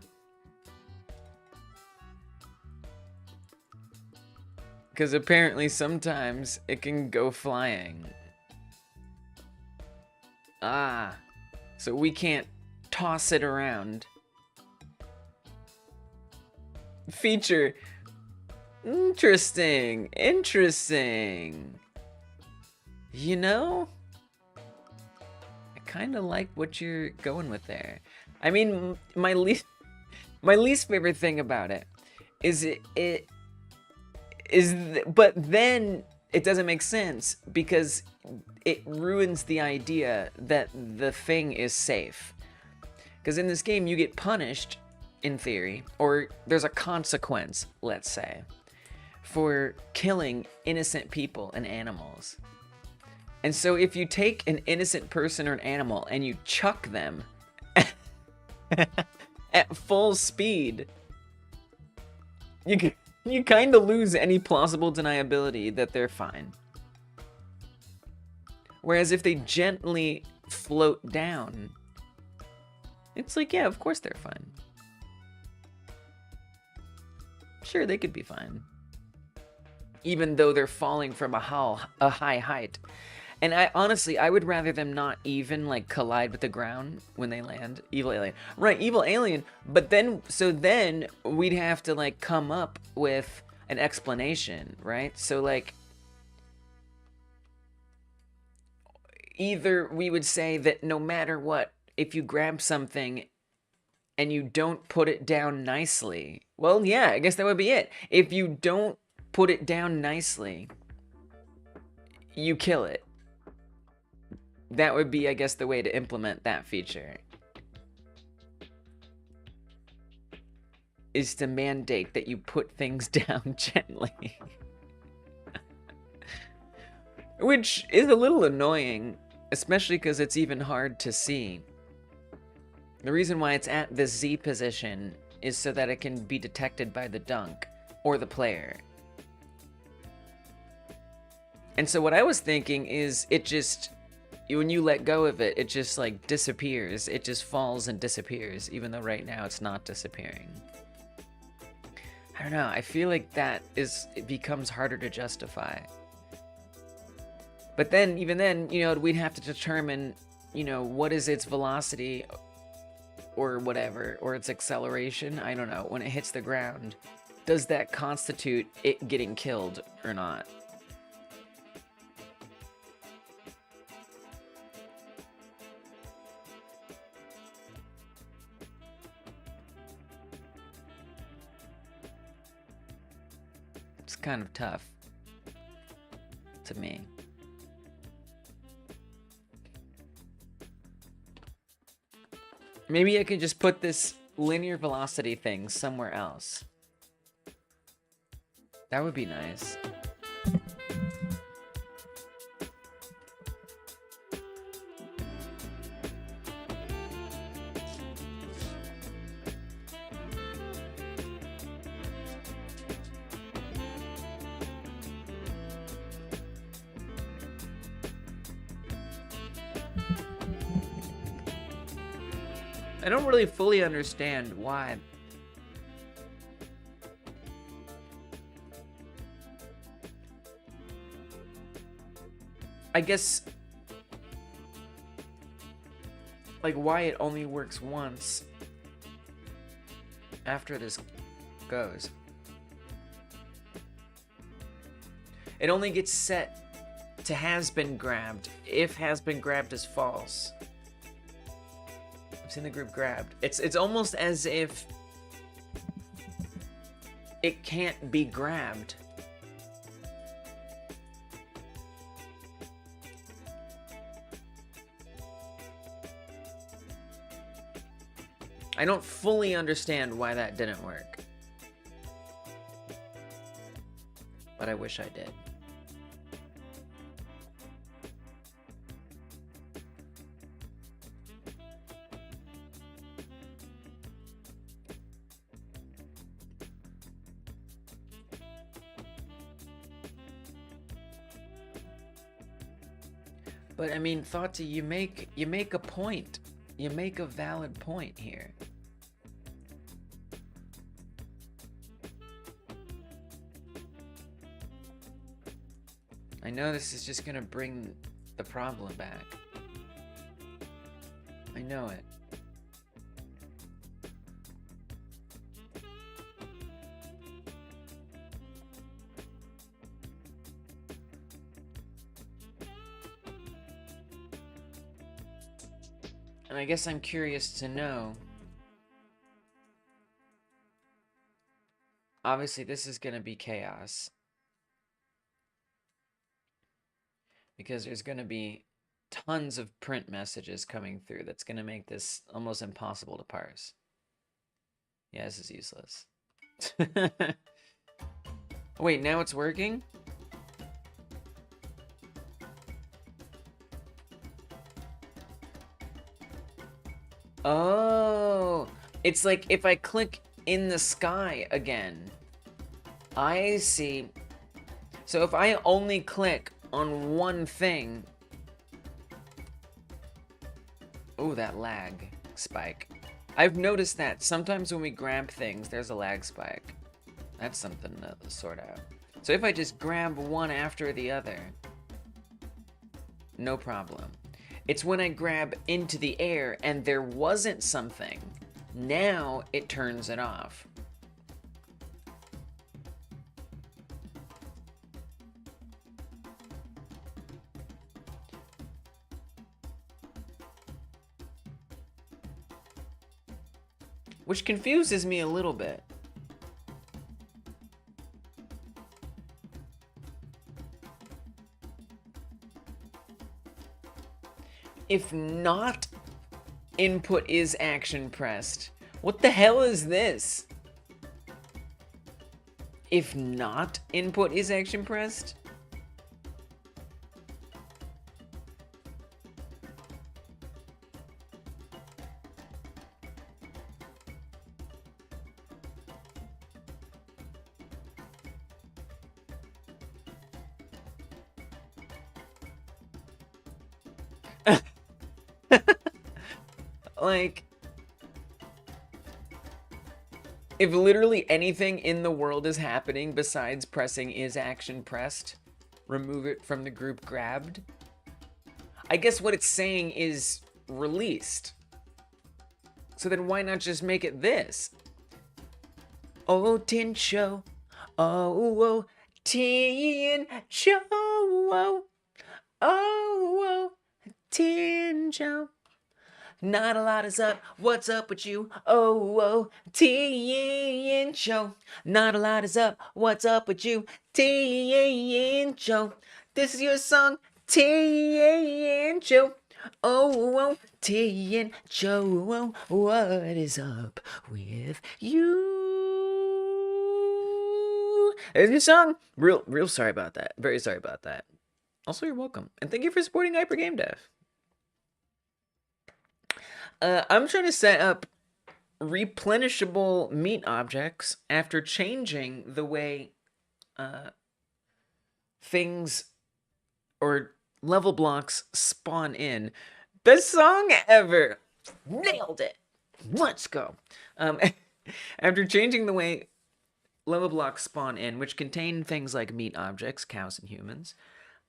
Because apparently sometimes it can go flying. Ah. So we can't toss it around. Feature. Interesting. Interesting. You know? I kind of like what you're going with there. I mean, my least favorite thing about it is but then it doesn't make sense because it ruins the idea that the thing is safe. Because in this game, you get punished, in theory, or there's a consequence, let's say, for killing innocent people and animals. And so if you take an innocent person or an animal and you chuck them at full speed, you kind of lose any plausible deniability that they're fine. Whereas if they gently float down, it's like, yeah, of course they're fine. Sure, they could be fine. Even though they're falling from a high height. And I honestly, I would rather them not even like collide with the ground when they land. Evil alien. Right, evil alien. But then, so then we'd have to like come up with an explanation, right? So like, either we would say that no matter what, if you grab something and you don't put it down nicely, well, yeah, I guess that would be it. If you don't put it down nicely, you kill it. That would be, I guess, the way to implement that feature. Is to mandate that you put things down gently. Which is a little annoying, especially because it's even hard to see. The reason why it's at the Z position is so that it can be detected by the dunk or the player. And so what I was thinking is it just, when you let go of it, it just like disappears. It just falls and disappears, even though right now it's not disappearing. I don't know, I feel like it becomes harder to justify. But then, even then, you know, we'd have to determine, you know, what is its velocity or whatever, or its acceleration, I don't know, when it hits the ground. Does that constitute it getting killed or not? It's kind of tough to me. Maybe I could just put this linear velocity thing somewhere else. That would be nice. I don't really fully understand why. I guess, like, why it only works once after this goes. It only gets set to has been grabbed if has been grabbed is false. I've seen the group grabbed. It's almost as if it can't be grabbed. I don't fully understand why that didn't work. But I wish I did. But I mean, Thoughty, you make a point. You make a valid point here. I know this is just gonna bring the problem back. I know it. And I guess I'm curious to know. Obviously, this is gonna be chaos. Because there's gonna be tons of print messages coming through that's gonna make this almost impossible to parse. Yeah, this is useless. Wait, now it's working? Oh, it's like if I click in the sky again. I see. So if I only click on one thing. Oh, that lag spike. I've noticed that sometimes when we grab things, there's a lag spike. That's something to sort out. So if I just grab one after the other. no problem. It's when I grab into the air and there wasn't something. Now it turns it off. Which confuses me a little bit. If not input is action pressed, what the hell is this? If not input is action pressed? Like, if literally anything in the world is happening besides pressing is action pressed, remove it from the group grabbed. I guess what it's saying is released. So then why not just make it this? Oh, Tin Show. Oh, Tin Show. Oh, Tin Show. Not a lot is up. What's up with you? Oh, Tin Show. Not a lot is up. What's up with you? Tin Show. This is your song, Tin Show. Oh, Tin Show. What is up with you? There's your song. Real sorry about that. Very sorry about that. Also, you're welcome. And thank you for supporting Hyper Game Dev. I'm trying to set up replenishable meat objects after changing the way things or level blocks spawn in. Best song ever! Nailed it! Let's go! After changing the way level blocks spawn in, which contain things like meat objects, cows and humans,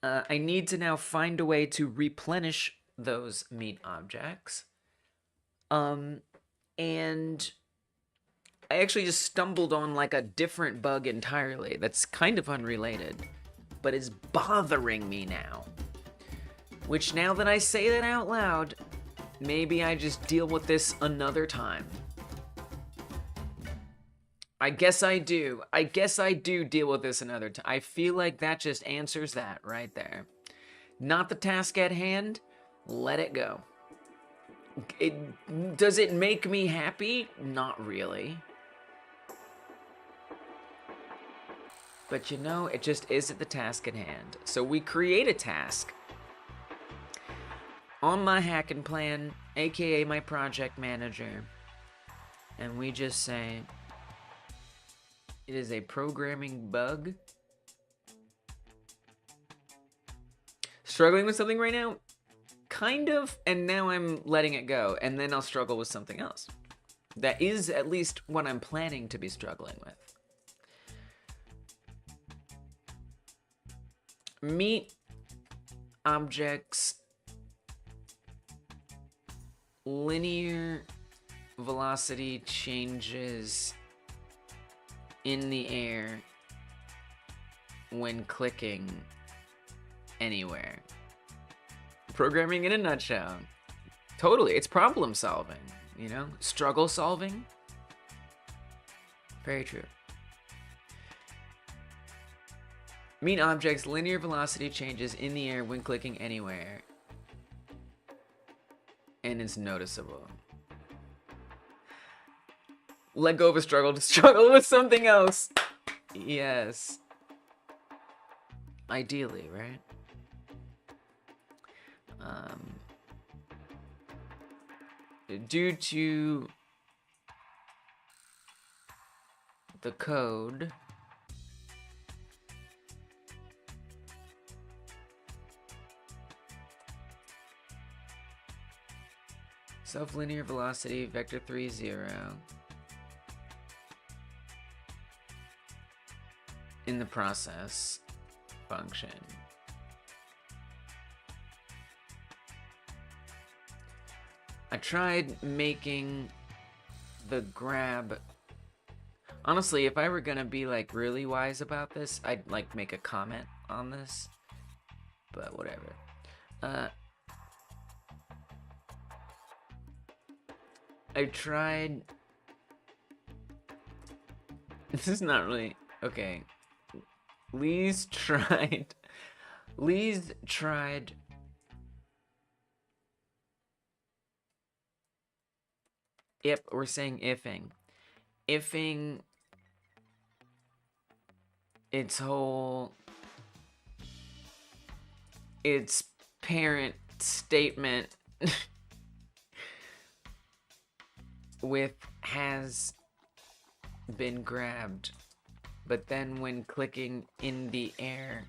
I need to now find a way to replenish those meat objects. And I actually just stumbled on like a different bug entirely that's kind of unrelated, but is bothering me now. Which, now that I say that out loud, maybe I just deal with this another time. I guess I do. I guess I do deal with this another time. I feel like that just answers that right there. Not the task at hand. Let it go. Does it make me happy? Not really. But you know, it just isn't the task at hand. So we create a task on my hacking plan, aka my project manager, and we just say it is a programming bug. Struggling with something right now? Kind of, and now I'm letting it go, and then I'll struggle with something else. That is at least what I'm planning to be struggling with. Meat objects, linear velocity changes in the air when clicking anywhere. Programming in a nutshell. Totally, it's problem solving, you know? Struggle solving. Very true. Mean objects, linear velocity changes in the air when clicking anywhere. And it's noticeable. Let go of a struggle to struggle with something else. Yes. Ideally, right? Due to the code, self-linear velocity vector 3 0 in the process function I tried making the grab. Honestly, if I were gonna be like really wise about this, I'd like make a comment on this, but whatever. I tried. This is not really okay. Lee's tried. Yep, we're saying ifing its parent statement with has been grabbed, but then when clicking in the air,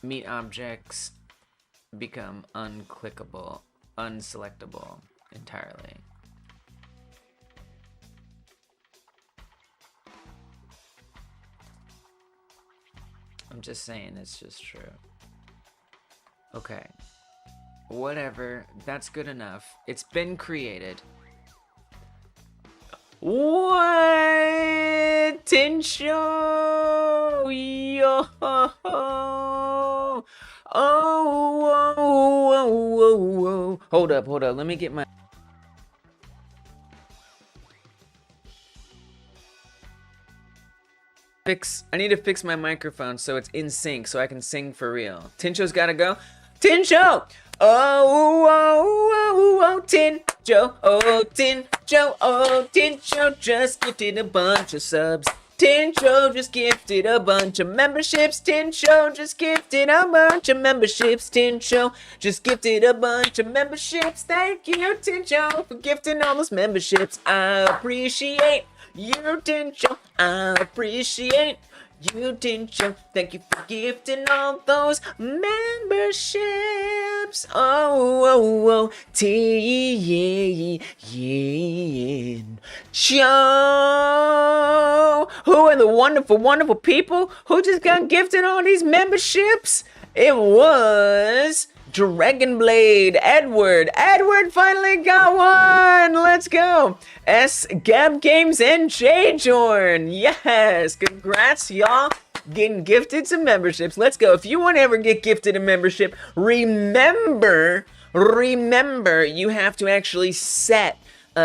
meat objects become unclickable, unselectable entirely. I'm just saying it's just true. Okay. Whatever. That's good enough. It's been created. What? Tinsho! Yo! Oh, whoa, whoa, whoa, whoa. Hold up. Let me get my... I need to fix my microphone so it's in sync so I can sing for real. Tinsho's gotta go. Tinsho! Oh, oh, oh, oh, Tinsho, oh, Tinsho, oh, Tinsho just gifted a bunch of subs. Tinsho just gifted a bunch of memberships. Tinsho just gifted a bunch of memberships. Tinsho just gifted a bunch of memberships. Thank you, Tinsho, for gifting all those memberships. I appreciate you, Tinsho. I appreciate you, Tinsho. Thank you for gifting all those memberships. Oh, oh, oh, Tinsho. Who are the wonderful, wonderful people who just got gifted all these memberships? It was Dragonblade, Edward finally got one. Let's go. S Gab Games and J-Jorn. Yes, congrats y'all getting gifted some memberships. Let's go. If you want to ever get gifted a membership, remember you have to actually set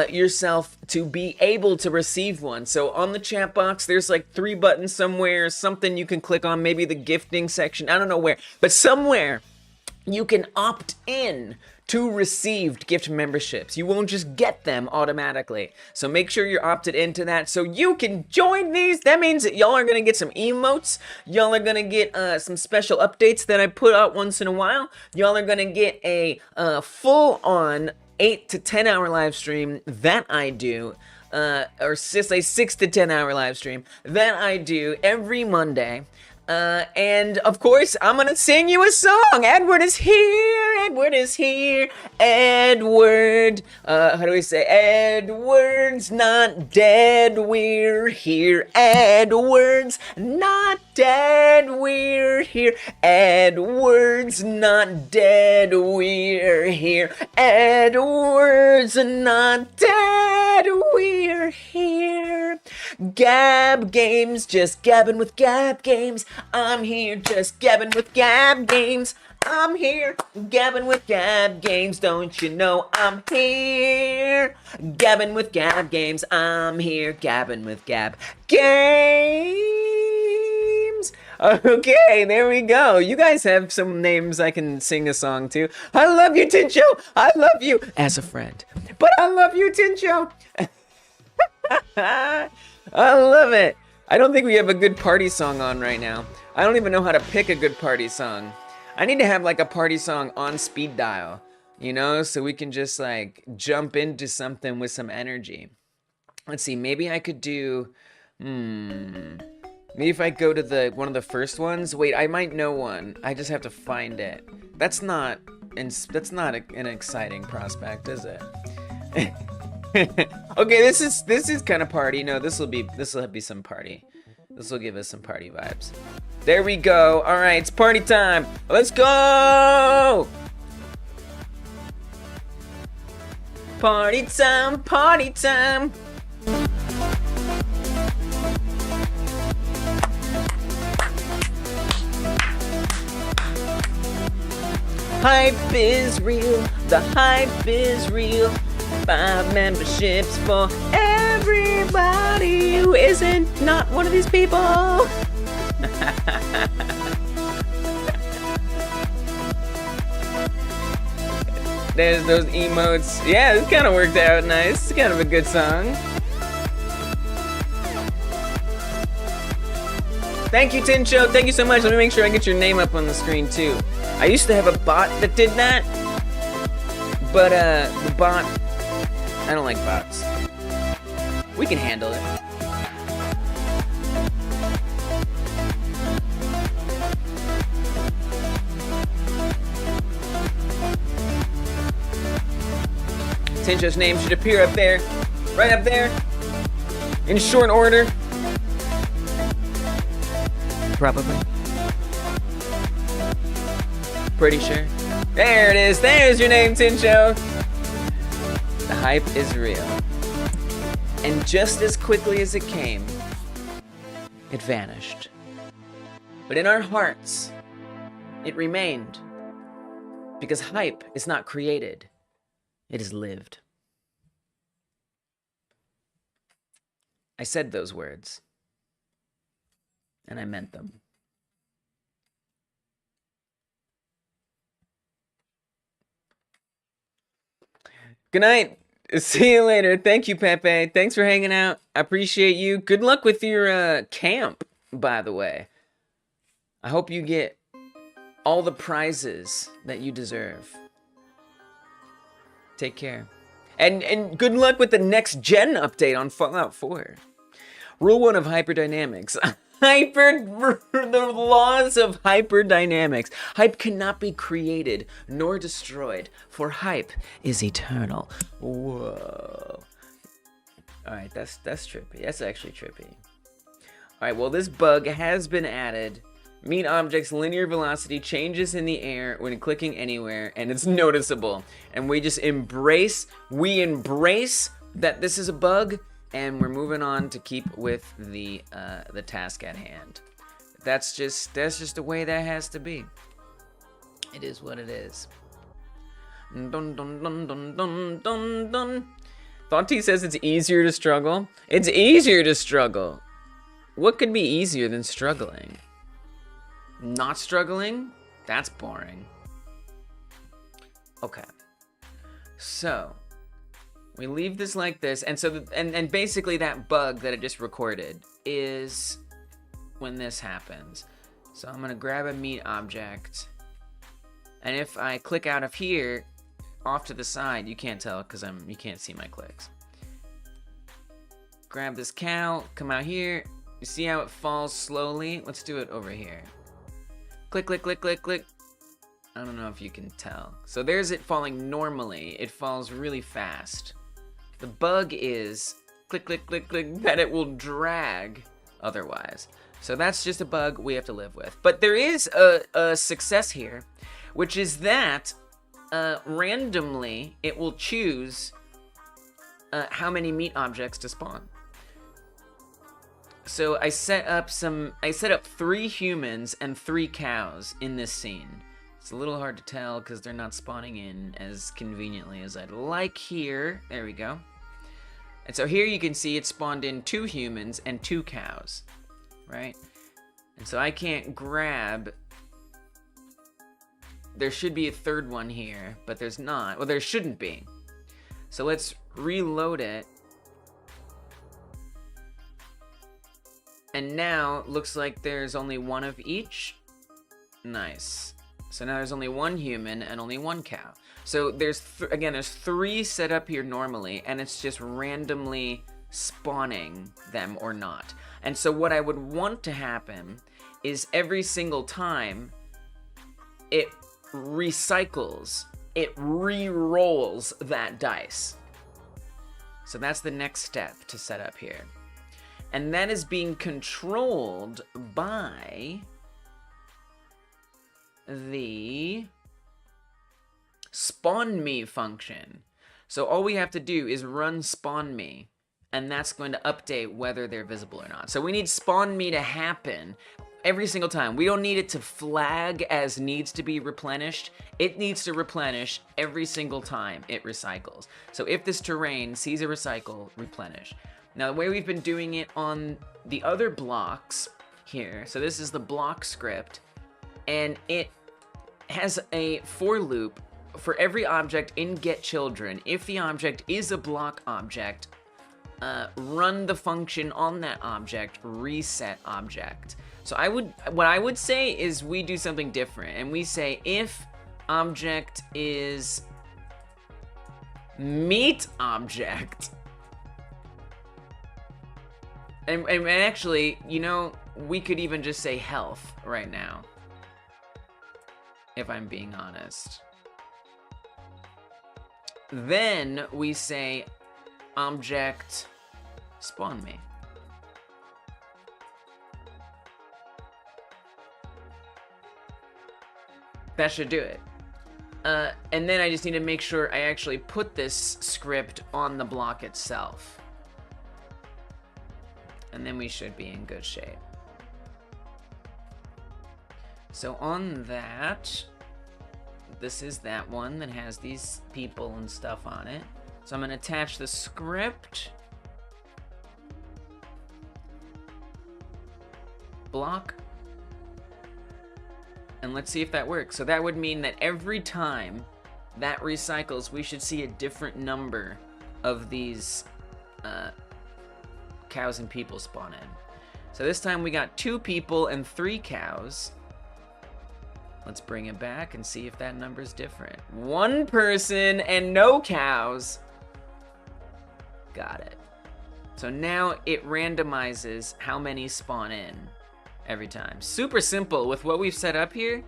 yourself to be able to receive one. So on the chat box, there's like 3 buttons somewhere, something you can click on, maybe the gifting section, I don't know where, but somewhere you can opt in to received gift memberships. You won't just get them automatically. So make sure you're opted into that so you can join these. That means that y'all are gonna get some emotes. Y'all are gonna get some special updates that I put out once in a while. Y'all are gonna get a full-on 8 to 10 hour live stream that I do, or say 6 to 10 hour live stream that I do every Monday. And of course, I'm gonna sing you a song. Edward is here. Edward is here. Edward. How do we say? Edward's not dead. We're here. Edward's not dead. We're here. Edward's not dead. We're here. Edward's not dead. We're here. Gab Games, just gabbing with Gab Games. I'm here just gabbing with Gab Games. I'm here gabbing with Gab Games. Don't you know I'm here gabbing with Gab Games. I'm here gabbing with Gab Games. Okay, there we go. You guys have some names I can sing a song to. I love you, Tinsho. I love you as a friend. But I love you, Tinsho. I love it. I don't think we have a good party song on right now. I don't even know how to pick a good party song. I need to have like a party song on speed dial, you know, so we can just like jump into something with some energy. Let's see, maybe I could do, maybe if I go to one of the first ones. Wait, I might know one. I just have to find it. That's not an exciting prospect, is it? Okay, this is kind of party. No, this will be some party. This will give us some party vibes. There we go. All right, it's party time. Let's go. Party time, party time. Hype is real, the hype is real. 5 memberships for everybody who isn't not one of these people. There's those emotes. Yeah, this kind of worked out nice. It's kind of a good song. Thank you, Tincho. Thank you so much. Let me make sure I get your name up on the screen too. I used to have a bot that did that, but the bot, I don't like bots. We can handle it. Tincho's name should appear up there, right up there, in short order. Probably. Pretty sure. There it is. There's your name, Tincho. The hype is real. And just as quickly as it came, it vanished. But in our hearts, it remained. Because hype is not created. It is lived. I said those words. And I meant them. Good night. See you later. Thank you, Pepe. Thanks for hanging out. I appreciate you. Good luck with your camp, by the way. I hope you get all the prizes that you deserve. Take care. And good luck with the next gen update on Fallout 4. Rule 1 of hyperdynamics. The laws of hyperdynamics. Hype cannot be created nor destroyed, for hype is eternal. Whoa. Alright, that's trippy. That's actually trippy. Alright, well, this bug has been added. Meet objects linear velocity changes in the air when clicking anywhere, and it's noticeable. And we just embrace that this is a bug, and we're moving on to keep with the task at hand. That's just the way that has to be. It is what it is. Dun dun dun dun dun dun dun. Thought T says it's easier to struggle. It's easier to struggle. What could be easier than struggling? Not struggling? That's boring. Okay. So we leave this like this, and so and basically that bug that I just recorded is when this happens. So I'm gonna grab a meat object, and if I click out of here, off to the side, you can't tell because you can't see my clicks. Grab this cow, come out here. You see how it falls slowly? Let's do it over here. Click, click, click, click, click. I don't know if you can tell. So there's it falling normally. It falls really fast. The bug is click, click, click, click, that it will drag otherwise. So that's just a bug we have to live with. But there is a success here, which is that randomly it will choose how many meat objects to spawn. So I set up 3 humans and 3 cows in this scene. It's a little hard to tell because they're not spawning in as conveniently as I'd like here. There we go. And so here you can see it spawned in 2 humans and 2 cows, right? And so I can't grab. There should be a 3rd one here, but there's not. Well, there shouldn't be. So let's reload it. And now, looks like there's only 1 of each. Nice. So now there's only 1 human and only 1 cow. So there's, again, there's 3 set up here normally, and it's just randomly spawning them or not. And so what I would want to happen is every single time it recycles, it re-rolls that dice. So that's the next step to set up here. And that is being controlled by the spawn me function. So all we have to do is run spawn me, and that's going to update whether they're visible or not. So we need spawn me to happen every single time. We don't need it to flag as needs to be replenished. It needs to replenish every single time it recycles. So if this terrain sees a recycle, replenish. Now the way we've been doing it on the other blocks here, so this is the block script, and it has a for loop for every object in getChildren. If the object is a block object, run the function on that object, reset object. So what I would say is we do something different, and we say if object is meat object, and actually, you know, we could even just say health right now, if I'm being honest. Then we say object spawn me. That should do it. And then I just need to make sure I actually put this script on the block itself. And then we should be in good shape. So on that, this is that one that has these people and stuff on it. So I'm gonna attach the script. Block. And let's see if that works. So that would mean that every time that recycles, we should see a different number of these cows and people spawn in. So this time we got 2 people and 3 cows. Let's bring it back and see if that number's different. 1 person and no cows. Got it. So now it randomizes how many spawn in every time. Super simple with what we've set up here.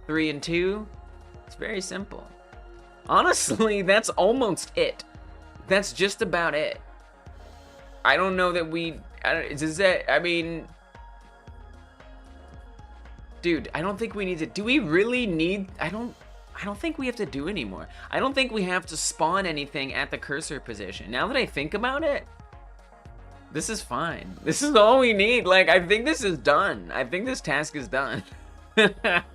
3 and 2. It's very simple. Honestly, that's almost it. That's just about it. I don't know that I mean, dude, I don't think we need to. Do we really need? I don't think we have to do anymore. I don't think we have to spawn anything at the cursor position. Now that I think about it, this is fine. This is all we need. Like, I think this is done. I think this task is done. Because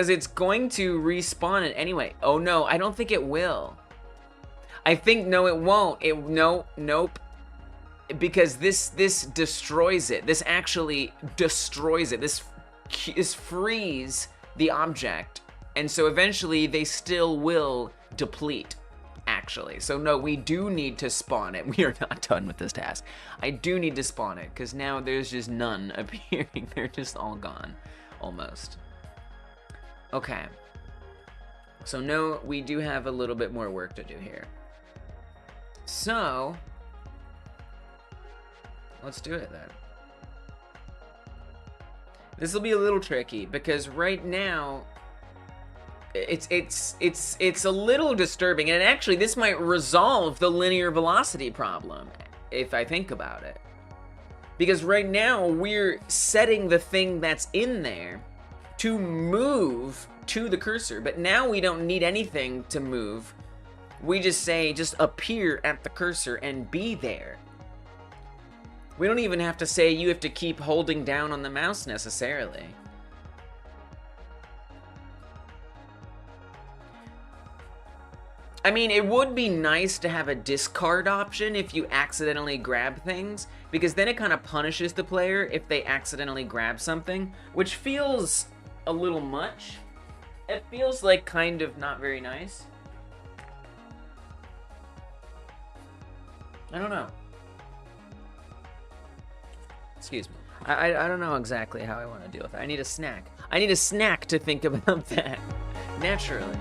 it's going to respawn it anyway. Oh no, I don't think it will. I think, no, it won't. Nope. Because this destroys it. This actually destroys it. This frees the object. And so eventually they still will deplete, actually. So no, we do need to spawn it. We are not done with this task. I do need to spawn it, because now there's just none appearing. They're just all gone, almost. Okay. So no, we do have a little bit more work to do here. So let's do it then. This will be a little tricky because right now it's a little disturbing, and actually this might resolve the linear velocity problem if I think about it. Because right now we're setting the thing that's in there to move to the cursor, but now we don't need anything to move. We just say, just appear at the cursor and be there. We don't even have to say you have to keep holding down on the mouse necessarily. I mean, it would be nice to have a discard option if you accidentally grab things, because then it kind of punishes the player if they accidentally grab something, which feels a little much. It feels like kind of not very nice. I don't know. Excuse me. I don't know exactly how I want to deal with it. I need a snack. I need a snack to think about that. Naturally.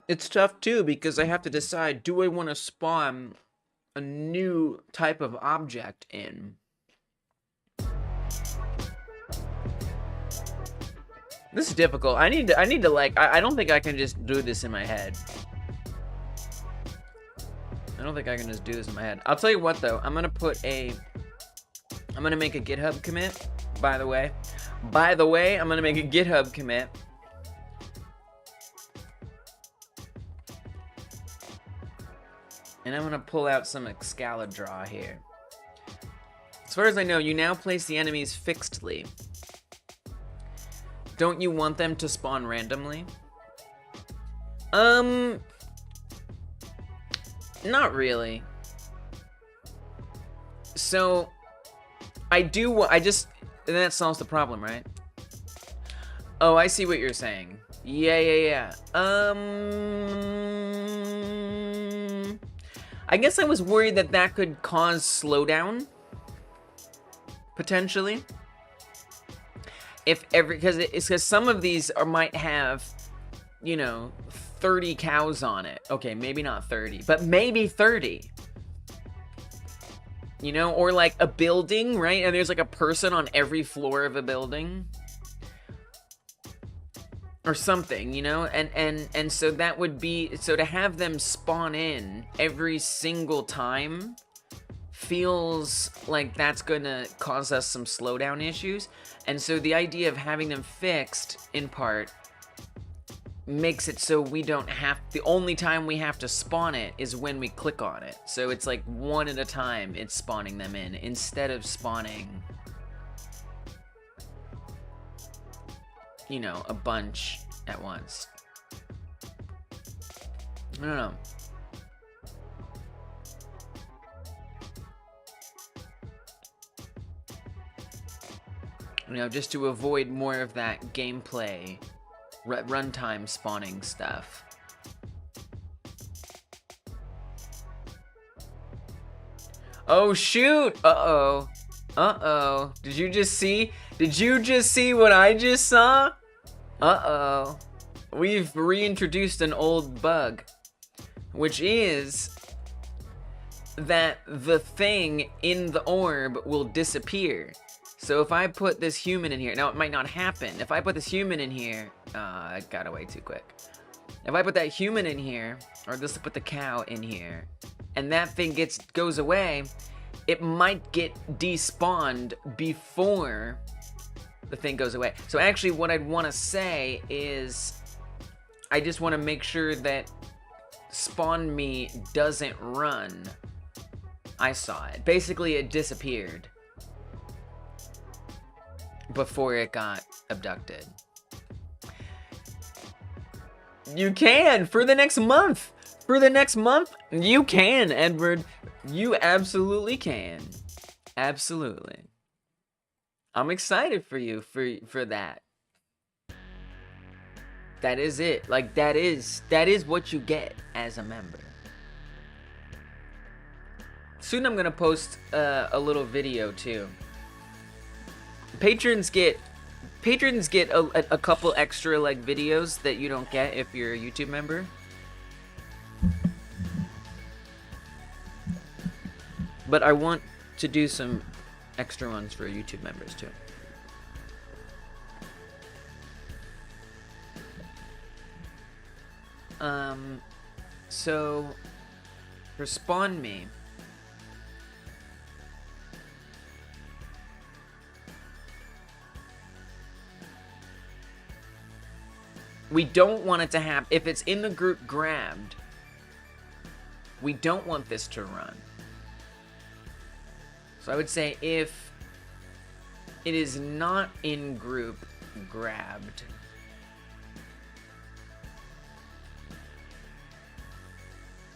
It's tough too because I have to decide, do I want to spawn a new type of object in? This is difficult. I need to like, I don't think I can just do this in my head. I don't think I can just do this in my head. I'll tell you what though, I'm gonna make a GitHub commit, by the way. I'm gonna make a GitHub commit. And I'm gonna pull out some Excalibur here. As far as I know, you now place the enemies fixedly. Don't you want them to spawn randomly? Not really. So, and that solves the problem, right? Oh, I see what you're saying. Yeah. I guess I was worried that could cause slowdown. Potentially. Because some of these might have, 30 cows on it. Okay, maybe not 30, but maybe 30. Or like a building, right? And there's like a person on every floor of a building. Or something, and so that would be, so to have them spawn in every single time feels like that's gonna cause us some slowdown issues. And so the idea of having them fixed in part makes it so we don't have, the only time we have to spawn it is when we click on it. So it's like one at a time it's spawning them in instead of spawning, a bunch at once. I don't know. Just to avoid more of that gameplay, runtime spawning stuff. Oh shoot! Uh-oh. Did you just see what I just saw? Uh-oh. We've reintroduced an old bug, which is that the thing in the orb will disappear. So if I put this human in here, now it might not happen. If I put this human in here, I got away too quick. If I put that human in here, or just put the cow in here, and that thing goes away, it might get despawned before the thing goes away. So actually what I'd want to say is, I just want to make sure that spawn me doesn't run. I saw it. Basically it disappeared before it got abducted. You can for the next month. You can, Edward. You absolutely can. Absolutely. I'm excited for you for that. That is it. Like that is what you get as a member. Soon I'm gonna post a little video too. Patrons get a couple extra like videos that you don't get if you're a YouTube member. But I want to do some extra ones for YouTube members too. So for spawn me, we don't want it to happen. If it's in the group grabbed, we don't want this to run. So I would say if it is not in group grabbed,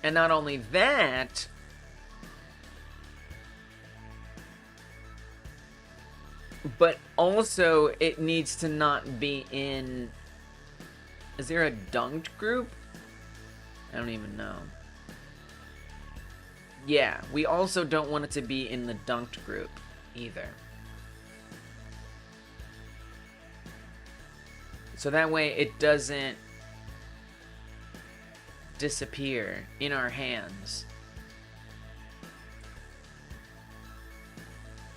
and not only that, but also it needs to not be in, is there a dunked group? I don't even know. Yeah, we also don't want it to be in the dunked group either. So that way it doesn't disappear in our hands.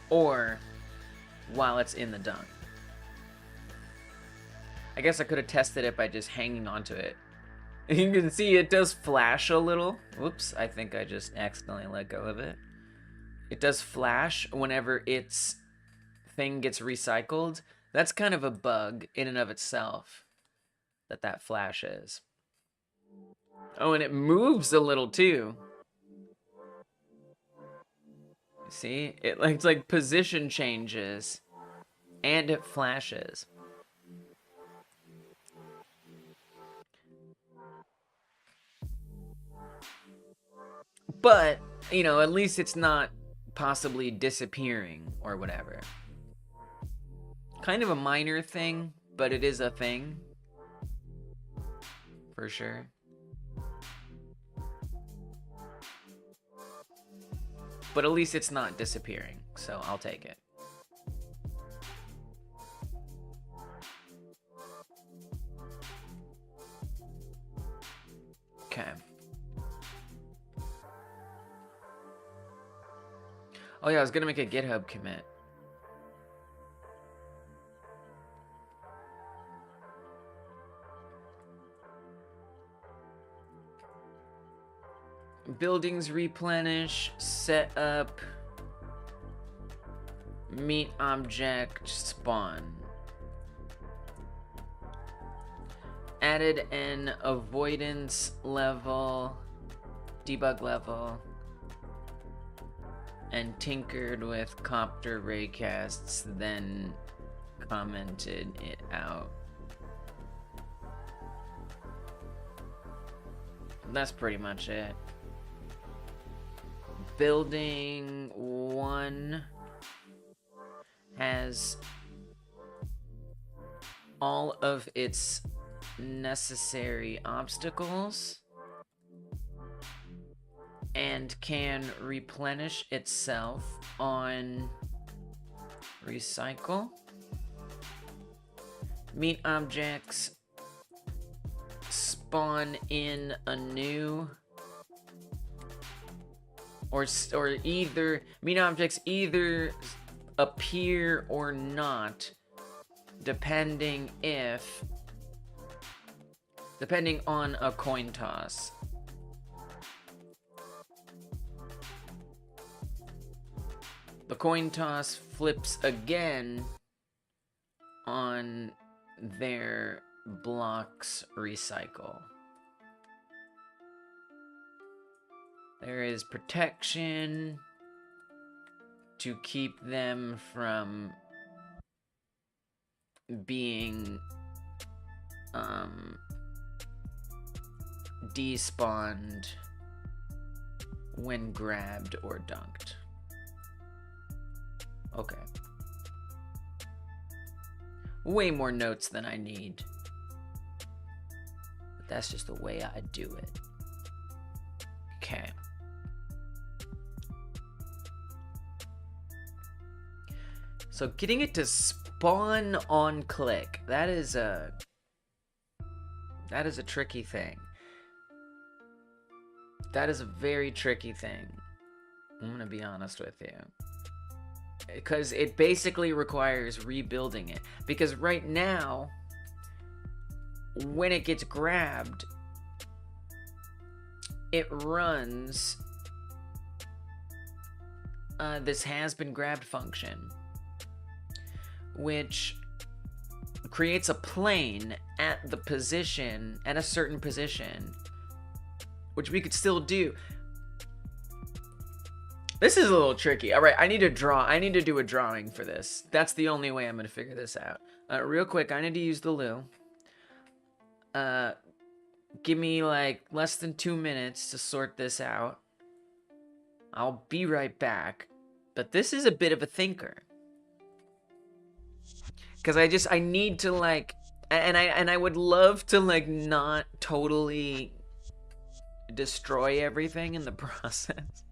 Or while it's in the dunk. I guess I could have tested it by just hanging onto it. You can see it does flash a little. Whoops, I think I just accidentally let go of it. It does flash whenever its thing gets recycled. That's kind of a bug in and of itself, that flashes. Oh, and it moves a little too. See? It's like position changes and it flashes. But, you know, at least it's not possibly disappearing or whatever. Kind of a minor thing, but it is a thing. For sure. But at least it's not disappearing, so I'll take it. Okay. Oh yeah, I was gonna make a GitHub commit. Buildings replenish, set up, meet object, spawn. Added an avoidance level, debug level, and tinkered with copter raycasts, then commented it out. That's pretty much it. Building 1 has all of its necessary obstacles and can replenish itself on recycle. Meet objects spawn in anew, or either meet objects either appear or not, depending on a coin toss. The coin toss flips again on their blocks recycle. There is protection to keep them from being despawned when grabbed or dunked. Okay. Way more notes than I need. But that's just the way I do it. Okay. So getting it to spawn on click, that is a tricky thing. That is a very tricky thing. I'm gonna be honest with you. Because it basically requires rebuilding it. Because right now, when it gets grabbed, it runs this has been grabbed function, which creates a plane at a certain position, which we could still do. This is a little tricky. All right, I need to do a drawing for this. That's the only way I'm gonna figure this out. Real quick, I need to use the loo. Give me like less than 2 minutes to sort this out. I'll be right back. But this is a bit of a thinker. Cause I need to like, and I would love to like not totally destroy everything in the process.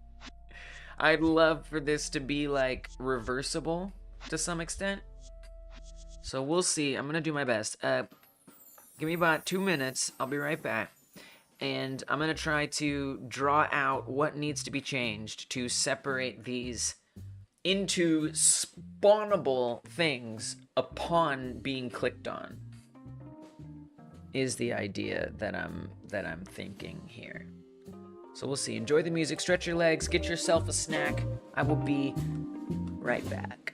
I'd love for this to be like reversible to some extent. So we'll see. I'm gonna do my best. Give me about 2 minutes. I'll be right back. and I'm gonna try to draw out what needs to be changed to separate these into spawnable things upon being clicked on. Is the idea that I'm thinking here. So we'll see. Enjoy the music, stretch your legs, get yourself a snack. I will be right back.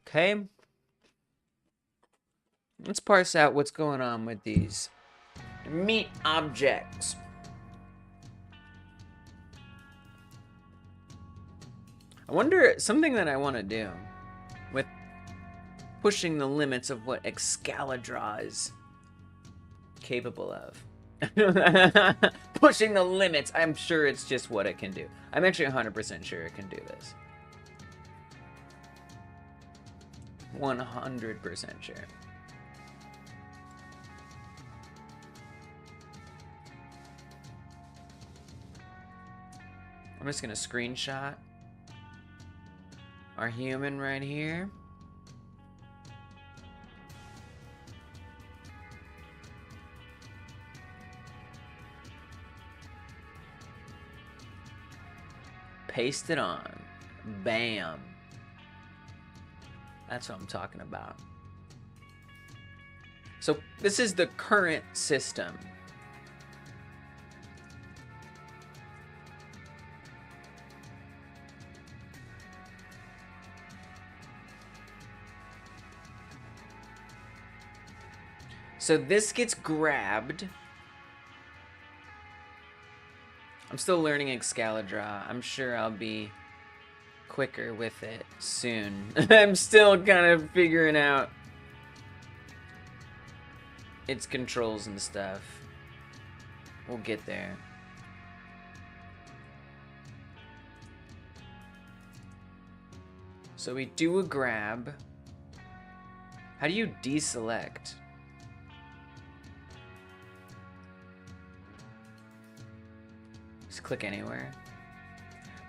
Okay. Let's parse out what's going on with these meat objects. I wonder, something that I want to do with pushing the limits of what Excalibur is capable of. Pushing the limits, I'm sure it's just what it can do. I'm actually 100% sure it can do this. 100% sure. I'm just gonna screenshot our human right here. Paste it on. Bam. That's what I'm talking about. So this is the current system. So this gets grabbed. I'm still learning Excalibur. I'm sure I'll be quicker with it soon. I'm still kind of figuring out its controls and stuff. We'll get there. So we do a grab. How do you deselect? Just click anywhere.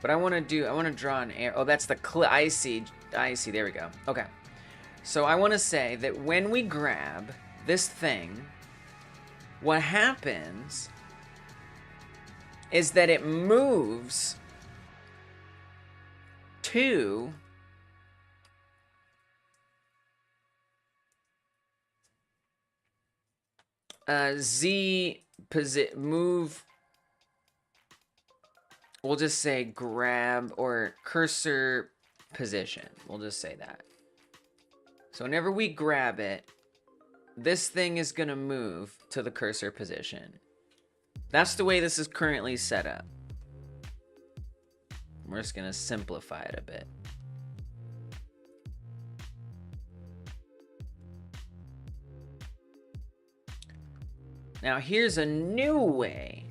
But I want to draw an arrow. Oh, that's the I see, there we go. Okay. So I want to say that when we grab this thing, what happens is that it moves to Z move. We'll just say grab or cursor position. We'll just say that. So whenever we grab it, this thing is gonna move to the cursor position. That's the way this is currently set up. We're just gonna simplify it a bit. Now here's a new way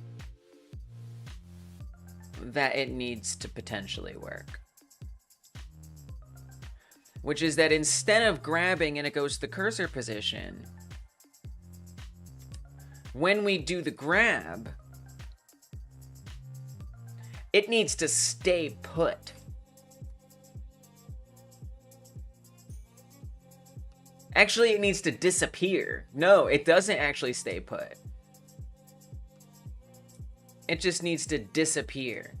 that it needs to potentially work. Which is that instead of grabbing and it goes to the cursor position, when we do the grab, it needs to stay put. Actually, it needs to disappear. No, it doesn't actually stay put. It just needs to disappear.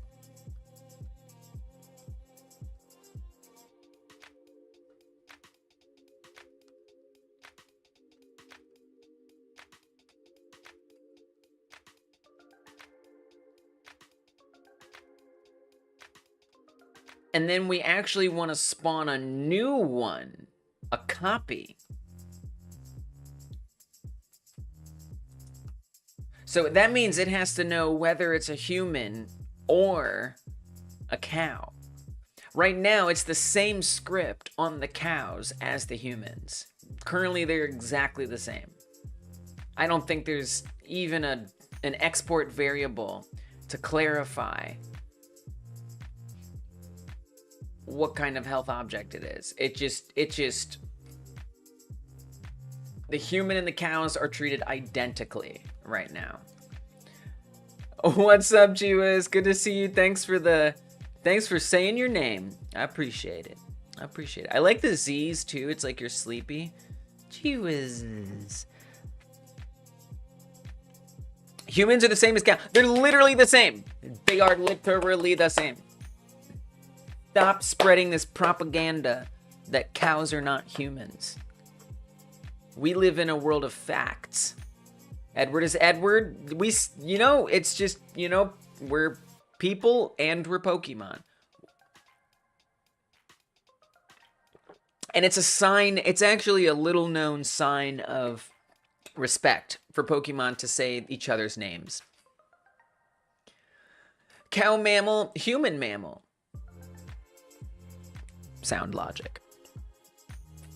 And then we actually want to spawn a new one, a copy. So that means it has to know whether it's a human or a cow. Right now, it's the same script on the cows as the humans. Currently, they're exactly the same. I don't think there's even an export variable to clarify what kind of health object it is. It just the human and the cows are treated identically right now. What's up, Chiwas? Good to see you. Thanks for saying your name. I appreciate it. I like the Z's too. It's like you're sleepy. Chiwas. Humans are the same as cows. They're literally the same. They are literally the same. Stop spreading this propaganda that cows are not humans. We live in a world of facts. Edward is Edward. It's just, we're people and we're Pokemon. And it's a sign, it's actually a little known sign of respect for Pokemon to say each other's names. Cow mammal, human mammal. Sound logic.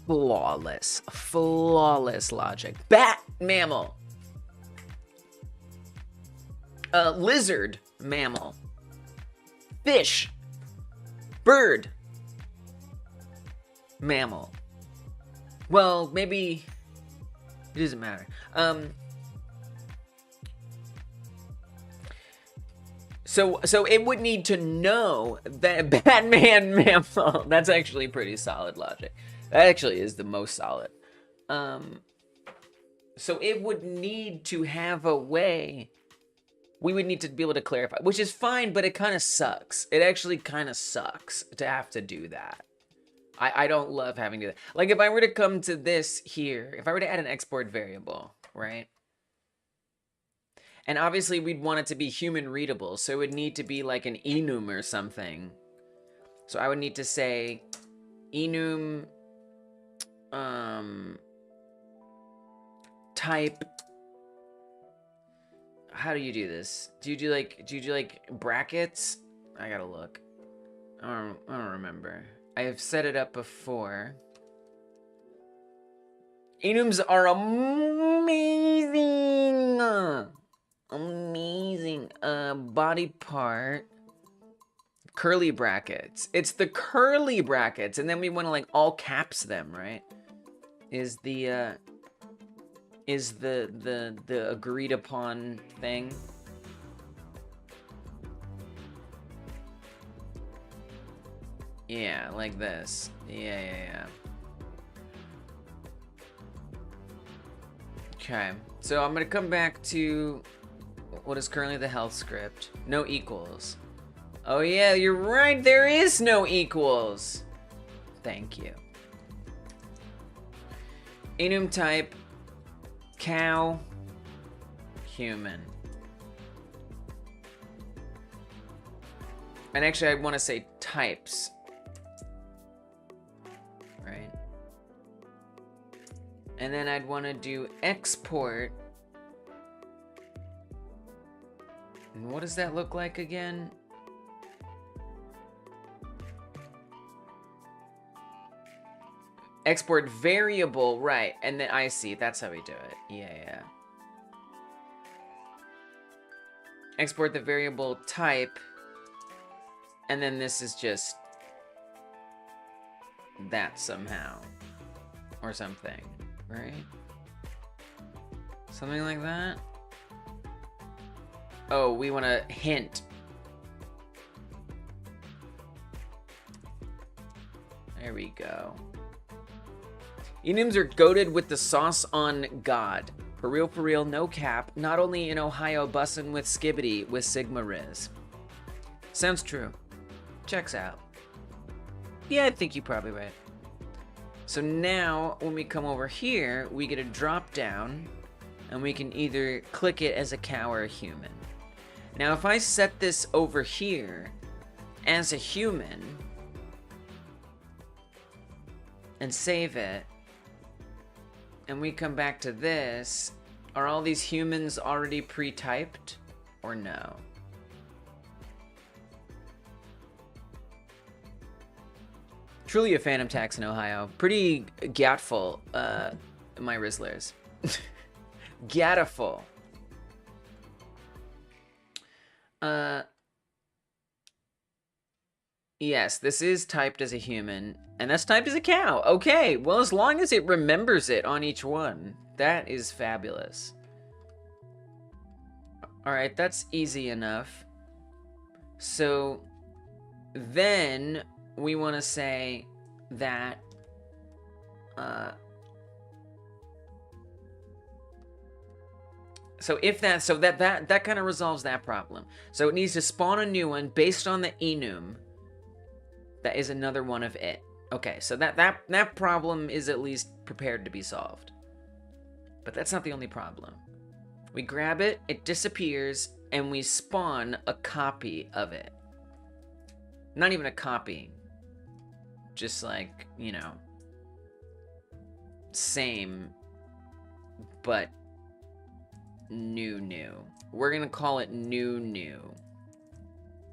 Flawless logic. Bat mammal. Lizard mammal. Fish. Bird mammal. Well, maybe it doesn't matter. So it would need to know that Batman mammal. That's actually pretty solid logic. That actually is the most solid. So it would need to have a way. We would need to be able to clarify, which is fine, but it kind of sucks. It actually kind of sucks to have to do that. I don't love having to do that. Like if I were to come to this here, if I were to add an export variable, right? And obviously we'd want it to be human readable, so it would need to be like an enum or something. So I would need to say enum type. How do you do this? Do you do like brackets? I gotta look. I don't remember. I have set it up before. Enums are amazing. Amazing. Body part. Curly brackets. It's the curly brackets, and then we want to like all caps them, right? Is the agreed upon thing. Yeah, like this. Yeah. Okay, so I'm gonna come back to what is currently the health script. No equals. Oh yeah, you're right, there is no equals. Thank you. Enum type, cow, human. And actually, I want to say types. Right? And then I'd want to do export. And what does that look like again? Export variable, right. And then I see, that's how we do it. Yeah. Export the variable type. And then this is just that somehow. Or something, right? Something like that? Oh, we want to hint. There we go. Enums are goated with the sauce on God. For real, no cap. Not only in Ohio, bussin' with Skibbity with Sigma Riz. Sounds true. Checks out. Yeah, I think you're probably right. So now, when we come over here, we get a drop down, and we can either click it as a cow or a human. Now, if I set this over here as a human, and save it, and we come back to this, are all these humans already pre-typed, or no? Truly a phantom tax in Ohio. Pretty gatful, my Rizzlers. Gataful. Yes, this is typed as a human, and that's typed as a cow. Okay, well, as long as it remembers it on each one, that is fabulous. All right, that's easy enough. So then we want to say that that kind of resolves that problem. So it needs to spawn a new one based on the enum. That is another one of it. Okay, so that problem is at least prepared to be solved. But that's not the only problem. We grab it, it disappears, and we spawn a copy of it. Not even a copy. Just like, you know, same, but new. We're gonna call it new.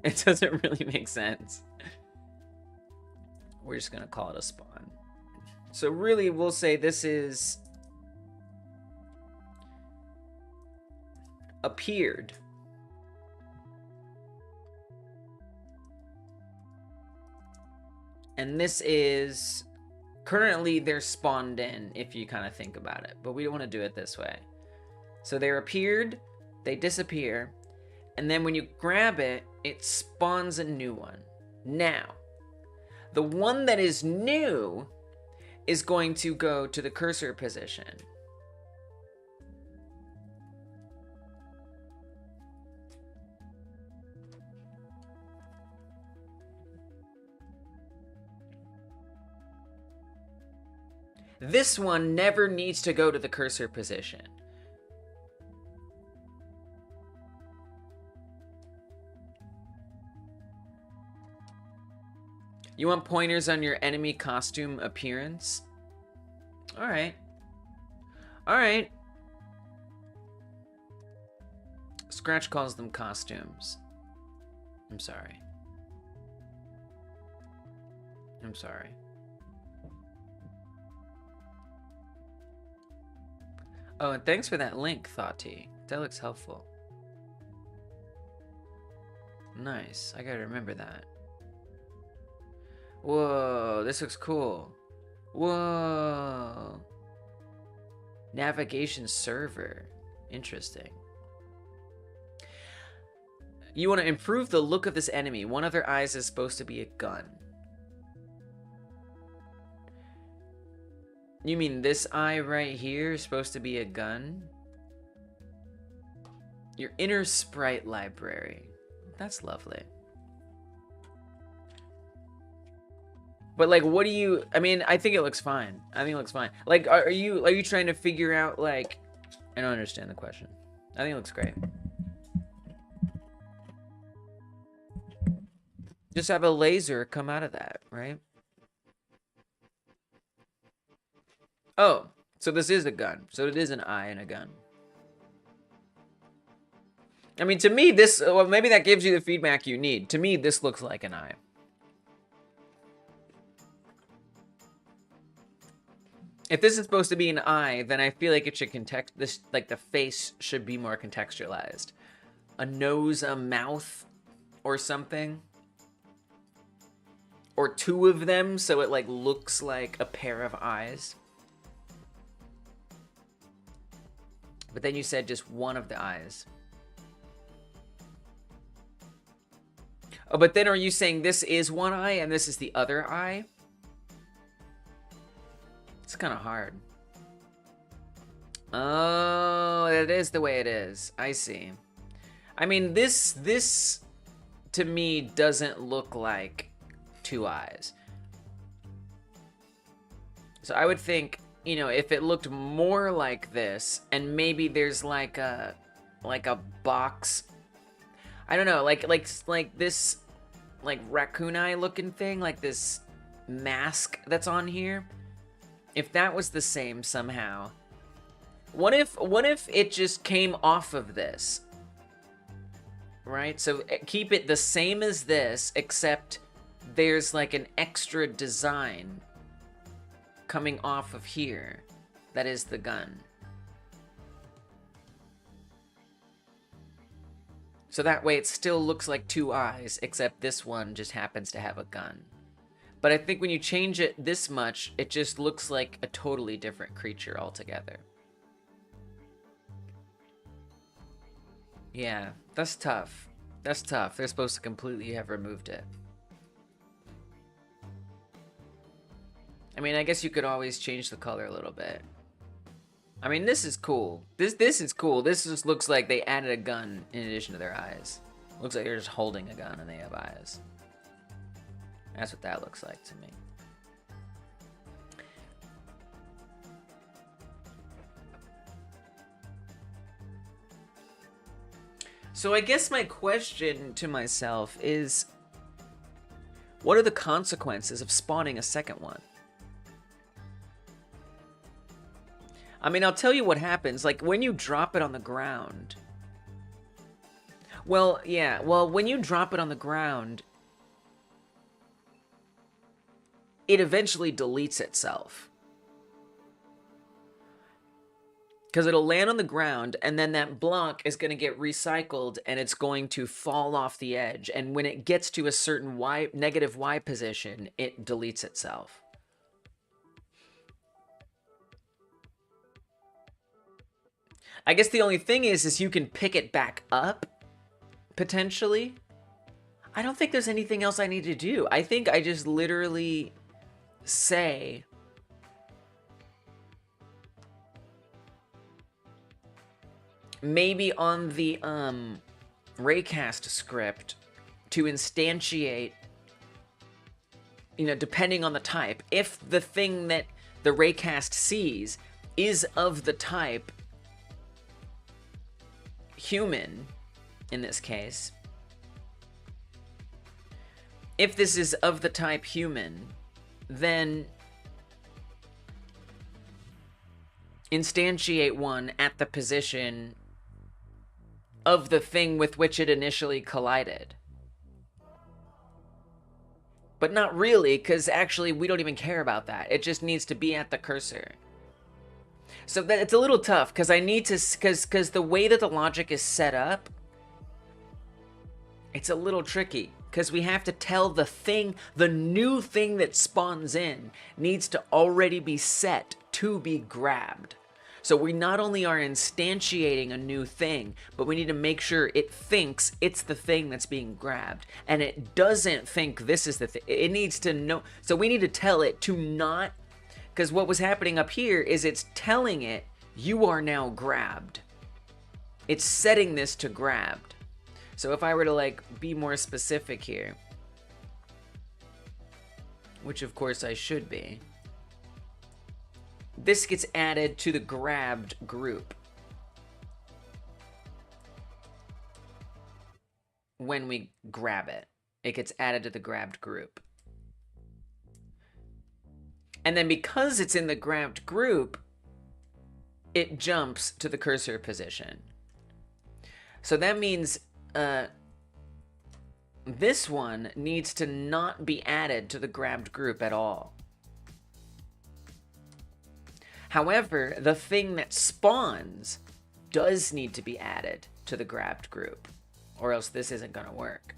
It doesn't really make sense. We're just gonna call it a spawn. So really, we'll say this is appeared. And this is currently they're spawned in, if you kind of think about it, but we don't want to do it this way. So they're appeared, they disappear, and then when you grab it, it spawns a new one. Now, the one that is new is going to go to the cursor position. This one never needs to go to the cursor position. You want pointers on your enemy costume appearance? Alright. Alright. Scratch calls them costumes. I'm sorry. I'm sorry. Oh, and thanks for that link, Thoughty. That looks helpful. Nice. I gotta remember that. Whoa, this looks cool. Whoa. Navigation server. Interesting. You want to improve the look of this enemy. One of their eyes is supposed to be a gun. You mean this eye right here is supposed to be a gun? Your inner sprite library. That's lovely. But like, what do you? I mean, I think it looks fine. I think it looks fine. Like, are you trying to figure out like? I don't understand the question. I think it looks great. Just have a laser come out of that, right? Oh, so this is a gun. So it is an eye and a gun. I mean, to me, this, well, maybe that gives you the feedback you need. To me, this looks like an eye. If this is supposed to be an eye, then I feel like it should this, like the face should be more contextualized. A nose, a mouth, or something. Or two of them, so it like looks like a pair of eyes. But then you said just one of the eyes. Oh, but then are you saying this is one eye and this is the other eye? It's kind of hard. Oh, that is the way it is. I see. I mean, this to me doesn't look like two eyes. So I would think, you know, if it looked more like this, and maybe there's like a box, I don't know, like this like raccoon eye looking thing, like this mask that's on here. If that was the same somehow, what if it just came off of this, right? So keep it the same as this, except there's like an extra design coming off of here that is the gun. So that way it still looks like two eyes, except this one just happens to have a gun. But I think when you change it this much, it just looks like a totally different creature altogether. Yeah, that's tough. That's tough. They're supposed to completely have removed it. I mean, I guess you could always change the color a little bit. I mean, this is cool. This is cool. This just looks like they added a gun in addition to their eyes. Looks like they're just holding a gun and they have eyes. That's what that looks like to me. So I guess my question to myself is, what are the consequences of spawning a second one? I mean, I'll tell you what happens. Like, when you drop it on the ground... Well, yeah. Well, when you drop it on the ground, it eventually deletes itself. Because it'll land on the ground, and then that block is going to get recycled, and it's going to fall off the edge. And when it gets to a certain negative Y position, it deletes itself. I guess the only thing is you can pick it back up, potentially. I don't think there's anything else I need to do. I think I just literally say... maybe on the raycast script to instantiate, you know, depending on the type, if the thing that the raycast sees is of the type human, in this case, if this is of the type human, then instantiate one at the position of the thing with which it initially collided. But not really, because actually we don't even care about that. It just needs to be at the cursor. So that it's a little tough, because I need to, because the way that the logic is set up, it's a little tricky. Because we have to tell the thing, the new thing that spawns in needs to already be set to be grabbed. So we not only are instantiating a new thing, but we need to make sure it thinks it's the thing that's being grabbed. And it doesn't think this is the thing. It needs to know. So we need to tell it to not Because what was happening up here is it's telling it, you are now grabbed. It's setting this to grabbed. So if I were to like be more specific here, which of course I should be, this gets added to the grabbed group when we grab it. It gets added to the grabbed group. And then because it's in the grabbed group, it jumps to the cursor position. So that means this one needs to not be added to the grabbed group at all. However, the thing that spawns does need to be added to the grabbed group, or else this isn't going to work.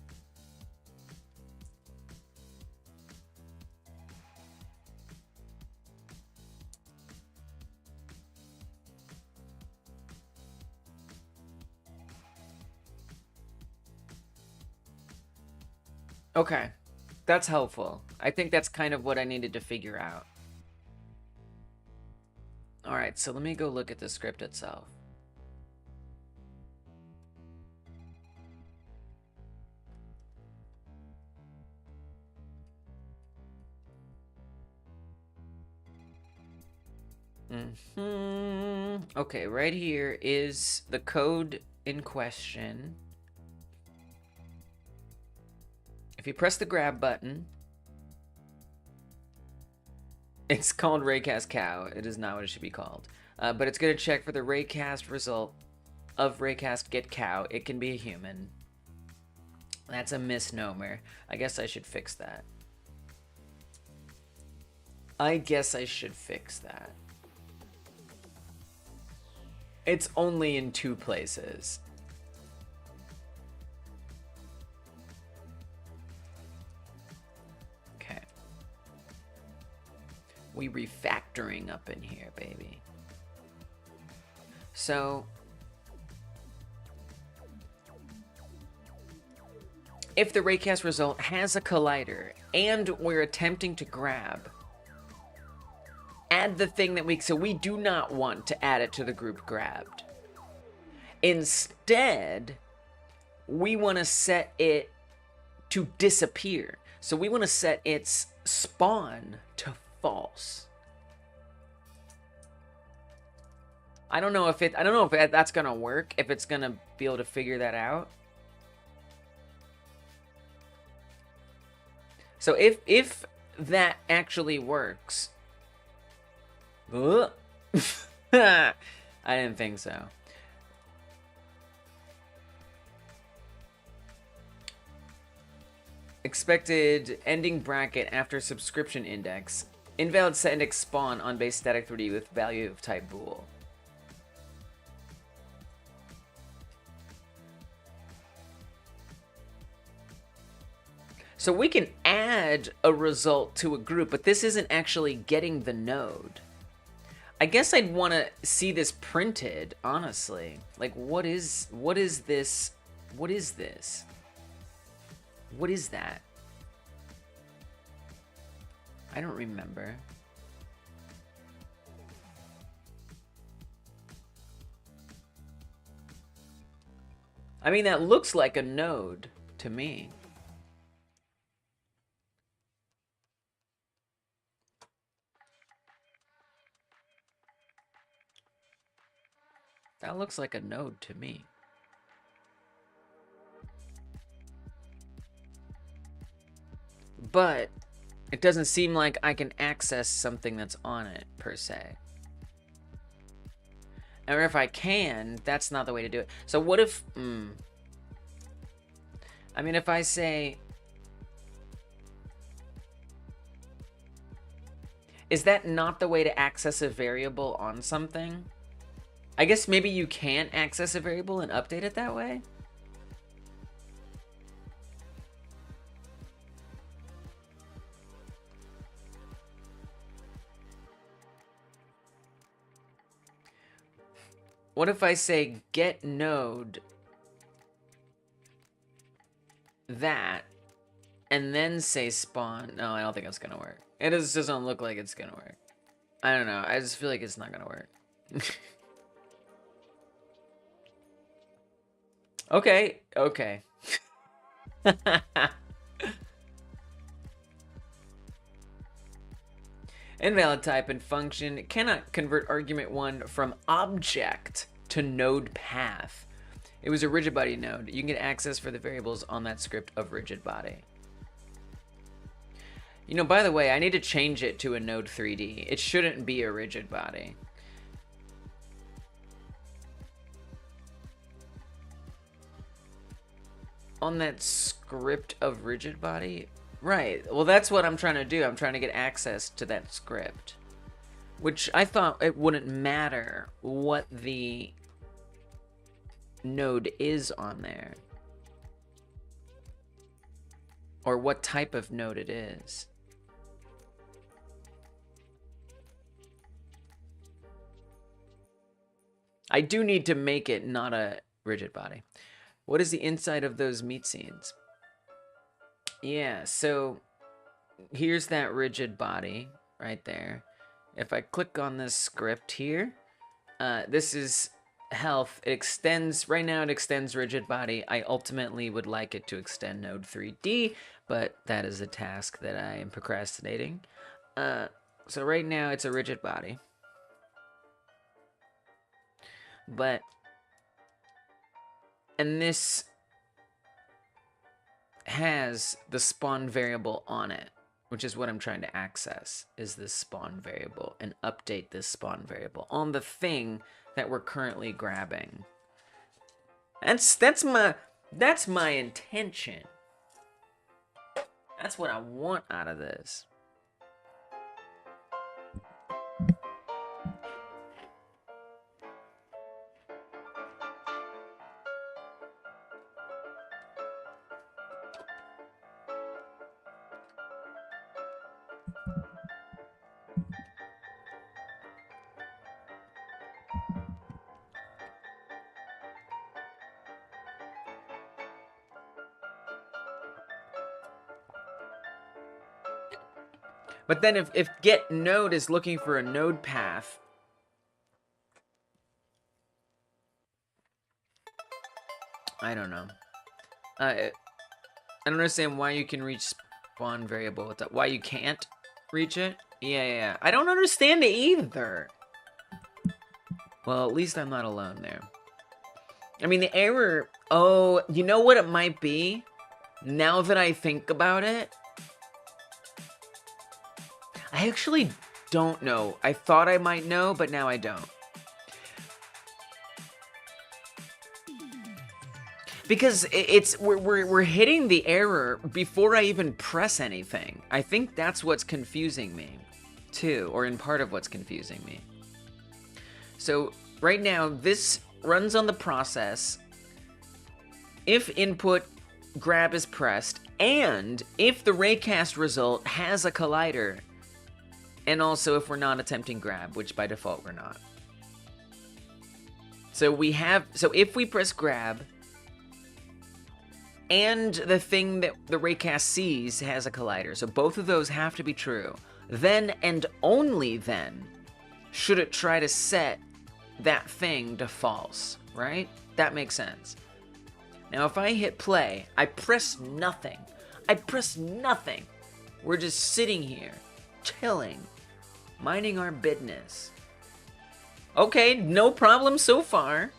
Okay, that's helpful. I think that's kind of what I needed to figure out. All right, so let me go look at the script itself. Okay, right here is the code in question. If you press the grab button, it's called raycast cow. It is not what it should be called. But it's going to check for the raycast result of raycast get cow. It can be a human. That's a misnomer. I guess I should fix that. It's only in 2 places. Okay. We refactoring up in here, baby. So if the raycast result has a collider and we're attempting to grab, add the thing that so we do not want to add it to the group grabbed. Instead, we want to set it to disappear. So we want to set its spawn to false. I don't know if that's gonna work, if it's gonna be able to figure that out. So if that actually works, I didn't think so. Expected ending bracket after subscription index. Invalid set index spawn on base static 3D with value of type bool. So we can add a result to a group, but this isn't actually getting the node. I guess I'd want to see this printed, honestly. Like, what is this? What is this? What is that? I don't remember. I mean, that looks like a node to me. That looks like a node to me. But it doesn't seem like I can access something that's on it, per se. And if I can, that's not the way to do it. So what if... I mean, if I say... Is that not the way to access a variable on something? I guess maybe you can't access a variable and update it that way? What if I say get node that and then say spawn? No, I don't think it's gonna work. It just doesn't look like it's gonna work. I don't know. I just feel like it's not gonna work. Okay, okay. Invalid type and function cannot convert argument 1 from object to node path. It was a rigid body node. You can get access for the variables on that script of rigid body. You know, by the way, I need to change it to a node 3D. It shouldn't be a rigid body. On that script of rigid body? Right. Well, that's what I'm trying to do. I'm trying to get access to that script. Which I thought it wouldn't matter what the node is on there. Or what type of node it is. I do need to make it not a rigid body. What is the inside of those meat scenes? Yeah, so here's that rigid body right there. If I click on this script here, this is health. It extends, right now it extends rigid body. I ultimately would like it to extend node 3D, but that is a task that I am procrastinating. So right now it's a rigid body. But, and this has the spawn variable on it, which is what I'm trying to access, is this spawn variable, and update this spawn variable on the thing that we're currently grabbing. That's my intention. That's what I want out of this. But then if get node is looking for a node path, I don't know. I don't understand why you can reach spawn variable with that. Why you can't reach it? Yeah. I don't understand it either. Well, at least I'm not alone there. I mean, the error... Oh, you know what it might be? Now that I think about it... I actually don't know. I thought I might know, but now I don't. Because we're hitting the error before I even press anything. I think that's what's confusing me, too, or in part of what's confusing me. So right now, this runs on the process if input grab is pressed, and if the raycast result has a collider. And also if we're not attempting grab, which by default we're not. So if we press grab, and the thing that the raycast sees has a collider, so both of those have to be true, then and only then should it try to set that thing to false, right? That makes sense. Now if I hit play, I press nothing. We're just sitting here, chilling. Minding our business. Okay, no problem so far.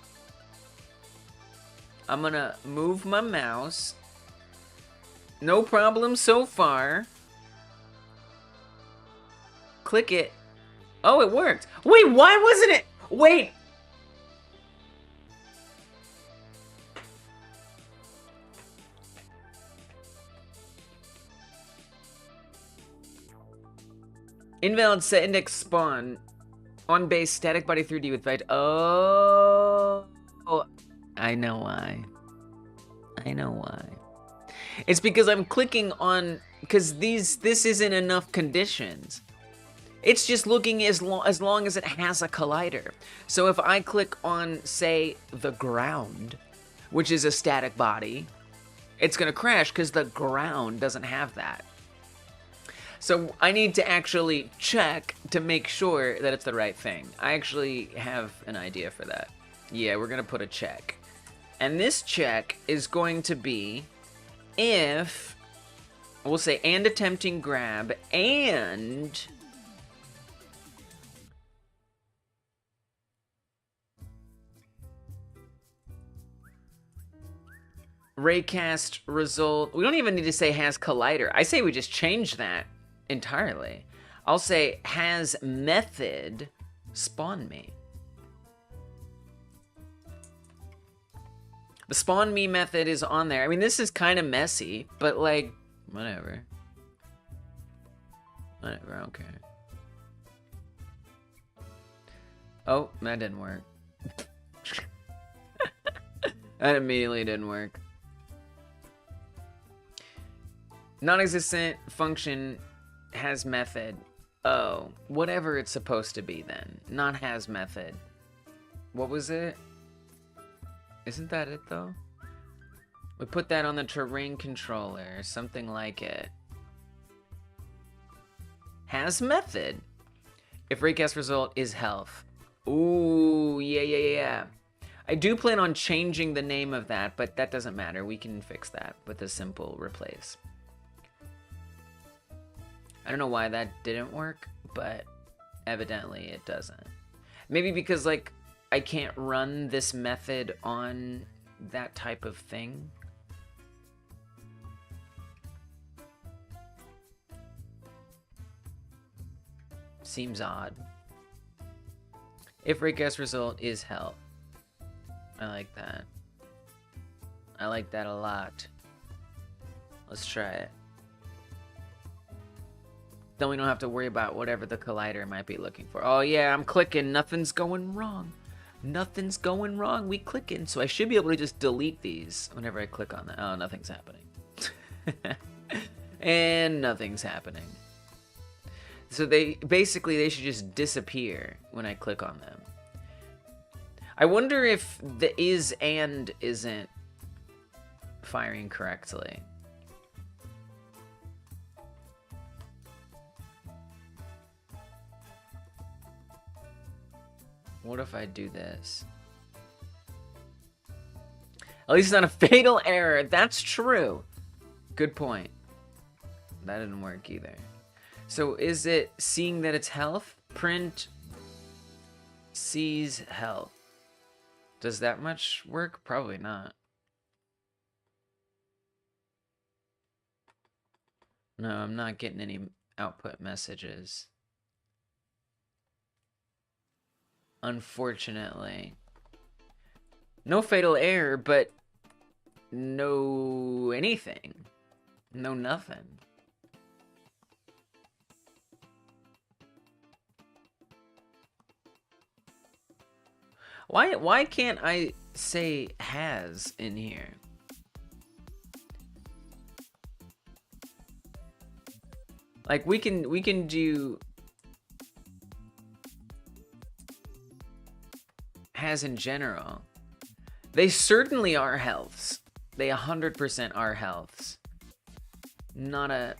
I'm gonna move my mouse. No problem so far. Click it. Oh, it worked. Wait, why wasn't it? Wait. Invalid set index spawn on base static body 3D with byte. Oh, I know why. It's because I'm clicking on, because this isn't enough conditions. It's just looking as long as it has a collider. So if I click on, say, the ground, which is a static body, it's gonna crash because the ground doesn't have that. So I need to actually check to make sure that it's the right thing. I actually have an idea for that. Yeah, we're gonna put a check. And this check is going to be if, we'll say, and attempting grab, and raycast result. We don't even need to say has collider. I say we just change that entirely. I'll say has method spawn me. The spawn me method is on there. I mean, this is kind of messy, but like, whatever. Whatever, I don't care. Oh, that didn't work. That immediately didn't work. Non-existent function has method. Oh, whatever it's supposed to be then. Not has method. What was it? Isn't that it though? We put that on the terrain controller, something like it. Has method. If raycast result is health. Ooh, yeah. I do plan on changing the name of that, but that doesn't matter. We can fix that with a simple replace. I don't know why that didn't work, but evidently it doesn't. Maybe because, like, I can't run this method on that type of thing. Seems odd. If raycast result is health. I like that. I like that a lot. Let's try it. Then we don't have to worry about whatever the collider might be looking for. Oh yeah, I'm clicking. Nothing's going wrong. Nothing's going wrong. We clicking. So I should be able to just delete these whenever I click on that. Oh, nothing's happening. And nothing's happening. So they should just disappear when I click on them. I wonder if the is and isn't firing correctly. What if I do this? At least it's not a fatal error. That's true. Good point. That didn't work either. So is it seeing that it's health? Print sees health. Does that much work? Probably not. No, I'm not getting any output messages. Unfortunately. No fatal error, but no anything. No nothing. Why can't I say has in here? Like we can do has in general. They certainly are healths. They 100% are healths. Not a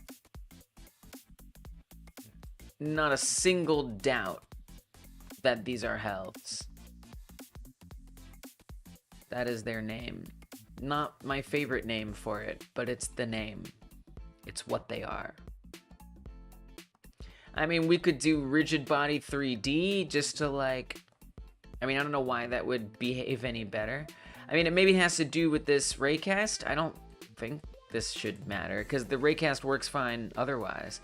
single doubt that these are healths. That is their name. Not my favorite name for it, but it's the name. It's what they are. I mean, we could do rigid body 3D just to like... I mean, I don't know why that would behave any better. I mean, it maybe has to do with this raycast. I don't think this should matter because the raycast works fine otherwise.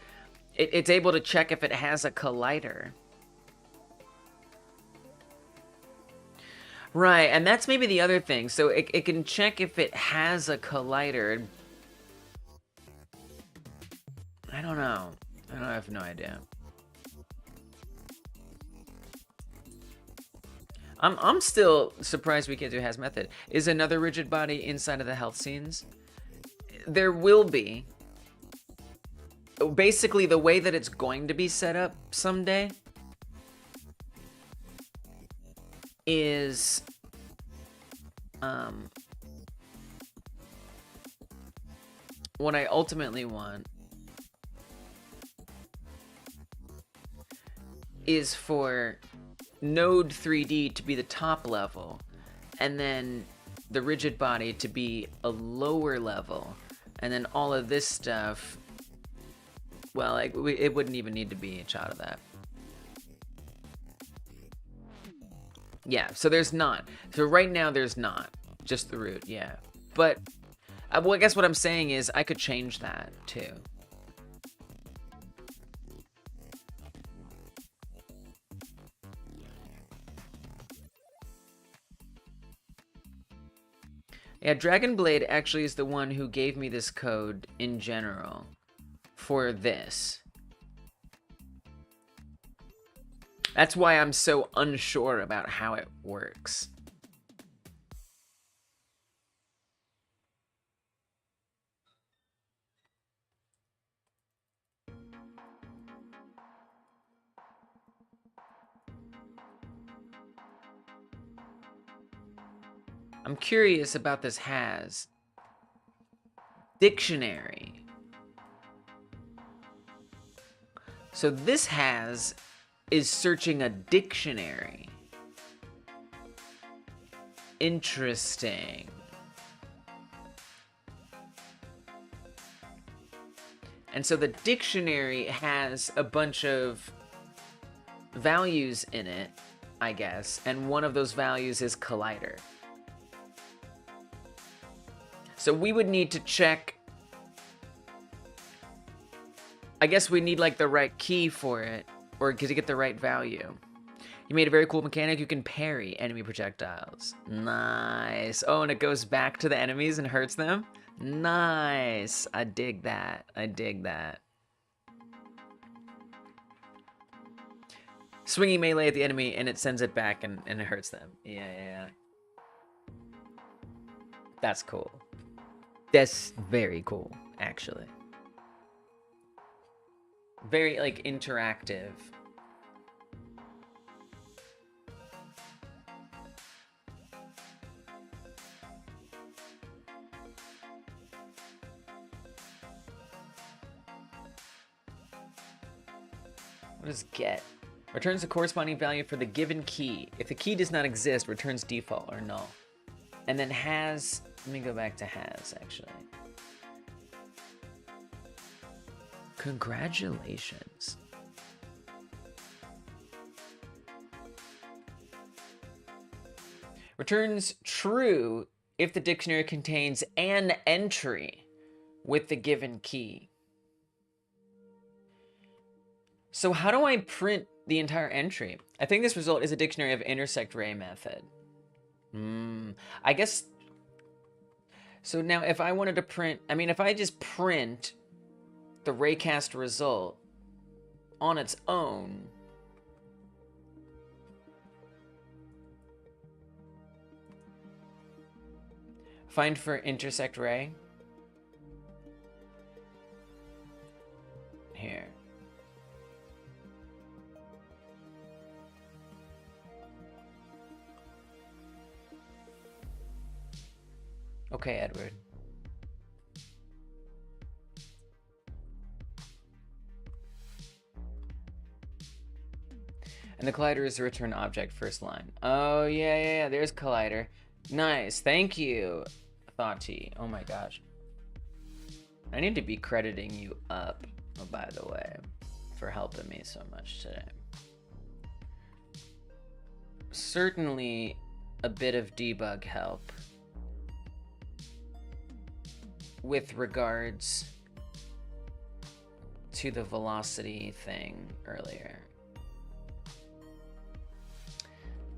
It's able to check if it has a collider. Right, and that's maybe the other thing. So it can check if it has a collider. I don't know. I have no idea. I'm still surprised we can't do has method. Is another rigid body inside of the health scenes? There will be. Basically, the way that it's going to be set up someday is what I ultimately want is for node 3D to be the top level, and then the rigid body to be a lower level, and then all of this stuff, well, like, it wouldn't even need to be a shot of that. Yeah, so there's not. So right now there's not. Just the root, yeah. But, well, I guess what I'm saying is I could change that, too. Yeah, Dragonblade actually is the one who gave me this code in general for this. That's why I'm so unsure about how it works. I'm curious about this has. Dictionary. So this has is searching a dictionary. Interesting. And so the dictionary has a bunch of values in it, I guess, and one of those values is collider. So we would need to check, I guess we need like the right key for it, or to get the right value. You made a very cool mechanic. You can parry enemy projectiles. Nice. Oh, and it goes back to the enemies and hurts them? Nice. I dig that. I dig that. Swinging melee at the enemy and it sends it back and it hurts them. Yeah. That's cool. That's very cool, actually. Very, like, interactive. What does get? Returns the corresponding value for the given key. If the key does not exist, returns default or null. And then has, let me go back to has, actually. Congratulations. Returns true if the dictionary contains an entry with the given key. So how do I print the entire entry? I think this result is a dictionary of intersect ray method. I guess, so now if I wanted to print, I mean, if I just print the raycast result on its own, find for intersect ray. Here. Okay, Edward. And the collider is the return object first line. Oh, yeah. There's collider. Nice. Thank you, Thoughty. Oh my gosh. I need to be crediting you up, oh, by the way, for helping me so much today. Certainly a bit of debug help with regards to the velocity thing earlier.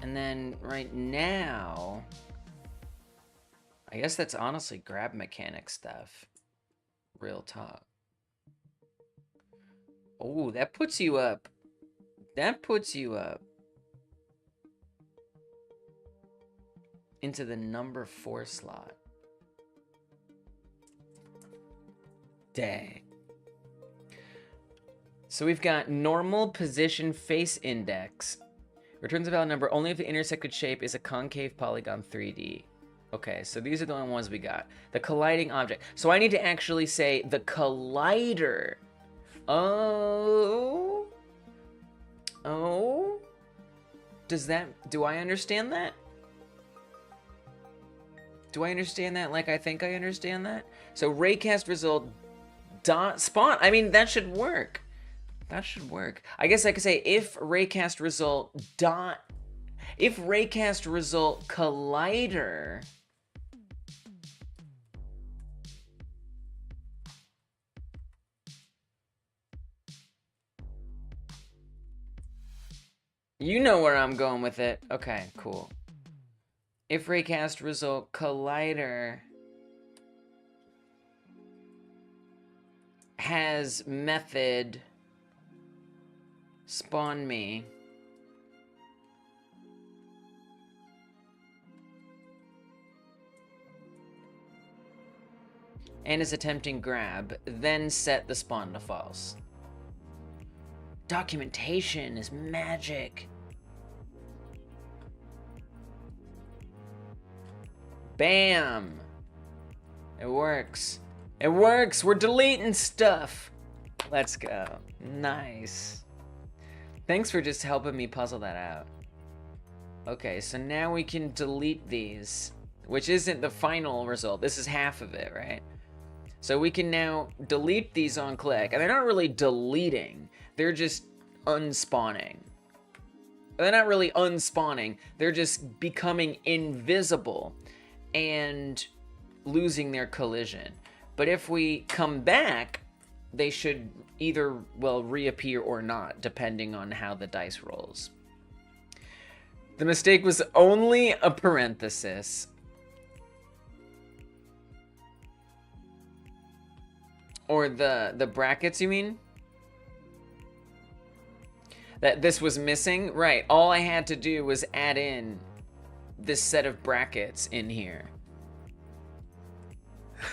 And then right now, I guess that's honestly grab mechanic stuff. Real talk. Oh, that puts you up. That puts you up into the number 4 slot. Dang. So we've got normal position face index. Returns a valid number only if the intersected shape is a concave polygon 3D. Okay, so these are the only ones we got. The colliding object. So I need to actually say the collider. Oh. Oh? Do I understand that? Do I understand that like I think I understand that? So raycast result dot spawn. I mean, that should work. That should work. I guess I could say if raycast result collider you know where I'm going with it. Okay, cool. If raycast result collider has method spawn me and is attempting grab, then set the spawn to false. Documentation is magic. Bam! It works. It works! We're deleting stuff! Let's go. Nice. Thanks for just helping me puzzle that out. Okay, so now we can delete these, which isn't the final result. This is half of it, right? So we can now delete these on click, and they're not really deleting, they're just unspawning. They're not really unspawning, they're just becoming invisible and losing their collision. But if we come back, they should either, well, reappear or not, depending on how the dice rolls. The mistake was only a parenthesis. Or the brackets, you mean? That this was missing? Right, all I had to do was add in this set of brackets in here.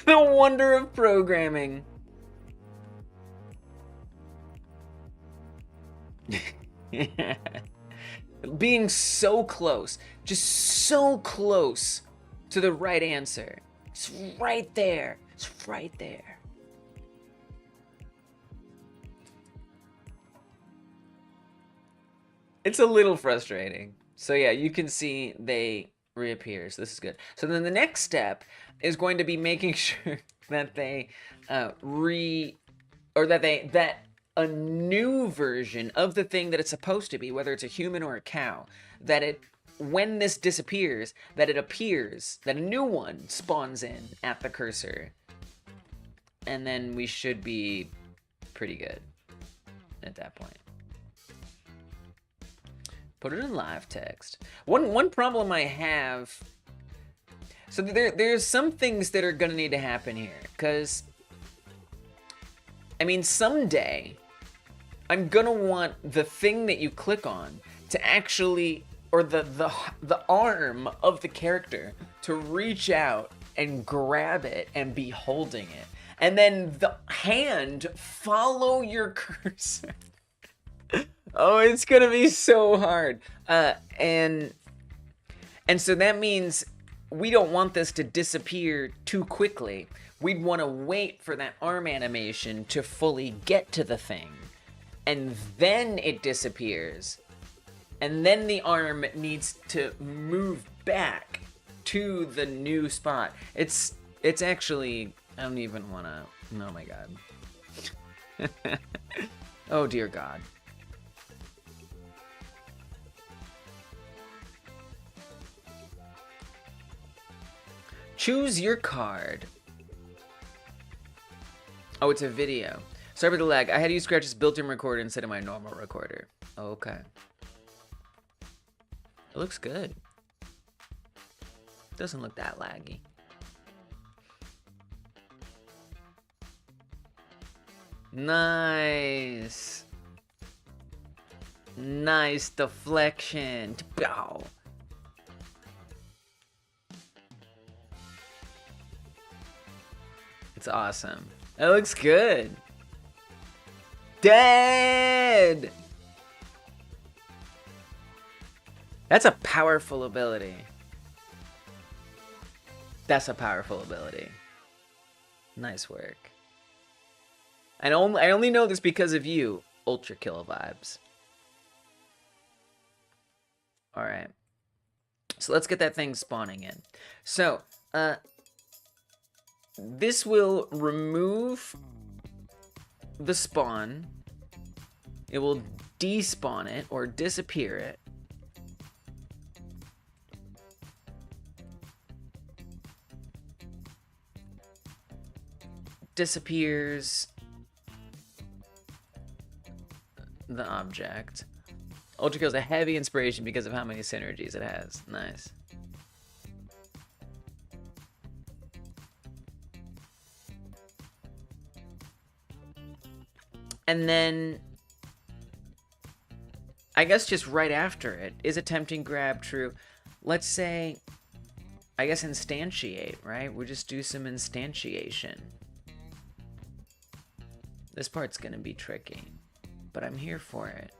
The wonder of programming. Being so close, just so close to the right answer. It's right there. It's right there. It's a little frustrating. So yeah, you can see they reappear. So this is good. So then the next step is going to be making sure that they that a new version of the thing that it's supposed to be, whether it's a human or a cow, that it, when this disappears, that it appears, that a new one spawns in at the cursor. And then we should be pretty good at that point. Put it in live text. One problem I have, so there's some things that are gonna need to happen here, because I mean, someday I'm gonna want the thing that you click on to actually, or the arm of the character to reach out and grab it and be holding it, and then the hand follow your cursor. Oh, it's gonna be so hard. And so that means we don't want this to disappear too quickly. We'd want to wait for that arm animation to fully get to the thing. And then it disappears. And then the arm needs to move back to the new spot. It's actually, I don't even want to, oh my god. Oh dear God. Choose your card. Oh, it's a video. Sorry for the lag. I had to use Scratch's built-in recorder instead of my normal recorder. Okay. It looks good. Doesn't look that laggy. Nice. Nice deflection. Bow. It's awesome. It looks good. Dead! That's a powerful ability. That's a powerful ability. Nice work. I only know this because of you, Ultra Kill Vibes. All right. So let's get that thing spawning in. So, this will remove the spawn. It will despawn it or disappear it. Disappears the object. Ultra Kill is a heavy inspiration because of how many synergies it has. Nice. And then, I guess just right after it, is attempting grab true? Let's say, I guess instantiate, right? We'll just do some instantiation. This part's gonna be tricky, but I'm here for it.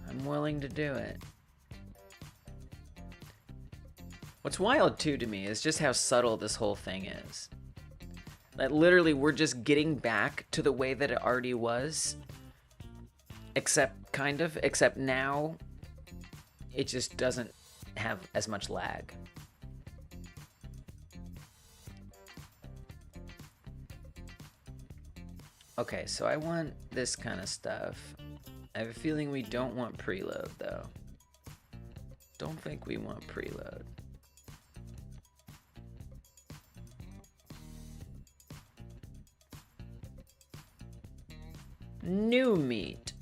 I'm willing to do it. What's wild too to me is just how subtle this whole thing is. That literally we're just getting back to the way that it already was. Except now it just doesn't have as much lag. Okay, so I want this kind of stuff. I have a feeling we don't want preload though. Don't think we want preload. New meat.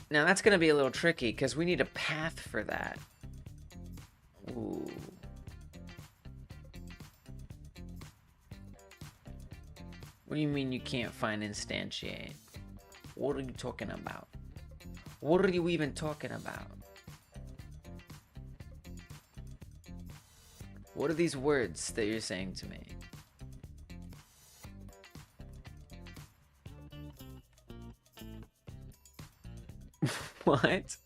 Now that's gonna be a little tricky because we need a path for that. Ooh. What do you mean you can't find instantiate? What are you talking about? What are you even talking about? What are these words that you're saying to me? What?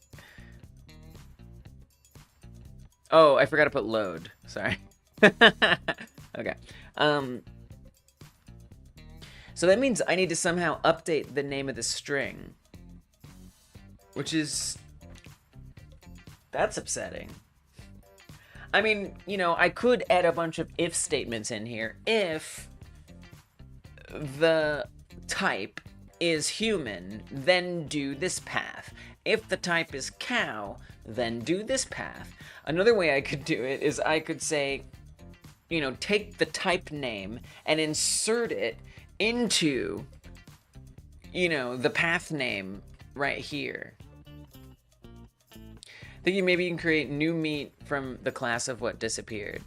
Oh, I forgot to put load. Sorry. Okay. So that means I need to somehow update the name of the string. Which is... that's upsetting. I mean, you know, I could add a bunch of if statements in here. If the type is human, then do this path. If the type is cow, then do this path. Another way I could do it is I could say, you know, take the type name and insert it into, you know, the path name right here. Thinking maybe you can create new meat from the class of what disappeared.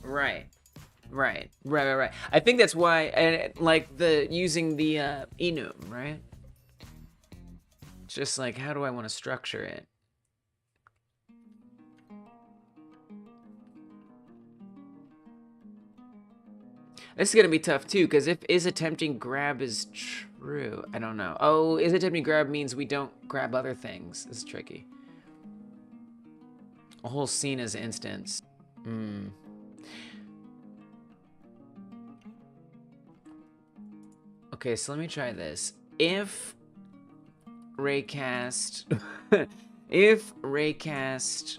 Right. I think that's why, and like the using the enum, right? It's just like, how do I want to structure it? This is gonna be tough too, because if is attempting grab is true, I don't know. Oh, is attempting grab means we don't grab other things. This is tricky. A whole scene is instance. Okay, so let me try this. If raycast, if raycast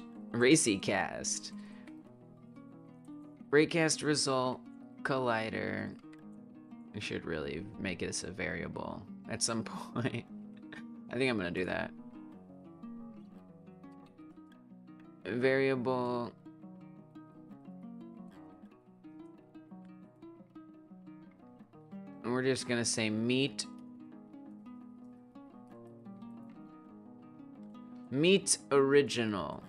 result collider, we should really make this a variable at some point. I think I'm gonna do that. Variable and we're just gonna say meet original.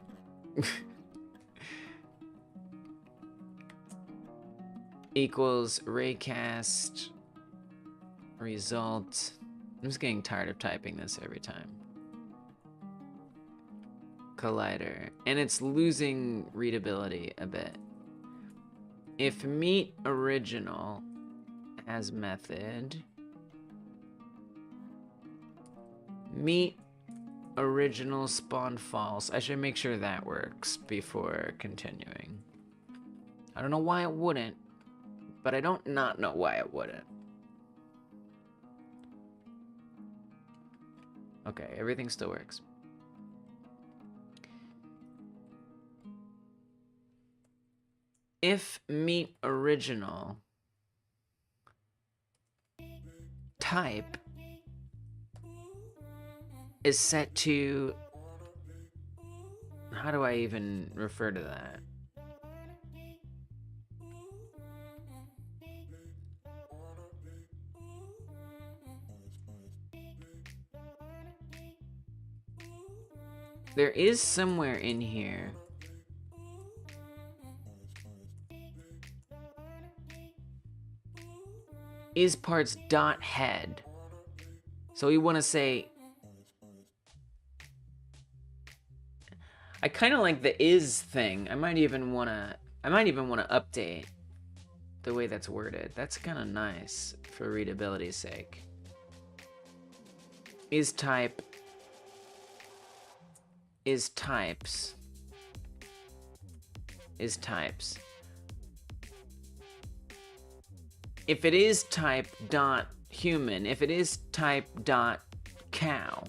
Equals raycast result. I'm just getting tired of typing this every time. Collider, and it's losing readability a bit. If meet original as method, meet original spawn false. I should make sure that works before continuing. I don't know why it wouldn't. but I don't not know why it wouldn't. Okay, everything still works. If meet original type is set to, how do I even refer to that? There is somewhere in here. Is parts dot head. So we want to say, I kind of like the is thing. I might even want to update the way that's worded. That's kind of nice for readability's sake. Is type, is types, is types. If it is type dot human, if it is type dot cow,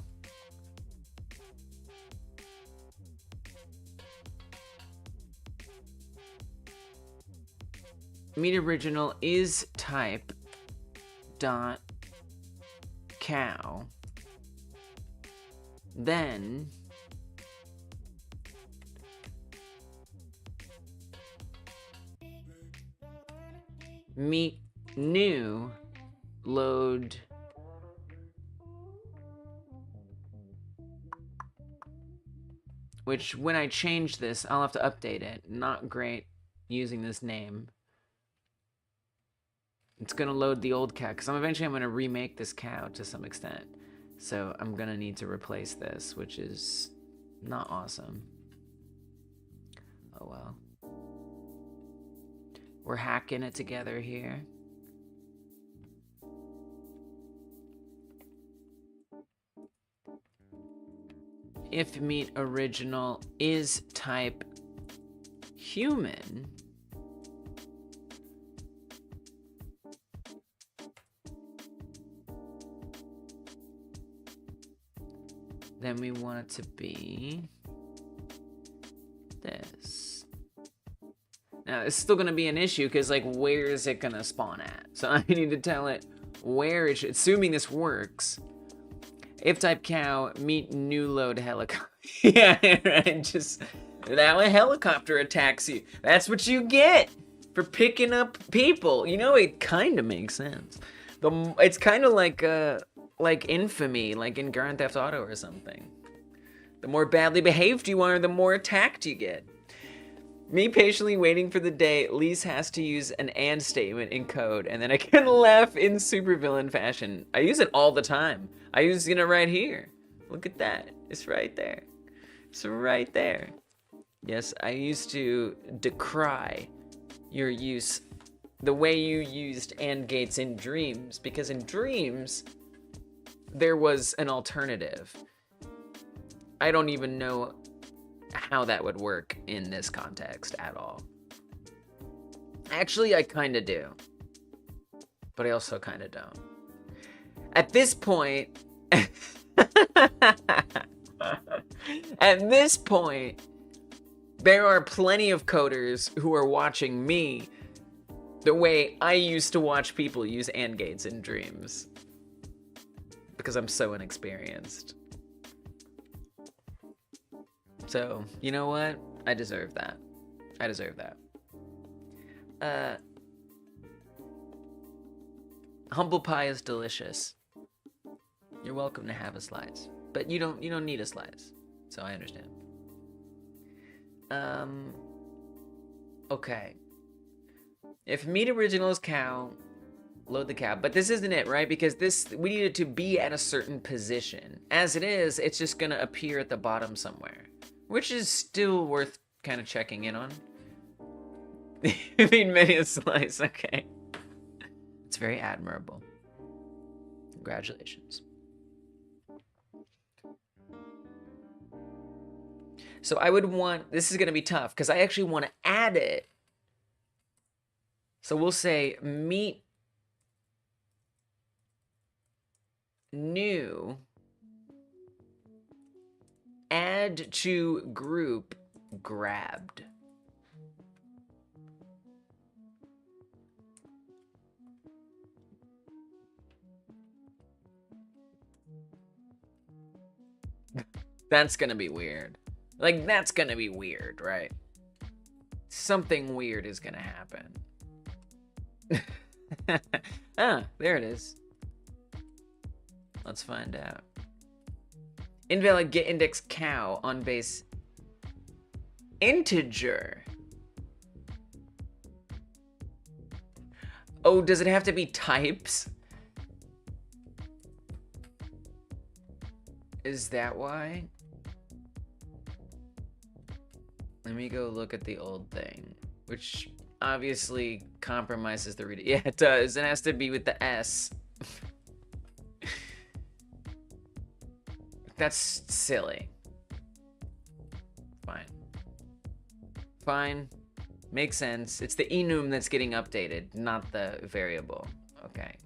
meet original is type dot cow, then meet new load which when I change this I'll have to update it. Not great using this name. It's gonna load the old cow because eventually I'm gonna remake this cow to some extent, so I'm gonna need to replace this, which is not awesome. Oh well, we're hacking it together here. If meet original is type human, then we want it to be this. Now, it's still going to be an issue because, like, where is it going to spawn at? So I need to tell it where it should, assuming this works. If type cow, meet new load helicopter. Yeah, right. Just that one helicopter attacks you. That's what you get for picking up people. You know, it kind of makes sense. It's kind of like infamy, like in Grand Theft Auto or something. The more badly behaved you are, the more attacked you get. Me patiently waiting for the day Lise has to use an and statement in code, and then I can laugh in supervillain fashion. I use it all the time. I use it right here. Look at that. It's right there. It's right there. Yes, I used to decry your use, the way you used AND gates in Dreams, because in Dreams, there was an alternative. I don't even know how that would work in this context at all. Actually, I kind of do. But I also kind of don't. At this point... At this point, there are plenty of coders who are watching me the way I used to watch people use AND gates in Dreams. Because I'm so inexperienced. So, you know what? I deserve that. I deserve that. Humble pie is delicious. You're welcome to have a slice. But you don't need a slice. So I understand. Okay. If meat original is cow, load the cow. But this isn't it, right? Because we need it to be at a certain position. As it is, it's just gonna appear at the bottom somewhere. Which is still worth kind of checking in on. I mean, many a slice, okay. It's very admirable. Congratulations. So I would want, this is gonna be tough, because I actually want to add it So we'll say meet new, add to group, grabbed. That's gonna be weird. Like, that's gonna be weird, right? Something weird is gonna happen. Ah, there it is. Let's find out. Invalid get index cow on base integer. Oh, does it have to be types? Is that why? Let me go look at the old thing, which obviously compromises the reader. Yeah, it does. It has to be with the S. That's silly. Fine. Fine. Makes sense. It's the enum that's getting updated, not the variable. Okay.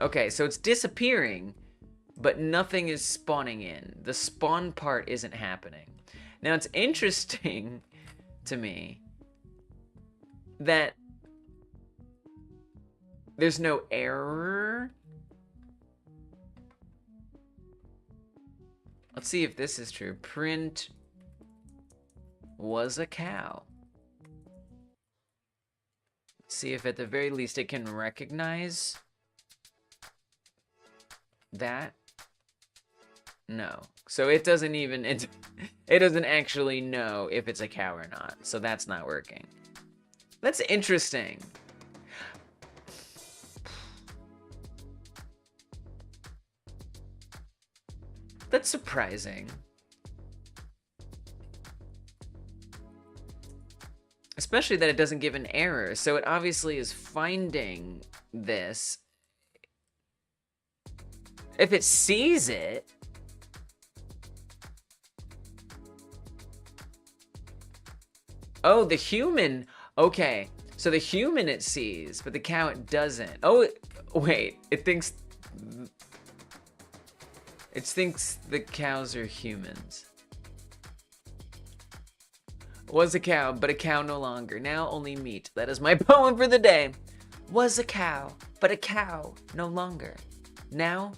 Okay, so it's disappearing, but nothing is spawning in. The spawn part isn't happening. Now, it's interesting to me that there's no error. Let's see if this is true. Print was a cow. See if at the very least it can recognize that. No. So it doesn't even, it doesn't actually know if it's a cow or not. So that's not working. That's interesting. That's surprising. Especially that it doesn't give an error. So it obviously is finding this. If it sees it, oh, the human. Okay, so the human it sees, but the cow it doesn't. Oh, wait, it thinks the cows are humans. Was a cow, but a cow no longer. Now only meat. That is my poem for the day. Was a cow, but a cow no longer. Now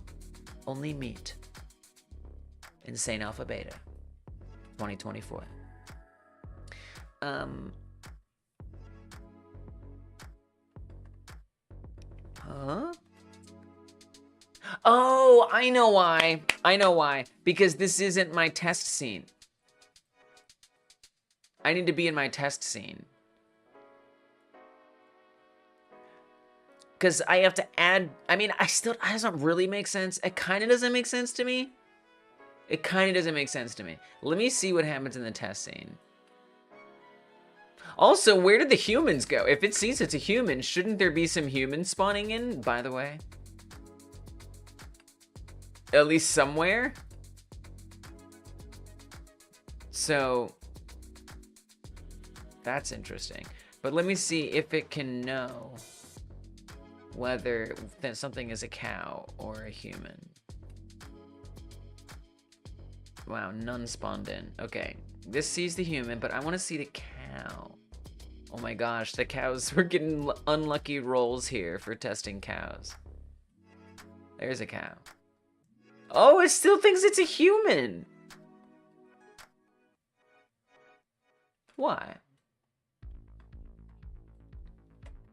only meat. Insane Alpha Beta 2024. Huh? Oh, I know why. I know why. Because this isn't my test scene. I need to be in my test scene. Because I have to add... I mean, it doesn't really make sense. It kind of doesn't make sense to me. It kind of doesn't make sense to me. Let me see what happens in the test scene. Also, where did the humans go? If it sees it's a human, shouldn't there be some humans spawning in, by the way? At least somewhere? So... that's interesting. But let me see if it can know whether something is a cow or a human. Wow, none spawned in. Okay, this sees the human, but I want to see the cow. Oh my gosh, the cows, we're getting unlucky rolls here for testing cows. There's a cow. Oh, it still thinks it's a human. Why?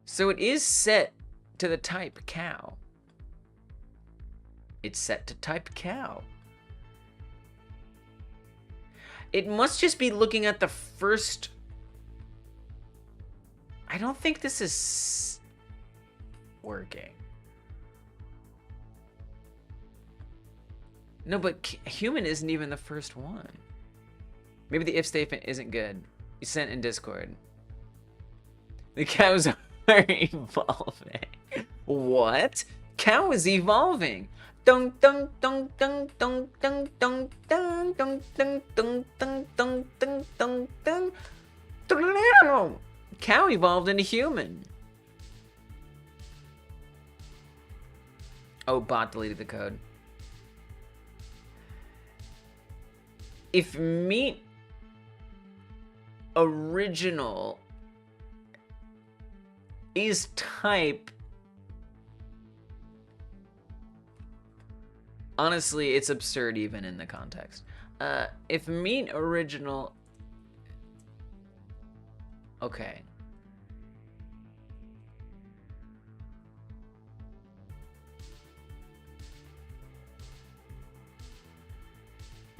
So it is set to the type cow. It's set to type cow. It must just be looking at the first... I don't think this is working. No, but human isn't even the first one. Maybe the if statement isn't good. You sent in Discord. The cows are evolving. What? Cow is evolving. Dun dun dun dun dun dun dun dun dun dun dun dun dun dun dun dun. Cow evolved into human. Oh, bot deleted the code. If meet original is type, honestly, it's absurd even in the context. If meet original, okay.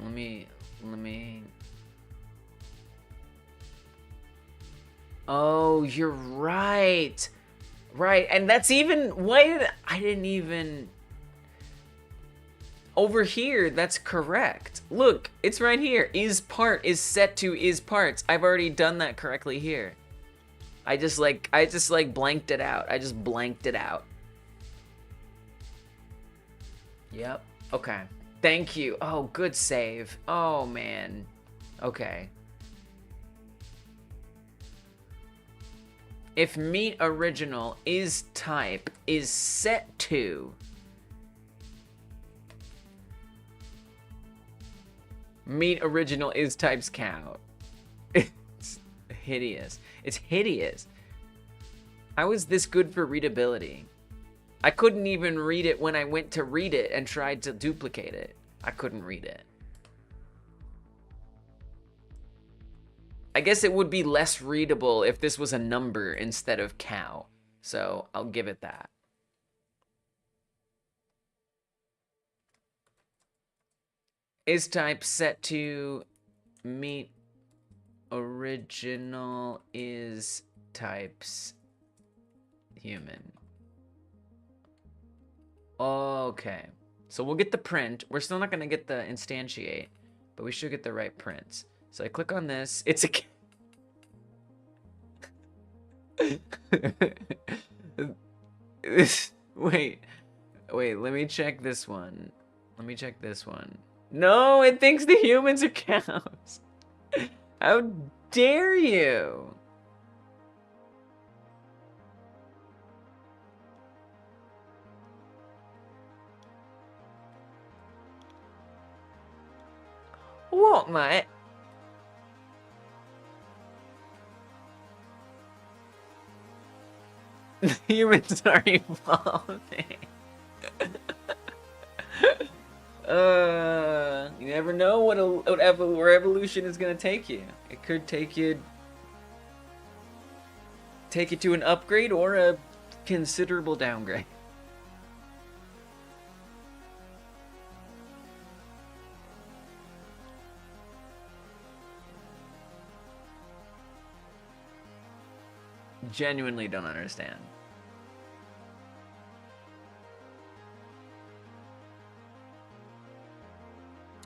Let me. Oh, you're right. Right, and that's even, I didn't even, over here, that's correct. Look, it's right here. Is part is set to is parts. I've already done that correctly here. I just like blanked it out. I just blanked it out. Yep. Okay. Thank you. Oh, good save. Oh, man. Okay. If meet original is type is set to meet original is types cow. It's hideous. It's hideous. How is this good for readability? I couldn't even read it when I went to read it and tried to duplicate it. I couldn't read it. I guess it would be less readable if this was a number instead of cow. So I'll give it that. Is type set to meet original is types human. Okay. So we'll get the print. We're still not going to get the instantiate, but we should get the right prints. So I click on this. It's a... Wait, let me check this one. No, it thinks the humans are cows. How dare you? What, mate? Humans are evolving. You never know where evolution is gonna take you. It could take you to an upgrade or a considerable downgrade. Genuinely don't understand.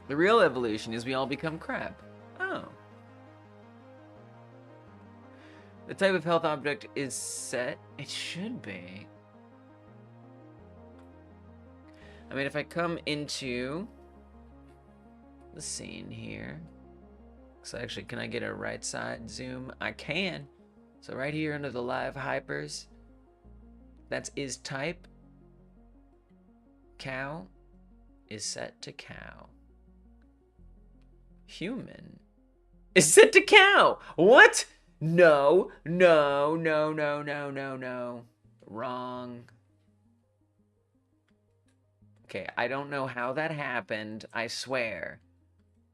The real evolution is we all become crab. Oh. The type of health object is set. It should be. I mean, if I come into the scene here. So actually, can I get a right side zoom? I can. So right here under the live hypers, that's is type. Cow is set to cow. Human is set to cow. What? No. Wrong. Okay, I don't know how that happened. I swear.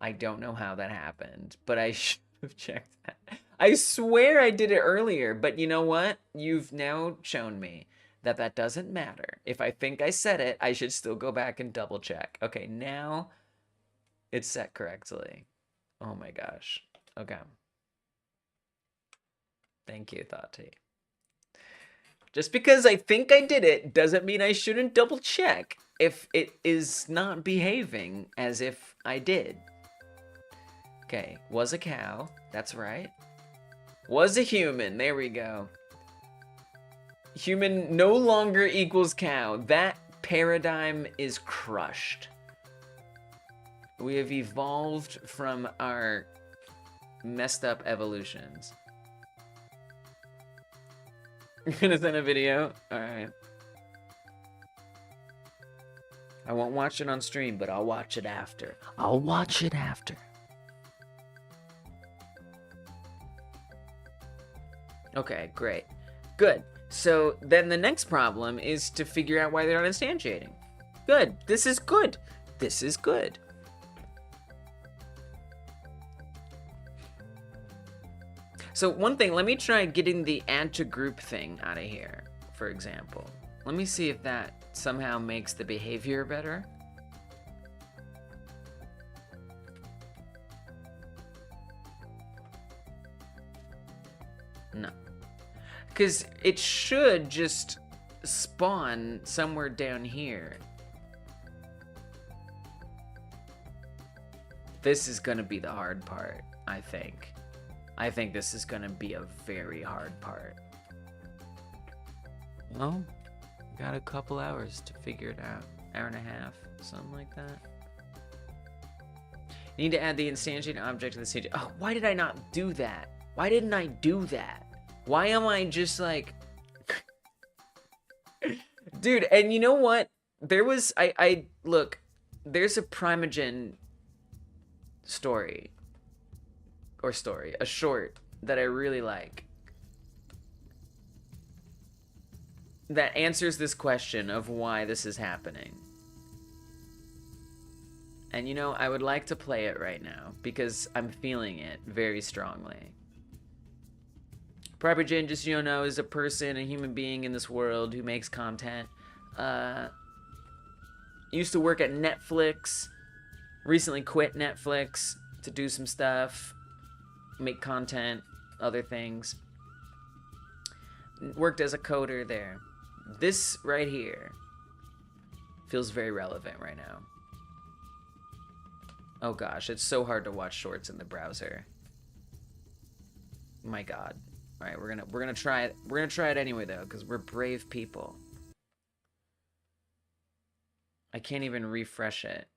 I don't know how that happened, but I should have checked that. I swear I did it earlier, but you know what? You've now shown me that that doesn't matter. If I think I said it, I should still go back and double check. Okay, now it's set correctly. Oh my gosh. Okay. Thank you, Thati. Just because I think I did it doesn't mean I shouldn't double check if it is not behaving as if I did. Okay, was a cow. That's right. Was a human. There we go. Human no longer equals cow. That paradigm is crushed. We have evolved from our messed up evolutions. You're gonna send a video? Alright. I won't watch it on stream, but I'll watch it after. I'll watch it after. Okay, great. Good. So then the next problem is to figure out why they're not instantiating. Good. This is good. This is good. So one thing, let me try getting the add to group thing out of here, for example. Let me see if that somehow makes the behavior better. No. Because it should just spawn somewhere down here. This is gonna be the hard part, I think. I think this is gonna be a very hard part. Well, got a couple hours to figure it out. Hour and a half, something like that. You need to add the instantiated object to the stage. Oh, why did I not do that? Why didn't I do that? Why am I just like... Dude, and you know what? There was... Look, there's a Primogen story. A short that I really like. That answers this question of why this is happening. And you know, I would like to play it right now because I'm feeling it very strongly. Primogen, just so you know, is a person, a human being in this world who makes content. Used to work at Netflix. Recently quit Netflix to do some stuff. Make content, other things. Worked as a coder there. This right here feels very relevant right now. Oh gosh, it's so hard to watch shorts in the browser. My God. All right, we're gonna try it. We're gonna try it anyway though, because we're brave people. I can't even refresh it.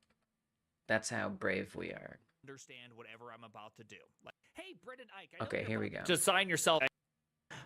That's how brave we are. Understand whatever I'm about to do. Like, hey, Brendan Ike. Okay, here we go. To sign yourself.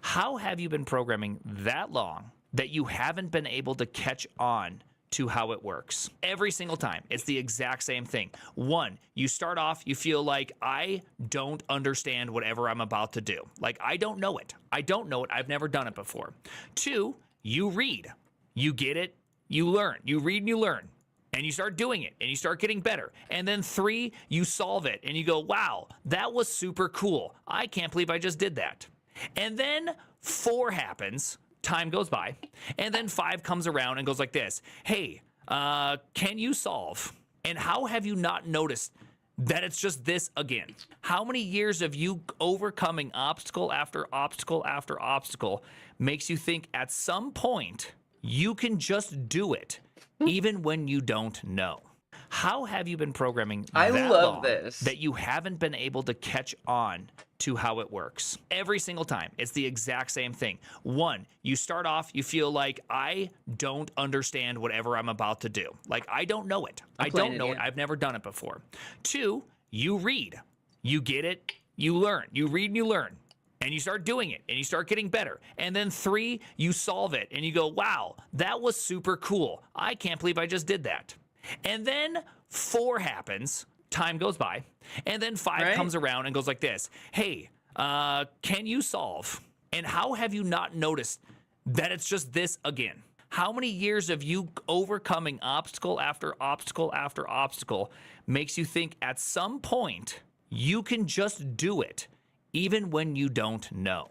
How have you been programming that long that you haven't been able to catch on to how it works? Every single time, it's the exact same thing. One, you start off, you feel like, I don't understand whatever I'm about to do. Like, I don't know it. I don't know it. I've never done it before. Two, you read. You get it. You learn. You read and you learn. And you start doing it, and you start getting better. And then three, you solve it, and you go, wow, that was super cool. I can't believe I just did that. And then four happens, time goes by, and then five comes around and goes like this. Hey, can you solve? And how have you not noticed that it's just this again? How many years of you overcoming obstacle after obstacle after obstacle makes you think at some point you can just do it? Even when you don't know. How have you been programming that long that you haven't been able to catch on to how it works? Every single time, it's the exact same thing. One, you start off, you feel like, I don't understand whatever I'm about to do. Like, I don't know it. I don't know it. I've never done it before. Two, you read. You get it. You learn. You read and you learn. And you start doing it, and you start getting better. And then three, you solve it, and you go, wow, that was super cool. I can't believe I just did that. And then four happens, time goes by, and then five comes around and goes like this. Hey, can you solve? And how have you not noticed that it's just this again? How many years of you overcoming obstacle after obstacle after obstacle makes you think at some point you can just do it? Even when you don't know.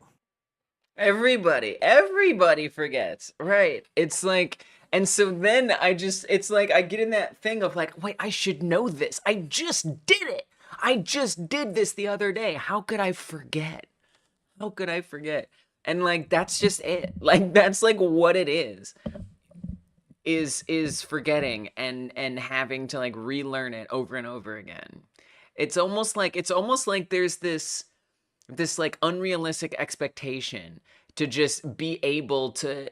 Everybody forgets, right? It's like, and so then it's like, I get in that thing of like, wait, I should know this. I just did it. I just did this the other day. How could I forget? How could I forget? And like, that's just it. Like, that's like what it is forgetting and having to like relearn it over and over again. It's almost like there's this like unrealistic expectation to just be able to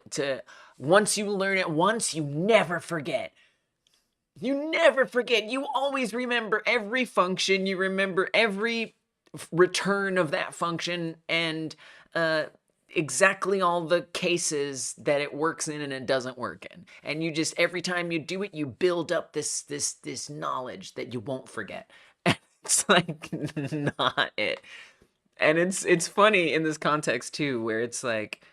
once you learn it once, you never forget. You never forget. You always remember every function. You remember every return of that function. And exactly all the cases that it works in and it doesn't work in. And you just, every time you do it, you build up this knowledge that you won't forget. And it's like not it. And it's funny in this context too, where it's like,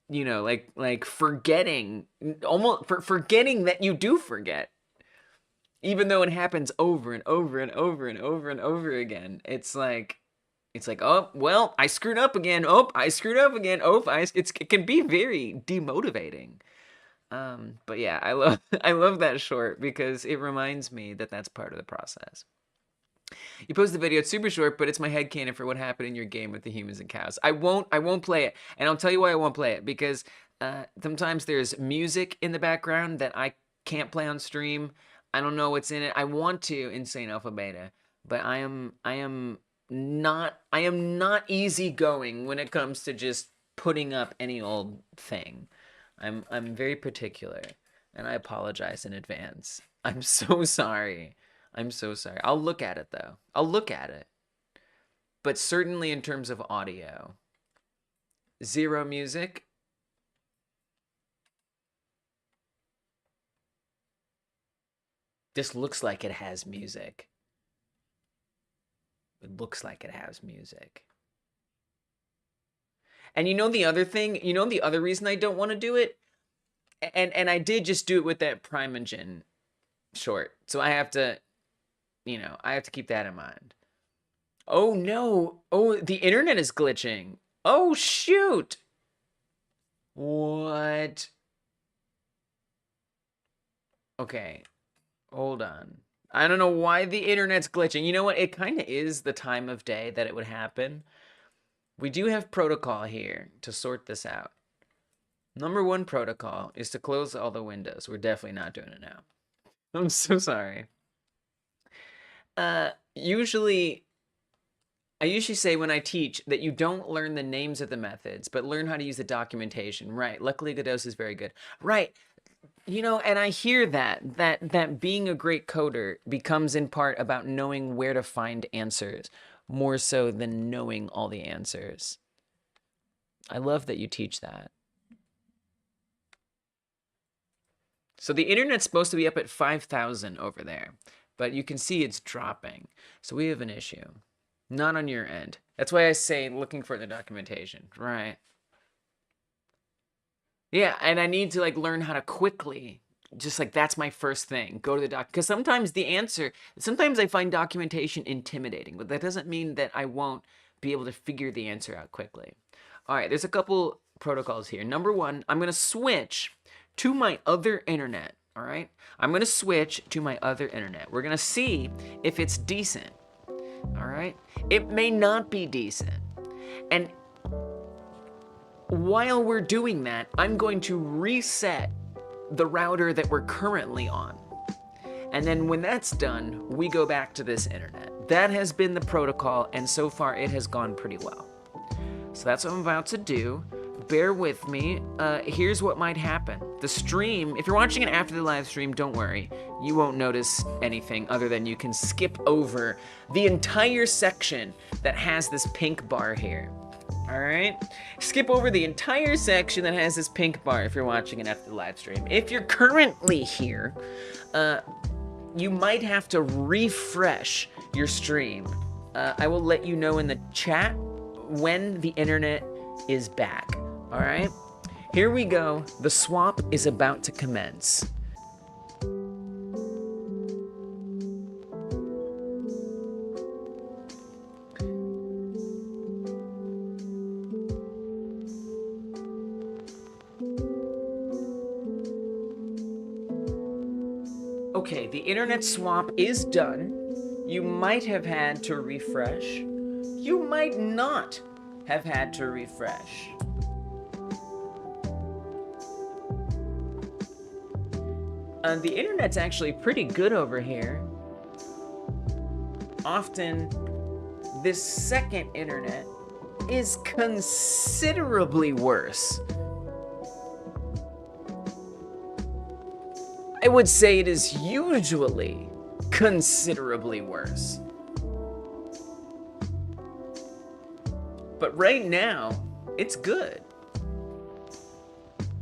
you know, like forgetting, almost forgetting that you do forget, even though it happens over and over and over and over and over again. It's like, oh well, I screwed up again. Oh, I screwed up again. Oh, it can be very demotivating. But yeah, I love that short because it reminds me that that's part of the process. You post the video, it's super short, but it's my headcanon for what happened in your game with the humans and cows. I won't play it, and I'll tell you why I won't play it, because sometimes there's music in the background that I can't play on stream. I don't know what's in it. I want to Insane Alpha Beta, but I am not easygoing when it comes to just putting up any old thing. I'm very particular, and I apologize in advance. I'm so sorry. I'm so sorry. I'll look at it, though. I'll look at it. But certainly in terms of audio, zero music. This looks like it has music. It looks like it has music. And you know the other thing? You know the other reason I don't want to do it? And I did just do it with that Primogen short. So I have to... You know, I have to keep that in mind. Oh, no. Oh, the internet is glitching. Oh, shoot. What? Okay. Hold on. I don't know why the internet's glitching. You know what? It kind of is the time of day that it would happen. We do have protocol here to sort this out. Number one protocol is to close all the windows. We're definitely not doing it now. I'm so sorry. I usually say when I teach that you don't learn the names of the methods, but learn how to use the documentation. Right. Luckily, Godot is very good. Right. You know, and I hear that being a great coder becomes in part about knowing where to find answers, more so than knowing all the answers. I love that you teach that. So the internet's supposed to be up at 5,000 over there. But you can see it's dropping. So we have an issue. Not on your end. That's why I say looking for the documentation. Right. Yeah, and I need to like learn how to quickly, just like that's my first thing, go to the doc. Because sometimes I find documentation intimidating, but that doesn't mean that I won't be able to figure the answer out quickly. All right, there's a couple protocols here. Number one, I'm going to switch to my other internet. All right, I'm going to switch to my other internet. We're going to see if it's decent. All right, it may not be decent. And while we're doing that, I'm going to reset the router that we're currently on. And then when that's done, we go back to this internet. That has been the protocol, and so far it has gone pretty well. So that's what I'm about to do. Bear with me. Here's what might happen. The stream, if you're watching it after the live stream, don't worry. You won't notice anything other than you can skip over the entire section that has this pink bar here. All right? Skip over the entire section that has this pink bar if you're watching it after the live stream. If you're currently here, you might have to refresh your stream. I will let you know in the chat when the internet is back. All right, here we go. The swap is about to commence. Okay, the internet swap is done. You might have had to refresh. You might not have had to refresh. The internet's actually pretty good over here. Often, this second internet is considerably worse. I would say it is usually considerably worse. But right now, it's good.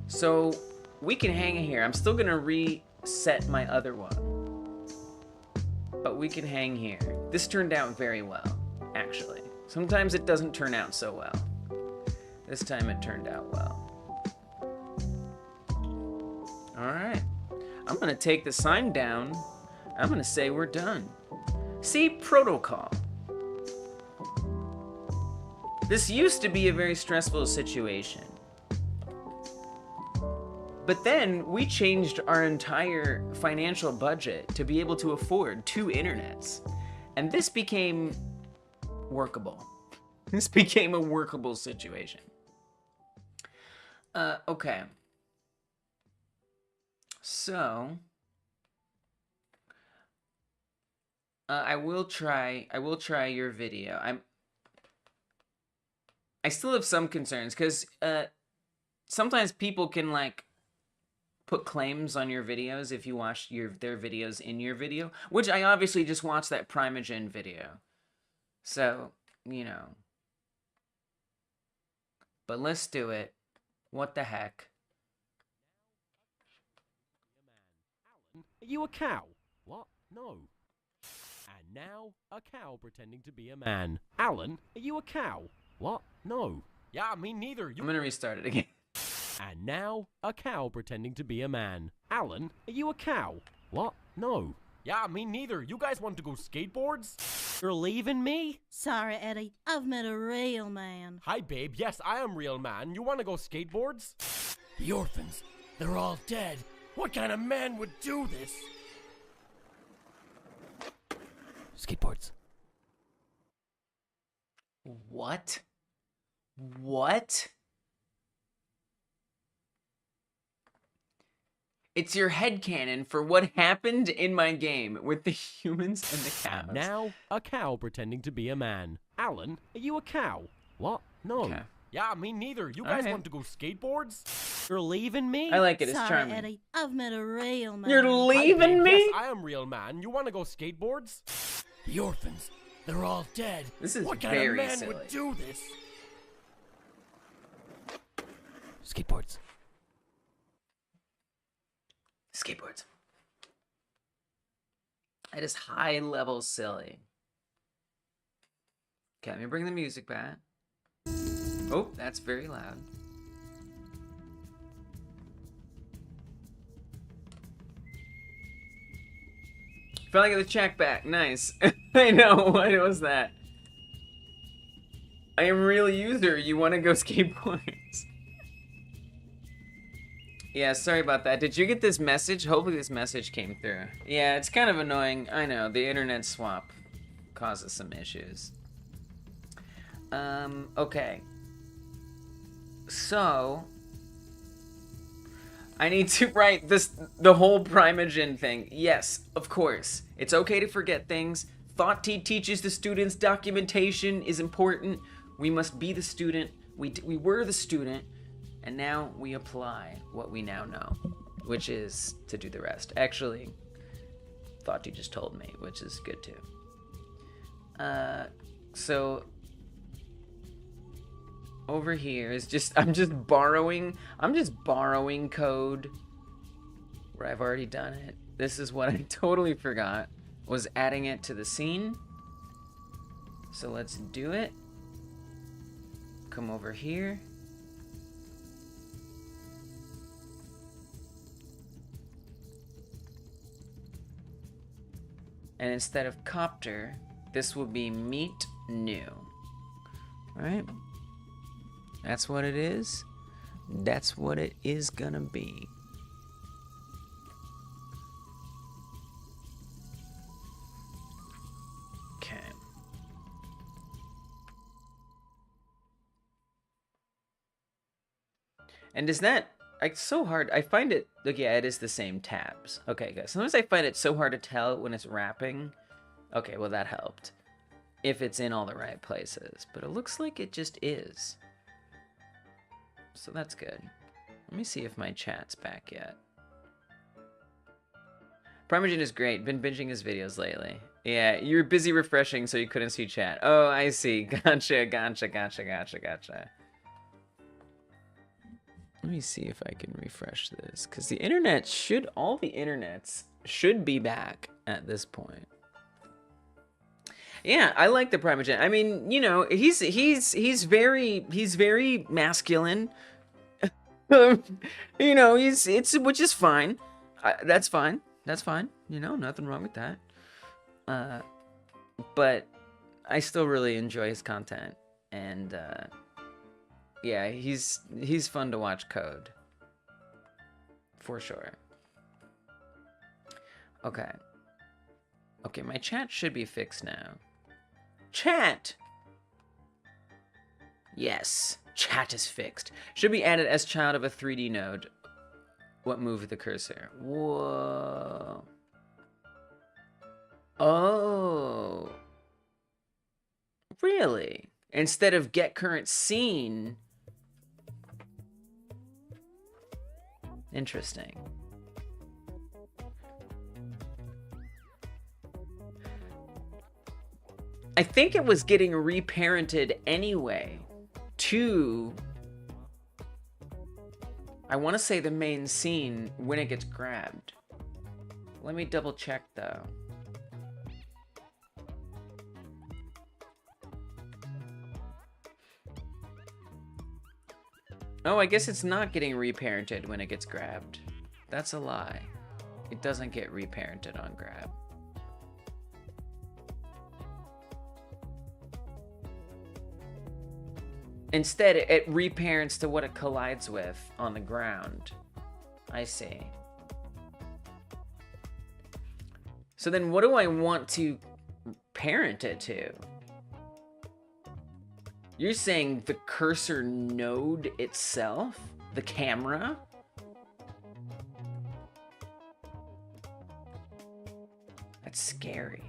So we can hang here. I'm still gonna reset my other one. But we can hang here. This turned out very well, actually. Sometimes it doesn't turn out so well. This time it turned out well. Alright. I'm gonna take the sign down. I'm gonna say we're done. See, protocol. This used to be a very stressful situation. But then we changed our entire financial budget to be able to afford 2 internets. And this became workable. This became a workable situation. Okay. So I will try your video. I still have some concerns because sometimes people can like put claims on your videos if you watch their videos in your video, which I obviously just watched that Primogen video. So, you know. But let's do it. What the heck? Are you a cow? What? No. And now, a cow pretending to be a man. Alan, are you a cow? What? No. Yeah, me neither. I'm gonna restart it again. And now, a cow pretending to be a man. Alan, are you a cow? What? No. Yeah, me neither. You guys want to go skateboards? You're leaving me? Sorry, Eddie. I've met a real man. Hi, babe. Yes, I am real man. You want to go skateboards? The orphans. They're all dead. What kind of man would do this? Skateboards. What? What? It's your headcanon for what happened in my game with the humans and the cows. And now, a cow pretending to be a man. Alan, are you a cow? What? No. Okay. Yeah, me neither. You guys want to go skateboards? You're leaving me? I like it. It's Sorry, charming. Eddie. I've met a real man. You're leaving Hi, babe. me? Yes, I am real man. You want to go skateboards? The orphans. They're all dead. This is what kind very of man silly. would do this? Skateboards. Skateboards. That is high level silly. Okay, let me bring the music back. Oh, that's very loud. Finally got the check back. Nice. I know. What was that? I am real user. You want to go skateboards? Yeah, sorry about that. Did you get this message? Hopefully this message came through. Yeah, it's kind of annoying. I know, the internet swap causes some issues. Okay. So, I need to write the whole Primogen thing. Yes, of course. It's okay to forget things. Thought teaches the students documentation is important. We must be the student. We were the student. And now we apply what we now know, which is to do the rest. Actually, Thought you just told me, which is good too. So over here is I'm just borrowing code where I've already done it. This is what I totally forgot, was adding it to the scene. So let's do it. Come over here. And instead of copter, this will be meet new. Right? That's what it is. That's what it is gonna be. Okay. And is that, it's so hard. I find it, look, yeah, it is the same tabs. Okay, guys. Sometimes I find it so hard to tell when it's wrapping. Okay, well, that helped. If it's in all the right places. But it looks like it just is. So that's good. Let me see if my chat's back yet. Primogen is great. Been binging his videos lately. Yeah, you were busy refreshing, so you couldn't see chat. Oh, I see. Gotcha, gotcha, gotcha, gotcha, gotcha. Let me see if I can refresh this, because the internet should, all the internets should be back at this point. Yeah, I like the Primogen. I mean, you know, he's very masculine. You know, which is fine. That's fine. That's fine. You know, nothing wrong with that. But I still really enjoy his content, and yeah, he's fun to watch code. For sure. Okay. Okay, my chat should be fixed now. Chat! Yes, chat is fixed. Should be added as child of a 3D node. What moved the cursor? Whoa. Oh. Really? Instead of get current scene. Interesting. I think it was getting reparented anyway to, I want to say, the main scene when it gets grabbed. Let me double check though. Oh, I guess it's not getting reparented when it gets grabbed. That's a lie. It doesn't get reparented on grab. Instead, it reparents to what it collides with on the ground. I see. So then what do I want to parent it to? You're saying the cursor node itself? The camera? That's scary.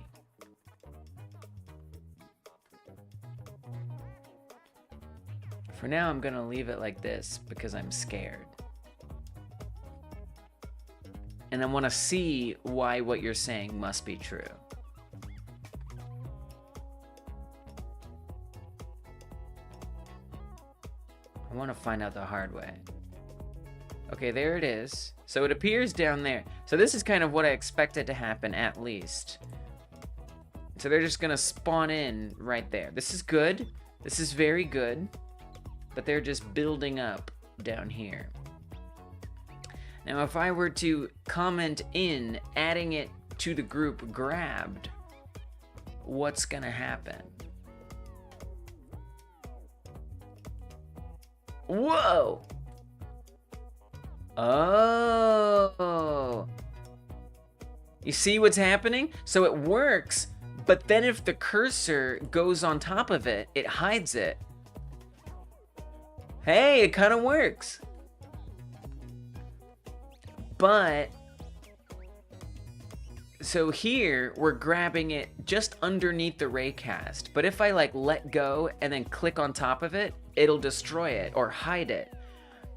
For now, I'm gonna leave it like this because I'm scared. And I wanna see why what you're saying must be true. I wanna find out the hard way. Okay, there it is. So it appears down there. So this is kind of what I expected to happen, at least. So they're just gonna spawn in right there. This is good. This is very good. But they're just building up down here. Now, if I were to comment in, adding it to the group grabbed, what's gonna happen? Whoa! Oh! You see what's happening? So it works, but then if the cursor goes on top of it, it hides it. Hey, it kind of works. But, so here, we're grabbing it just underneath the raycast. But if I like let go and then click on top of it, it'll destroy it or hide it.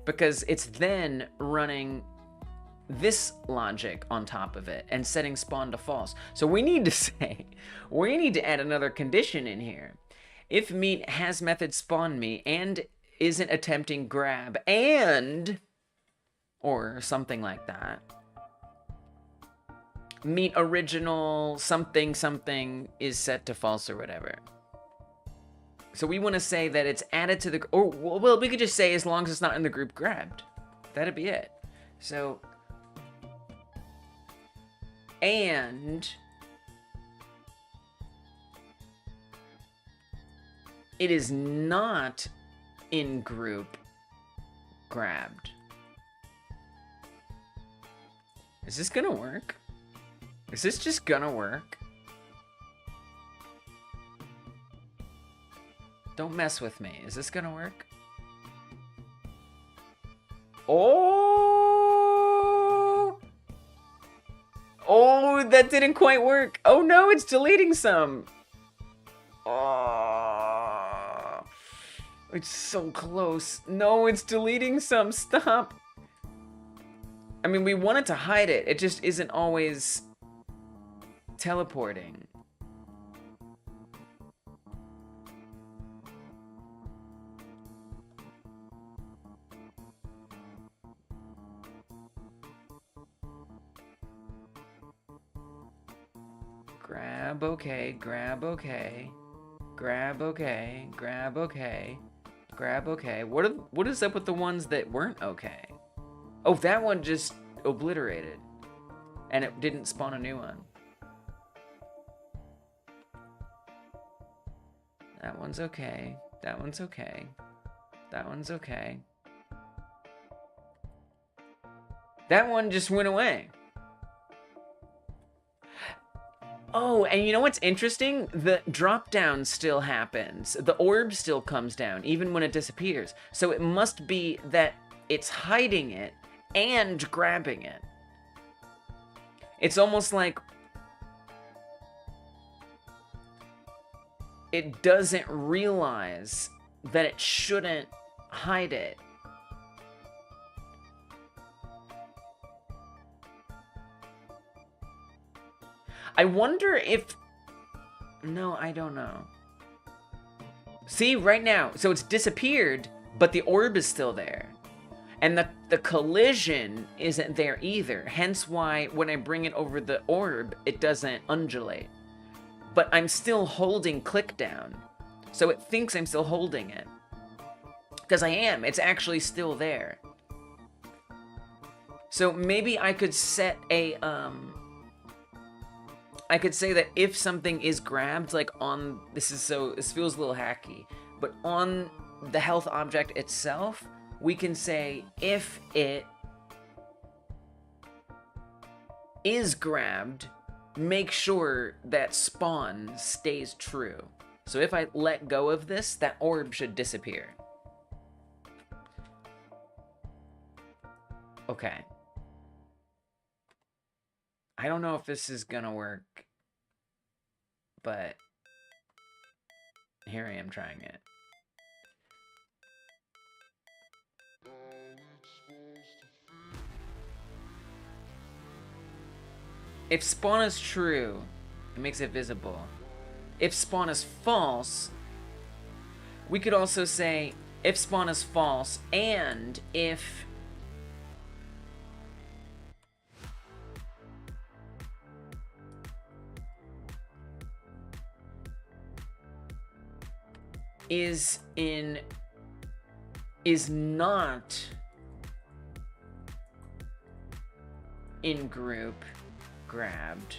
Because it's then running this logic on top of it and setting spawn to false. So we need to say, we need to add another condition in here. If meet has method spawn me and isn't attempting grab and, or something like that. Meet original something something is set to false or whatever. So we want to say that it's added to the, or well, we could just say as long as it's not in the group grabbed. That'd be it. So, and it is not in group grabbed. Is this gonna work? Is this just gonna work? Don't mess with me. Is this gonna work? Oh! Oh, that didn't quite work. Oh no, it's deleting some. Oh, it's so close. No, it's deleting some. Stop. I mean, we wanted to hide it. It just isn't always teleporting. grab okay, grab okay, grab okay, grab okay, grab okay. What is up with the ones that weren't okay? Oh, that one just obliterated, and it didn't spawn a new one. That one's okay. That one's okay. That one's okay. That one just went away. Oh, and you know what's interesting? The drop down still happens. The orb still comes down, even when it disappears. So it must be that it's hiding it and grabbing it. It's almost like it doesn't realize that it shouldn't hide it. I wonder if... No, I don't know. See, right now, so it's disappeared, but the orb is still there. And the collision isn't there either. Hence why when I bring it over the orb, it doesn't undulate. But I'm still holding click down. So it thinks I'm still holding it. Because I am. It's actually still there. So maybe I could set a... I could say that if something is grabbed, like on... This feels a little hacky. But on the health object itself, we can say if it is grabbed, make sure that spawn stays true. So if I let go of this, that orb should disappear. Okay. I don't know if this is gonna work, but here I am trying it. If spawn is true, it makes it visible. If spawn is false, we could also say if spawn is false and if is not in group grabbed.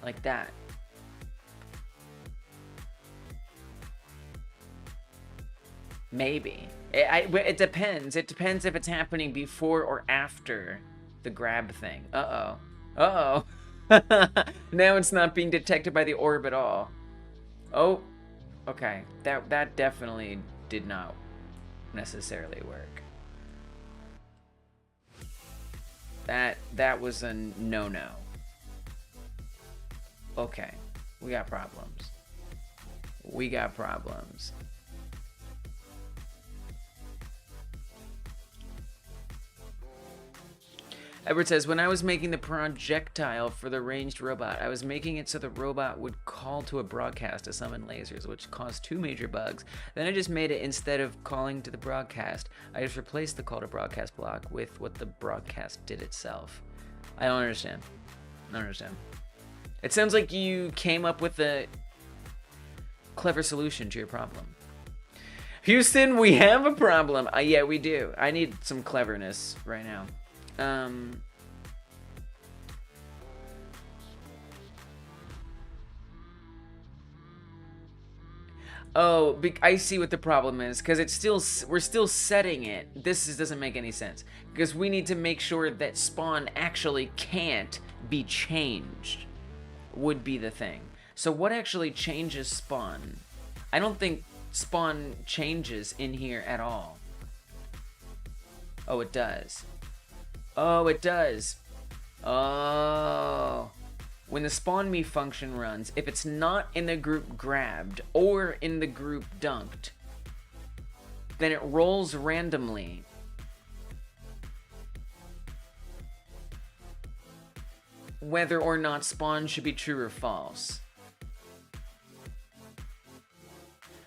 Like that. Maybe. It depends. It depends if it's happening before or after the grab thing. Uh-oh. Uh-oh. Now it's not being detected by the orb at all. Oh. Okay. That definitely did not necessarily work. That was a no-no. Okay. We got problems. We got problems. Edward says, when I was making the projectile for the ranged robot, I was making it so the robot would call to a broadcast to summon lasers, which caused 2 major bugs. Then I just made it, instead of calling to the broadcast, I just replaced the call to broadcast block with what the broadcast did itself. I don't understand. I don't understand. It sounds like you came up with a clever solution to your problem. Houston, we have a problem. Yeah, we do. I need some cleverness right now. Oh, I see what the problem is, because we're still setting it. This doesn't make any sense, because we need to make sure that spawn actually can't be changed, would be the thing. So what actually changes spawn? I don't think spawn changes in here at all. Oh, it does. Oh, it does. Oh. When the spawn me function runs, if it's not in the group grabbed or in the group dunked, then it rolls randomly. Whether or not spawn should be true or false.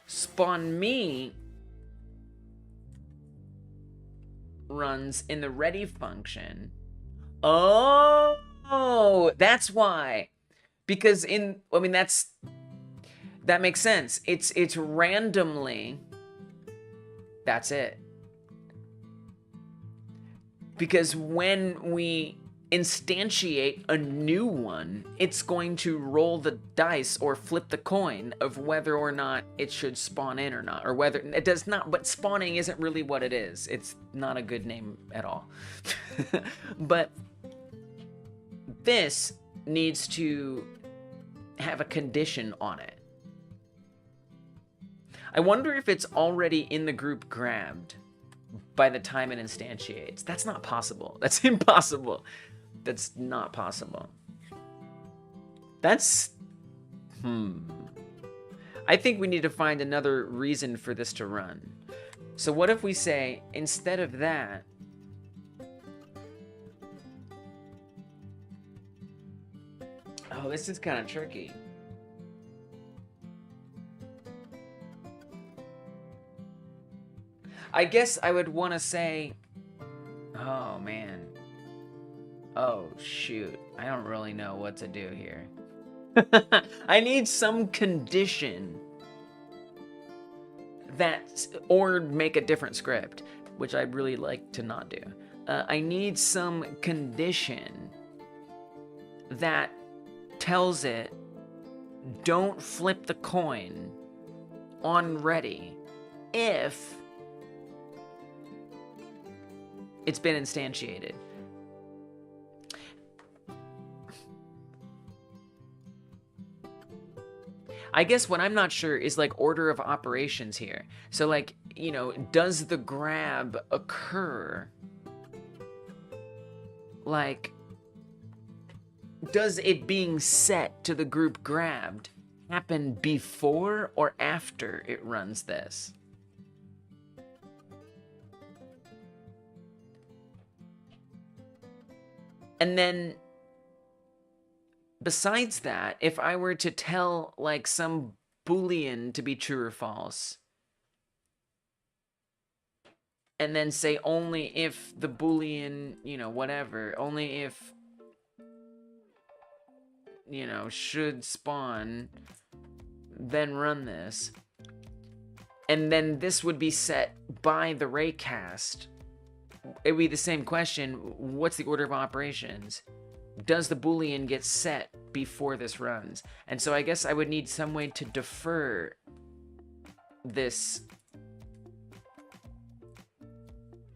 Spawn me runs in the ready function. Oh, that's why. Because that makes sense. It's randomly. That's it. Because when we instantiate a new one, it's going to roll the dice or flip the coin of whether or not it should spawn in or not, or whether it does not. But spawning isn't really what it is. It's not a good name at all. But this needs to have a condition on it. I wonder if it's already in the group grabbed by the time it instantiates. That's not possible. That's impossible. That's not possible. That's... I think we need to find another reason for this to run. So what if we say, instead of that... Oh, this is kind of tricky. I guess I would want to say... Oh, man. Oh, shoot. I don't really know what to do here. I need some condition that... Or make a different script, which I'd really like to not do. I need some condition that tells it, don't flip the coin on ready if it's been instantiated. I guess what I'm not sure is like order of operations here. So like, you know, does the grab occur? Like, does it being set to the group grabbed happen before or after it runs this? And then, besides that, if I were to tell, like, some Boolean to be true or false, and then say only if the Boolean, you know, whatever, only if, you know, should spawn, then run this, and then this would be set by the raycast. It would be the same question. What's the order of operations? Does the Boolean get set before this runs? And so I guess I would need some way to defer this.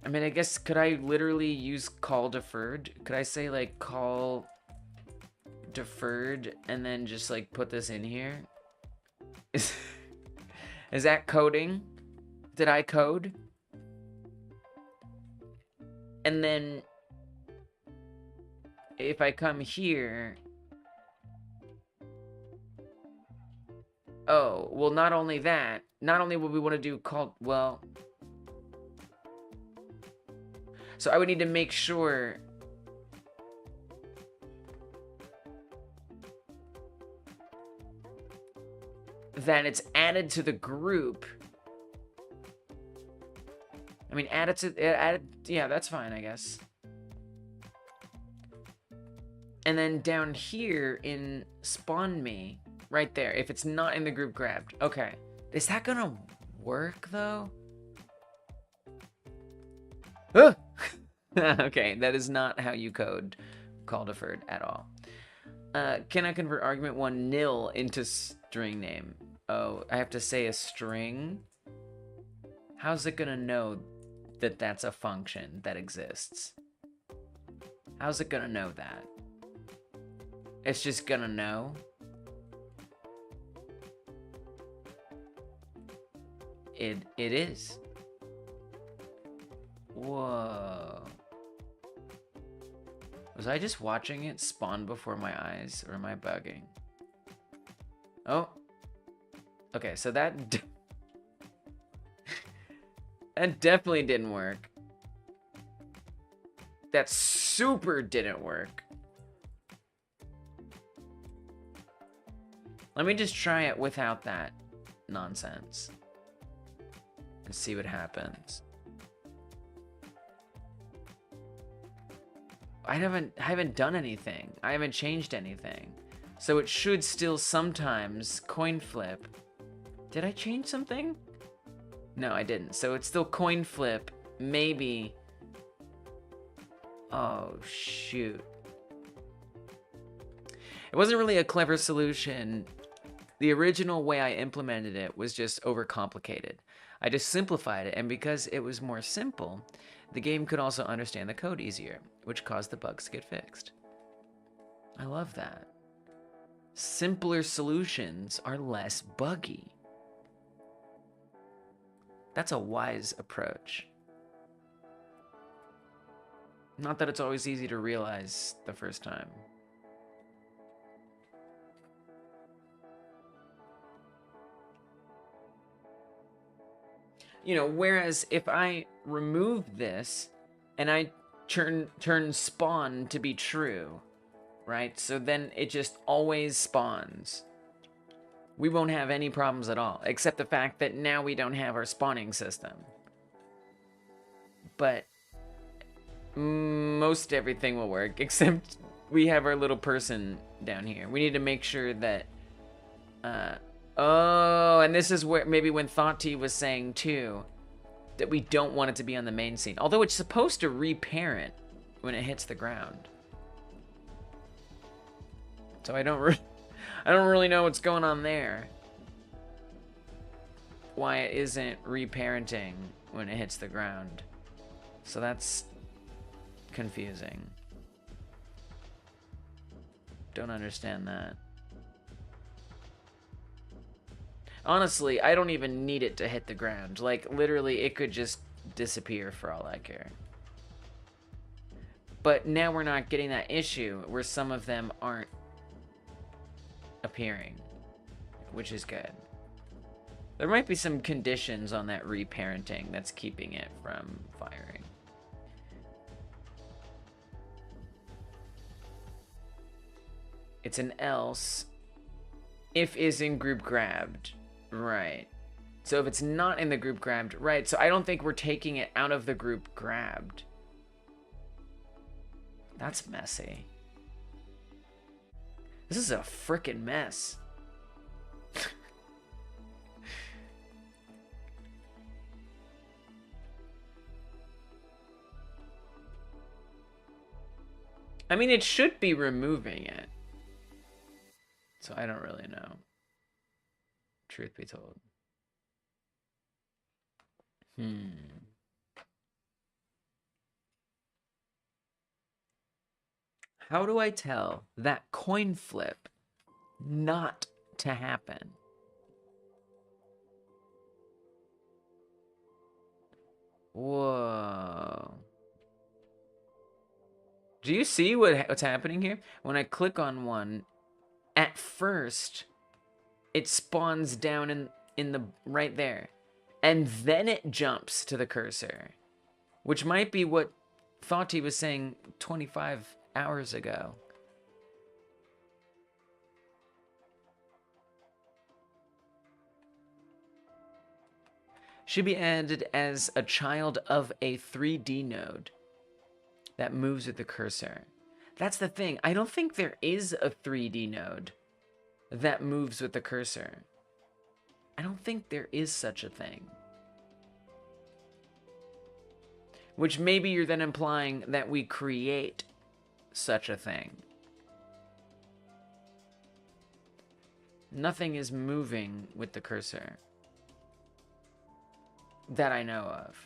I mean, I guess, could I literally use call deferred? Could I say, like, call deferred and then just, like, put this in here? Is that coding? Did I code? And then if I come here, oh, well, not only that, not only would we want to do call, well, so I would need to make sure that it's added to the group. I mean, yeah, that's fine, I guess. And then down here in spawn me, right there, if it's not in the group grabbed. Okay. Is that gonna work, though? Okay, that is not how you code call deferred at all. Can I convert argument 1 nil into string name? Oh, I have to say a string? How's it gonna know that that's a function that exists? How's it gonna know that? It's just gonna know? It is. Whoa. Was I just watching it spawn before my eyes, or am I bugging? Oh. Okay, so that that definitely didn't work. That super didn't work. Let me just try it without that nonsense and see what happens. I haven't done anything. I haven't changed anything. So it should still sometimes coin flip. Did I change something? No, I didn't. So it's still coin flip. Maybe. Oh, shoot. It wasn't really a clever solution. The original way I implemented it was just overcomplicated. I just simplified it, and because it was more simple, the game could also understand the code easier, which caused the bugs to get fixed. I love that. Simpler solutions are less buggy. That's a wise approach. Not that it's always easy to realize the first time. You know, whereas if I remove this and I turn spawn to be true, right? So then it just always spawns. We won't have any problems at all, except the fact that now we don't have our spawning system. But most everything will work, except we have our little person down here. We need to make sure that oh, and this is where maybe when Thoughty was saying too that we don't want it to be on the main scene, although it's supposed to reparent when it hits the ground. So I don't really know what's going on there. Why it isn't reparenting when it hits the ground. So that's confusing. Don't understand that. Honestly, I don't even need it to hit the ground. Like, literally, it could just disappear for all I care. But now we're not getting that issue where some of them aren't appearing, which is good. There might be some conditions on that reparenting that's keeping it from firing. It's an else. If is in group grabbed. Right. So if it's not in the group grabbed, right. So I don't think we're taking it out of the group grabbed. That's messy. This is a frickin' mess. I mean, it should be removing it. So I don't really know. Truth be told. How do I tell that coin flip not to happen? Whoa. Do you see what's happening here? When I click on one, at first, it spawns down in the right there. And then it jumps to the cursor. Which might be what Thoughty was saying 25 hours ago. Should be added as a child of a 3D node that moves with the cursor. That's the thing. I don't think there is a 3D node that moves with the cursor. I don't think there is such a thing. Which maybe you're then implying that we create such a thing. Nothing is moving with the cursor that I know of.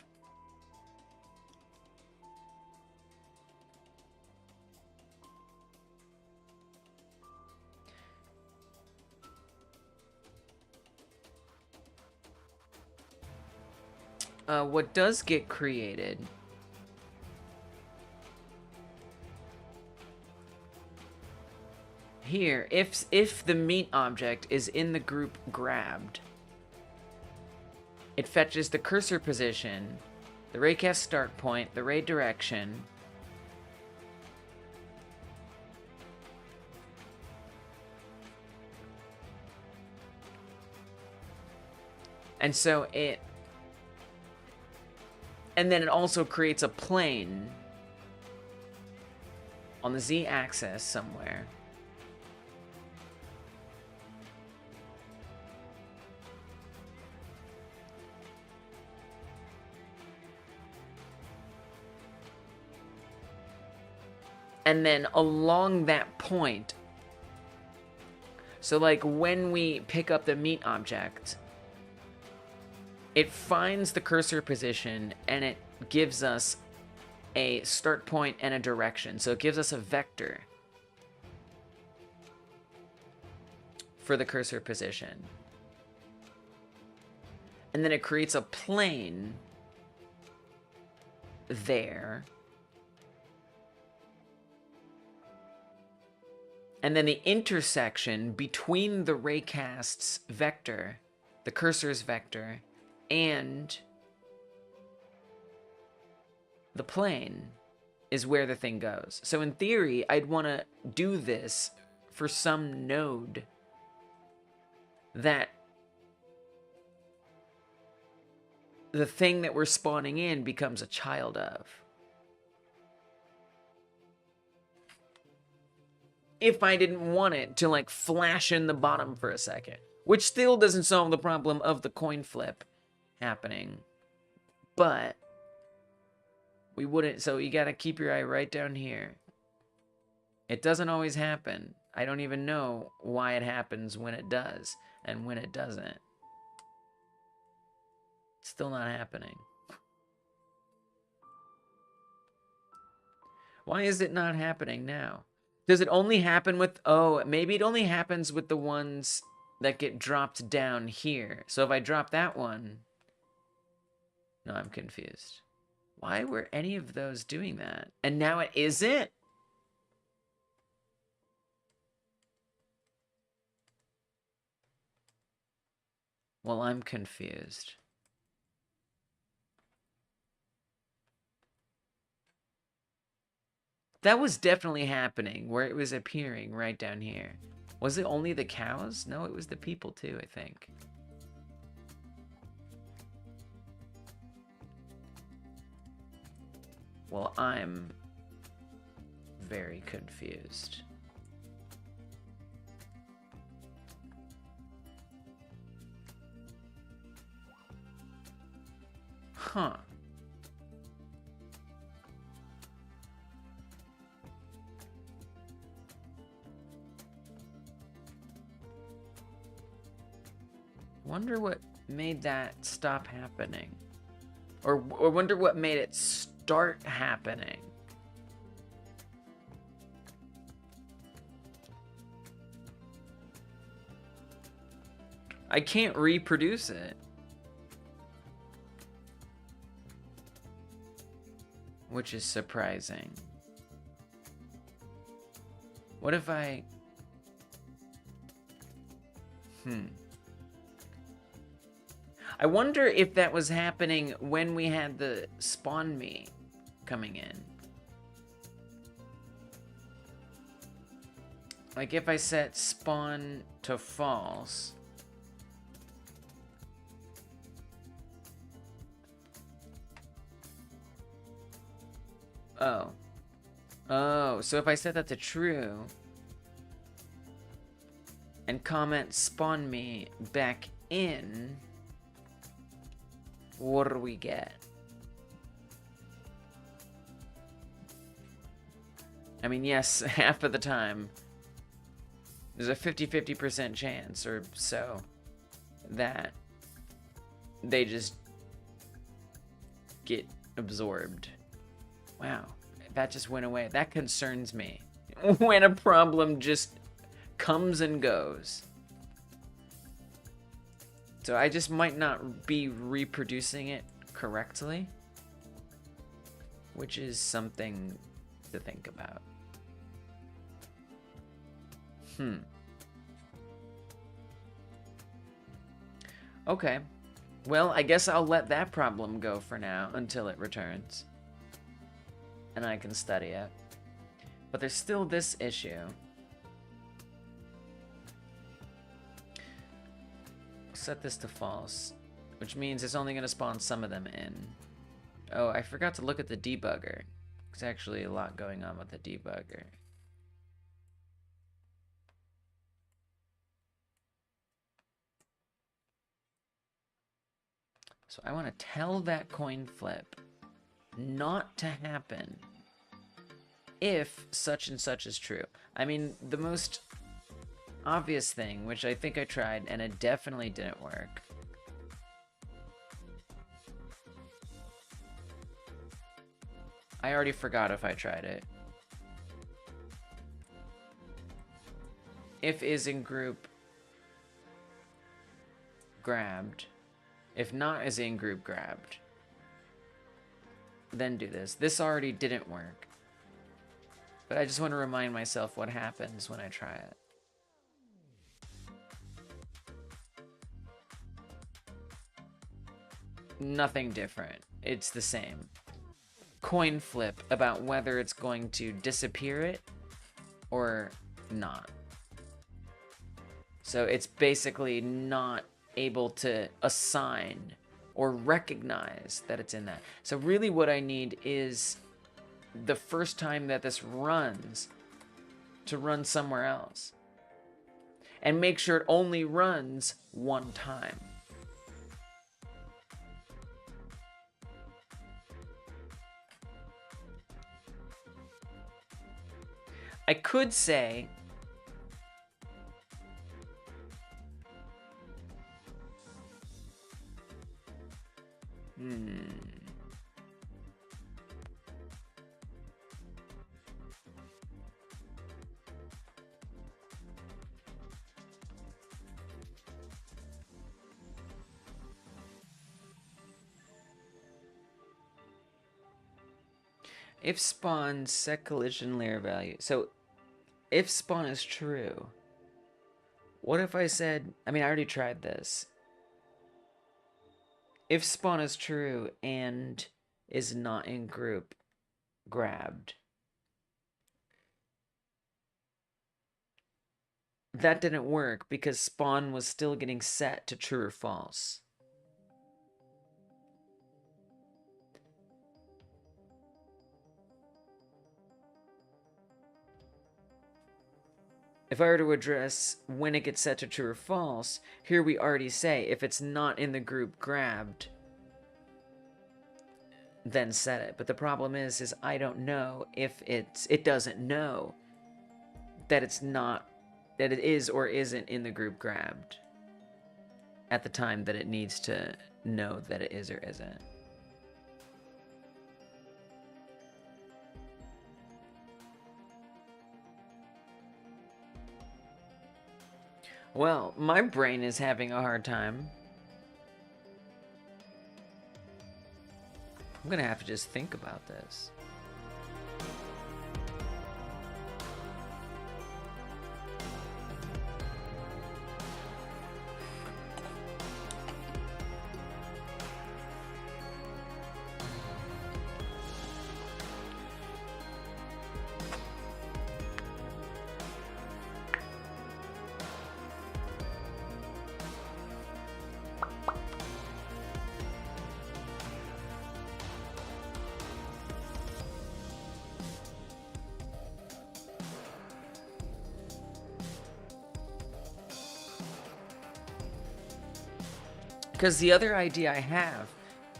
What does get created here, if the meat object is in the group grabbed, it fetches the cursor position, the raycast start point, the ray direction, and so and then it also creates a plane on the z-axis somewhere. And then along that point, so like when we pick up the meat object, it finds the cursor position and it gives us a start point and a direction. So it gives us a vector for the cursor position. And then it creates a plane there. And then the intersection between the raycast's vector, the cursor's vector, and the plane is where the thing goes. So in theory, I'd want to do this for some node that the thing that we're spawning in becomes a child of. If I didn't want it to like flash in the bottom for a second, which still doesn't solve the problem of the coin flip happening, but we wouldn't. So you got to keep your eye right down here. It doesn't always happen. I don't even know why it happens when it does and when it doesn't. It's still not happening. Why is it not happening now? Does it only happen with, oh, maybe it only happens with the ones that get dropped down here. So if I drop that one, no, I'm confused. Why were any of those doing that? And now it isn't? Well, I'm confused. That was definitely happening, where it was appearing right down here. Was it only the cows? No, it was the people too, I think. Well, I'm very confused. Huh. Wonder what made that stop happening. Or wonder what made it start happening. I can't reproduce it. Which is surprising. What if I... I wonder if that was happening when we had the spawn me coming in. Like if I set spawn to false. Oh. Oh, so if I set that to true and comment spawn me back in, what do we get? I mean, yes, half of the time, there's a 50-50% chance or so that they just get absorbed. Wow, that just went away. That concerns me. When a problem just comes and goes. So I just might not be reproducing it correctly, which is something to think about. Okay. Well, I guess I'll let that problem go for now until it returns. And I can study it. But there's still this issue. Set this to false, which means it's only going to spawn some of them in. Oh, I forgot to look at the debugger. There's actually a lot going on with the debugger. So I want to tell that coin flip not to happen if such and such is true. I mean, the most obvious thing, which I think I tried, and it definitely didn't work. I already forgot if I tried it. If is in group grabbed. If not is in group grabbed. Then do this. This already didn't work. But I just want to remind myself what happens when I try it. Nothing different. It's the same. Coin flip about whether it's going to disappear it or not. So it's basically not able to assign or recognize that it's in that. So really what I need is the first time that this runs to run somewhere else. And make sure it only runs one time. I could say if spawn set collision layer value. So if spawn is true, what if I said, I mean, I already tried this. If spawn is true and is not in group grabbed, that didn't work because spawn was still getting set to true or false. If I were to address when it gets set to true or false, here we already say if it's not in the group grabbed, then set it. But the problem is I don't know if it doesn't know that it's not, that it is or isn't in the group grabbed at the time that it needs to know that it is or isn't. Well, my brain is having a hard time. I'm gonna have to just think about this. Because the other idea I have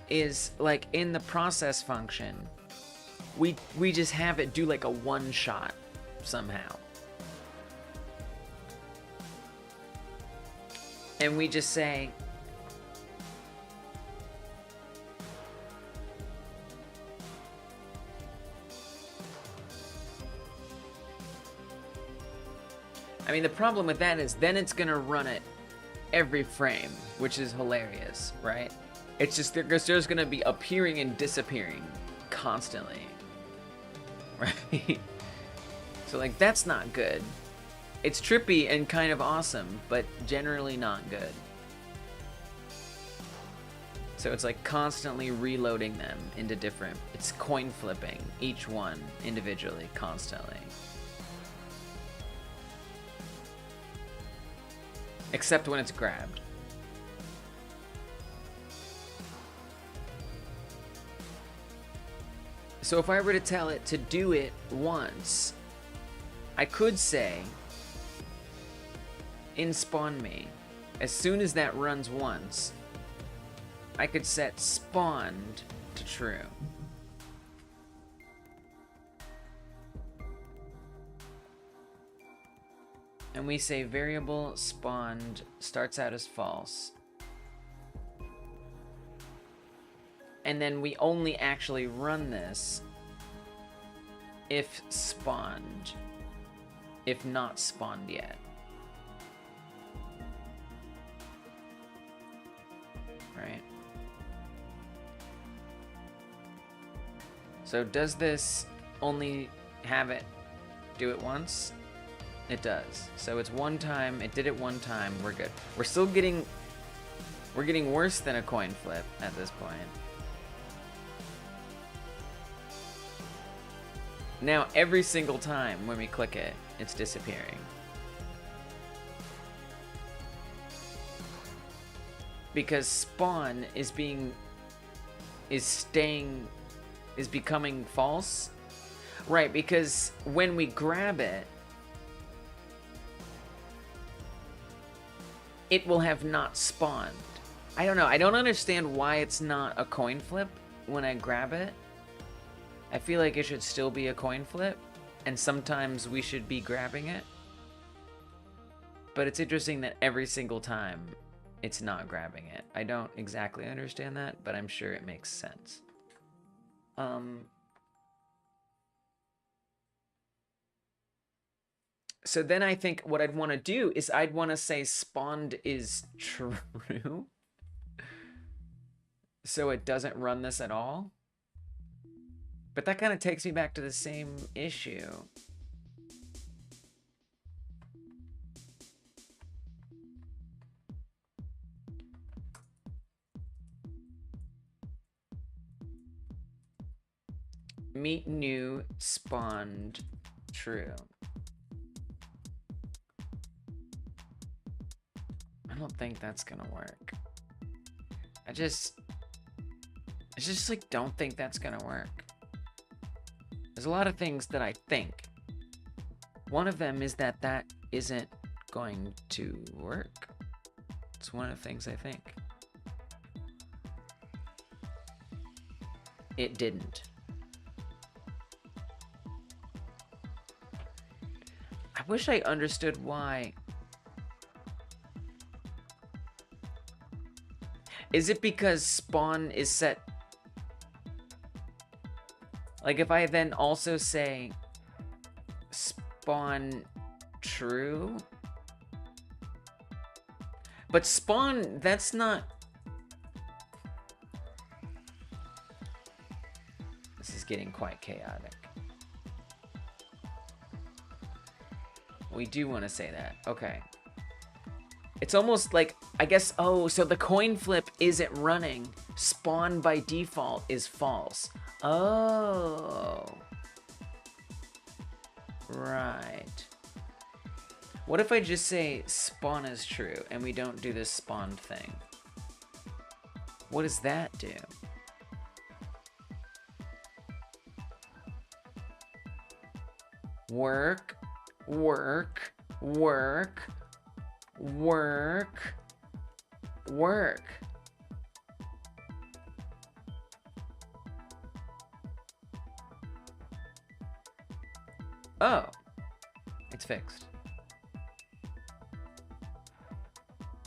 is, like, in the process function, we just have it do like a one shot somehow. And we just say, I mean, the problem with that is then it's gonna run it every frame, which is hilarious, right? It's just there's gonna be appearing and disappearing constantly, right? So like that's not good. It's trippy and kind of awesome, but generally not good. So it's like constantly reloading them into different, it's coin flipping each one individually constantly. Except when it's grabbed. So if I were to tell it to do it once, I could say in spawn me, as soon as that runs once, I could set spawned to true. And we say variable spawned starts out as false. And then we only actually run this if spawned, if not spawned yet. Right? So does this only have it do it once? It does. So it's one time, it did it one time, we're good. We're still getting, we're getting worse than a coin flip at this point. Now, every single time when we click it, it's disappearing. Because spawn is becoming false. Right, because when we grab it, it will have not spawned. I don't know, I don't understand why it's not a coin flip when I grab it. I feel like it should still be a coin flip, and sometimes we should be grabbing it. But it's interesting that every single time it's not grabbing it. I don't exactly understand that, but I'm sure it makes sense. So then I think what I'd want to do is I'd want to say spawned is true. So it doesn't run this at all. But that kind of takes me back to the same issue. Meet new spawned true. I don't think that's gonna work. I just like don't think that's gonna work. There's a lot of things that I think. One of them is that that isn't going to work. It's one of the things I think. It didn't. I wish I understood why. Is it because spawn is set? Like if I then also say spawn true, but spawn, that's not. This is getting quite chaotic. We do want to say that. Okay. It's almost like, I guess, oh, so the coin flip isn't running. Spawn by default is false. Oh. Right. What if I just say spawn is true and we don't do this spawned thing? What does that do? Work, work, work, work, work. Oh, it's fixed.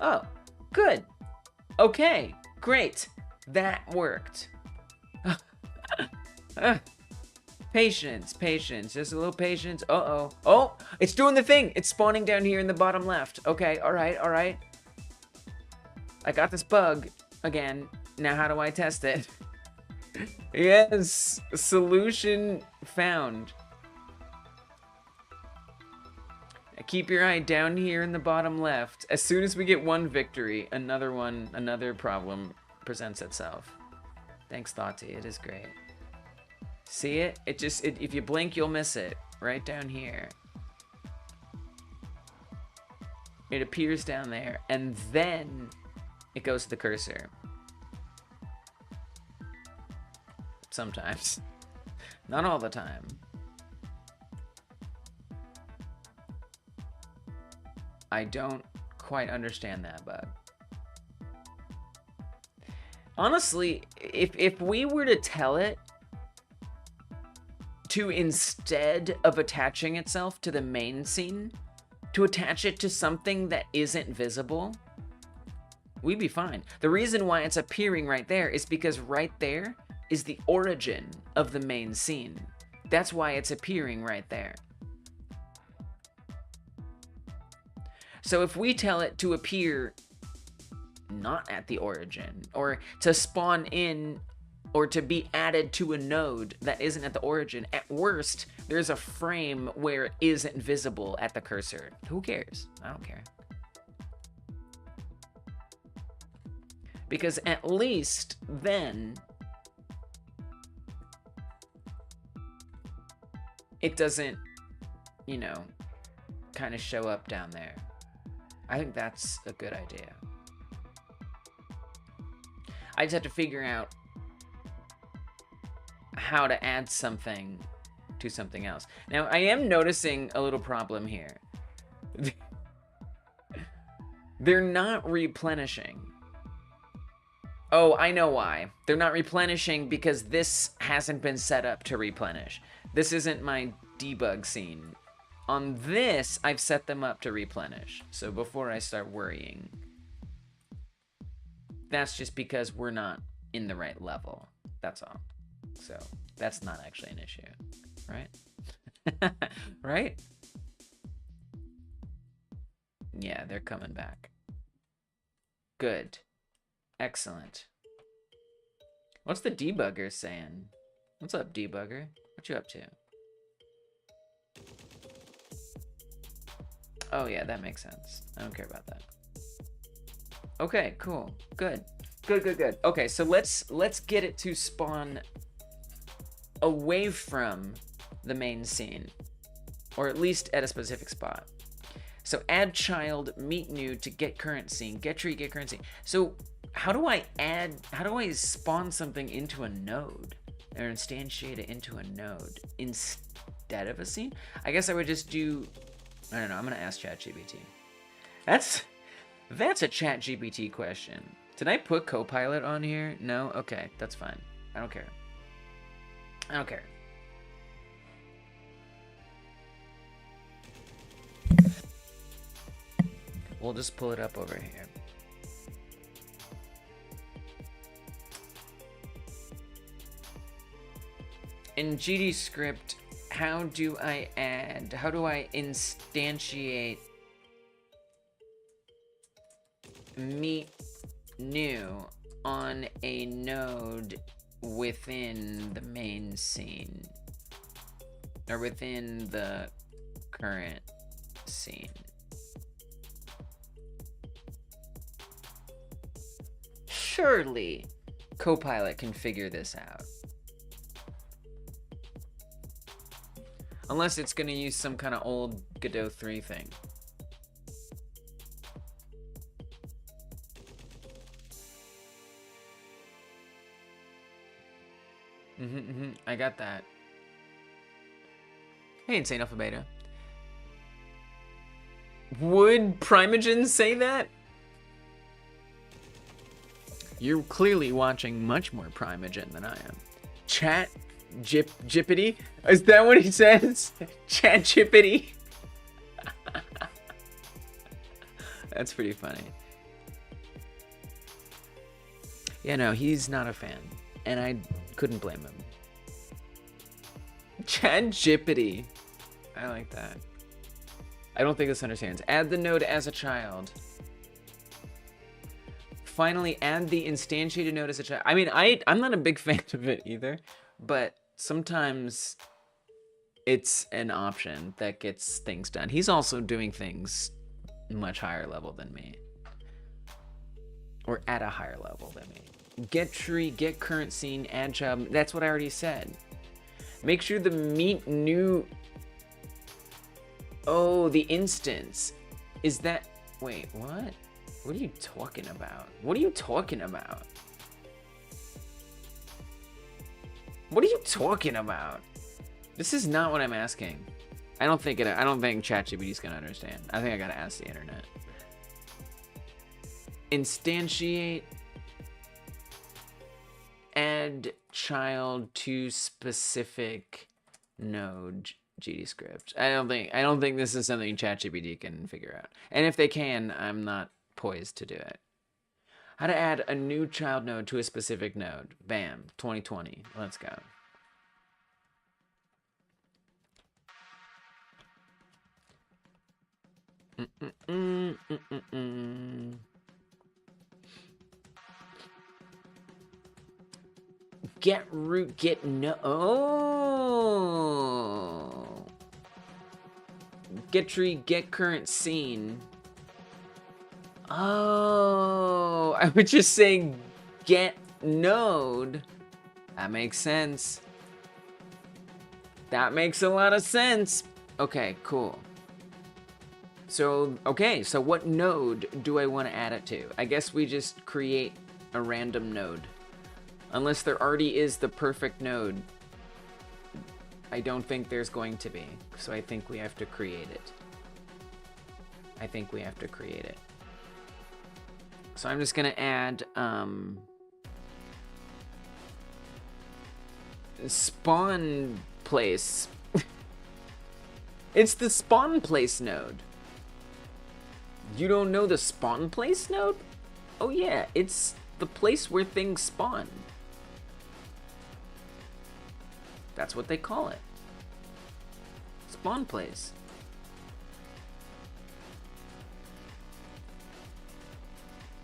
Oh, good. Okay, great. That worked. Patience, patience, just a little patience. Uh-oh. Oh, it's doing the thing. It's spawning down here in the bottom left. Okay, all right, all right. I got this bug again. Now how do I test it? Yes, solution found. Keep your eye down here in the bottom left. As soon as we get one victory, another problem presents itself. Thanks, Thoughty. It is great. See it? If you blink, you'll miss it. Right down here. It appears down there, and then it goes to the cursor. Sometimes. Not all the time. I don't quite understand that bug. Honestly, if we were to tell it to, instead of attaching itself to the main scene, to attach it to something that isn't visible, we'd be fine. The reason why it's appearing right there is because right there is the origin of the main scene. That's why it's appearing right there. So if we tell it to appear not at the origin, or to spawn in, or to be added to a node that isn't at the origin, at worst, there's a frame where it isn't visible at the cursor. Who cares? I don't care. Because at least then it doesn't, you know, kind of show up down there. I think that's a good idea. I just have to figure out how to add something to something else. Now, I am noticing a little problem here. They're not replenishing. Oh, I know why. They're not replenishing because this hasn't been set up to replenish. This isn't my debug scene. On this, I've set them up to replenish. So before I start worrying, that's just because we're not in the right level. That's all. So that's not actually an issue, right? Right? Yeah, they're coming back. Good. Excellent. What's the debugger saying? What's up, debugger? What you up to? Oh yeah, that makes sense. I don't care about that. Okay, cool. Good. Good. Okay, so let's get it to spawn away from the main scene, or at least at a specific spot. So add child, meet new to get current scene, get tree, get current scene. So how do I spawn something into a node, or instantiate it into a node instead of a scene? I guess I would just do, I don't know, I'm gonna ask ChatGPT. That's a ChatGPT question. Did I put Copilot on here? No? Okay, that's fine. I don't care. I don't care. We'll just pull it up over here. In GD script, how do I instantiate meet new on a node within the main scene, or within the current scene? Surely Copilot can figure this out. Unless it's gonna use some kind of old Godot 3 thing. I got that. Hey, Insane Alpha Beta. Would Primogen say that? You're clearly watching much more Primogen than I am. Chat Jippity? Is that what he says? Chat Jippity? That's pretty funny. Yeah, no, he's not a fan. And I couldn't blame him. Chat Jippity. I like that. I don't think this understands. Add the node as a child. Finally, add the instantiated node as a child. I mean, I'm not a big fan of it either, but sometimes it's an option that gets things done. He's also doing things much higher level than me. Or at a higher level than me. Get tree, get current scene, add child. That's what I already said. Make sure the meet new... Oh, the instance. Is that... Wait, what? What are you talking about? What are you talking about? What are you talking about? This is not what I'm asking. I don't think ChatGPT's gonna understand. I think I gotta ask the internet. Instantiate. Add child to specific node GDScript. I don't think this is something ChatGPT can figure out. And if they can, I'm not poised to do it. How to add a new child node to a specific node. Bam, 2020. Let's go. Get root, get no. Oh. Get tree, get current scene. Oh, I was just saying get node. That makes sense. That makes a lot of sense. Okay, cool. So, okay, so what node do I want to add it to? I guess we just create a random node. Unless there already is the perfect node. I don't think there's going to be. So I think we have to create it. So I'm just going to add spawn place. It's the spawn place node. You don't know the spawn place node? Oh yeah, it's the place where things spawn. That's what they call it. Spawn place.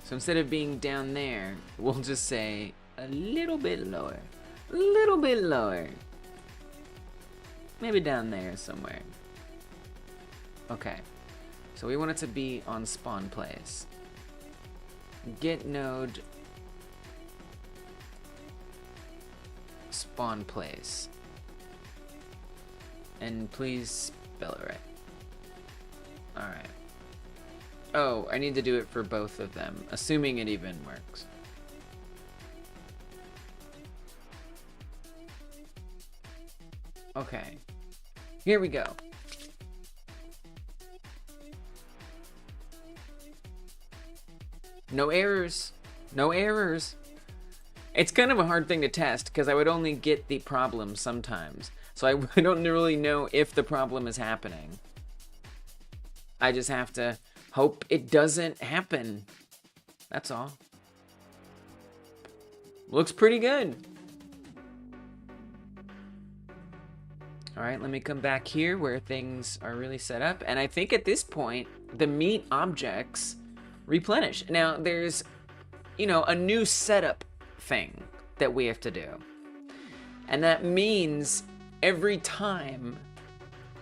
So instead of being down there, we'll just say a little bit lower. A little bit lower. Maybe down there somewhere. Okay. So we want it to be on spawn place. Get node spawn place. And please spell it right. Alright. Oh, I need to do it for both of them, assuming it even works. Okay. Here we go. No errors. No errors. It's kind of a hard thing to test because I would only get the problem sometimes. So I don't really know if the problem is happening. I just have to hope it doesn't happen. That's all. Looks pretty good. All right, let me come back here where things are really set up. And I think at this point, the meat objects replenish. Now, there's, you know, a new setup thing that we have to do. And that means every time,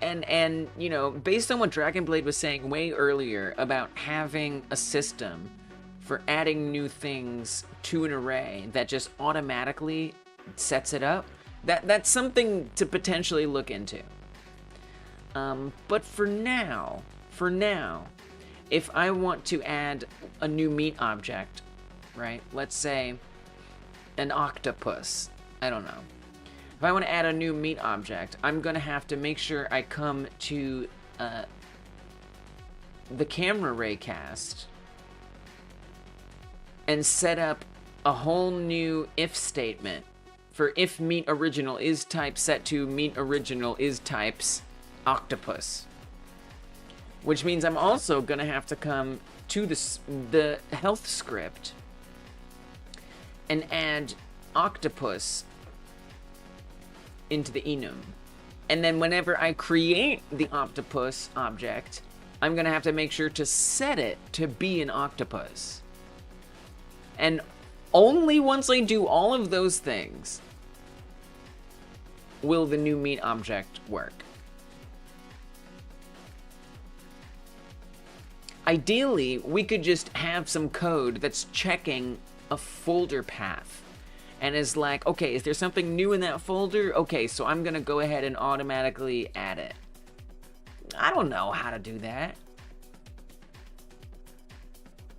and you know, based on what Dragonblade was saying way earlier about having a system for adding new things to an array that just automatically sets it up, that's something to potentially look into. But for now, if I want to add a new meat object, right? Let's say an octopus. I don't know. If I want to add a new meat object, I'm going to have to make sure I come to the camera raycast and set up a whole new if statement for if meat original is type set to meat original is types octopus. Which means I'm also going to have to come to the health script and add octopus into the enum. And then whenever I create the octopus object, I'm going to have to make sure to set it to be an octopus. And only once I do all of those things will the new meat object work. Ideally, we could just have some code that's checking a folder path and is like, okay, is there something new in that folder? Okay, so I'm gonna go ahead and automatically add it. I don't know how to do that.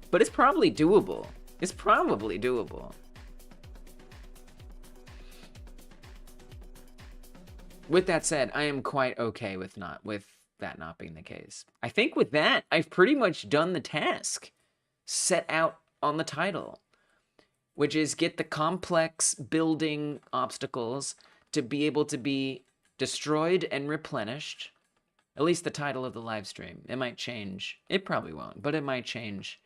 But it's probably doable. It's probably doable. with that said, I am quite okay with that not being the case. I think with that, I've pretty much done the task set out on the title, which is get the complex building obstacles to be able to be destroyed and replenished. At least the title of the live stream. It might change. It probably won't, but it might change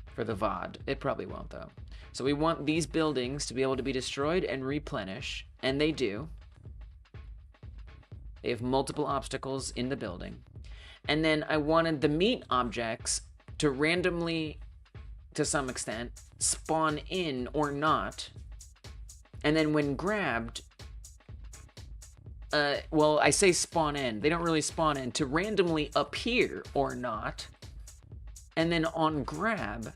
for the VOD. It probably won't, though. So we want these buildings to be able to be destroyed and replenish, and they do. They have multiple obstacles in the building. And then I wanted the meat objects to randomly, to some extent, spawn in or not. And then when grabbed, well, I say spawn in. They don't really spawn in. To randomly appear or not. And then on grab,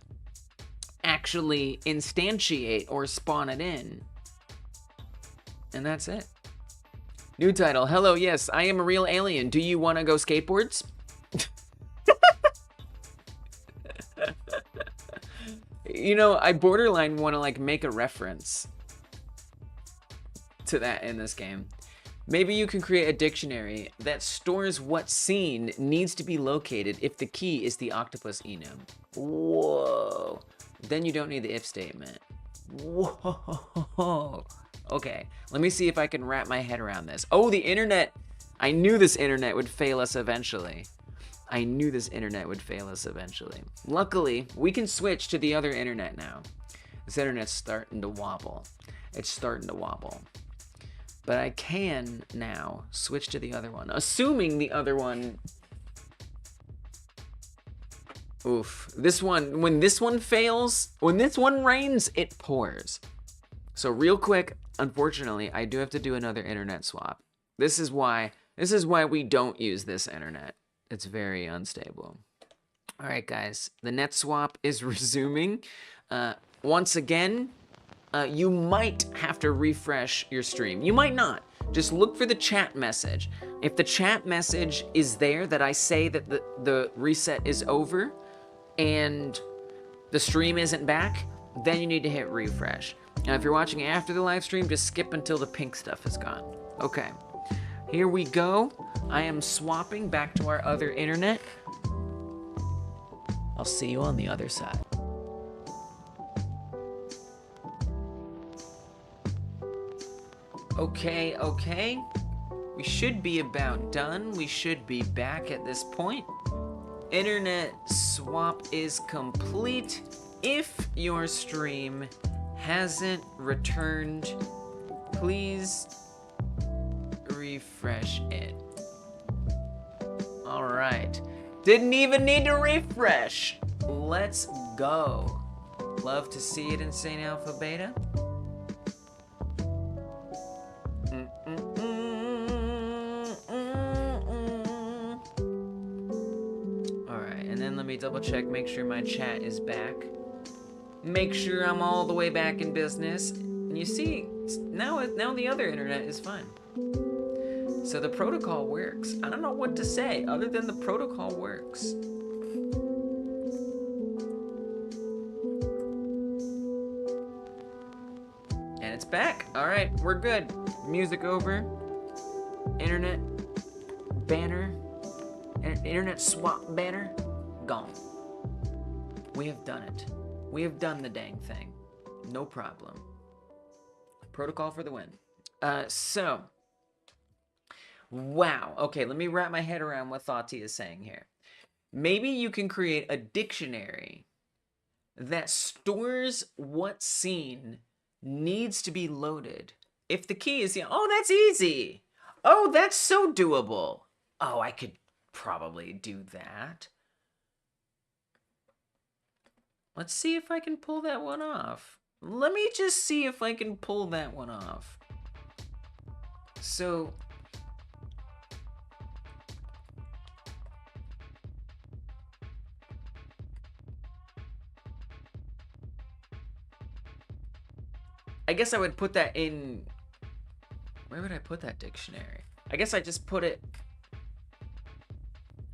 actually instantiate or spawn it in. And that's it. New title. Hello, yes, I am a real alien. Do you want to go skateboards? You know, I borderline want to like make a reference to that in this game. Maybe you can create a dictionary that stores what scene needs to be located if the key is the octopus enum. Whoa. Then you don't need the if statement. Whoa. Okay, let me see if I can wrap my head around this. Oh, the internet. I knew this internet would fail us eventually. I knew this internet would fail us eventually. Luckily, we can switch to the other internet now. This internet's starting to wobble. It's starting to wobble. But I can now switch to the other one, assuming the other one... Oof. This one, when this one fails, when this one rains, it pours. So real quick, unfortunately, I do have to do another internet swap. This is why we don't use this internet. It's very unstable. All right, guys, the net swap is resuming. Once again, you might have to refresh your stream. You might not. Just look for the chat message. If the chat message is there that I say that the reset is over and the stream isn't back, then you need to hit refresh. Now, if you're watching after the live stream, just skip until the pink stuff is gone. Okay, here we go. I am swapping back to our other internet. I'll see you on the other side. Okay. We should be about done. We should be back at this point. Internet swap is complete. If your stream hasn't returned, please refresh it. All right. Didn't even need to refresh. Let's go. Love to see it, Insane Alpha Beta. Let me double check, make sure my chat is back. Make sure I'm all the way back in business. And you see, now the other internet is fine. So the protocol works. I don't know what to say other than the protocol works. And it's back. All right, we're good. Music over. Internet banner. Internet swap banner. Gone. We have done it. We have done the dang thing. No problem. Protocol for the win. So. Wow. Okay, let me wrap my head around what Thoughty is saying here. Maybe you can create a dictionary that stores what scene needs to be loaded. If the key is, oh, that's easy. Oh, that's so doable. Oh, I could probably do that. Let's see if I can pull that one off. Let me just see if I can pull that one off. So, I guess I would put that in, where would I put that dictionary? I guess I just put it,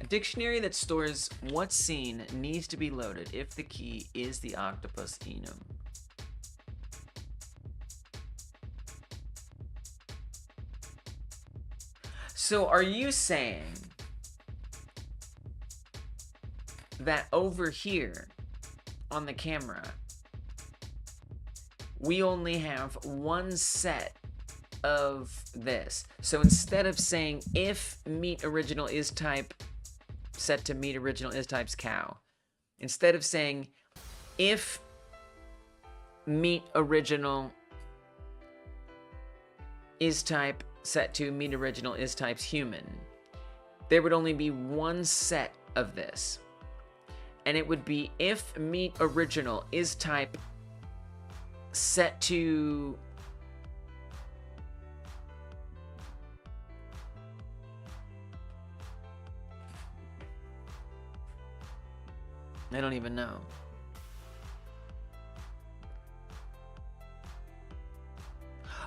a dictionary that stores what scene needs to be loaded if the key is the octopus enum. So are you saying that over here on the camera, we only have one set of this? So instead of saying if meat original is type set to meat original is types cow, instead of saying if meat original is type set to meat original is types human, there would only be one set of this. And it would be if meat original is type set to I don't even know.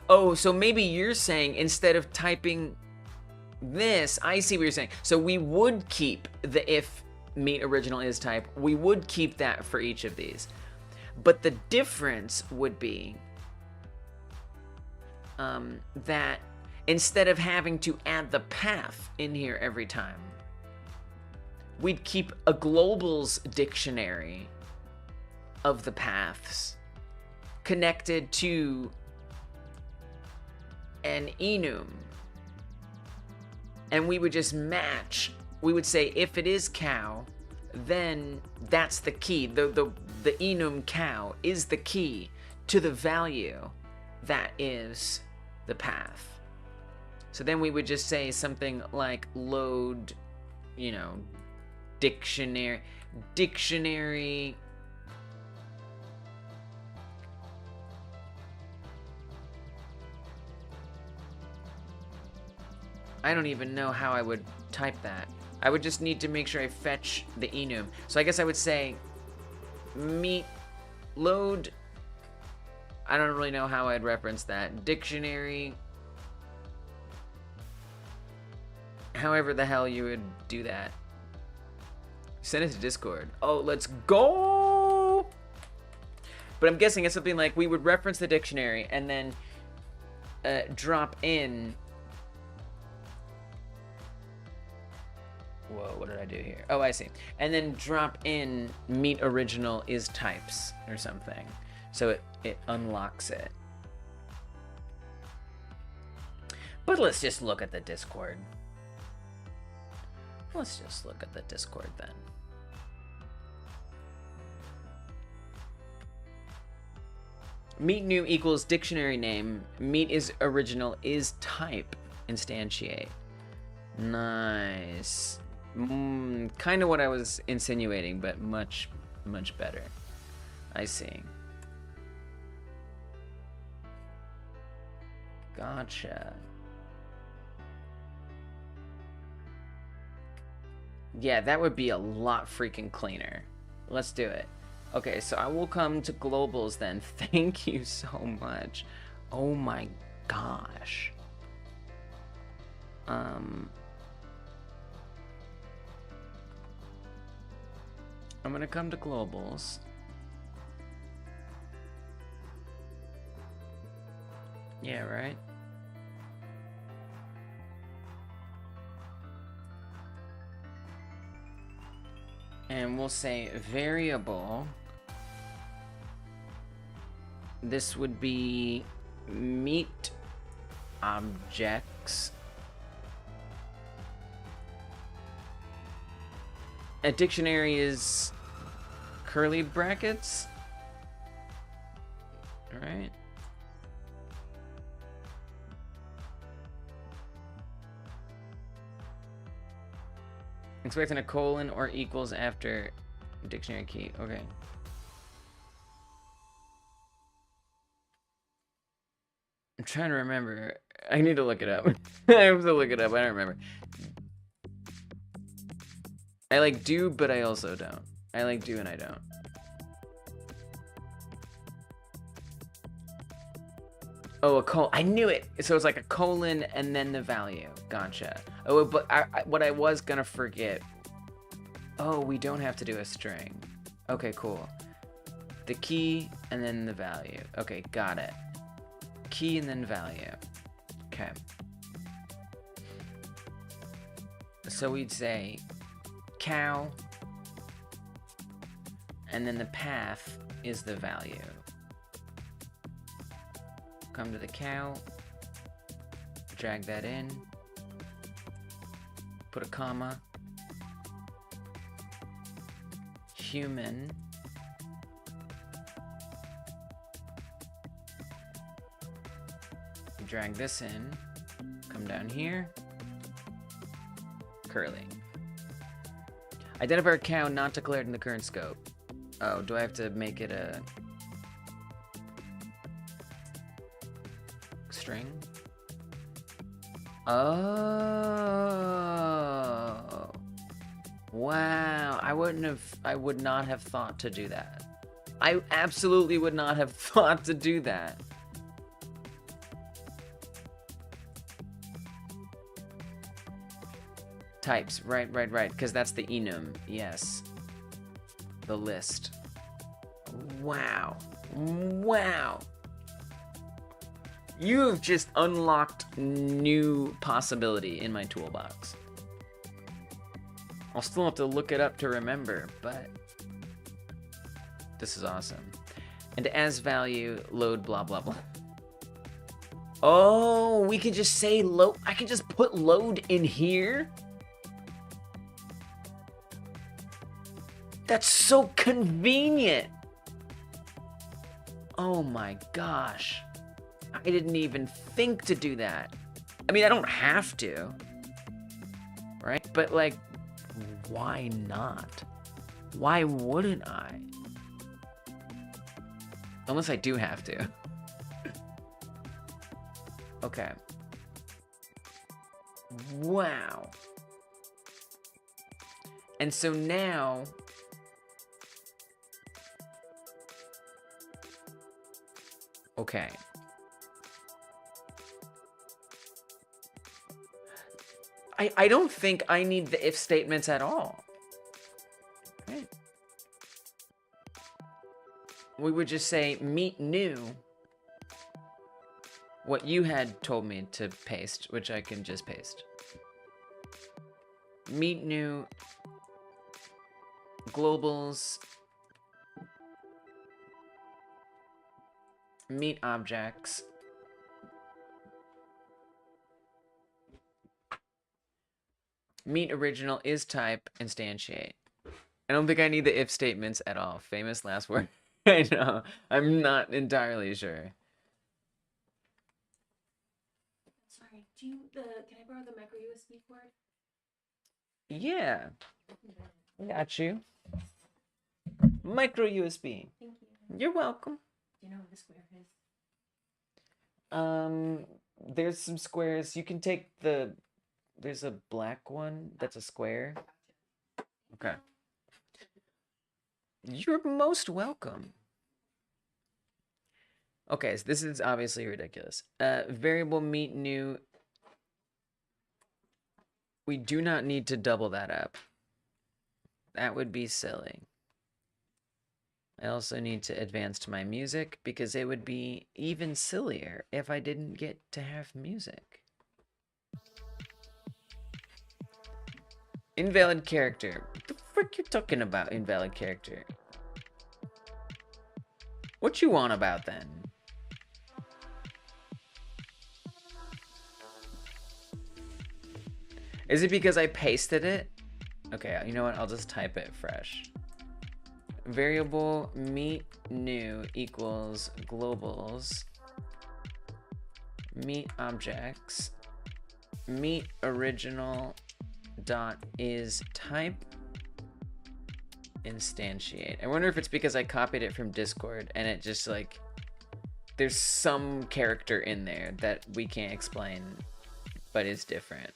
Oh, so maybe you're saying instead of typing this, I see what you're saying. So we would keep the if meat original is type, we would keep that for each of these. But the difference would be that instead of having to add the path in here every time, we'd keep a globals dictionary of the paths connected to an enum. And we would just match. We would say if it is cow, then that's the key. The enum cow is the key to the value that is the path. So then we would just say something like load, you know, dictionary. I don't even know how I would type that. I would just need to make sure I fetch the enum. So I guess I would say meat load. I don't really know how I'd reference that. Dictionary. However the hell you would do that. Send it to Discord. Oh, let's go! But I'm guessing it's something like we would reference the dictionary and then drop in. Whoa, what did I do here? Oh, I see. And then drop in meat original is types or something. So it unlocks it. But let's just look at the Discord. Let's just look at the Discord then. Meat new equals dictionary name. Meat is original is type instantiate. Nice. Kind of what I was insinuating, but much, much better. I see. Gotcha. Yeah, that would be a lot freaking cleaner. Let's do it. Okay, so I will come to globals then. Thank you so much. Oh my gosh. I'm gonna come to globals. Yeah, right? And we'll say variable. This would be meat objects. A dictionary is curly brackets. All right. Expecting a colon or equals after dictionary key. Okay. I'm trying to remember. I need to look it up. I have to look it up. I don't remember. I like do, but I also don't. I like do and I don't. Oh, a colon. I knew it. So it's like a colon and then the value. Gotcha. Oh, but what I was gonna forget. Oh, we don't have to do a string. Okay, cool. The key and then the value. Okay, got it. Key and then value. Okay. So we'd say cow, and then the path is the value. Come to the cow, drag that in, put a comma, human, drag this in, come down here, curly. Identify a cow not declared in the current scope. Oh, do I have to make it a string? Oh. Wow, I would not have thought to do that. I absolutely would not have thought to do that. Types, right, because that's the enum, yes. The list. Wow. Wow. You have just unlocked new possibility in my toolbox. I'll still have to look it up to remember, but this is awesome. And as value, load blah blah blah. Oh, we can just say load. I can just put load in here. That's so convenient. Oh my gosh. I didn't even think to do that. I mean, I don't have to, right? But like, why not? Why wouldn't I? Unless I do have to. Okay. Wow. And so now, okay. I don't think I need the if statements at all. Right. We would just say meet new. What you had told me to paste, which I can just paste. Meet new globals. Meet objects. Meet original is type instantiate. I don't think I need the if statements at all. Famous last word. I know. I'm not entirely sure. Sorry, can I borrow the micro USB cord? Yeah. Got you. Micro USB. Thank you. You're welcome. Do you know what the square is? There's some squares. You can take there's a black one that's a square. Okay. You're most welcome. Okay, so this is obviously ridiculous. Variable meet new. We do not need to double that up. That would be silly. I also need to advance to my music because it would be even sillier if I didn't get to have music. Invalid character. What the frick you talking about, invalid character? What you want about then? Is it because I pasted it? Okay, you know what? I'll just type it fresh. Variable meet new equals globals meet objects meet original dot is type instantiate. I wonder if it's because I copied it from Discord and it just like there's some character in there that we can't explain but is different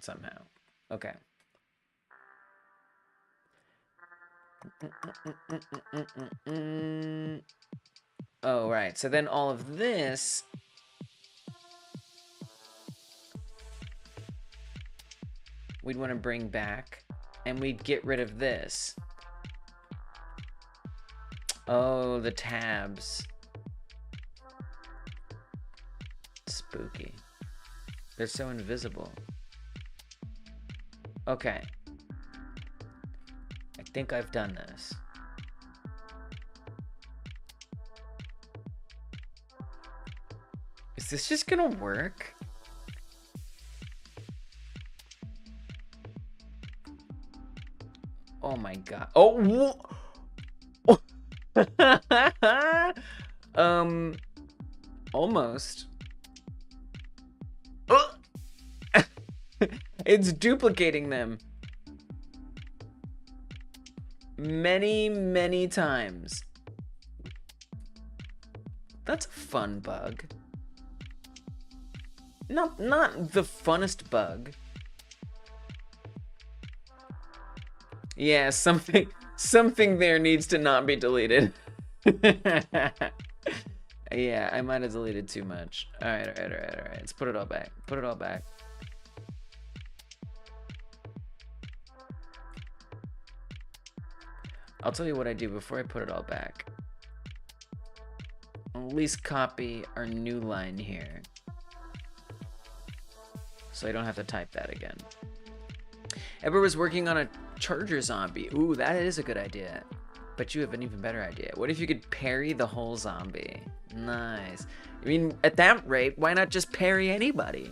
somehow. Okay. Oh, right. So then all of this we'd want to bring back and we'd get rid of this. Oh, the tabs. Spooky. They're so invisible. Okay. I think I've done this. Is this just gonna work? Oh my god. Oh! Almost. It's duplicating them. Many, many times. That's a fun bug. Not the funnest bug. Yeah, something there needs to not be deleted. Yeah, I might have deleted too much. Alright. Let's put it all back. Put it all back. I'll tell you what I do before I put it all back. I'll at least copy our new line here, so I don't have to type that again. Ever was working on a charger zombie. Ooh, that is a good idea. But you have an even better idea. What if you could parry the whole zombie? Nice. I mean, at that rate, why not just parry anybody?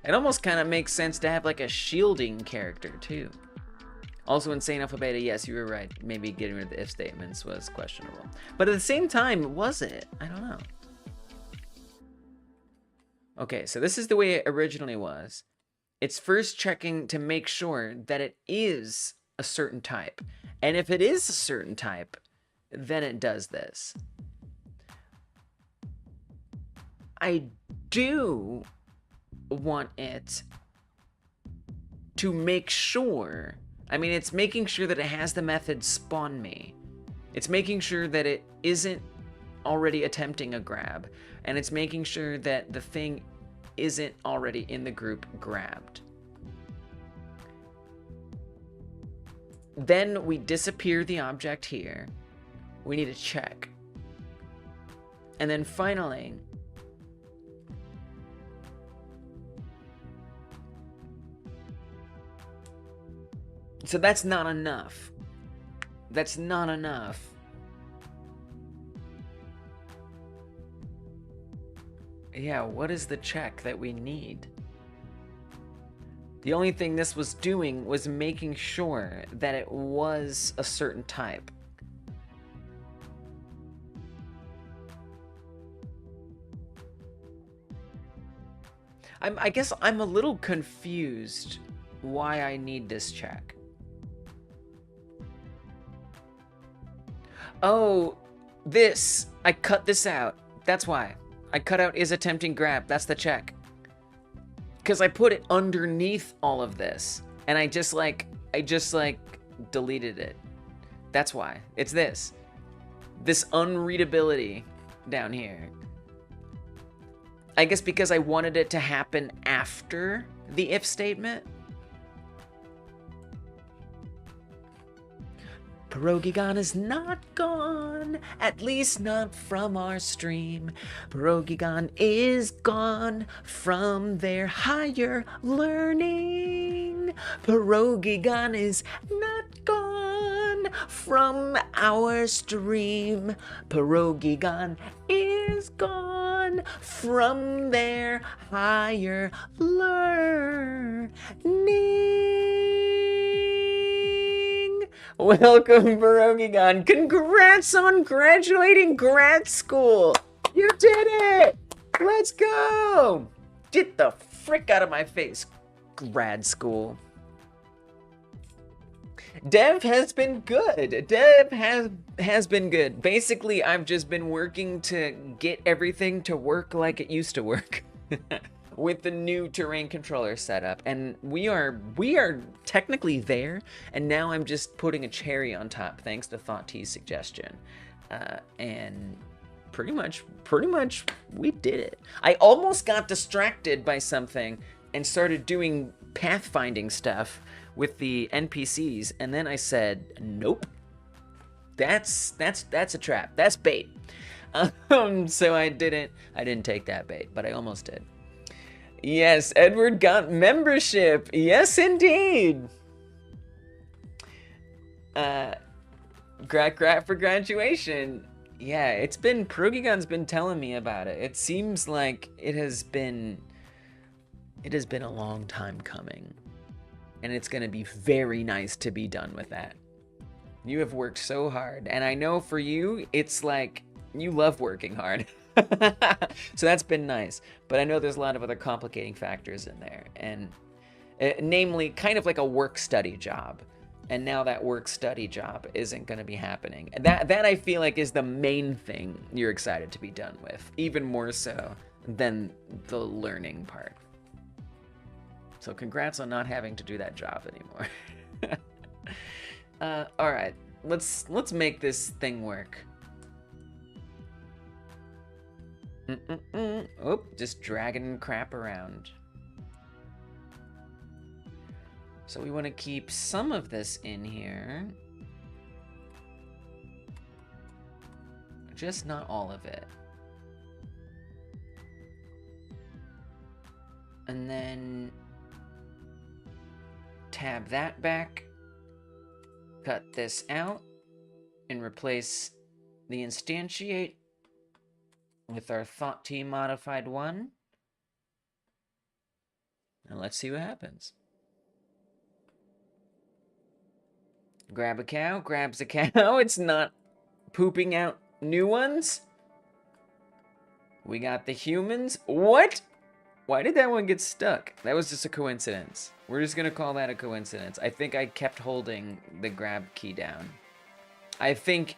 It almost kind of makes sense to have like a shielding character too. Also, Insane Alpha Beta, yes, you were right. Maybe getting rid of the if statements was questionable. But at the same time, was it? I don't know. Okay, so this is the way it originally was. It's first checking to make sure that it is a certain type. And if it is a certain type, then it does this. I do want it to make sure, I mean, it's making sure that it has the method spawn me. It's making sure that it isn't already attempting a grab, and it's making sure that the thing isn't already in the group grabbed. Then we disappear the object here. We need to check. And then finally, so that's not enough. That's not enough. Yeah, what is the check that we need? The only thing this was doing was making sure that it was a certain type. I guess I'm a little confused why I need this check. Oh, this. I cut this out. That's why. I cut out is attempting grab. That's the check. Because I put it underneath all of this. And I just deleted it. That's why. It's this. This unreadability down here. I guess because I wanted it to happen after the if statement. Pierogigon is not gone, at least not from our stream. Pierogigon is gone from their higher learning. Pierogigon is not gone from our stream. Pierogigon is gone from their higher learning. Welcome, Pierogigon. Congrats on graduating grad school. You did it. Let's go. Get the frick out of my face, grad school. Dev has been good. Dev has been good. Basically, I've just been working to get everything to work like it used to work. With the new terrain controller setup, and we are technically there, and now I'm just putting a cherry on top thanks to Thought T's suggestion, and pretty much we did it. I almost got distracted by something and started doing pathfinding stuff with the NPCs, and then I said, nope, that's a trap, that's bait. So I didn't take that bait, but I almost did. Yes, Edward got membership. Yes, indeed. Grat for graduation. Yeah, it's been, Progigon's been telling me about it. It seems like it has been a long time coming. And it's gonna be very nice to be done with that. You have worked so hard, and I know for you, it's like, you love working hard. So that's been nice, but I know there's a lot of other complicating factors in there, and namely kind of like a work-study job. And now that work-study job isn't going to be happening. And that I feel like is the main thing you're excited to be done with, even more so than the learning part. So congrats on not having to do that job anymore. All right, let's make this thing work. Oh, just dragging crap around. So we want to keep some of this in here. Just not all of it. And then tab that back. Cut this out. And replace the instantiate with our thought T modified one. And let's see what happens. Grab a cow, grabs a cow. It's not pooping out new ones. We got the humans. What? Why did that one get stuck? That was just a coincidence. We're just gonna call that a coincidence. I think I kept holding the grab key down. I think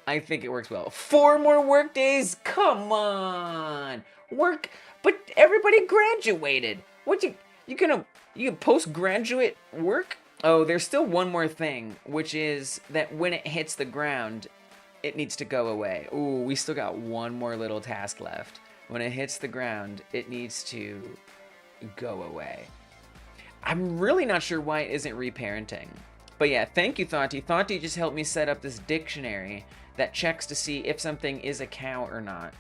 it works well. 4 more work days? Come on. Work, but everybody graduated. What you can postgraduate work? Oh, there's still one more thing, which is that when it hits the ground, it needs to go away. Ooh, we still got one more little task left. When it hits the ground, it needs to go away. I'm really not sure why it isn't reparenting. But yeah, thank you, Thoughty. Thoughty just helped me set up this dictionary that checks to see if something is a cow or not,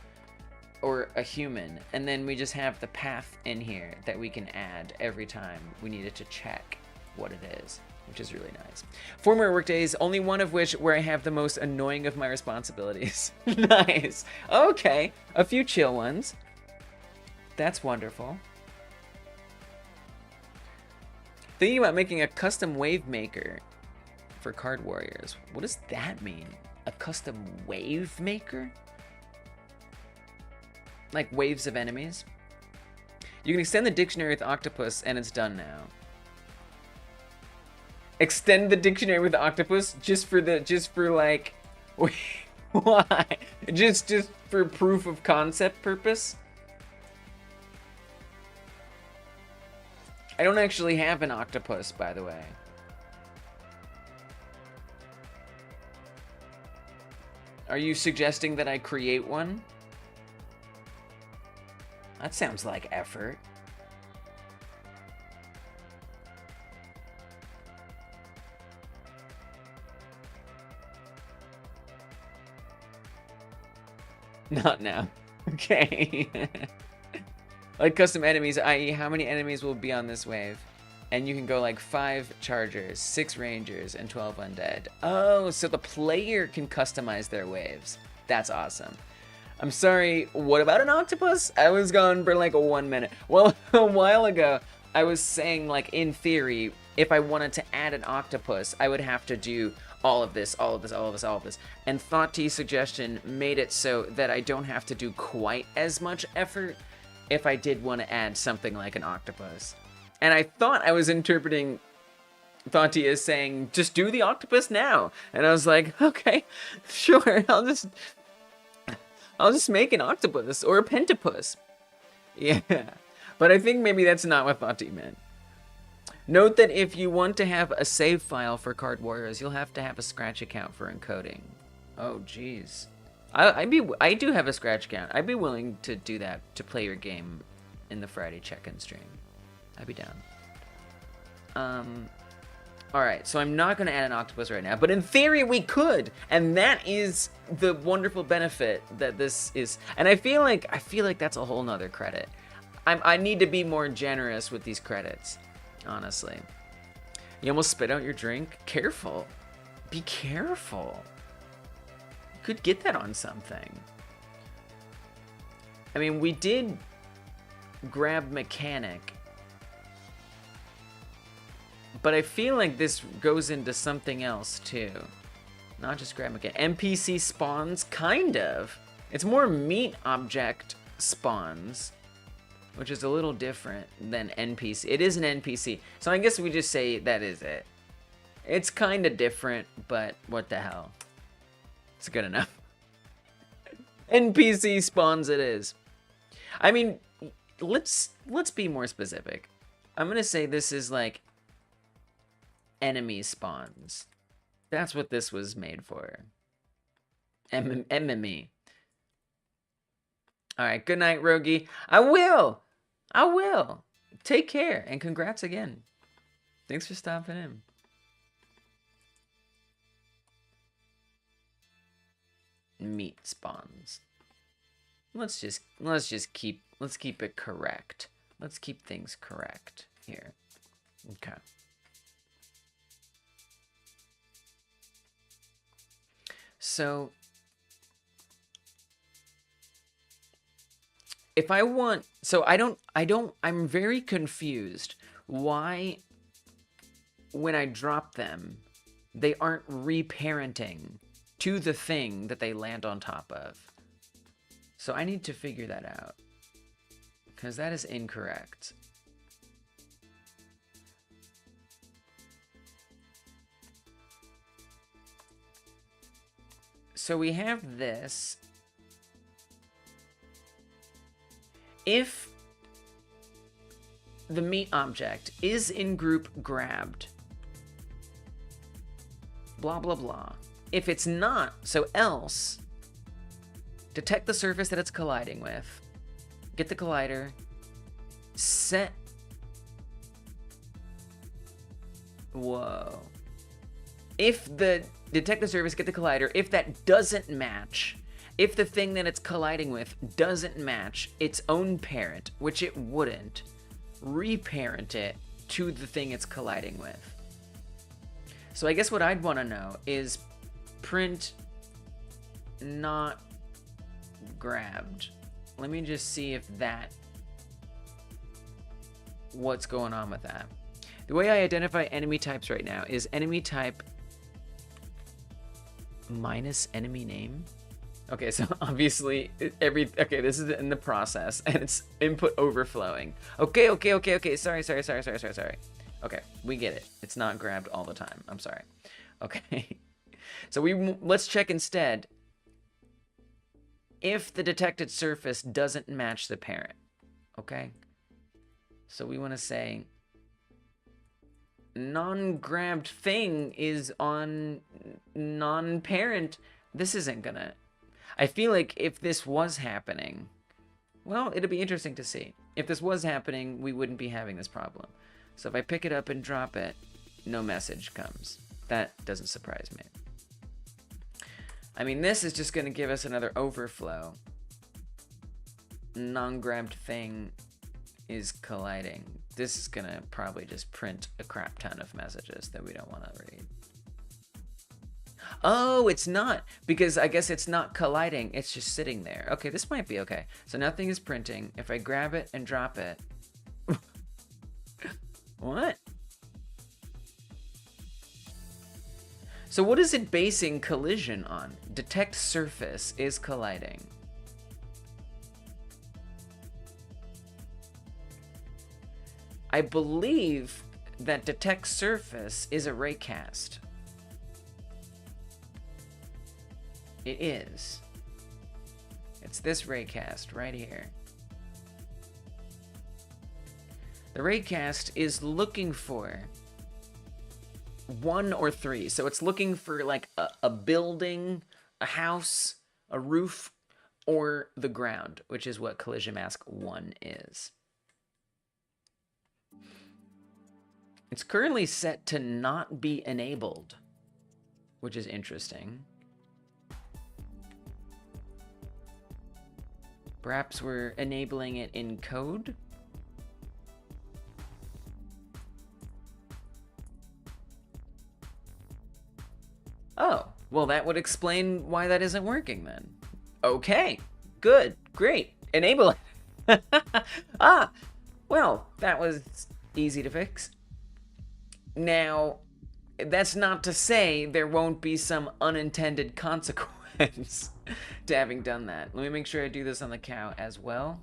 or a human. And then we just have the path in here that we can add every time we needed to check what it is, which is really nice. 4 more work days, only one of which where I have the most annoying of my responsibilities. Nice. Okay, a few chill ones. That's wonderful. Thinking about making a custom wave maker for Card Warriors. What does that mean? A custom wave maker? Like waves of enemies? You can extend the dictionary with octopus and it's done now. Extend the dictionary with octopus just for like, why? Just for proof of concept purpose? I don't actually have an octopus, by the way. Are you suggesting that I create one? That sounds like effort. Not now. Okay. Like custom enemies, i.e. how many enemies will be on this wave? And you can go like 5 chargers, 6 rangers, and 12 undead. Oh, so the player can customize their waves. That's awesome. I'm sorry, what about an octopus? I was gone for like 1 minute. Well, a while ago, I was saying like in theory, if I wanted to add an octopus, I would have to do all of this, all of this, all of this, all of this. And Thought T's suggestion made it so that I don't have to do quite as much effort if I did want to add something like an octopus. And I thought I was interpreting Thought T as saying, just do the octopus now. And I was like, okay, sure, I'll just make an octopus or a pentapus. Yeah, but I think maybe that's not what Thought T meant. Note that if you want to have a save file for Card Warriors, you'll have to have a Scratch account for encoding. Oh, jeez. I do have a Scratch account. I'd be willing to do that, to play your game in the Friday check-in stream. I'd be down. Alright, so I'm not going to add an octopus right now, but in theory we could, and that is the wonderful benefit that this is. And I feel like that's a whole nother credit. I need to be more generous with these credits, honestly. You almost spit out your drink? Careful. Be careful. You could get that on something. I mean, we did grab mechanic, but I feel like this goes into something else too. Not just grab mechanic. NPC spawns? Kind of. It's more meat object spawns, which is a little different than NPC. It is an NPC, so I guess we just say that is it. It's kind of different, but what the hell? It's good enough. NPC spawns it is. I mean, let's be more specific. I'm gonna say this is like enemy spawns. That's what this was made for. MME. All right, good night, Rogie. I will. Take care, and congrats again. Thanks for stopping in. Meat spawns. Let's keep it correct. Let's keep things correct here. Okay. So if I want, I'm very confused why when I drop them, they aren't reparenting to the thing that they land on top of. So I need to figure that out, because that is incorrect. So we have this. If the meat object is in group grabbed, blah, blah, blah. If it's not, so else, detect the surface that it's colliding with, get the collider, set, whoa. If the detect the surface, get the collider, if that doesn't match, if the thing that it's colliding with doesn't match its own parent, which it wouldn't, reparent it to the thing it's colliding with. So I guess what I'd want to know is print not grabbed. Let me just see if that, what's going on with that. The way I identify enemy types right now is enemy type minus enemy name. Okay, so obviously okay, this is in the process and it's input overflowing. Okay, sorry. Okay, we get it. It's not grabbed all the time. I'm sorry. Okay. So let's check instead if the detected surface doesn't match the parent. Okay? So we want to say non-grabbed thing is on non-parent. This isn't gonna... I feel like if this was happening, well, it'll be interesting to see. If this was happening, we wouldn't be having this problem. So if I pick it up and drop it, no message comes. That doesn't surprise me. I mean, this is just going to give us another overflow. Non-grabbed thing is colliding. This is going to probably just print a crap ton of messages that we don't want to read. Oh, it's not, because I guess it's not colliding. It's just sitting there. Okay, this might be okay. So nothing is printing. If I grab it and drop it. What? So what is it basing collision on? Detect surface is colliding. I believe that detect surface is a raycast. It is. It's this raycast right here. The raycast is looking for 1 or 3. So it's looking for like a building, a house, a roof, or the ground, which is what collision mask 1 is. It's currently set to not be enabled, which is interesting. Perhaps we're enabling it in code? Oh, well, that would explain why that isn't working then. Okay, good, great, enable it. Ah, well, that was easy to fix. Now, that's not to say there won't be some unintended consequence to having done that. Let me make sure I do this on the cow as well.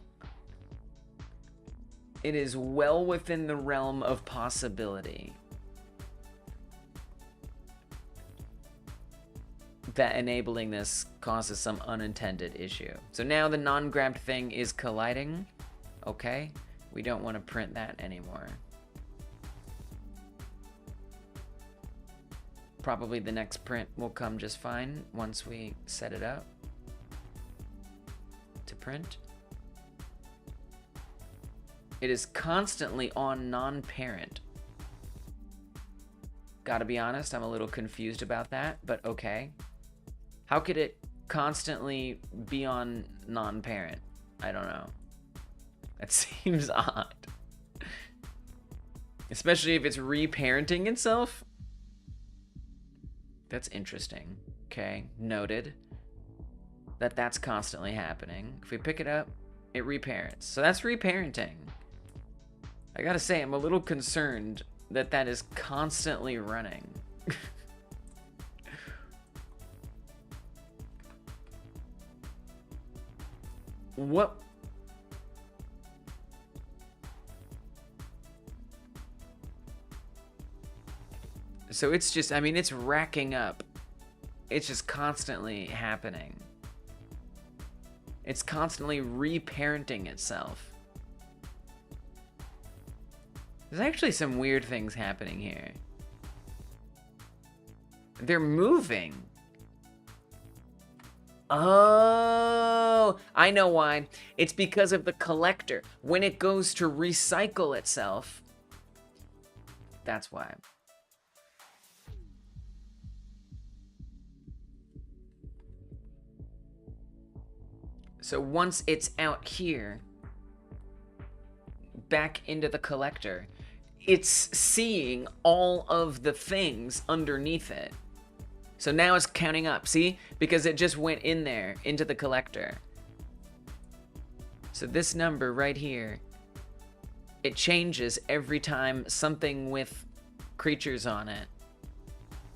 It is well within the realm of possibility that enabling this causes some unintended issue. So now the non-grabbed thing is colliding. Okay, we don't want to print that anymore. Probably the next print will come just fine once we set it up to print. It is constantly on non-parent. Gotta be honest, I'm a little confused about that, but okay. How could it constantly be on non-parent? I don't know. That seems odd. Especially if it's reparenting itself. That's interesting. Okay, noted. That's constantly happening. If we pick it up, it reparents. So that's reparenting. I gotta say, I'm a little concerned that that is constantly running. What? So it's just, I mean, it's racking up. It's just constantly happening. It's constantly reparenting itself. There's actually some weird things happening here. They're moving. Oh, I know why. It's because of the collector. When it goes to recycle itself, that's why. So once it's out here, back into the collector, it's seeing all of the things underneath it. So now it's counting up, see? Because it just went in there, into the collector. So this number right here, it changes every time something with creatures on it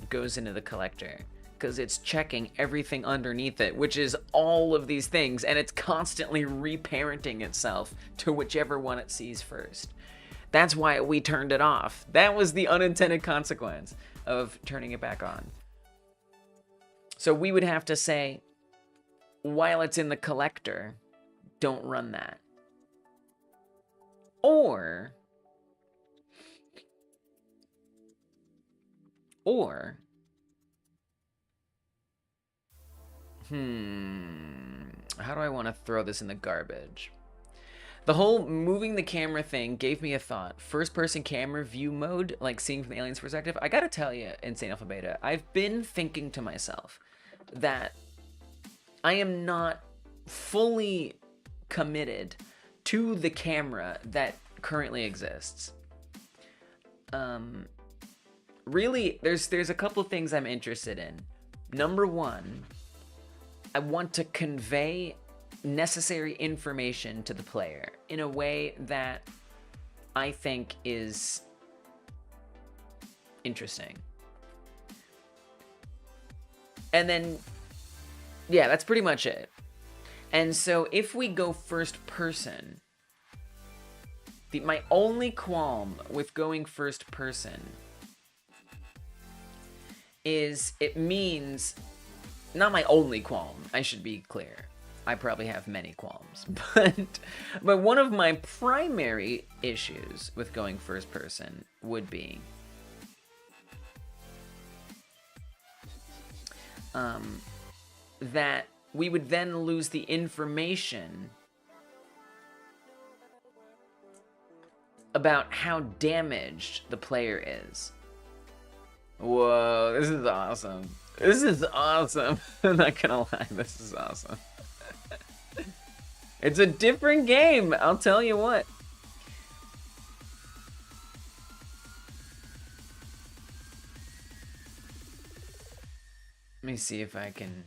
goes into the collector. Because it's checking everything underneath it, which is all of these things, and it's constantly reparenting itself to whichever one it sees first. That's why we turned it off. That was the unintended consequence of turning it back on. So we would have to say, while it's in the collector, don't run that. Or how do I want to throw this in the garbage? The whole moving the camera thing gave me a thought. First person camera view mode, like seeing from the alien's perspective. I gotta tell you, Insane Alpha Beta, I've been thinking to myself that I am not fully committed to the camera that currently exists. Really, there's a couple things I'm interested in. Number one, I want to convey necessary information to the player in a way that I think is interesting. And then, yeah, that's pretty much it. And so if we go first person, my only qualm with going first person is it means, not my only qualm, I should be clear. I probably have many qualms, but one of my primary issues with going first person would be that we would then lose the information about how damaged the player is. Whoa, this is awesome. This is awesome. I'm not gonna lie, this is awesome. It's a different game, I'll tell you what. me see if I can...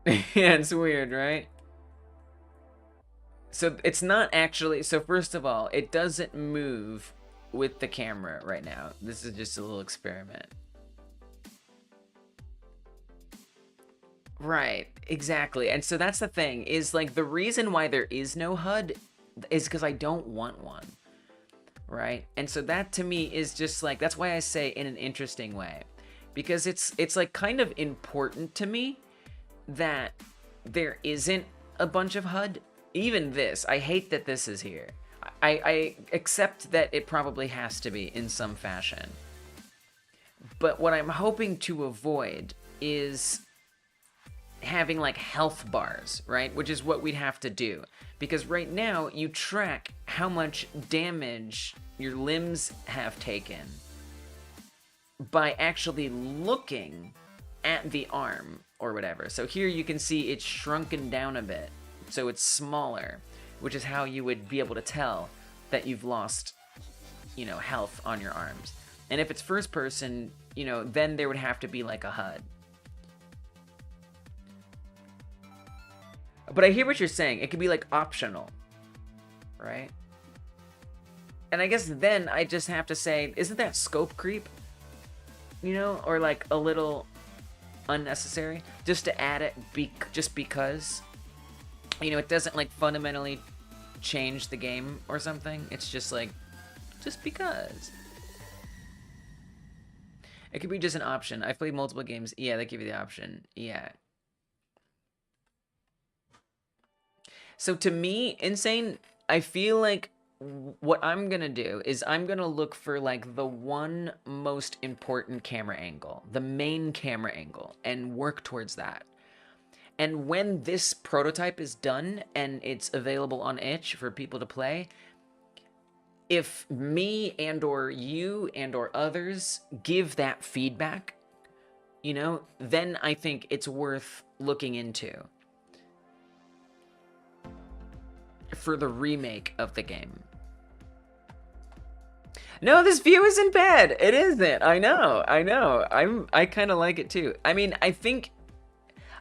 Yeah, it's weird, right? So it's not actually... So first of all, it doesn't move with the camera right now. This is just a little experiment. Right, exactly. And so that's the thing, is like the reason why there is no HUD is because I don't want one. Right? And so that to me is just like, that's why I say in an interesting way. Because it's like kind of important to me that there isn't a bunch of HUD. Even this, I hate that this is here. I accept that it probably has to be in some fashion. But what I'm hoping to avoid is having like health bars, right? Which is what we'd have to do. Because right now you track how much damage your limbs have taken by actually looking at the arm or whatever. So here you can see it's shrunken down a bit. So it's smaller, which is how you would be able to tell that you've lost, you know, health on your arms. And if it's first person, you know, then there would have to be like a HUD. But I hear what you're saying. It could be like optional, right? And I guess then I just have to say, isn't that scope creep? You know, or like a little unnecessary, just to add it just because. You know, it doesn't like fundamentally change the game or something. It's just like, just because. It could be just an option. I've played multiple games. Yeah, they give you the option. Yeah. So to me, Insane, I feel like what I'm gonna do is I'm gonna look for like the one most important camera angle, the main camera angle, and work towards that. And when this prototype is done and it's available on itch for people to play, if me and or you and or others give that feedback, you know, then I think it's worth looking into for the remake of the game. No, this view isn't bad. It isn't. I know. I kind of like it too. I mean, I think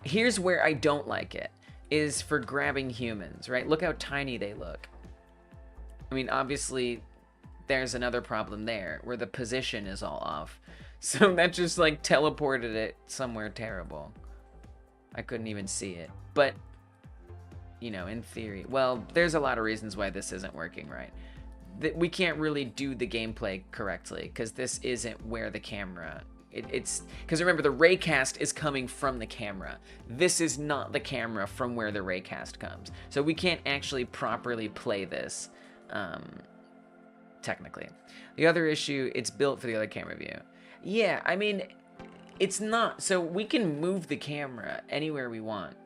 here's where I don't like it, is for grabbing humans, right? Look how tiny they look. I mean, obviously, there's another problem there, where the position is all off. So that just, like, teleported it somewhere terrible. I couldn't even see it. But, you know, in theory, well, there's a lot of reasons why this isn't working right. We can't really do the gameplay correctly, because this isn't where the camera... It's because remember, the raycast is coming from the camera. This is not the camera from where the raycast comes. So we can't actually properly play this, technically. The other issue, it's built for the other camera view. Yeah, I mean, it's not. So we can move the camera anywhere we want,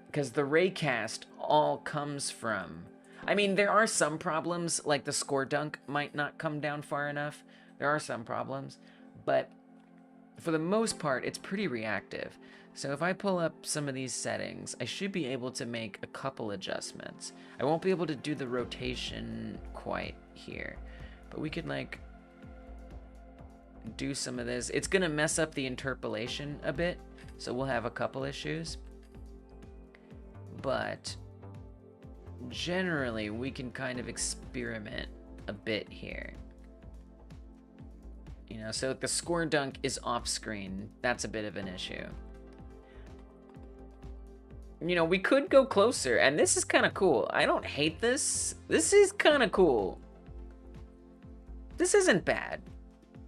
because the raycast all comes from... I mean, there are some problems, like the score dunk might not come down far enough. There are some problems, but... for the most part, it's pretty reactive. So if I pull up some of these settings, I should be able to make a couple adjustments. I won't be able to do the rotation quite here, but we could like do some of this. It's gonna mess up the interpolation a bit, so we'll have a couple issues. But generally, we can kind of experiment a bit here. You know, so the score dunk is off screen. That's a bit of an issue. You know, we could go closer, and this is kind of cool. I don't hate this. This is kind of cool. This isn't bad.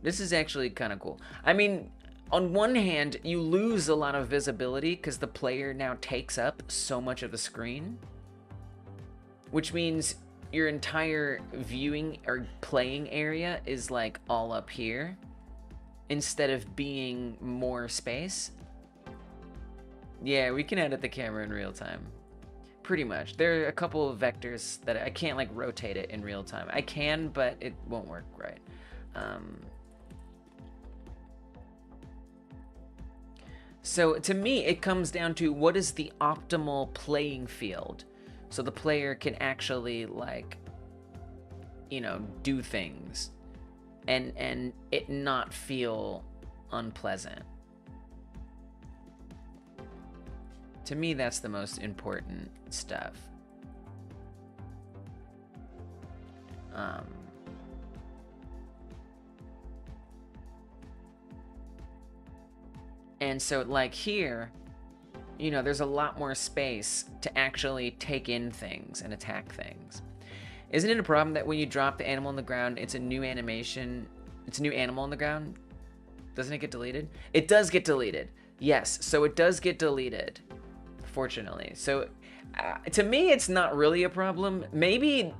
This is actually kind of cool. I mean, on one hand, you lose a lot of visibility because the player now takes up so much of the screen, which means your entire viewing or playing area is like all up here instead of being more space. Yeah, we can edit the camera in real time. Pretty much. There are a couple of vectors that I can't like rotate it in real time. I can, but it won't work right. So to me, it comes down to what is the optimal playing field, so the player can actually, like, you know, do things. and it not feel unpleasant. To me, that's the most important stuff. And so like here, you know, there's a lot more space to actually take in things and attack things. Isn't it a problem that when you drop the animal on the ground, it's a new animation, it's a new animal on the ground? Doesn't it get deleted? It does get deleted. Yes, so it does get deleted, fortunately. So to me, it's not really a problem. Maybe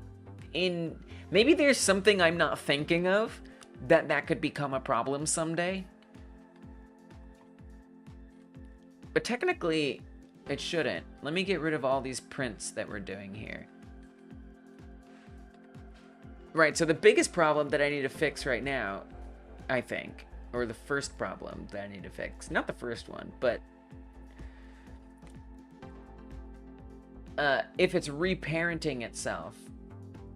there's something I'm not thinking of that could become a problem someday. But technically, it shouldn't. Let me get rid of all these prints that we're doing here. Right, so the biggest problem that I need to fix right now, I think, or the first problem that I need to fix, not the first one, but if it's reparenting itself,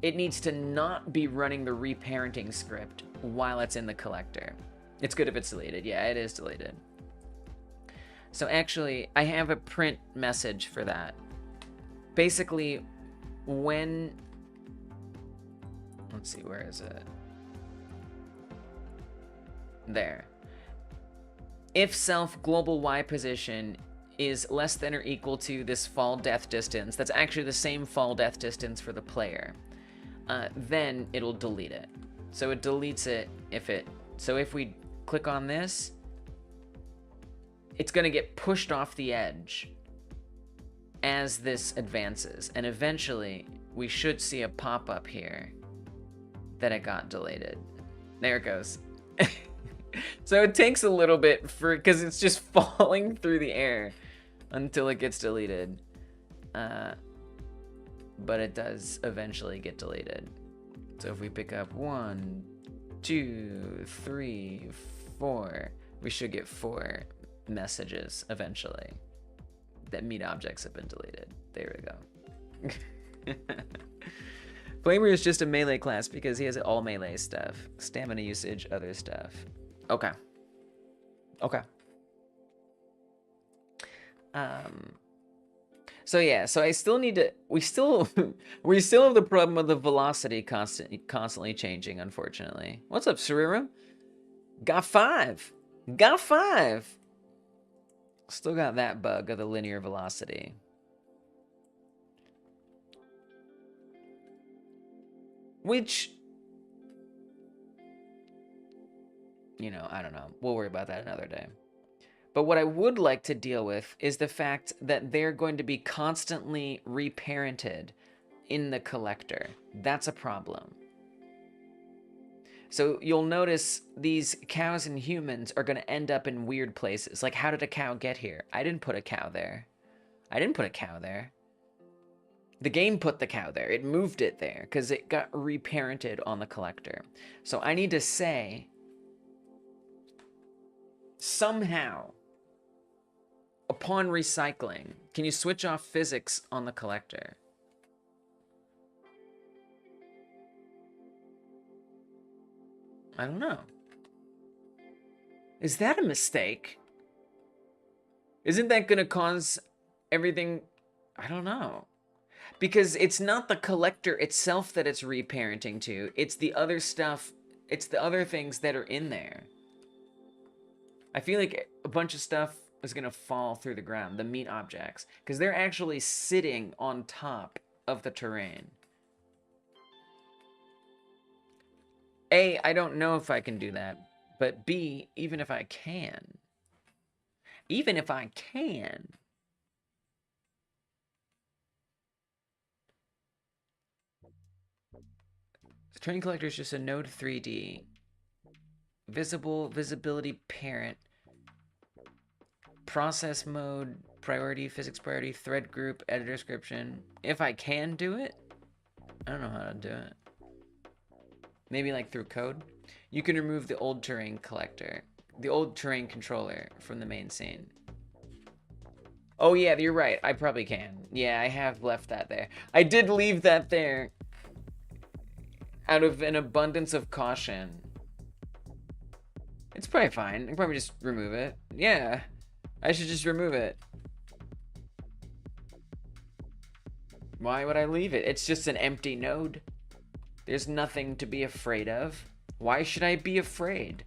it needs to not be running the reparenting script while it's in the collector. It's good if it's deleted. Yeah, it is deleted. So actually, I have a print message for that. Basically, when... Let's see, where is it? There. If self global Y position is less than or equal to this fall death distance, that's actually the same fall death distance for the player, then it'll delete it. So it deletes it if it... So if we click on this, it's going to get pushed off the edge as this advances. And eventually, we should see a pop-up here that it got deleted. There it goes. So it takes a little bit because it's just falling through the air until it gets deleted. But it does eventually get deleted. So if we pick up 1, 2, 3, 4, we should get 4 messages eventually that meat objects have been deleted. There we go. Flamer is just a melee class because he has all melee stuff. Stamina usage, other stuff. Okay. Okay. So yeah, so I still need to, we still have the problem of the velocity constantly changing, unfortunately. What's up, Sarira? Got 5. Got 5. Still got that bug of the linear velocity. Which, you know, I don't know. We'll worry about that another day. But what I would like to deal with is the fact that they're going to be constantly reparented in the collector. That's a problem. So you'll notice these cows and humans are going to end up in weird places. Like, how did a cow get here? I didn't put a cow there. I didn't put a cow there. The game put the cow there. It moved it there because it got reparented on the collector. So I need to say, somehow, upon recycling, can you switch off physics on the collector? I don't know. Is that a mistake? Isn't that going to cause everything? I don't know. Because it's not the collector itself that it's reparenting to. It's the other stuff. It's the other things that are in there. I feel like a bunch of stuff is going to fall through the ground. The meat objects. Because they're actually sitting on top of the terrain. A, I don't know if I can do that. But B, even if I can. Even if I can. The terrain collector is just a node 3D. Visibility parent. Process mode, priority, physics priority, thread group, editor description. If I can do it, I don't know how to do it. Maybe like through code. You can remove the old terrain collector, the old terrain controller from the main scene. Oh yeah, you're right. I probably can. Yeah, I have left that there. I did leave that there out of an abundance of caution. It's probably fine. I can probably just remove it. Yeah, I should just remove it. Why would I leave it? It's just an empty node. There's nothing to be afraid of. Why should I be afraid?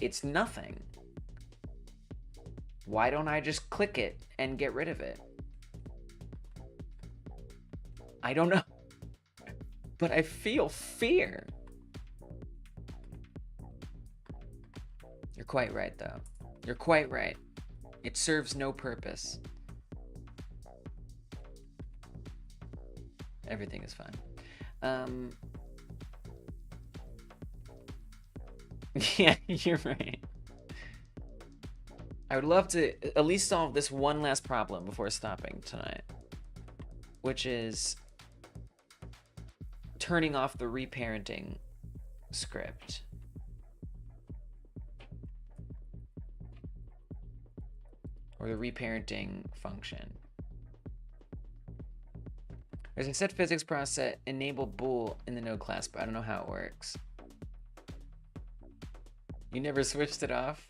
It's nothing. Why don't I just click it and get rid of it? I don't know. But I feel fear. You're quite right, though. You're quite right. It serves no purpose. Everything is fine. Yeah, you're right. I would love to at least solve this one last problem before stopping tonight, which is turning off the reparenting script. Or the reparenting function. There's a set physics process enable bool in the node class, but I don't know how it works. You never switched it off?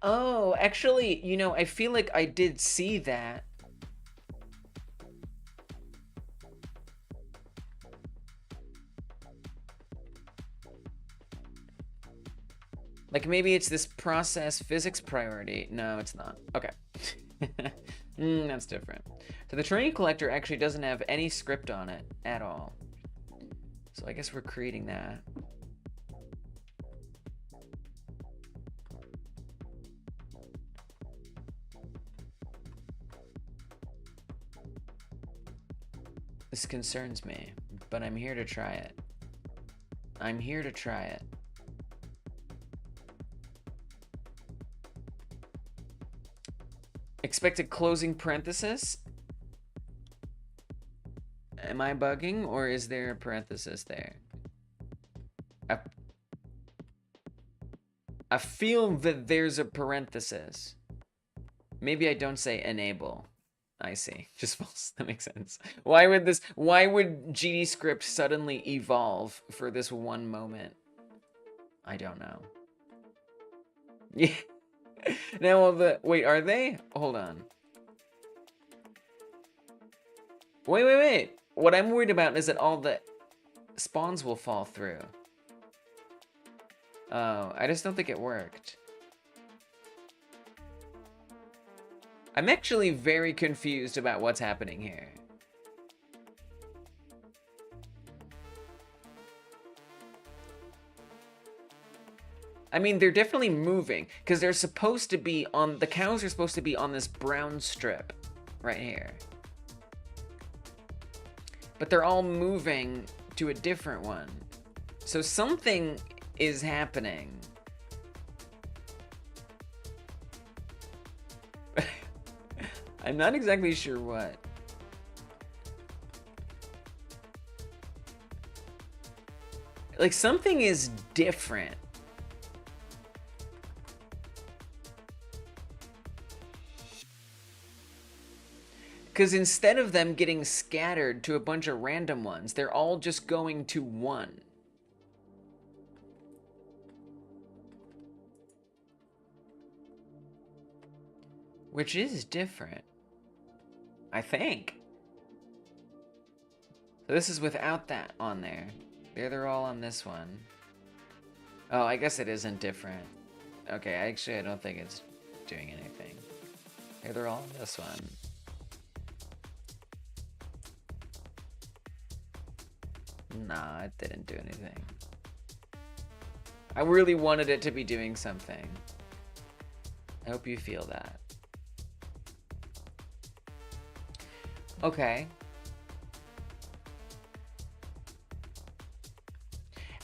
Oh, actually, you know, I feel like I did see that. Like maybe it's this process physics priority. No, it's not. Okay. That's different. So the train collector actually doesn't have any script on it at all. So I guess we're creating that. This concerns me, but I'm here to try it. I'm here to try it. Expected closing parenthesis? Am I bugging, or is there a parenthesis there? I feel that there's a parenthesis. Maybe I don't say enable. I see. Just false. That makes sense. Why would GDScript suddenly evolve for this one moment? I don't know. Yeah. Now wait, are they? Hold on. Wait. What I'm worried about is that all the spawns will fall through. Oh, I just don't think it worked. I'm actually very confused about what's happening here. I mean, they're definitely moving, because they're supposed to be on, the cows are supposed to be on this brown strip right here. But they're all moving to a different one. So something is happening. I'm not exactly sure what. Like, something is different. Because instead of them getting scattered to a bunch of random ones, they're all just going to one. Which is different, I think. So this is without that on there. They're all on this one. Oh, I guess it isn't different. Okay, actually I don't think it's doing anything. They're all on this one. Nah, it didn't do anything. I really wanted it to be doing something. I hope you feel that. Okay.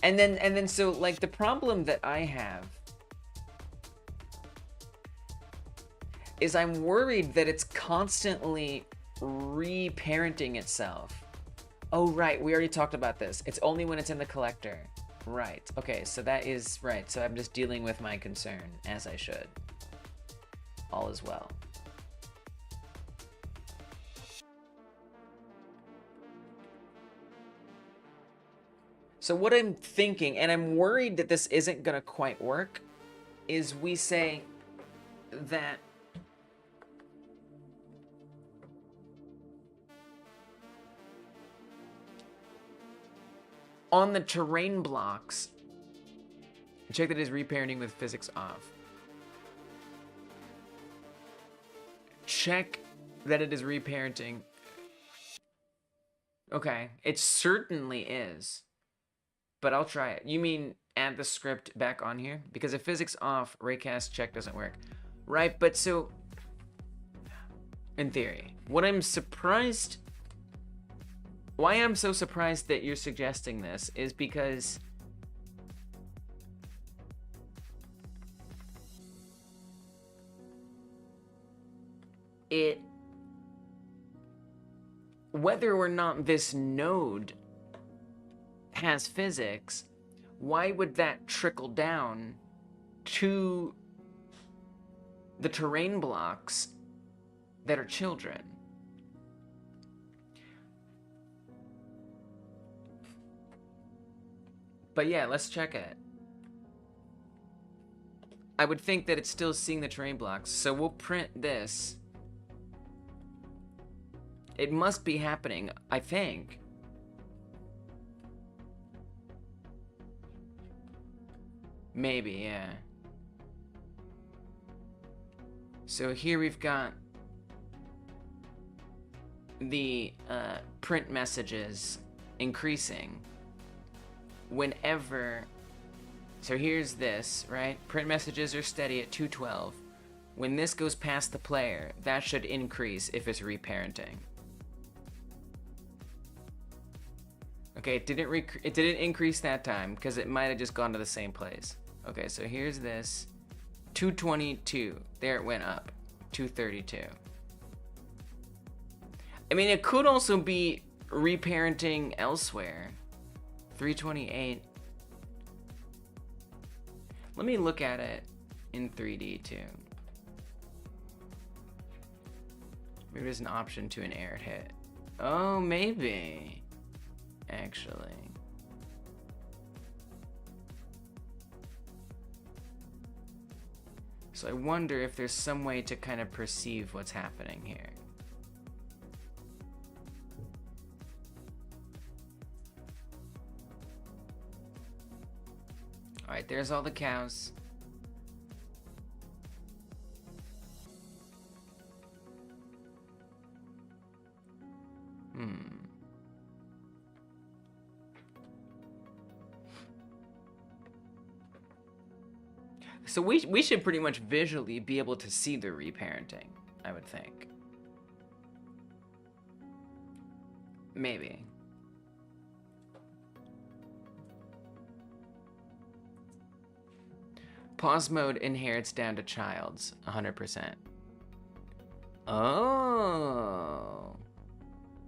And then so like the problem that I have is I'm worried that it's constantly reparenting itself. Oh, right. We already talked about this. It's only when it's in the collector. Right. Okay, so that is right. So I'm just dealing with my concern, as I should. All is well. So what I'm thinking, and I'm worried that this isn't gonna quite work, is we say that on the terrain blocks, check that it is reparenting with physics off. Check that it is reparenting. Okay, it certainly is. But I'll try it. You mean add the script back on here? Because if physics off, raycast check doesn't work. Right, but so, in theory, what I'm surprised, why I'm so surprised that you're suggesting this is because whether or not this node has physics, why would that trickle down to the terrain blocks that are children? But yeah, let's check it. I would think that it's still seeing the terrain blocks, so we'll print this. It must be happening, I think. Maybe, yeah. So here we've got the print messages increasing whenever. So here's this, right? Print messages are steady at 212. When this goes past the player, that should increase if it's reparenting. Okay, it didn't increase that time because it might have just gone to the same place. Okay, so here's this. 222. There it went up. 232. I mean, it could also be reparenting elsewhere. 328. Let me look at it in 3D too. Maybe there's an option to an error hit. Oh, maybe. Actually. So I wonder if there's some way to kind of perceive what's happening here. Alright, there's all the cows. So we should pretty much visually be able to see the reparenting, I would think. Maybe. Pause mode inherits down to child's, 100%. Oh.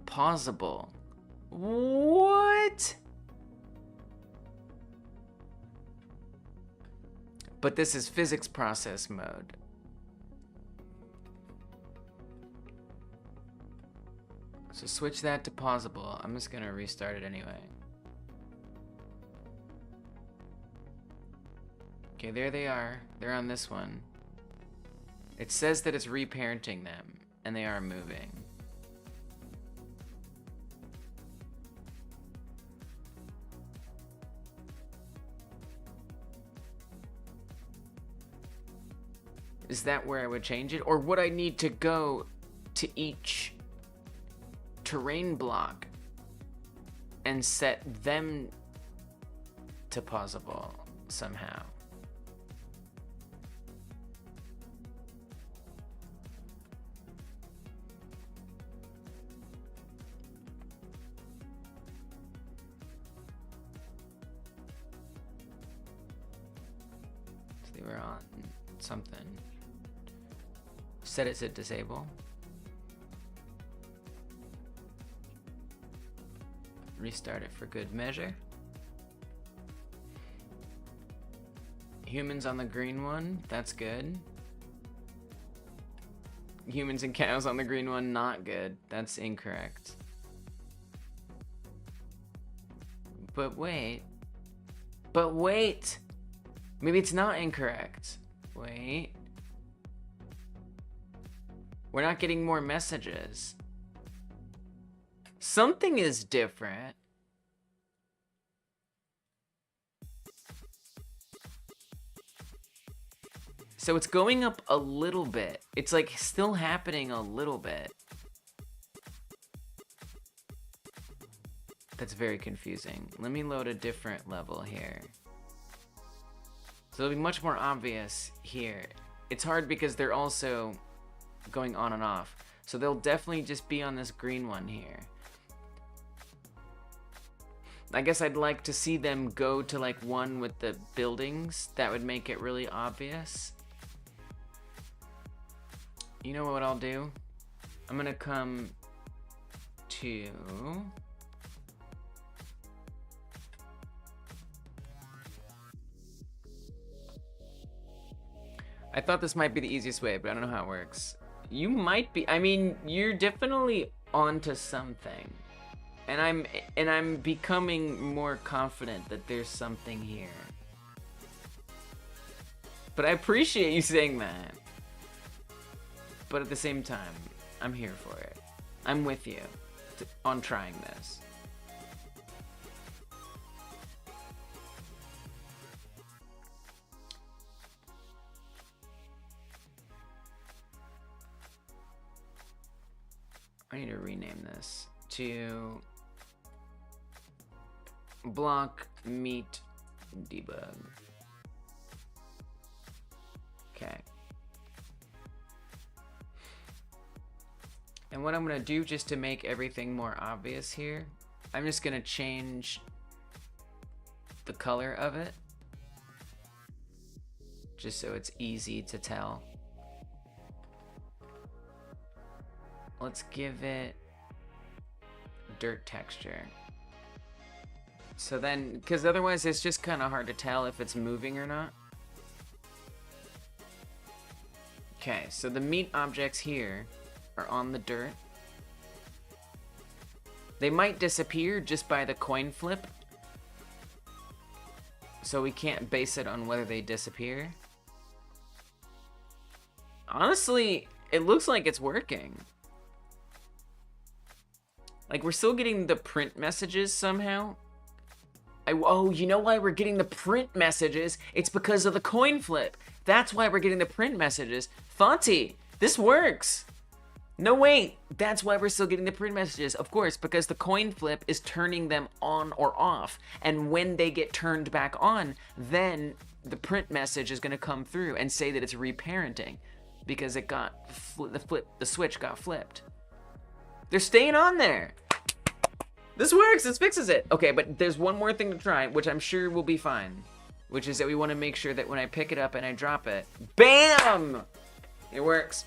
Pausable. What? But this is physics process mode. So switch that to pausable. I'm just gonna restart it anyway. Okay, there they are. They're on this one. It says that it's reparenting them, and they are moving. Is that where I would change it? Or would I need to go to each terrain block and set them to pausable somehow? So they were on something. Set it to disable. Restart it for good measure. Humans on the green one, that's good. Humans and cows on the green one, not good. That's incorrect. But wait. But wait! Maybe it's not incorrect. Wait. We're not getting more messages. Something is different. So it's going up a little bit. It's like still happening a little bit. That's very confusing. Let me load a different level here. So it'll be much more obvious here. It's hard because they're also going on and off. So they'll definitely just be on this green one here. I guess I'd like to see them go to like one with the buildings. That would make it really obvious. You know what I'll do? I'm gonna come to... I thought this might be the easiest way, but I don't know how it works. You might be, I mean, you're definitely onto something. And I'm becoming more confident that there's something here. But I appreciate you saying that. But at the same time, I'm here for it. I'm with you on trying this. I need to rename this to block meet debug. Okay. And what I'm gonna do just to make everything more obvious here, I'm just gonna change the color of it just so it's easy to tell. Let's give it dirt texture. So then, because otherwise it's just kind of hard to tell if it's moving or not. Okay, so the meat objects here are on the dirt. They might disappear just by the coin flip. So we can't base it on whether they disappear. Honestly, it looks like it's working. Like, we're still getting the print messages somehow. Oh, you know why we're getting the print messages? It's because of the coin flip. That's why we're getting the print messages. Fonty, this works. No, wait. That's why we're still getting the print messages. Of course, because the coin flip is turning them on or off. And when they get turned back on, then the print message is going to come through and say that it's reparenting. Because it got the switch got flipped. They're staying on there. This works. This fixes it. Okay, but there's one more thing to try, which I'm sure will be fine. Which is that we want to make sure that when I pick it up and I drop it, BAM! It works.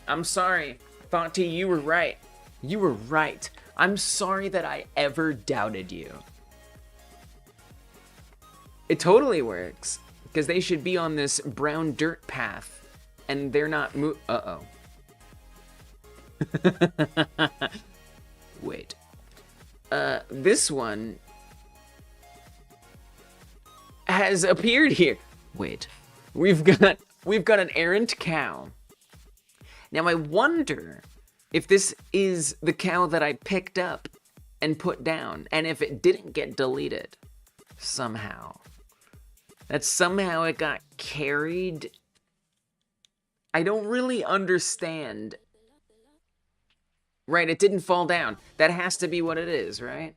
I'm sorry. Fonty, you were right. You were right. I'm sorry that I ever doubted you. It totally works. Because they should be on this brown dirt path. And they're not uh-oh. Wait. This one has appeared here. Wait. We've got an errant cow. Now I wonder if this is the cow that I picked up and put down, and if it didn't get deleted somehow. That somehow it got carried. I don't really understand. Right, it didn't fall down. That has to be what it is, right?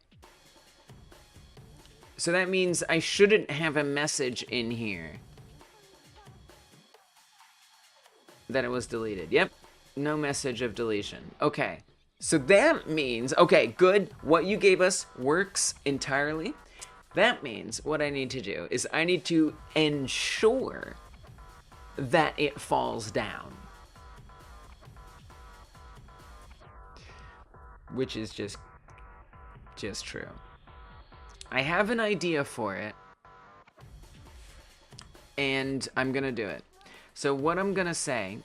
So that means I shouldn't have a message in here that it was deleted. Yep, no message of deletion. Okay, so that means, okay, good. What you gave us works entirely. That means what I need to do is I need to ensure that it falls down. Which is just true. I have an idea for it, and I'm gonna do it. So what I'm gonna say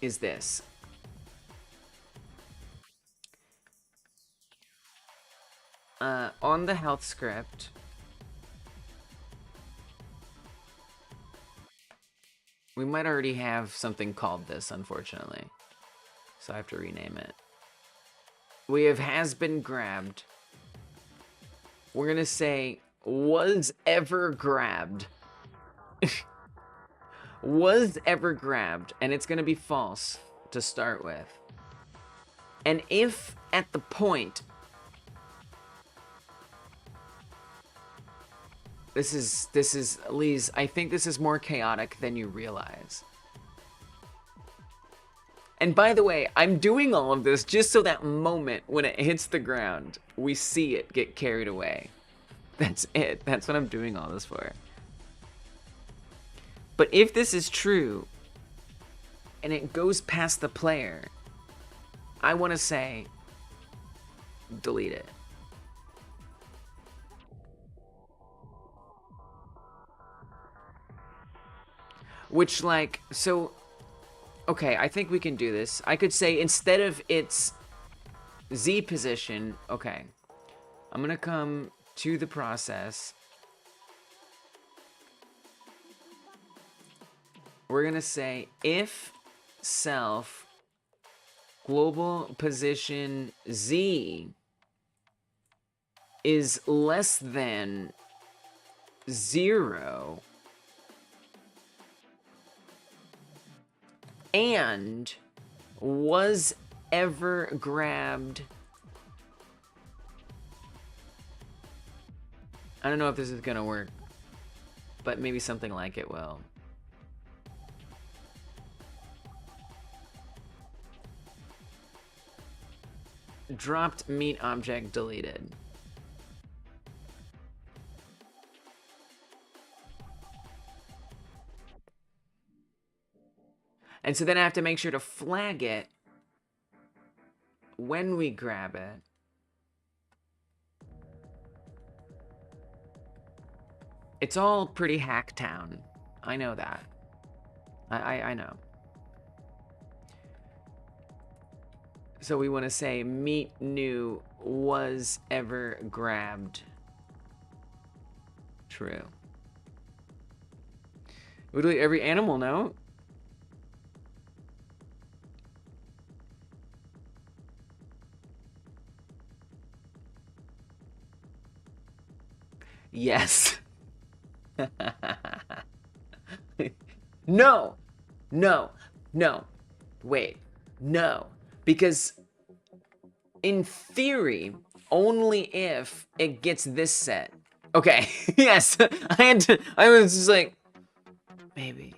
is this. on the health script, we might already have something called this, unfortunately. So I have to rename it. We have has been grabbed. We're gonna say was ever grabbed. Was ever grabbed, and it's gonna be false to start with. And if at the point, this is Lise, I think this is more chaotic than you realize. And by the way, I'm doing all of this just so that moment when it hits the ground, we see it get carried away. That's it. That's what I'm doing all this for. But if this is true, and it goes past the player, I want to say, delete it. Which, like, so, okay, I think we can do this. I could say, instead of its Z position, okay, I'm gonna come to the process. We're gonna say if self global position Z is less than 0 and was ever grabbed. I don't know if this is gonna work, but maybe something like it will. Dropped meat object deleted. And so then I have to make sure to flag it when we grab it. It's all pretty Hacktown. I know that. I know. So we want to say meat new was ever grabbed. True. Literally every animal, no? Yes. No. No. No. Wait. No. Because in theory, only if it gets this set. Okay. Yes. I was just like, maybe.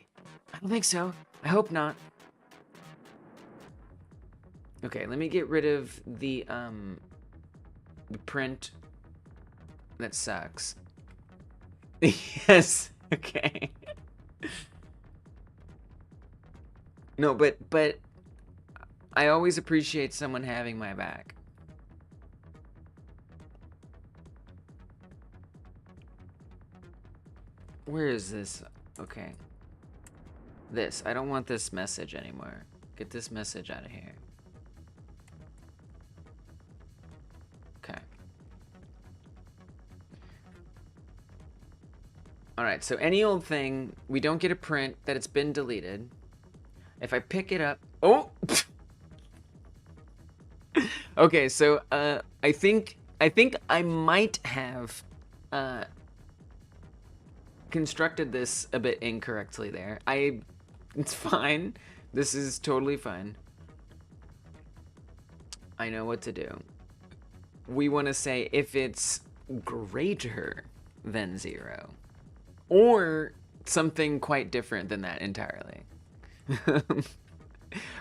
I don't think so. I hope not. Okay, let me get rid of the print that sucks. Yes. Okay. No, but I always appreciate someone having my back. Where is this? Okay. This. I don't want this message anymore. Get this message out of here. Okay. Alright, so any old thing, we don't get a print that it's been deleted. If I pick it up... Oh! Okay, so I think I might have constructed this a bit incorrectly there. It's fine. This is totally fine. I know what to do. We want to say if it's greater than 0. Or something quite different than that entirely.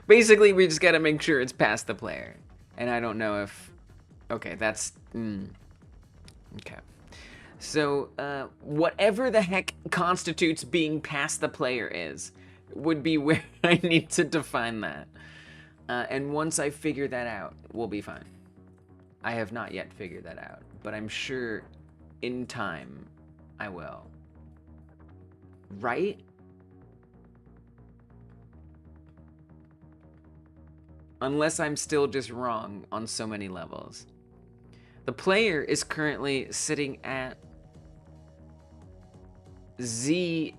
Basically, we just gotta make sure it's past the player. And I don't know if... Okay, that's... Okay. So, whatever the heck constitutes being past the player is, would be where I need to define that. And once I figure that out, we'll be fine. I have not yet figured that out, but I'm sure in time I will. Right? Unless I'm still just wrong on so many levels. The player is currently sitting at Z0.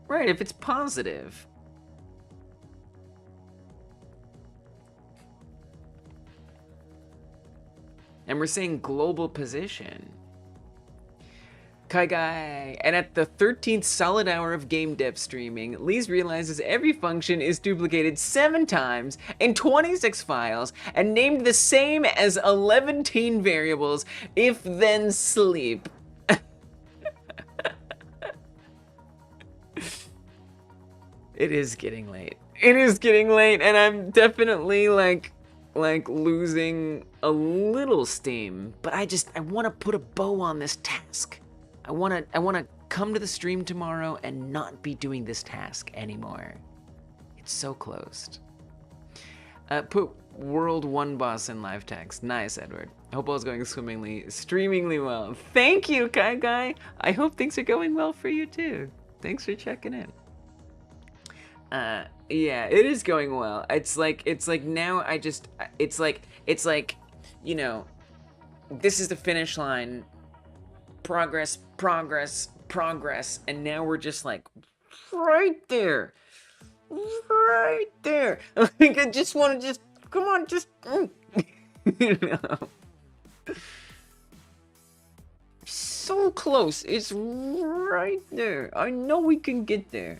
Right, if it's positive. And we're saying global position. Kai Guy. And at the 13th solid hour of game dev streaming, Lees realizes every function is duplicated 7 times in 26 files and named the same as 11 variables, if then sleep. It is getting late. It is getting late, and I'm definitely like losing a little steam, but I want to put a bow on this task. I want to come to the stream tomorrow and not be doing this task anymore. It's so closed. Put World 1 boss in live text. Nice, Edward. I hope all's going swimmingly, streamingly well. Thank you, Kai Guy. I hope things are going well for you too. Thanks for checking in. Yeah, it is going well. It's like now it's like, you know, this is the finish line. Progress, and now we're just like right there. Like I just want to come on, you know. So close. It's right there. I know we can get there.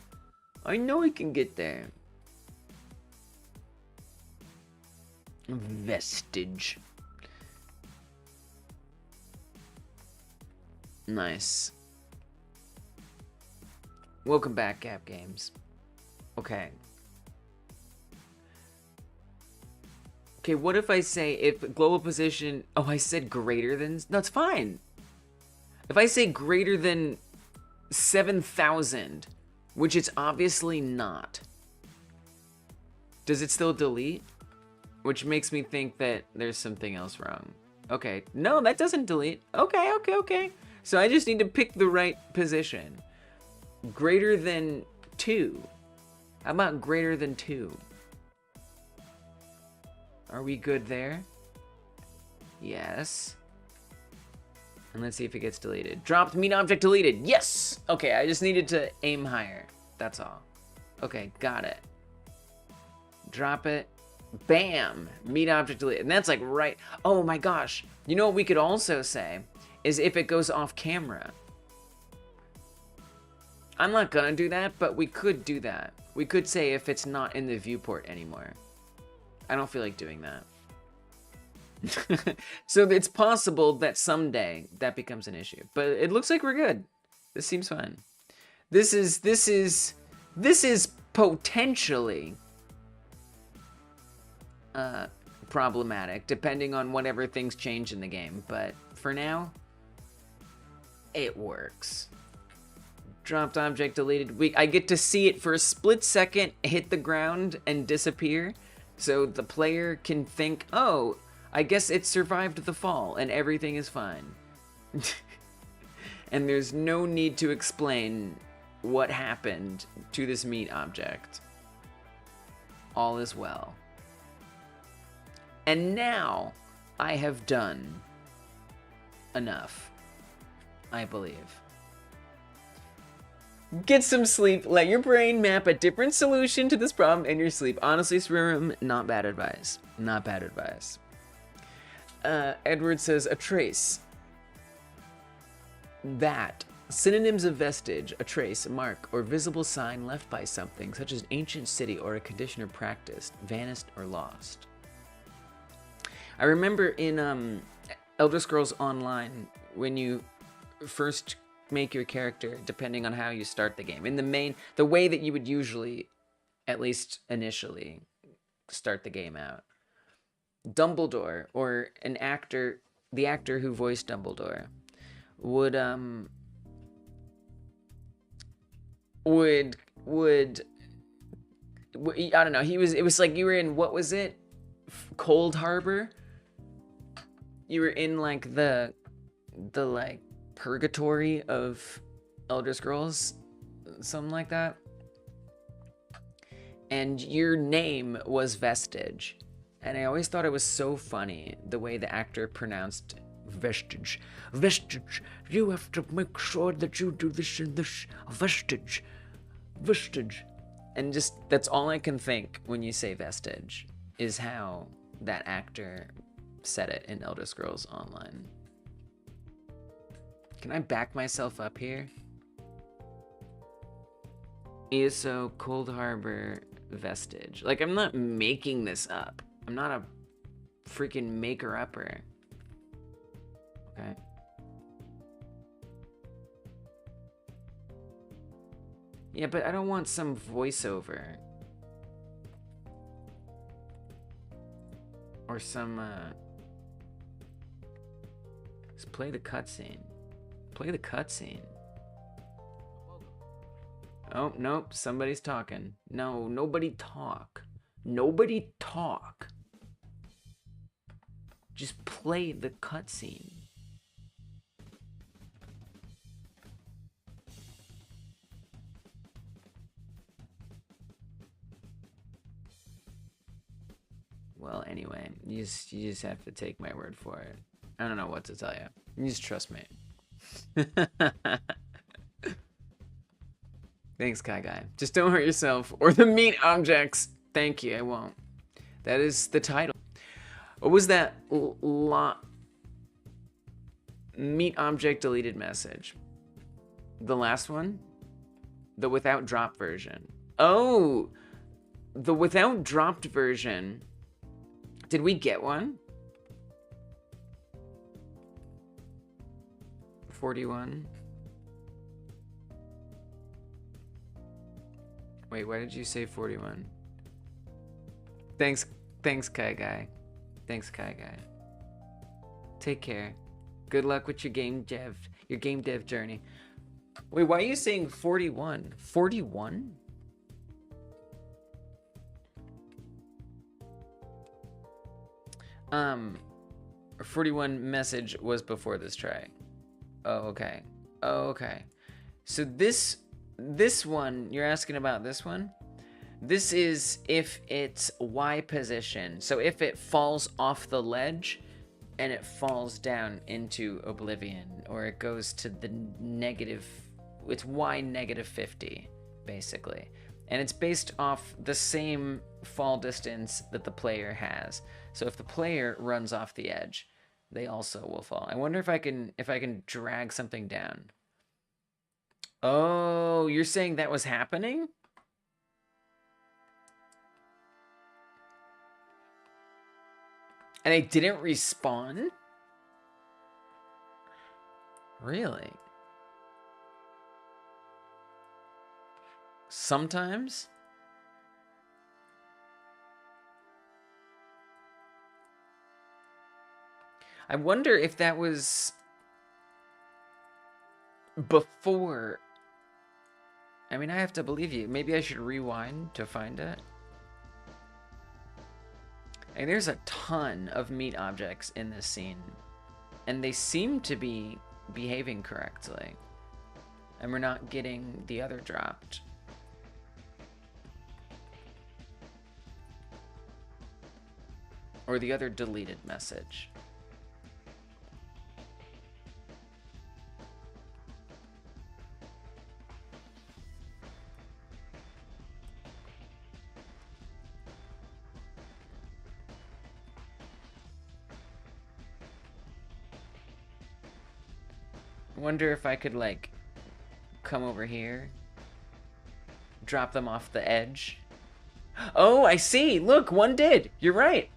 Vestige. Nice. Welcome back, Gap Games. Okay. Okay, what if I say if global position... Oh, I said greater than... No, it's fine. If I say greater than 7,000, which it's obviously not, does it still delete? Which makes me think that there's something else wrong. Okay, no, that doesn't delete. Okay. So I just need to pick the right position. Greater than 2. How about greater than 2? Are we good there? Yes. And let's see if it gets deleted. Dropped meat object deleted. Yes! Okay, I just needed to aim higher. That's all. Okay, got it. Drop it. Bam! Meat object deleted. And that's like right... Oh my gosh. You know what we could also say? Is if it goes off camera. I'm not gonna do that, but we could do that. We could say if it's not in the viewport anymore. I don't feel like doing that. So it's possible that someday that becomes an issue. But it looks like we're good. This seems fine. This is potentially problematic, depending on whatever things change in the game. But for now, it works. Dropped object deleted. I get to see it for a split second hit the ground and disappear, so the player can think, oh, I guess it survived the fall and everything is fine. And there's no need to explain what happened to this meat object. All is well. And now I have done enough, I believe. Get some sleep. Let your brain map a different solution to this problem in your sleep. Honestly, Swirum, not bad advice. Not bad advice. Edward says, a trace. That. Synonyms of vestige, a trace, a mark, or visible sign left by something, such as an ancient city or a condition or practice, vanished or lost. I remember in Elder Scrolls Online, when you first make your character, depending on how you start the game, in the way that you would usually, at least initially, start the game out, Dumbledore, or the actor who voiced Dumbledore, would I don't know, it was like you were in, what was it? Cold Harbor? You were in like the like purgatory of Elder Scrolls, something like that. And your name was Vestige. And I always thought it was so funny the way the actor pronounced vestige. Vestige. You have to make sure that you do this and this. Vestige. Vestige. And just, that's all I can think when you say vestige, is how that actor said it in Elder Scrolls Online. Can I back myself up here? ESO, Cold Harbor, Vestige. Like, I'm not making this up. I'm not a freaking maker-upper. Okay. Yeah, but I don't want some voiceover. Or some, Just play the cutscene. Play the cutscene. Oh, nope, somebody's talking. No, nobody talk. Nobody talk. Just play the cutscene. Well, anyway, you just have to take my word for it. I don't know what to tell you. You just trust me. Thanks, Kai Guy. Just don't hurt yourself or the meat objects. Thank you, I won't. That is the title. What was that meat object deleted message? The last one? The without drop version. Oh, the without dropped version. Did we get one? 41. Wait, why did you say 41? Thanks, Kai Guy. Thanks, Kai Guy. Take care. Good luck with your game dev journey. Wait, why are you saying 41? 41? Or 41 message was before this try. Oh, okay. Oh, okay. So this one, you're asking about this one? This is if it's Y position. So if it falls off the ledge and it falls down into oblivion, or it goes to the negative, it's Y negative 50, basically. And it's based off the same fall distance that the player has. So if the player runs off the edge, they also will fall. I wonder if I can drag something down. Oh, you're saying that was happening? And they didn't respawn? Really? Sometimes? I wonder if that was before. I mean, I have to believe you. Maybe I should rewind to find it. And there's a ton of meat objects in this scene, and they seem to be behaving correctly. And we're not getting the other dropped. Or the other deleted message. I wonder if I could, like, come over here, drop them off the edge. Oh, I see. Look, one did. You're right.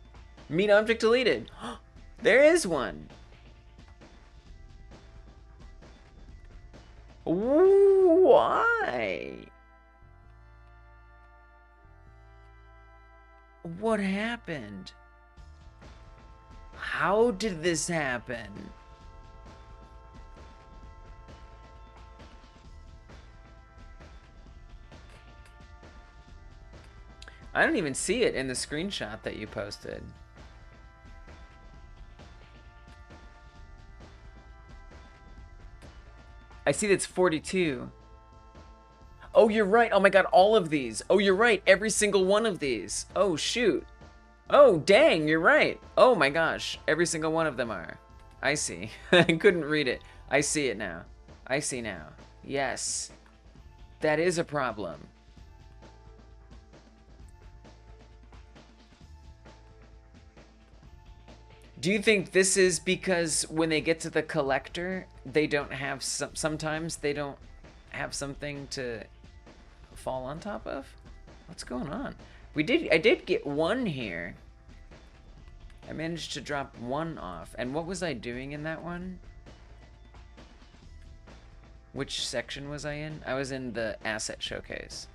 Meat object deleted. There is one. Why? What happened? How did this happen? I don't even see it in the screenshot that you posted. I see that's 42. Oh, you're right. Oh my god, all of these. Oh, you're right. Every single one of these. Oh, shoot. Oh, dang, you're right. Oh my gosh, every single one of them are. I see. I couldn't read it. I see it now. I see now. Yes. That is a problem. Do you think this is because when they get to the collector, they don't have sometimes they don't have something to fall on top of? What's going on? I did get one here. I managed to drop one off. And what was I doing in that one? Which section was I in? I was in the asset showcase.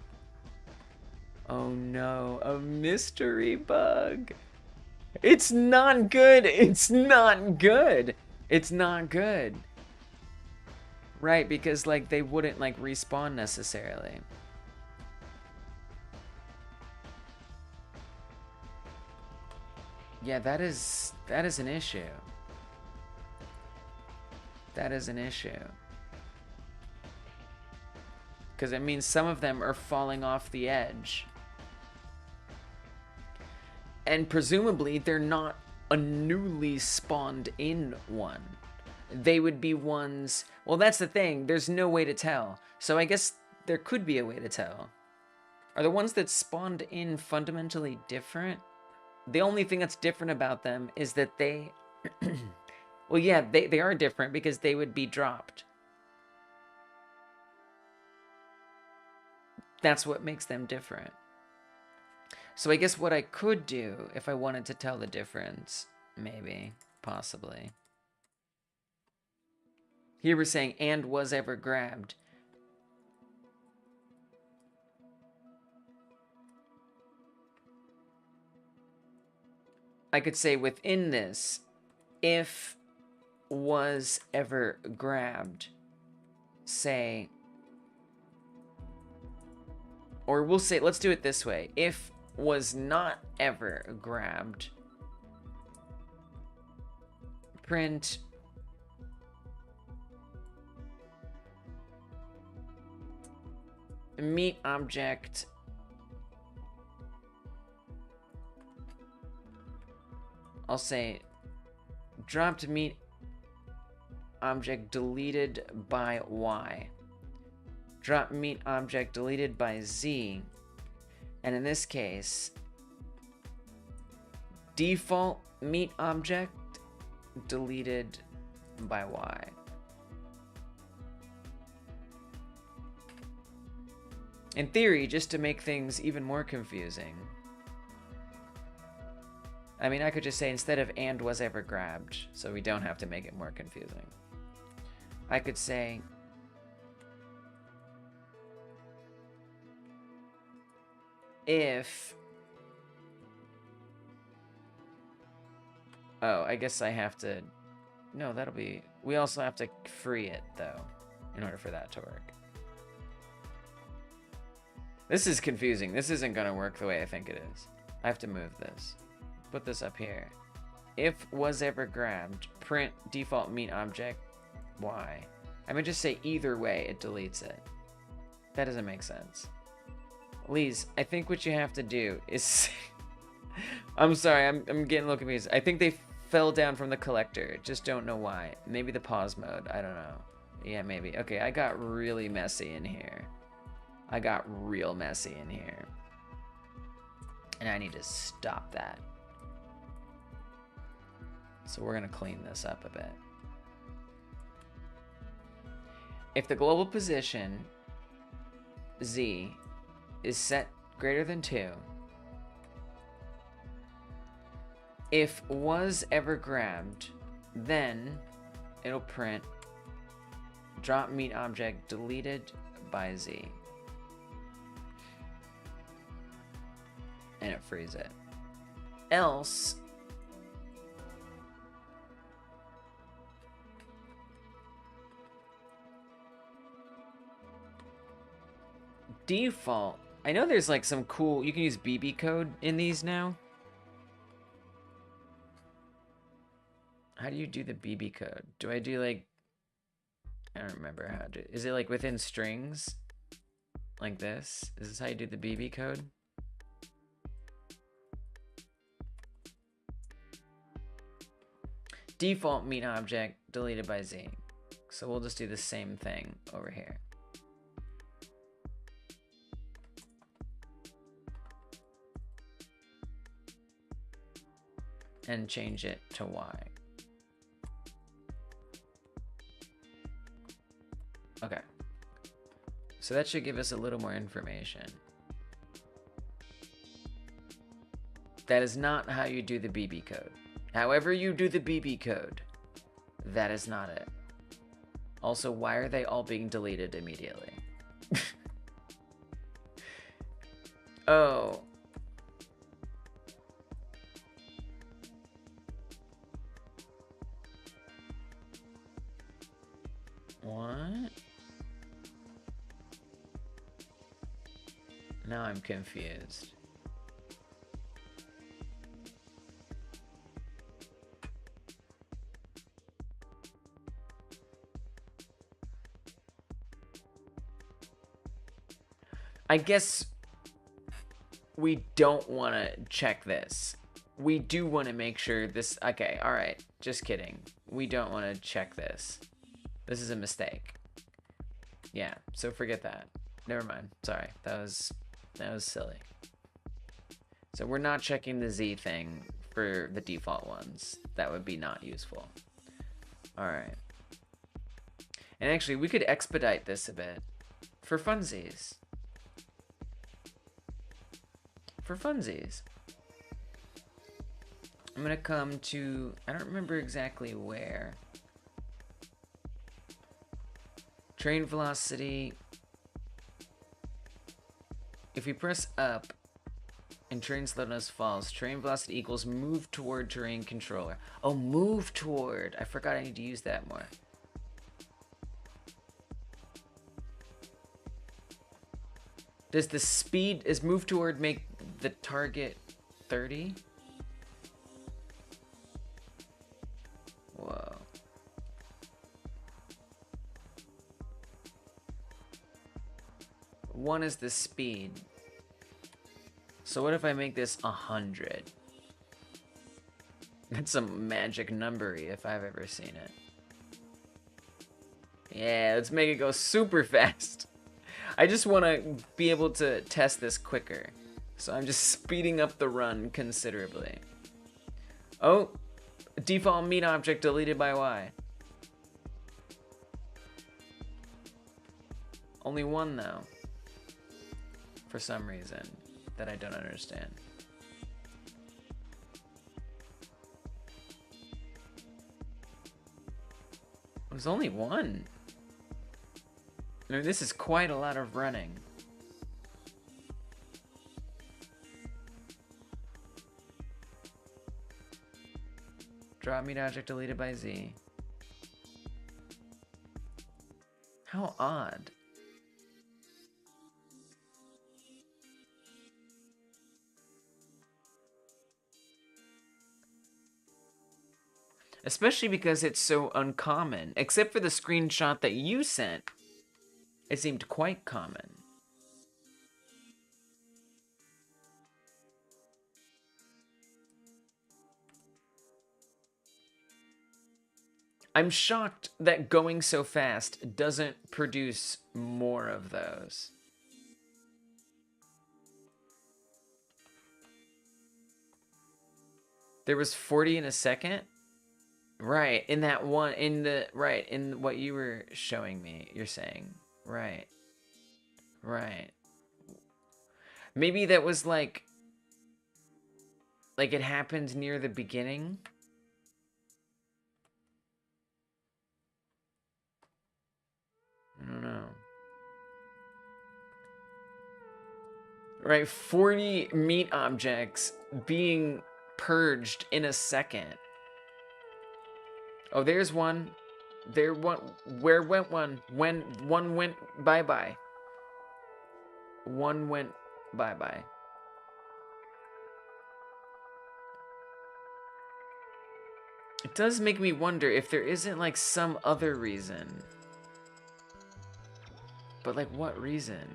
Oh no, a mystery bug. It's not good. It's not good. It's not good. Right, because like they wouldn't like respawn necessarily. Yeah, that is an issue. That is an issue. Because it means some of them are falling off the edge. And presumably they're not a newly spawned in one. They would be ones... Well, that's the thing. There's no way to tell. So I guess there could be a way to tell. Are the ones that spawned in fundamentally different? The only thing that's different about them is that they... well, yeah, they are different because they would be dropped. That's what makes them different. So I guess what I could do, if I wanted to tell the difference, maybe, possibly. Here we're saying, and was ever grabbed. I could say within this, if was ever grabbed, say, or we'll say, let's do it this way. If was not ever grabbed, print meet object I'll say dropped meet object deleted by Y. Drop meet object deleted by Z. And in this case, default meet object deleted by Y. In theory, just to make things even more confusing, I mean, I could just say instead of and was ever grabbed, so we don't have to make it more confusing. I could say if... Oh, I guess I have to... No, that'll be... We also have to free it, though, in order for that to work. This is confusing. This isn't going to work the way I think it is. I have to move this. Put this up here. If was ever grabbed, print default meet object Y. I'm going to just say either way, it deletes it. That doesn't make sense. Lise, I think what you have to do is... I'm sorry, I'm getting a little confused. I think they fell down from the collector. Just don't know why. Maybe the pause mode. I don't know. Yeah, maybe. Okay, I got really messy in here. I got real messy in here. And I need to stop that. So we're going to clean this up a bit. If the global position Z is set greater than 2, if was ever grabbed, then it'll print drop meet object deleted by Z. And it frees it. Else, default. I know there's like some cool, you can use BB code in these now. How do you do the BB code? Do I do like, I don't remember how to, is it like within strings? Like this? Is this how you do the BB code? default meet object deleted by Z. So we'll just do the same thing over here. And change it to Y. Okay. So that should give us a little more information. That is not how you do the BB code. However you do the BB code, that is not it. Also, why are they all being deleted immediately? Oh. What? Now I'm confused. I guess we don't want to check this. We do want to make sure this... Okay, alright. Just kidding. We don't want to check this. This is a mistake. Yeah, so forget that. Never mind. Sorry. That was silly. So we're not checking the Z thing for the default ones. That would be not useful. Alright. And actually, we could expedite this a bit. For funsies. For funsies. I'm gonna come to... I don't remember exactly where. Train velocity. If we press up and train slowness falls, train velocity equals move toward terrain controller. Oh, move toward. I forgot I need to use that more. Does the speed, is move toward make the target 30? Whoa. One is the speed. So what if I make this 100? That's a magic numbery if I've ever seen it. Yeah, let's make it go super fast. I just want to be able to test this quicker. So I'm just speeding up the run considerably. Oh, default meet object deleted by Y. Only one though. For some reason that I don't understand. There's only one. I mean, this is quite a lot of running. Drop meet object deleted by Z. How odd. Especially because it's so uncommon. Except for the screenshot that you sent. It seemed quite common. I'm shocked that going so fast doesn't produce more of those. There was 40 in a second? Right, in that one, in the, right, in what you were showing me, you're saying. Right. Right. Maybe that was like it happened near the beginning? I don't know. Right, 40 meat objects being purged in a second. Oh, there's one. There one. Where went one? When one went bye-bye. One went bye-bye. It does make me wonder if there isn't like some other reason. But like what reason?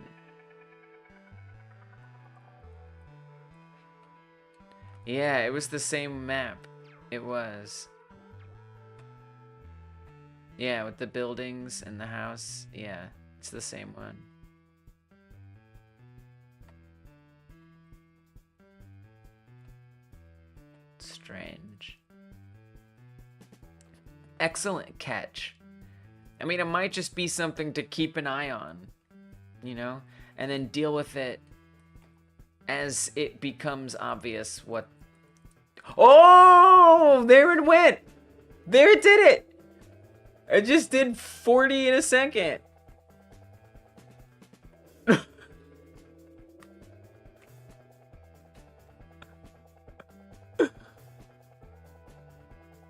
Yeah, it was the same map. It was. Yeah, with the buildings and the house. Yeah, it's the same one. Strange. Excellent catch. I mean, it might just be something to keep an eye on, you know, and then deal with it as it becomes obvious what... Oh, there it went. There it did it. It just did 40 in a second.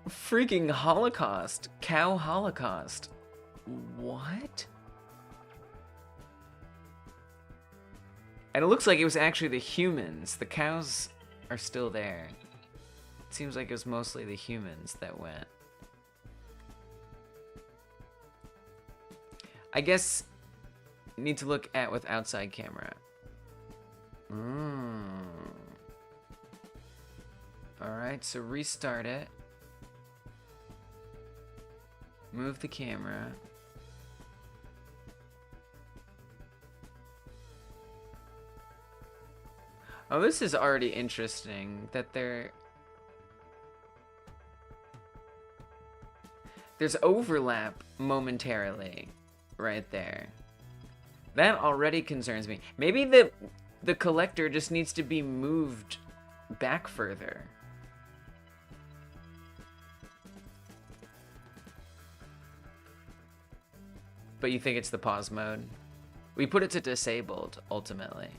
Freaking Holocaust. Cow Holocaust. What? And it looks like it was actually the humans. The cows are still there. It seems like it was mostly the humans that went. I guess need to look at with outside camera. Alright, so restart it. Move the camera. Oh, this is already interesting that there's overlap momentarily right there. That already concerns me. Maybe the collector just needs to be moved back further. But you think it's the pause mode? We put it to disabled, ultimately.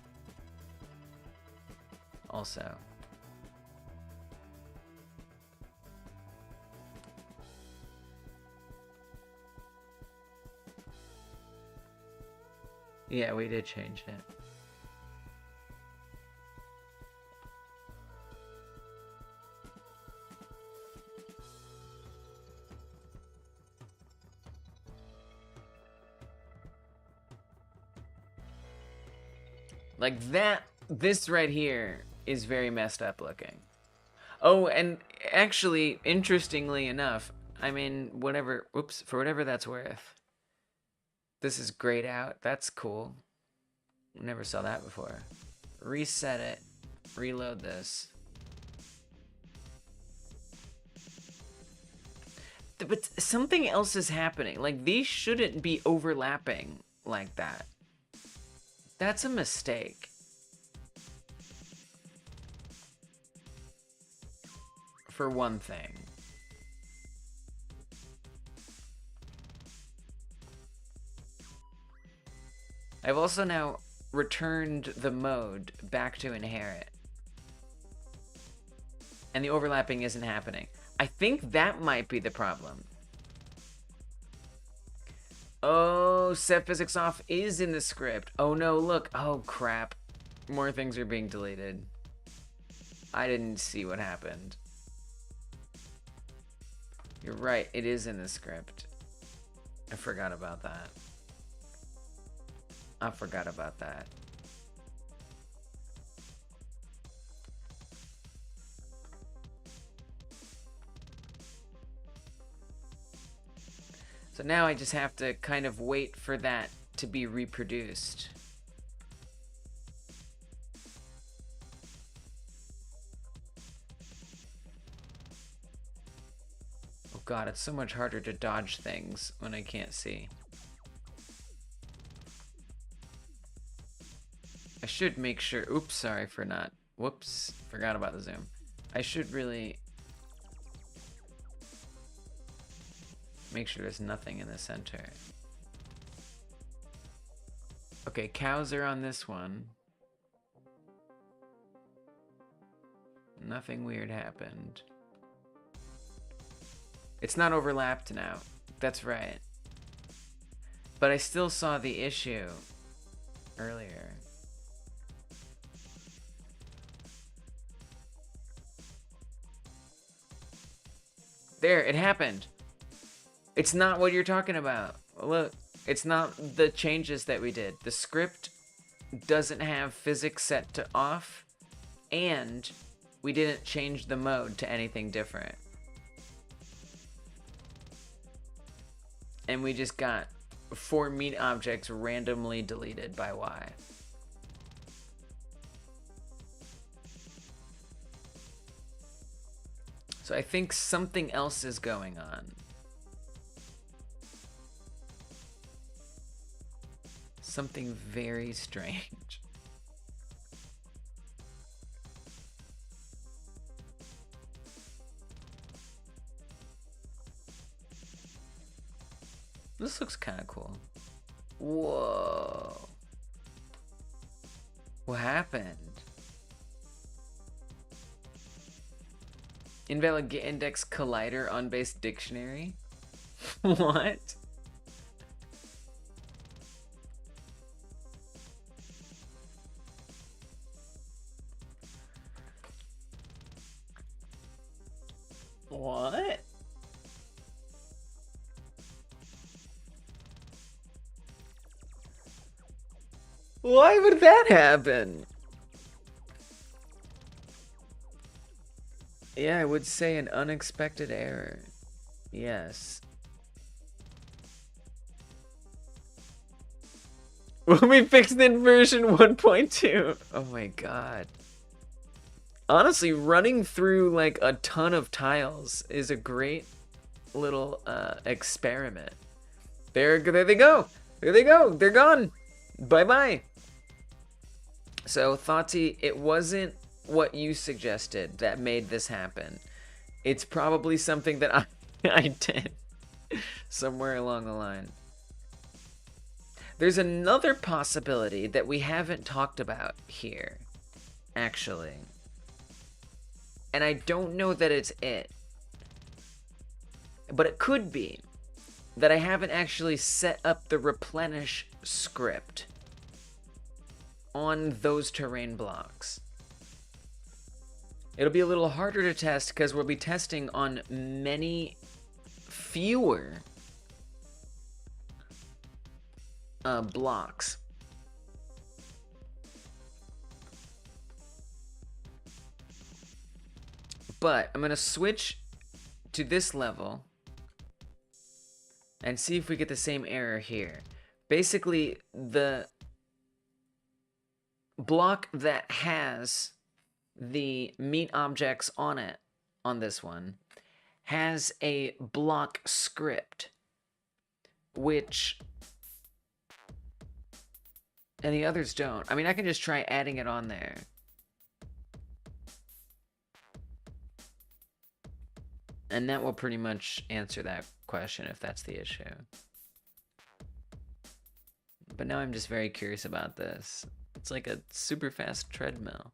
Also. Yeah, we did change it. Like that, this right here is very messed up looking. Oh, and actually, interestingly enough, I mean, whatever, whoops, for whatever that's worth, this is grayed out. That's cool. Never saw that before. Reset it. Reload this. But something else is happening. Like, these shouldn't be overlapping like that. That's a mistake. For one thing. I've also now returned the mode back to inherit. And the overlapping isn't happening. I think that might be the problem. Oh, set physics off is in the script. Oh no, look. Oh crap. More things are being deleted. I didn't see what happened. You're right, it is in the script. I forgot about that. I forgot about that. So now I just have to kind of wait for that to be reproduced. Oh god, it's so much harder to dodge things when I can't see. I should make sure, oops, sorry for not, whoops, forgot about the zoom. I should really make sure there's nothing in the center. Okay, cows are on this one. Nothing weird happened. It's not overlapped now. That's right. But I still saw the issue earlier. There, it happened. It's not what you're talking about. Look, it's not the changes that we did. The script doesn't have physics set to off, and we didn't change the mode to anything different. and we just got 4 meat objects randomly deleted by Y. So I think something else is going on. Something very strange. This looks kind of cool. Whoa. What happened? Invalid index collider on base dictionary? What? What? Why would that happen? Yeah, I would say an unexpected error. Yes. Will be fixed in version 1.2. Oh my god. Honestly, running through like a ton of tiles is a great little experiment. There they go. There they go. They're gone. Bye-bye. So, Thoughtsy, it wasn't what you suggested that made this happen. It's probably something that I did somewhere along the line. There's another possibility that we haven't talked about here, actually. And I don't know that it's it. But it could be that I haven't actually set up the replenish script on those terrain blocks. It'll be a little harder to test because we'll be testing on many fewer blocks. But I'm going to switch to this level and see if we get the same error here. Basically, the block that has the meat objects on it, on this one, has a block script, which, and the others don't. I mean, I can just try adding it on there. And that will pretty much answer that question if that's the issue. But now I'm just very curious about this. It's like a super fast treadmill.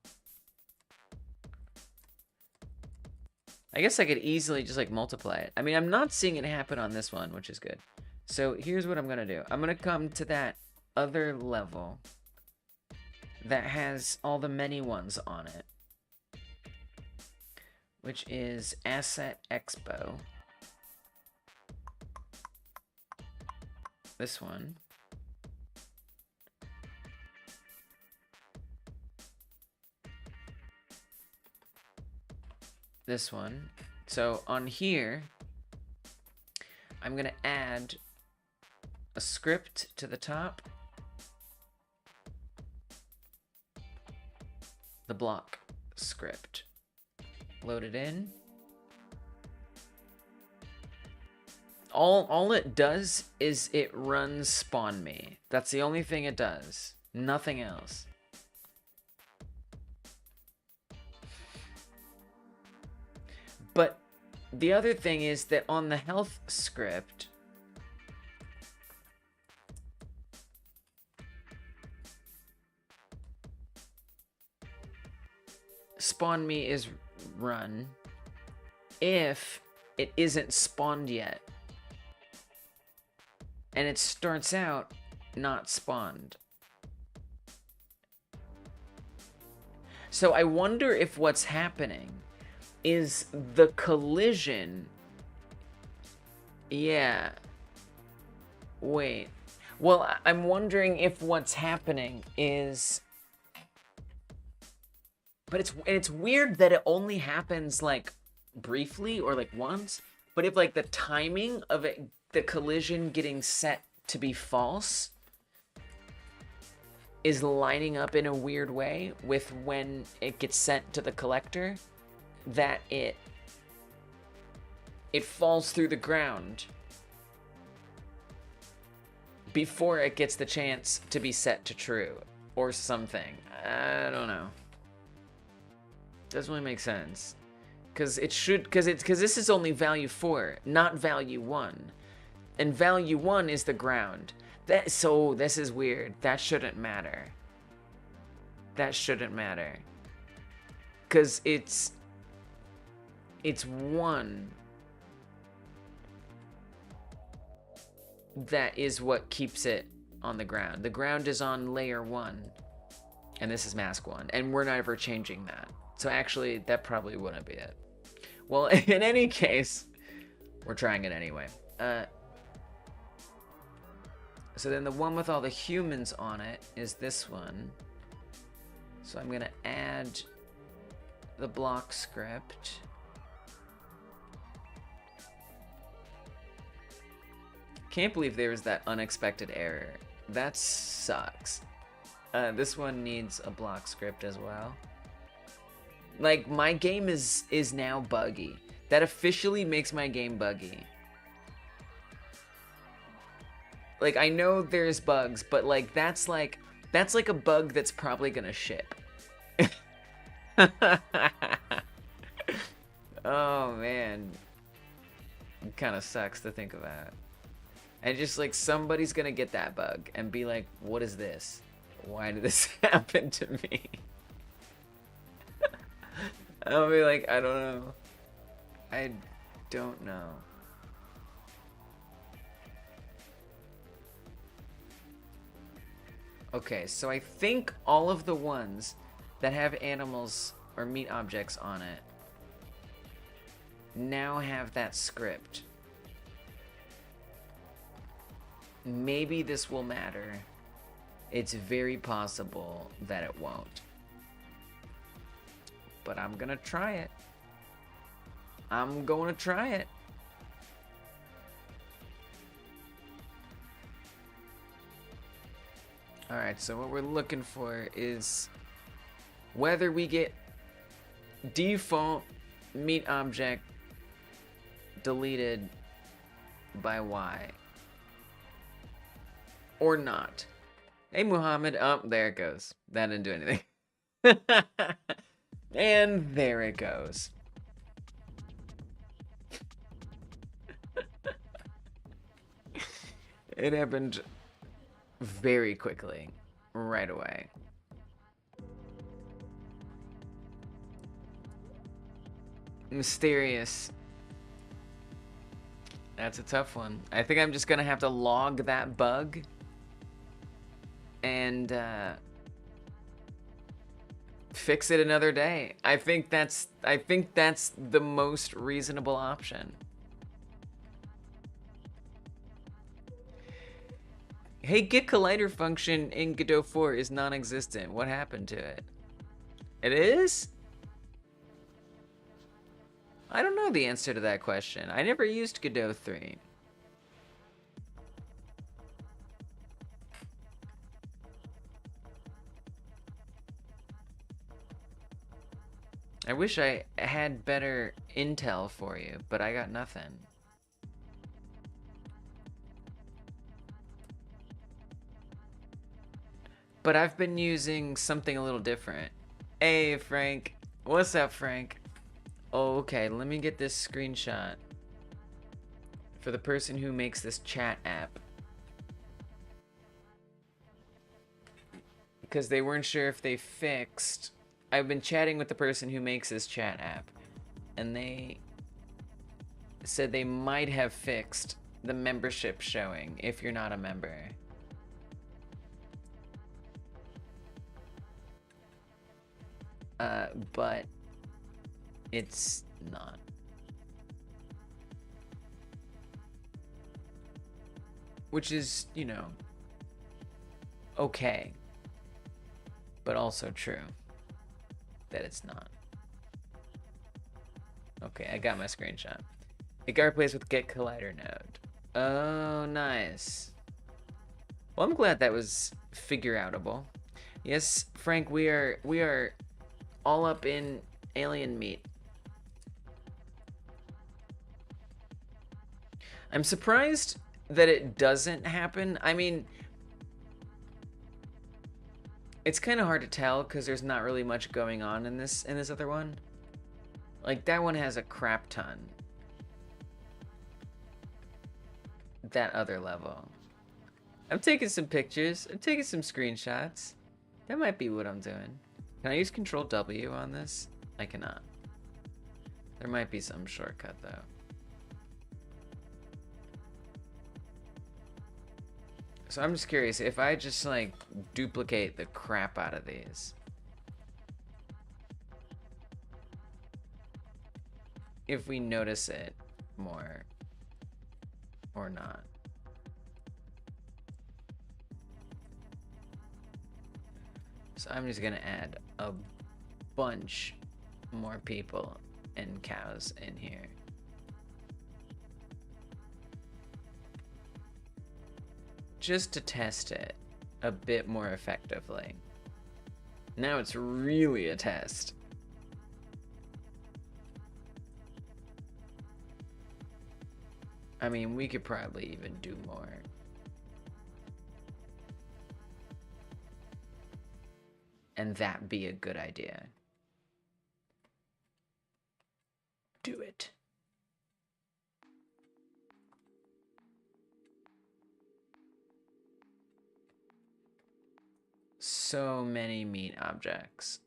I guess I could easily just like multiply it. I mean, I'm not seeing it happen on this one, which is good. So here's what I'm gonna do. I'm gonna come to that other level that has all the many ones on it, which is Asset Expo. This one. This one. So on here, I'm gonna add a script to the top, the block script. Load it in. All it does is it runs spawn me. That's the only thing it does. Nothing else. But the other thing is that on the health script, spawn me is run if it isn't spawned yet. And it starts out not spawned. So I wonder if what's happening is the collision. Yeah. Wait. Well, I'm wondering if what's happening is... But it's weird that it only happens like briefly or like once. But if like the timing of it the collision getting set to be false is lining up in a weird way with when it gets sent to the collector, that it falls through the ground before it gets the chance to be set to true or something. I don't know. Doesn't really make sense. Because this is only value 4, not value 1. And value 1 is the ground. So this is weird. That shouldn't matter. That shouldn't matter. Because it's 1 that is what keeps it on the ground. The ground is on layer 1. And this is mask 1. And we're not ever changing that. So actually, that probably wouldn't be it. Well, in any case, we're trying it anyway. So then the one with all the humans on it is this one. So I'm gonna add the block script. Can't believe there was that unexpected error. That sucks. This one needs a block script as well. Like, my game is now buggy. That officially makes my game buggy. Like, I know there's bugs, but like that's like a bug that's probably gonna ship. Oh man. It kind of sucks to think about. And just like somebody's gonna get that bug and be like, what is this? Why did this happen to me? I'll be like, I don't know. I don't know. Okay, so I think all of the ones that have animals or meat objects on it now have that script. Maybe this will matter. It's very possible that it won't. But I'm gonna try it. I'm gonna try it. Alright, so what we're looking for is whether we get default meat object deleted by Y or not. Hey Muhammad, oh, there it goes. That didn't do anything. And there it goes. It happened very quickly, right away. Mysterious. That's a tough one. I think I'm just gonna have to log that bug and fix it another day. I think that's the most reasonable option. Hey, get collider function in Godot 4 is non-existent. What happened to it? It is? I don't know the answer to that question. I never used Godot 3. I wish I had better intel for you, but I got nothing. But I've been using something a little different. Hey, Frank. What's up, Frank? Oh, okay, let me get this screenshot for the person who makes this chat app. Because they weren't sure if they fixed. I've been chatting with the person who makes this chat app, and they said they might have fixed the membership showing if you're not a member. But it's not. Which is, you know, okay, but also true that it's not. Okay, I got my screenshot. Igar plays with Get Collider node. Oh, nice. Well, I'm glad that was figure-outable. Yes, Frank, we are all up in alien meat. I'm surprised that it doesn't happen. I mean, it's kind of hard to tell because there's not really much going on in this other one. Like, that one has a crap ton. That other level. I'm taking some pictures. I'm taking some screenshots. That might be what I'm doing. Can I use Control W on this? I cannot. There might be some shortcut though. So I'm just curious, if I just like duplicate the crap out of these, if we notice it more or not. So I'm just gonna add a bunch more people and cows in here. Just to test it a bit more effectively. Now it's really a test. I mean, we could probably even do more. And that be a good idea. Do it. So many meat objects.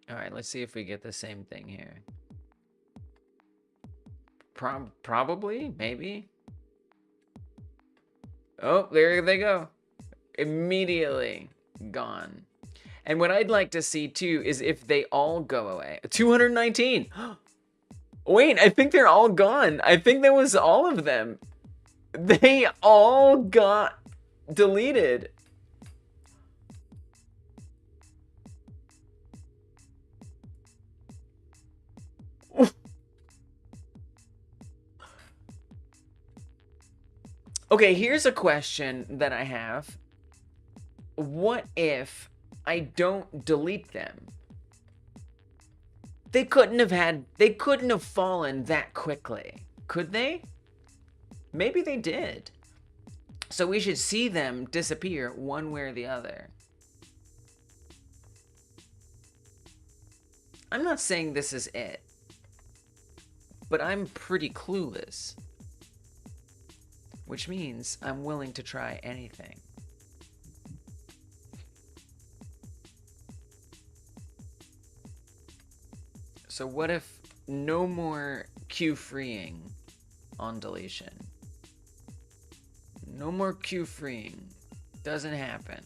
Alright, let's see if we get the same thing here. Probably? Maybe? Oh, there they go. Immediately gone. And what I'd like to see too is if they all go away. 219! Wait, I think they're all gone. I think that was all of them. They all got deleted. Okay, here's a question that I have. What if I don't delete them? They couldn't have fallen that quickly, could they? Maybe they did. So we should see them disappear one way or the other. I'm not saying this is it, but I'm pretty clueless. Which means I'm willing to try anything. So what if no more queue freeing on deletion? No more queue freeing. Doesn't happen.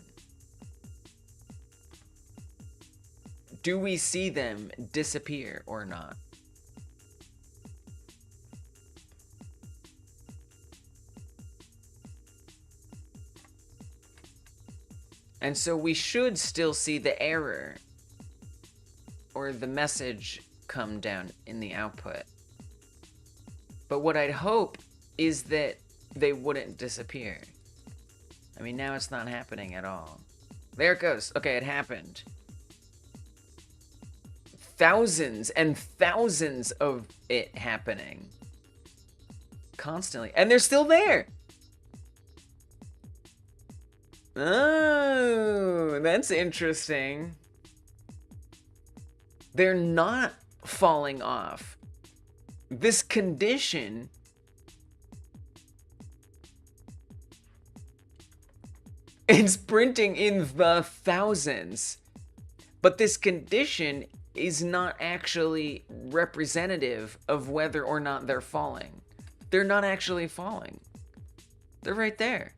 Do we see them disappear or not? And so we should still see the error or the message come down in the output. But what I'd hope is that they wouldn't disappear. I mean, now it's not happening at all. There it goes. Okay, it happened. Thousands and thousands of it happening. Constantly. And they're still there. Oh, that's interesting. They're not falling off. This condition is printing in the thousands. But this condition is not actually representative of whether or not they're falling. They're not actually falling. They're right there.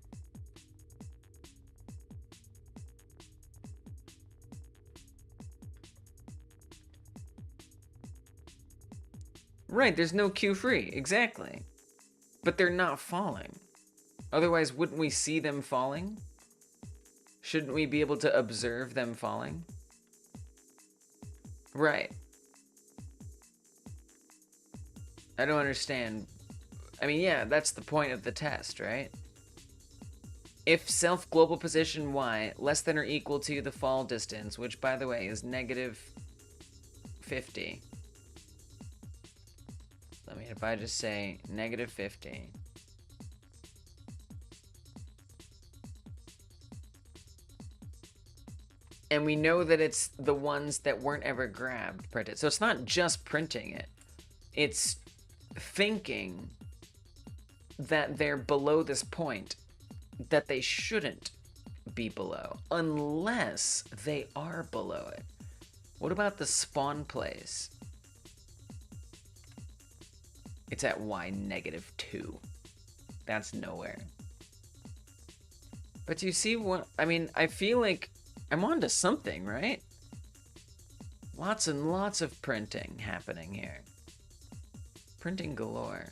Right, there's no queue free, exactly. But they're not falling. Otherwise, wouldn't we see them falling? Shouldn't we be able to observe them falling? Right. I don't understand. I mean, yeah, that's the point of the test, right? If self-global position y less than or equal to the fall distance, which, by the way, is negative 50. I mean, if I just say negative 50. And we know that it's the ones that weren't ever grabbed printed. So it's not just printing it. It's thinking that they're below this point that they shouldn't be below unless they are below it. What about the spawn place? It's at y negative 2. That's nowhere. But you see what, I mean, I feel like I'm onto something, right? Lots and lots of printing happening here. Printing galore.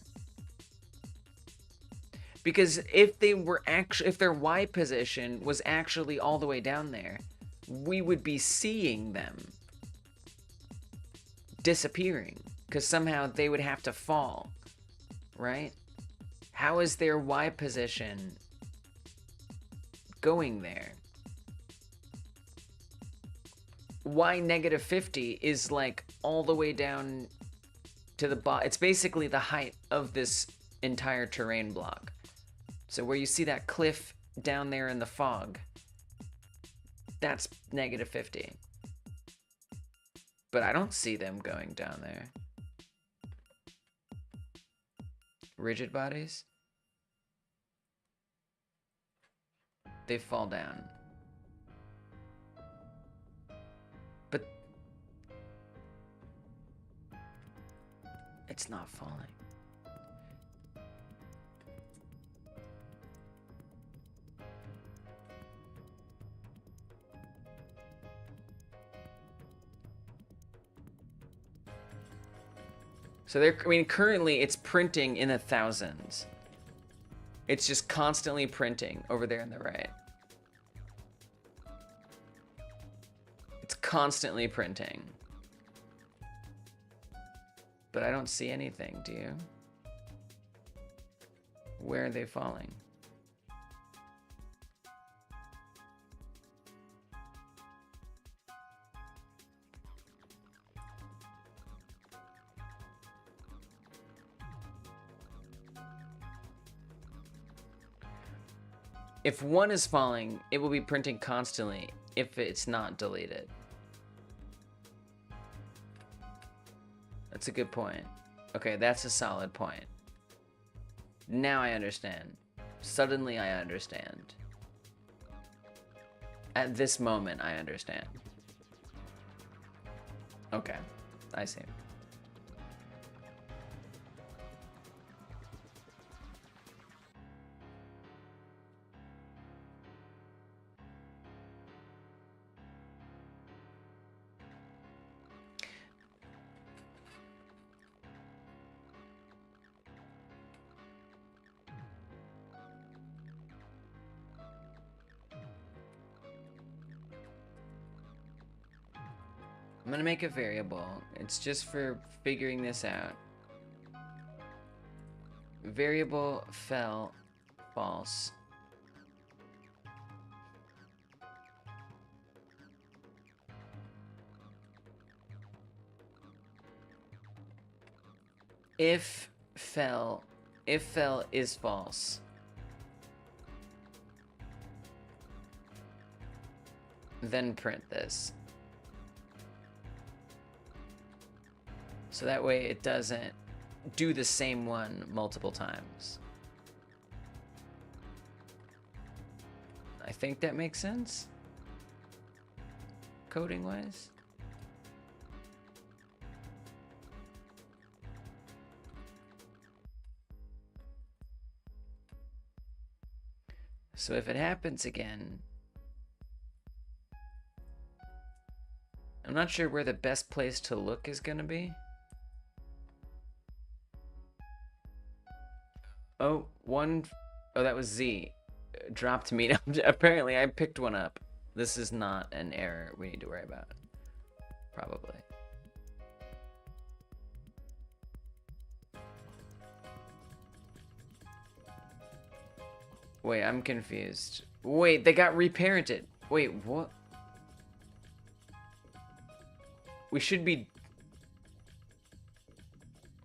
Because if they were actually, if their Y position was actually all the way down there, we would be seeing them disappearing. Because somehow they would have to fall, right? How is their Y position going there? Y negative 50 is like all the way down to the bottom. It's basically the height of this entire terrain block. So where you see that cliff down there in the fog, that's negative 50. But I don't see them going down there. Rigid bodies? They fall down. But it's not falling. So they're, I mean, currently it's printing in the thousands. It's just constantly printing over there on the right. It's constantly printing. But I don't see anything, do you? Where are they falling? If one is falling, it will be printing constantly if it's not deleted. That's a good point. Okay, that's a solid point. Now I understand. Suddenly I understand. At this moment, I understand. Okay, I see. I'm gonna make a variable. It's just for figuring this out. Variable fell false. If fell is false, then print this. So that way it doesn't do the same one multiple times. I think that makes sense, coding wise. So if it happens again, I'm not sure where the best place to look is gonna be. Oh, that was Z. Dropped me. Apparently, I picked one up. This is not an error we need to worry about. Probably. Wait, I'm confused. Wait, they got reparented. Wait, what? We should be...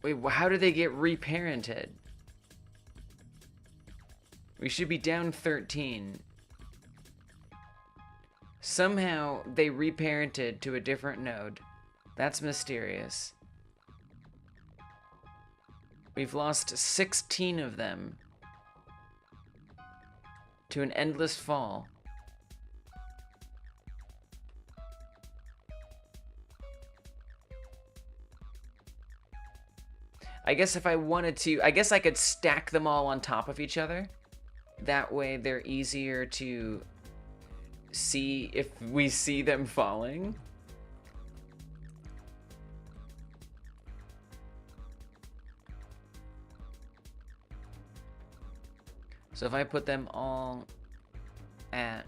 Wait, how did they get reparented? We should be down 13. Somehow, they reparented to a different node. That's mysterious. We've lost 16 of them to an endless fall. I guess if I wanted to, I guess I could stack them all on top of each other. That way they're easier to see if we see them falling. So if I put them all at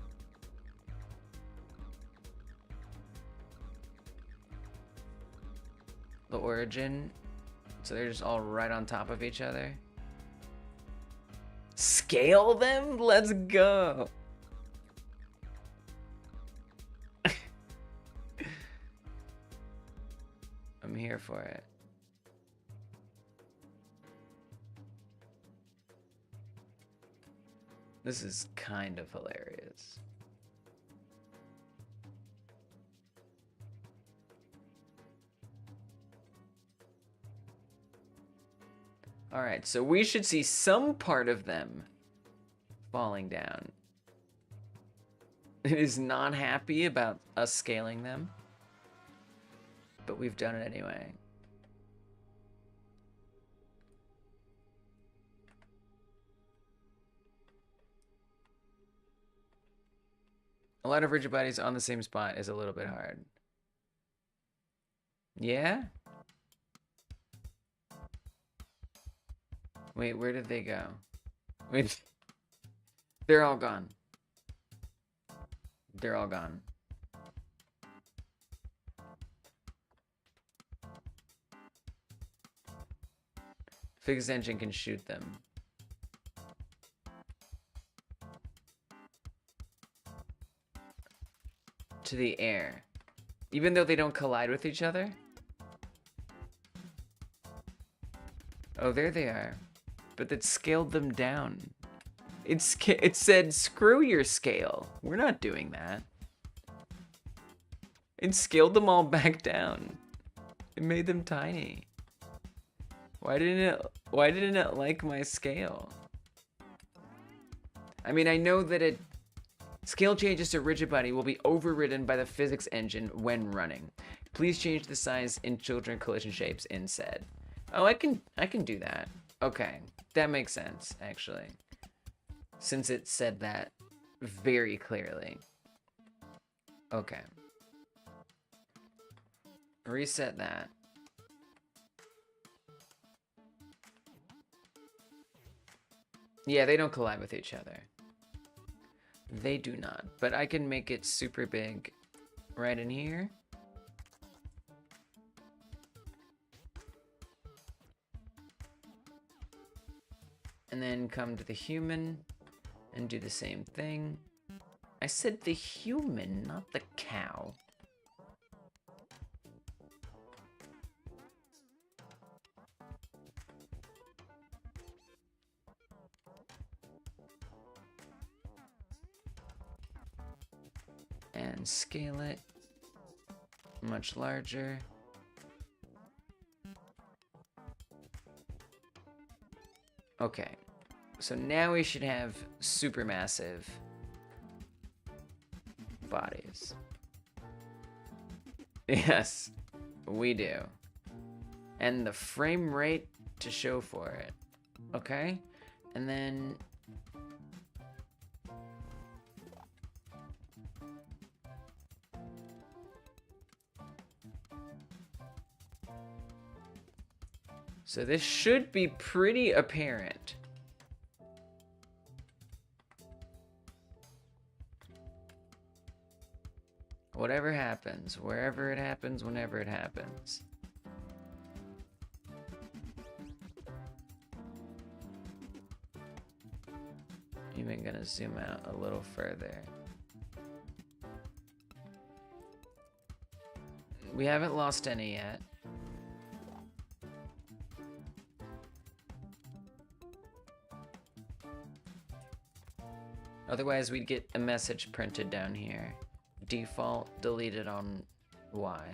the origin, so they're just all right on top of each other. Scale them? Let's go. I'm here for it. This is kind of hilarious. All right, so we should see some part of them falling down. It is not happy about us scaling them, but we've done it anyway. A lot of rigid bodies on the same spot is a little bit hard. Yeah? Wait, where did they go? Wait. They're all gone. They're all gone. Fixed engine can shoot them. To the air. Even though they don't collide with each other? Oh, there they are. But it scaled them down. It said, screw your scale. We're not doing that. It scaled them all back down. It made them tiny. Why didn't it like my scale? I mean, I know that scale changes to rigid body will be overridden by the physics engine when running. Please change the size in children collision shapes instead. Oh, I can do that. Okay, that makes sense, actually. Since it said that very clearly. Okay. Reset that. Yeah, they don't collide with each other. They do not, but I can make it super big right in here. And then come to the human and do the same thing. I said the human, not the cow. And scale it much larger. Okay, so now we should have supermassive bodies. Yes, we do. And the frame rate to show for it. Okay, and then so this should be pretty apparent. Whatever happens, wherever it happens, whenever it happens. Human gonna zoom out a little further. We haven't lost any yet. Otherwise, we'd get a message printed down here. Default deleted on Y.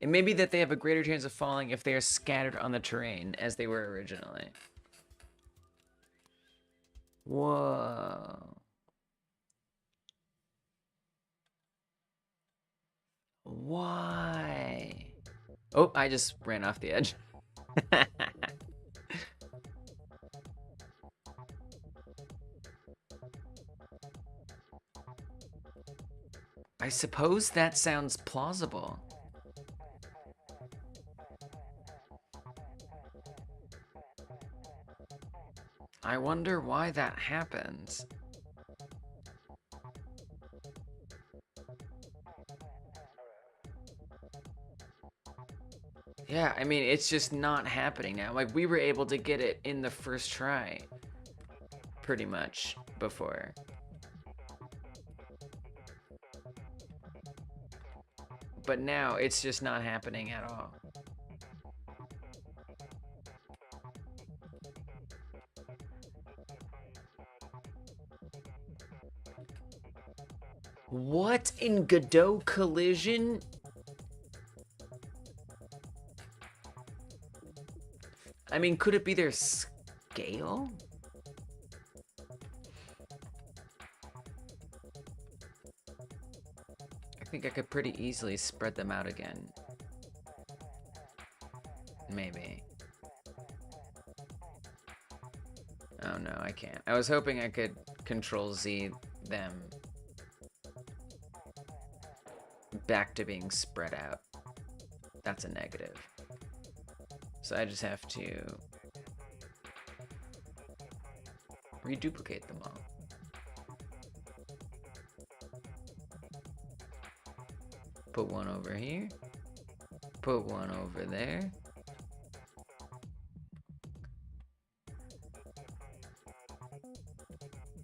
It may be that they have a greater chance of falling if they are scattered on the terrain as they were originally. Whoa. Why? Oh, I just ran off the edge. I suppose that sounds plausible. I wonder why that happens. Yeah, I mean, it's just not happening now. Like, we were able to get it in the first try, pretty much, before. But now, it's just not happening at all. What in Godot collision? I mean, could it be their scale? I think I could pretty easily spread them out again. Maybe. Oh no, I can't. I was hoping I could Control Z them back to being spread out. That's a negative. So I just have to reduplicate them all. Put one over here. Put one over there.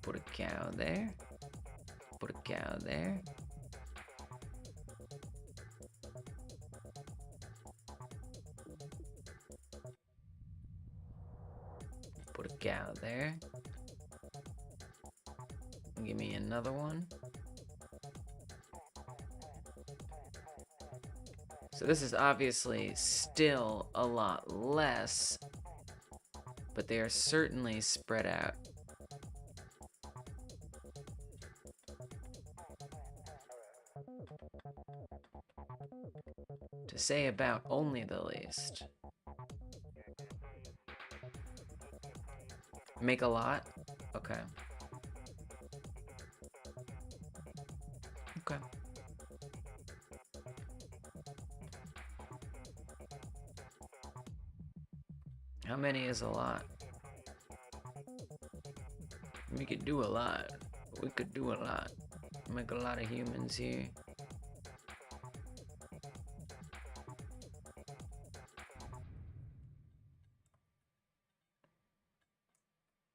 Put a cow there. Put a cow there. Put a cow there. Give me another one. So this is obviously still a lot less, but they are certainly spread out. To say about only the least. Make a lot? Okay. Okay. How many is a lot? We could do a lot. We could do a lot. Make a lot of humans here.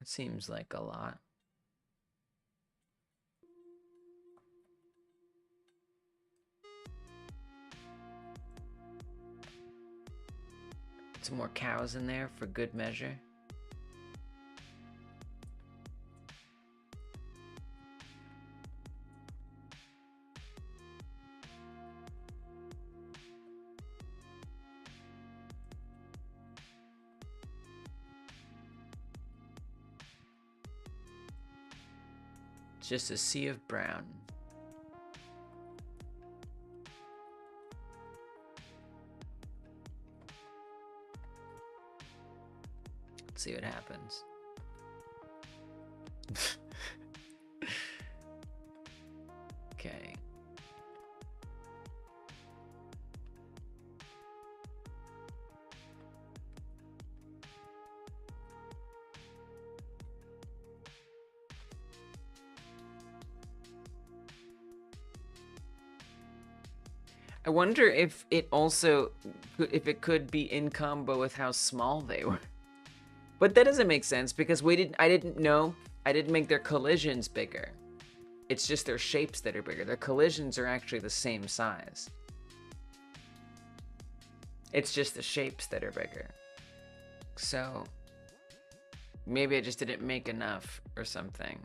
It seems like a lot. Some more cows in there for good measure. It's just a sea of brown. Let's see what happens. Okay. I wonder if it also, if it could be in combo with how small they were. But that doesn't make sense because I didn't know. I didn't make their collisions bigger. It's just their shapes that are bigger. Their collisions are actually the same size. It's just the shapes that are bigger. So maybe I just didn't make enough or something.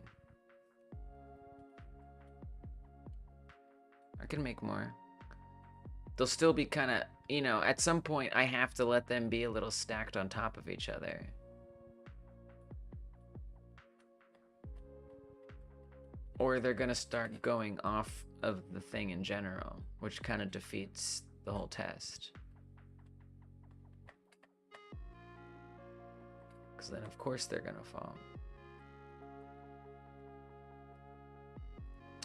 I can make more. They'll still be kind of, you know, at some point I have to let them be a little stacked on top of each other. Or they're gonna start going off of the thing in general, which kind of defeats the whole test. Because then of course they're gonna fall.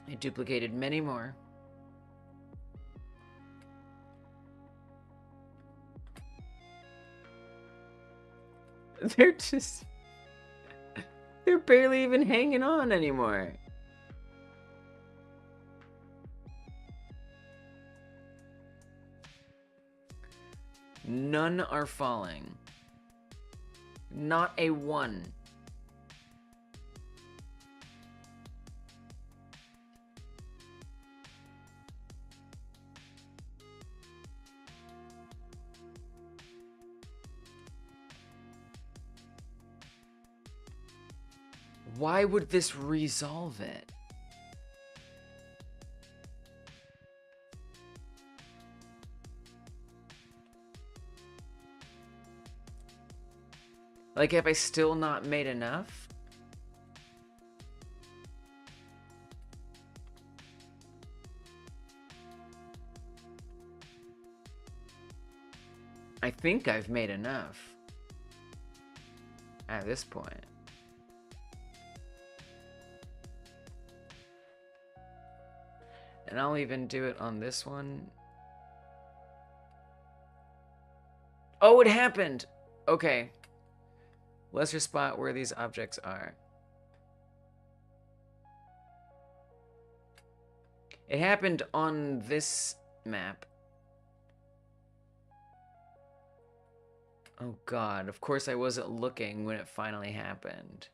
I duplicated many more. They're barely even hanging on anymore. None are falling. Not a one. Why would this resolve it? Like, have I still not made enough? I think I've made enough at this point. And I'll even do it on this one. Oh, it happened! Okay. Lesser spot where these objects are. It happened on this map. Oh god, of course I wasn't looking when it finally happened.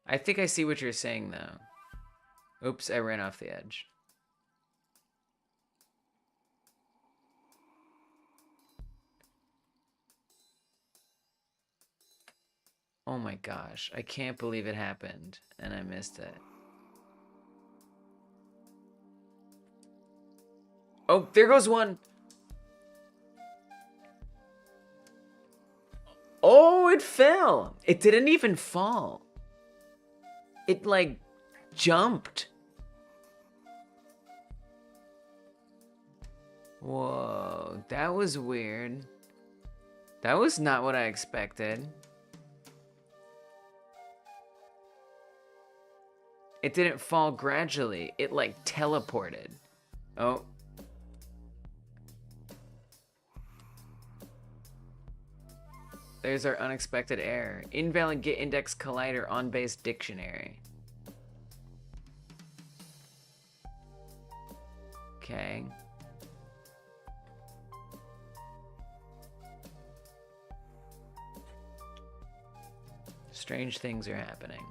I think I see what you're saying though. Oops, I ran off the edge. Oh my gosh, I can't believe it happened and I missed it. Oh, there goes one. Oh, it fell. It didn't even fall. It like jumped. Whoa, that was weird. That was not what I expected. It didn't fall gradually. It like teleported. Oh. There's our unexpected error. Invalid get index collider on base dictionary. Okay. Strange things are happening.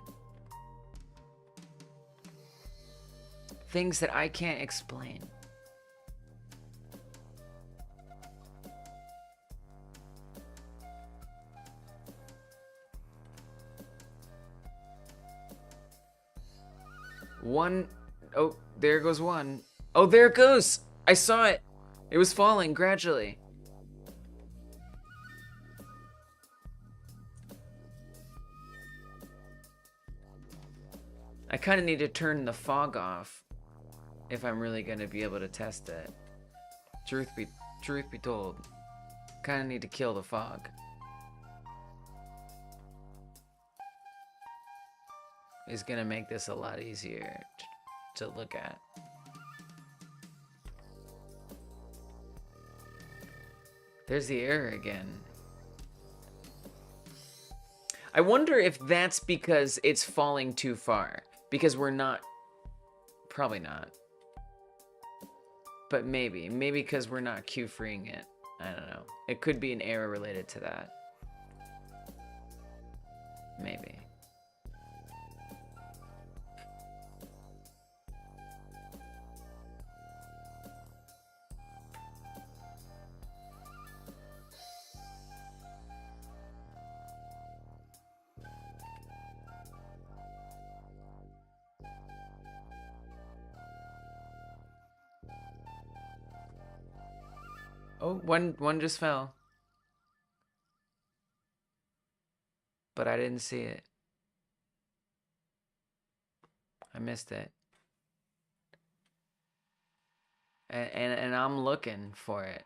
Things that I can't explain. One, oh, there goes one. Oh, there it goes. I saw it. It was falling gradually. I kind of need to turn the fog off if I'm really going to be able to test it. Truth be told, kind of need to kill the fog. It's going to make this a lot easier to look at. There's the error again. I wonder if that's because it's falling too far. Because we're not... Probably not. but maybe because we're not queue freeing it. I don't know. It could be an error related to that. Maybe. Oh, one just fell. But I didn't see it. I missed it. And I'm looking for it.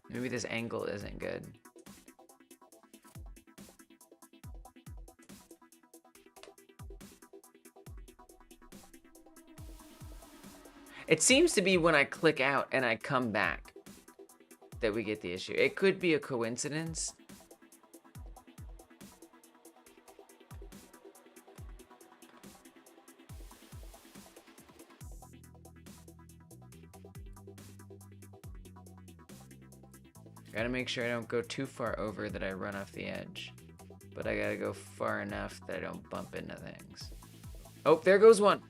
Maybe this angle isn't good. It seems to be when I click out and I come back that we get the issue. It could be a coincidence. Gotta make sure I don't go too far over that I run off the edge. But I gotta go far enough that I don't bump into things. Oh, there goes one.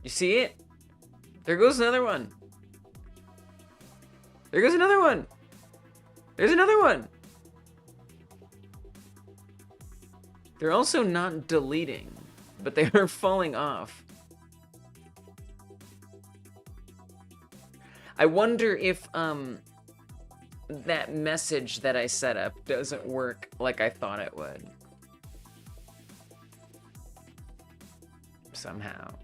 You see it? There goes another one. There goes another one. There's another one. They're also not deleting, but they are falling off. I wonder if that message that I set up doesn't work like I thought it would. Somehow.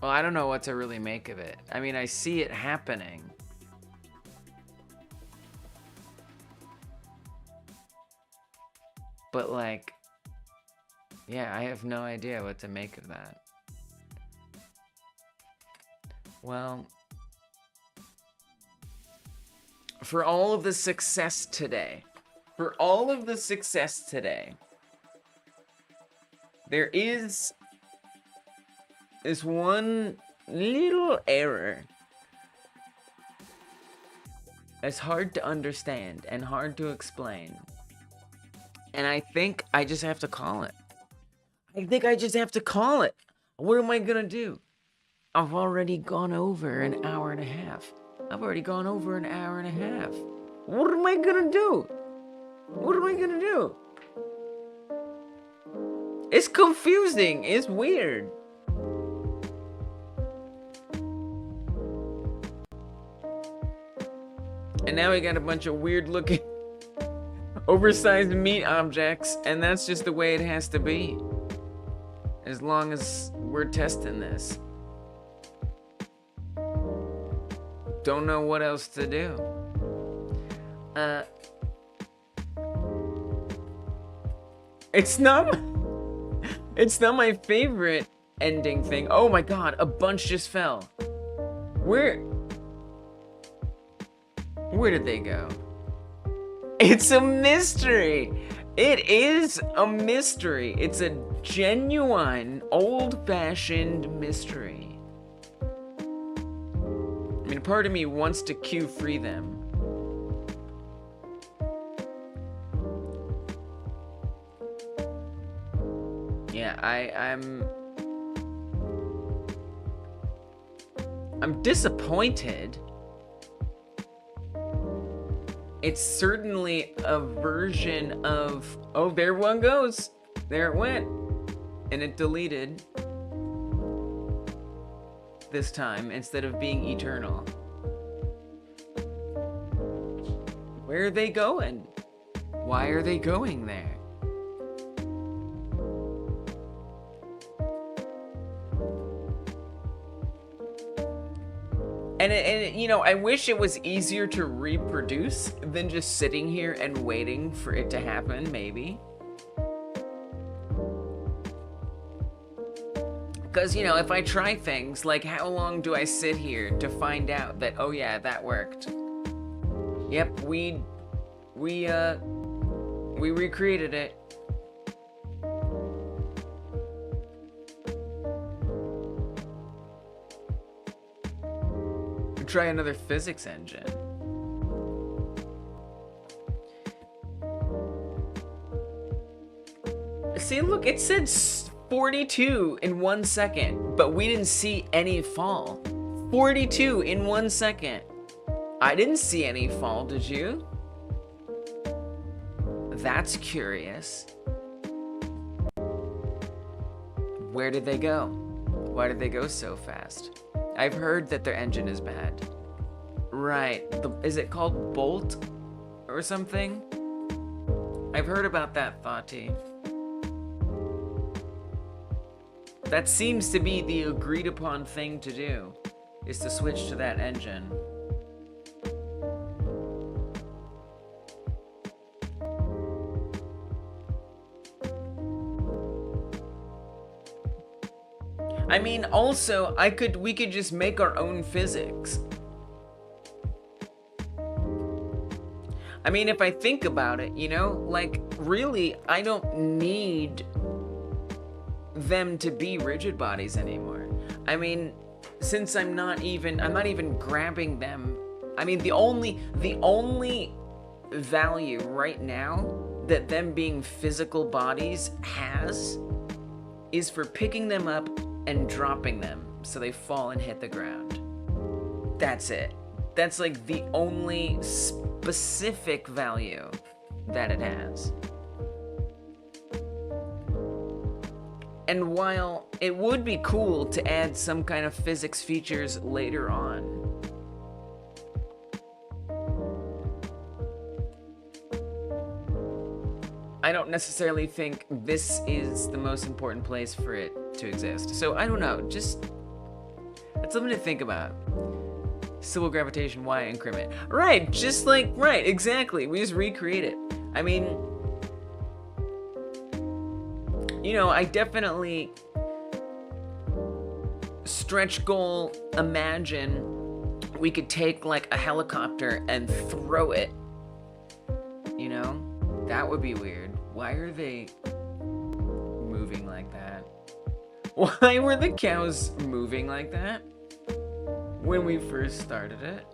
Well, I don't know what to really make of it. I mean, I see it happening. But like, yeah, I have no idea what to make of that. Well, for all of the success today, there is this one little error. It's hard to understand and hard to explain. And I think I just have to call it. What am I gonna do? I've already gone over an hour and a half. What am I gonna do? It's confusing. It's weird. And now we got a bunch of weird looking oversized meat objects, and that's just the way it has to be. As long as we're testing this. Don't know what else to do. It's not my favorite ending thing. Oh my god, a bunch just fell. Where did they go? It's a mystery. It is a mystery. It's a genuine, old-fashioned mystery. I mean, part of me wants to queue free them. Yeah, I'm disappointed. It's certainly a version of, oh, there one goes. There it went. And it deleted this time instead of being eternal. Where are they going? Why are they going there? And you know, I wish it was easier to reproduce than just sitting here and waiting for it to happen, maybe. Because, you know, if I try things, like how long do I sit here to find out that, oh yeah, that worked? Yep, we recreated it. try another physics engine. See, look, it said 42 in 1 second, but we didn't see any fall. 42 in 1 second. I didn't see any fall, did you? That's curious. Where did they go? Why did they go so fast? I've heard that their engine is bad. Right, is it called Bolt or something? I've heard about that, Thoughty. That seems to be the agreed upon thing to do, is to switch to that engine. I mean, also, we could just make our own physics. I mean, if I think about it, you know, like, really, I don't need them to be rigid bodies anymore. I mean, since I'm not even grabbing them. I mean, the only value right now that them being physical bodies has is for picking them up and dropping them so they fall and hit the ground. That's it. That's like the only specific value that it has. And while it would be cool to add some kind of physics features later on, I don't necessarily think this is the most important place for it to exist. So I don't know, just, it's something to think about. Civil gravitation, Y increment. Right, just like, right, exactly. We just recreate it. I mean, you know, I definitely stretch goal imagine we could take like a helicopter and throw it. You know, that would be weird. Why are they moving like that? Why were the cows moving like that when we first started it?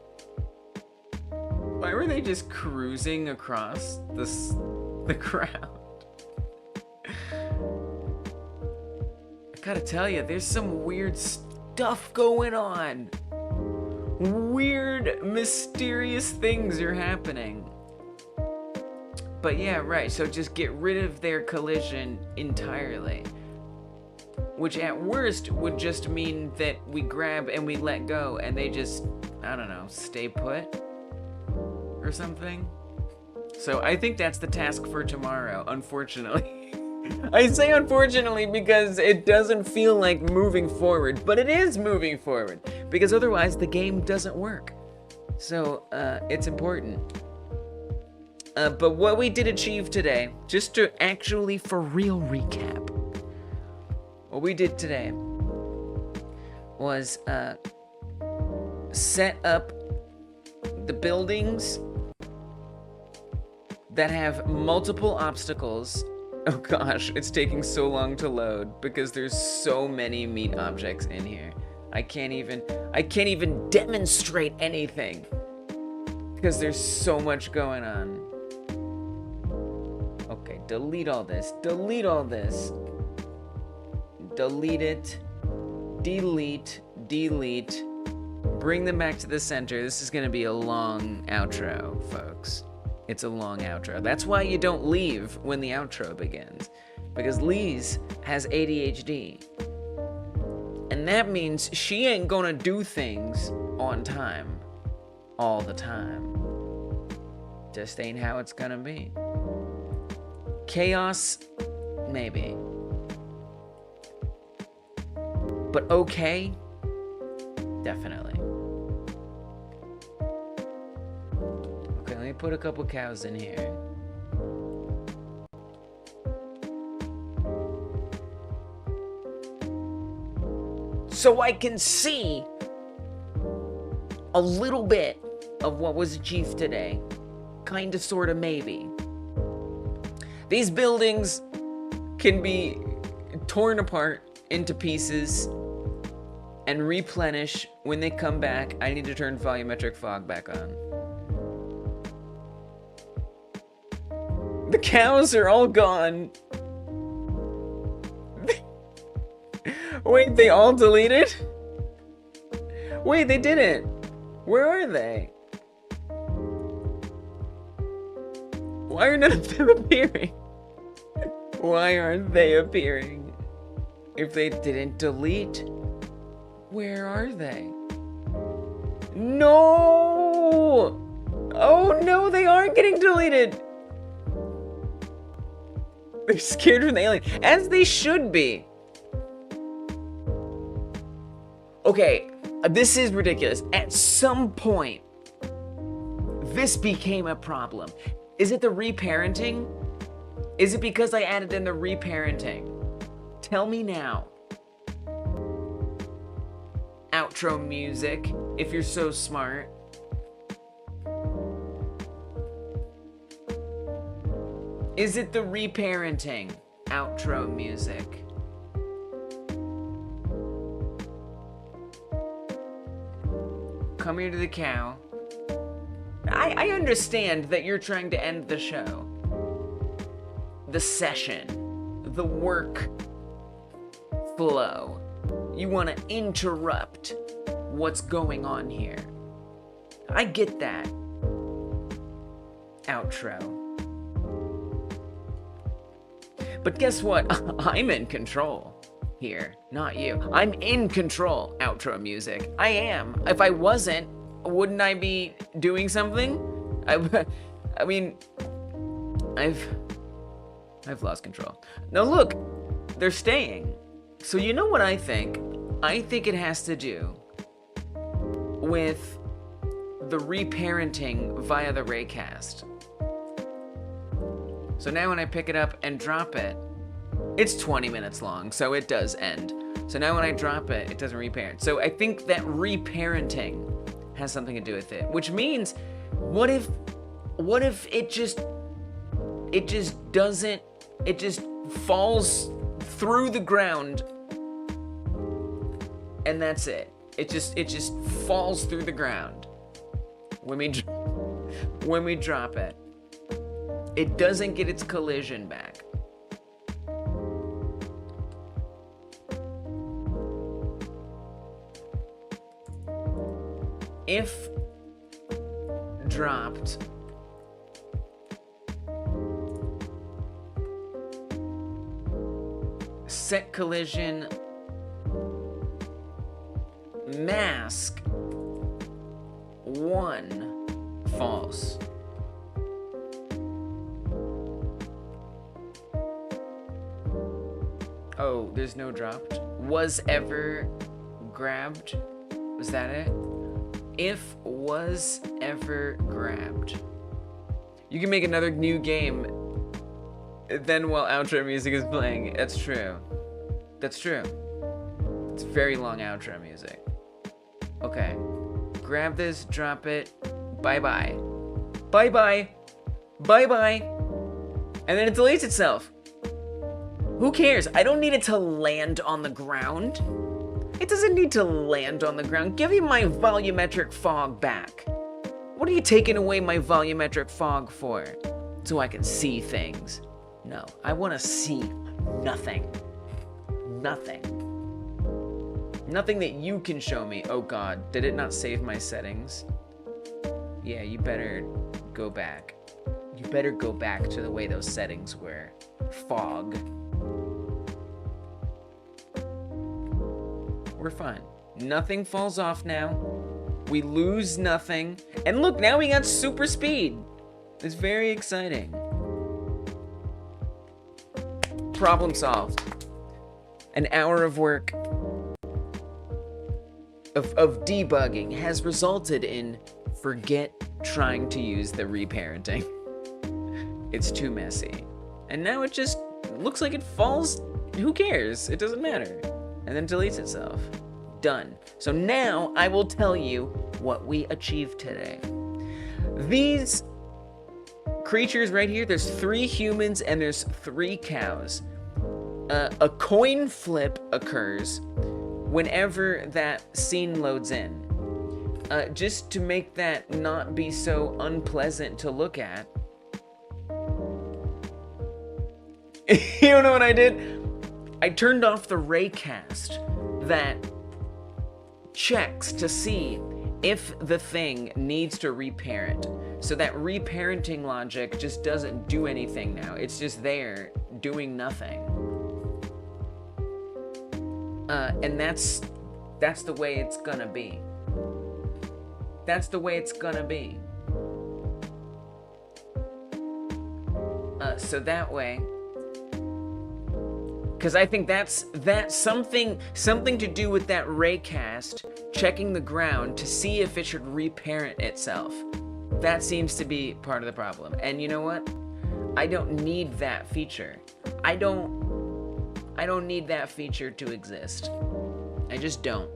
Why were they just cruising across the ground? I gotta tell you, there's some weird stuff going on. Weird, mysterious things are happening. But yeah, right, so just get rid of their collision entirely. Which at worst would just mean that we grab and we let go and they just, I don't know, stay put? Or something? So I think that's the task for tomorrow, unfortunately. I say unfortunately because it doesn't feel like moving forward, but it is moving forward. Because otherwise the game doesn't work. So it's important. But what we did achieve today, just to actually for real recap, what we did today was set up the buildings that have multiple obstacles. Oh gosh, it's taking so long to load because there's so many meat objects in here. I can't even demonstrate anything because there's so much going on. Okay, delete all this. Delete all this. Delete it. Delete. Delete. Bring them back to the center. This is gonna be a long outro, folks. It's a long outro. That's why you don't leave when the outro begins. Because Lise has ADHD. And that means she ain't gonna do things on time. All the time. Just ain't how it's gonna be. Chaos, maybe. But okay, definitely. Okay, let me put a couple cows in here. So I can see a little bit of what was achieved today. Kinda, sorta, maybe. These buildings can be torn apart into pieces and replenish when they come back. I need to turn volumetric fog back on. The cows are all gone. Wait, they all deleted? Wait, they didn't. Where are they? Why are none of them appearing? Why aren't they appearing? If they didn't delete, where are they? No! Oh no, they aren't getting deleted! They're scared from the alien, as they should be. Okay, this is ridiculous. At some point, this became a problem. Is it the reparenting? Is it because I added in the reparenting? Tell me now. Outro music, if you're so smart. Is it the reparenting? Outro music. Come here to the cow. I understand that you're trying to end the show. The session. The work flow. You want to interrupt what's going on here. I get that. Outro. But guess what? I'm in control here, not you. I'm in control, outro music. I am. If I wasn't, wouldn't I be doing something? I mean, I've lost control. Now look, they're staying. So you know what I think? I think it has to do with the reparenting via the raycast. So now when I pick it up and drop it, it's 20 minutes long, so it does end. So now when I drop it, it doesn't reparent. So I think that reparenting has something to do with it, which means, what if it just falls through the ground and that's it. It just falls through the ground when we drop it. It doesn't get its collision back. If dropped, set collision, mask 1 false. Oh, there's no dropped. Was ever grabbed? Was that it? If was ever grabbed. You can make another new game then while outro music is playing. That's true. That's true. It's very long outro music. Okay. Grab this, drop it. Bye-bye. Bye-bye. Bye-bye. And then it deletes itself. Who cares? I don't need it to land on the ground. It doesn't need to land on the ground. Give me my volumetric fog back. What are you taking away my volumetric fog for? So I can see things. No, I want to see nothing. Nothing. Nothing that you can show me. Oh God, did it not save my settings? Yeah, you better go back. You better go back to the way those settings were. Fog. We're fine. Nothing falls off now. We lose nothing. And look, now we got super speed. It's very exciting. Problem solved. An hour of work of debugging has resulted in forget trying to use the reparenting. It's too messy. And now it just looks like it falls. Who cares? It doesn't matter. And then deletes itself. Done. So now I will tell you what we achieved today. These creatures right here, there's 3 humans and there's 3 cows. A coin flip occurs whenever that scene loads in. Just to make that not be so unpleasant to look at. You know what I did? I turned off the raycast that checks to see if the thing needs to reparent. So that reparenting logic just doesn't do anything now. It's just there doing nothing. And that's the way it's gonna be. That's the way it's gonna be. So that way, because I think that's something to do with that raycast checking the ground to see if it should reparent itself. That seems to be part of the problem. And you know what? I don't need that feature. I don't need that feature to exist. I just don't.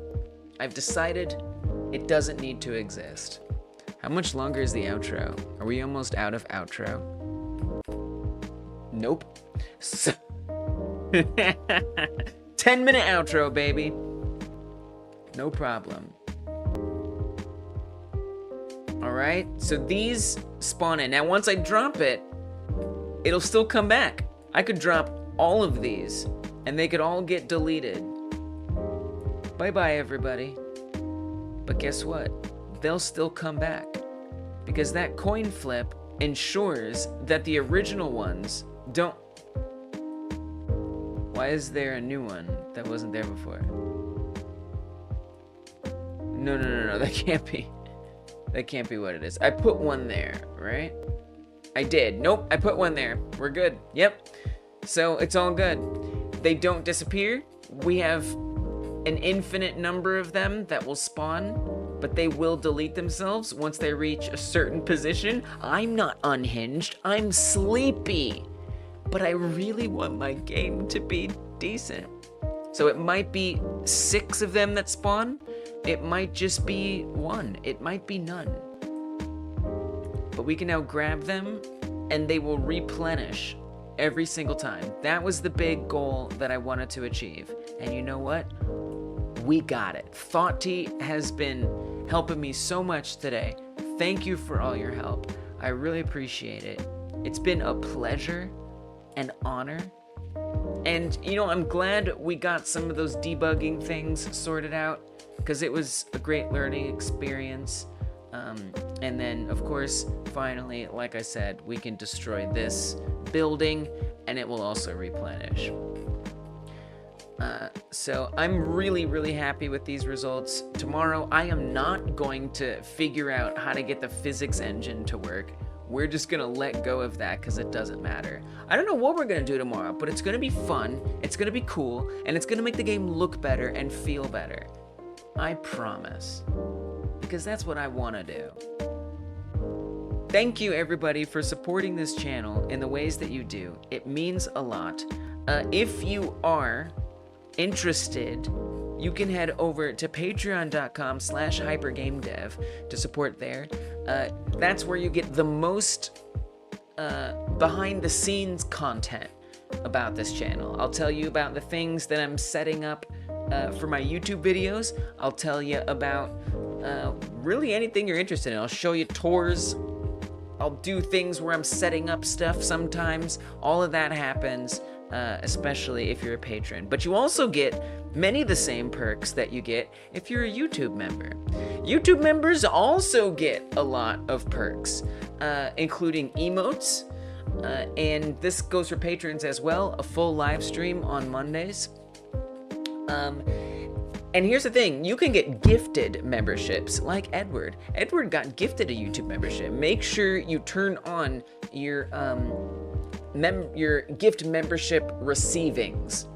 I've decided it doesn't need to exist. How much longer is the outro? Are we almost out of outro? Nope. So 10-minute outro, baby. No problem. Alright, so these spawn in. Now, once I drop it, it'll still come back. I could drop all of these, and they could all get deleted. Bye-bye, everybody. But guess what? They'll still come back. Because that coin flip ensures that the original ones don't... Why is there a new one that wasn't there before? No, that can't be. That can't be what it is. I put one there, right? I did. Nope, I put one there. We're good. Yep. So it's all good. They don't disappear. We have an infinite number of them that will spawn, but they will delete themselves once they reach a certain position. I'm not unhinged. I'm sleepy. But I really want my game to be decent. So it might be 6 of them that spawn. It might just be 1. It might be none. But we can now grab them and they will replenish every single time. That was the big goal that I wanted to achieve. And you know what? We got it. Thoughty has been helping me so much today. Thank you for all your help. I really appreciate it. It's been a pleasure, an honor. And, you know, I'm glad we got some of those debugging things sorted out, because it was a great learning experience. And then, of course, finally, like I said, we can destroy this building, and it will also replenish. So I'm really, really happy with these results. Tomorrow, I am not going to figure out how to get the physics engine to work. We're just gonna let go of that because it doesn't matter. I don't know what we're gonna do tomorrow, but it's gonna be fun, it's gonna be cool, and it's gonna make the game look better and feel better. I promise. Because that's what I wanna do. Thank you everybody for supporting this channel in the ways that you do. It means a lot. If you are interested, you can head over to patreon.com/hypergamedev to support there. That's where you get the most behind the scenes content about this channel. I'll tell you about the things that I'm setting up for my YouTube videos. I'll tell you about really anything you're interested in. I'll show you tours. I'll do things where I'm setting up stuff sometimes. All of that happens, especially if you're a patron. But you also get many of the same perks that you get if you're a YouTube member. YouTube members also get a lot of perks, including emotes, and this goes for patrons as well, a full live stream on Mondays. And here's the thing, you can get gifted memberships like Edward. Edward got gifted a YouTube membership. Make sure you turn on your gift membership receivings.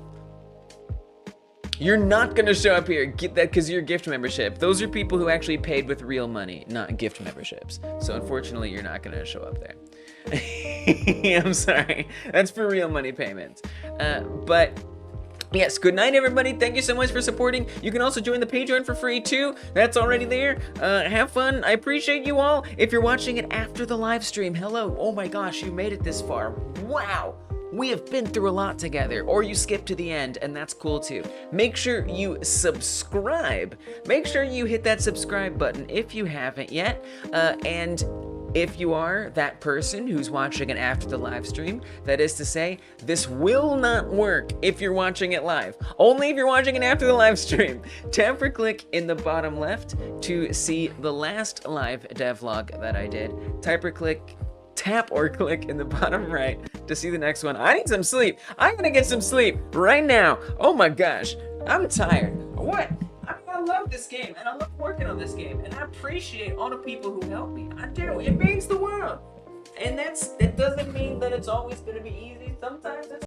You're not gonna show up here, get that because you're gift membership. Those are people who actually paid with real money, not gift memberships. So unfortunately, you're not gonna show up there. I'm sorry, that's for real money payments. But yes, good night everybody. Thank you so much for supporting. You can also join the Patreon for free too. That's already there. Have fun. I appreciate you all. If you're watching it after the live stream, hello. Oh my gosh, you made it this far. Wow. we have been through a lot together, or you skip to the end, and that's cool too. Make sure you subscribe. Make sure you hit that subscribe button if you haven't yet, and if you are that person who's watching it after the live stream, that is to say, this will not work if you're watching it live. Only if you're watching it after the live stream. Tap or click in the bottom left to see the last live devlog that I did. Tap or click in the bottom right to see the next one. I need some sleep. I'm gonna get some sleep right now. Oh my gosh, I'm tired. What? I love this game, and I love working on this game, and I appreciate all the people who help me. I do. It means the world. And that doesn't mean that it's always going to be easy. Sometimes it's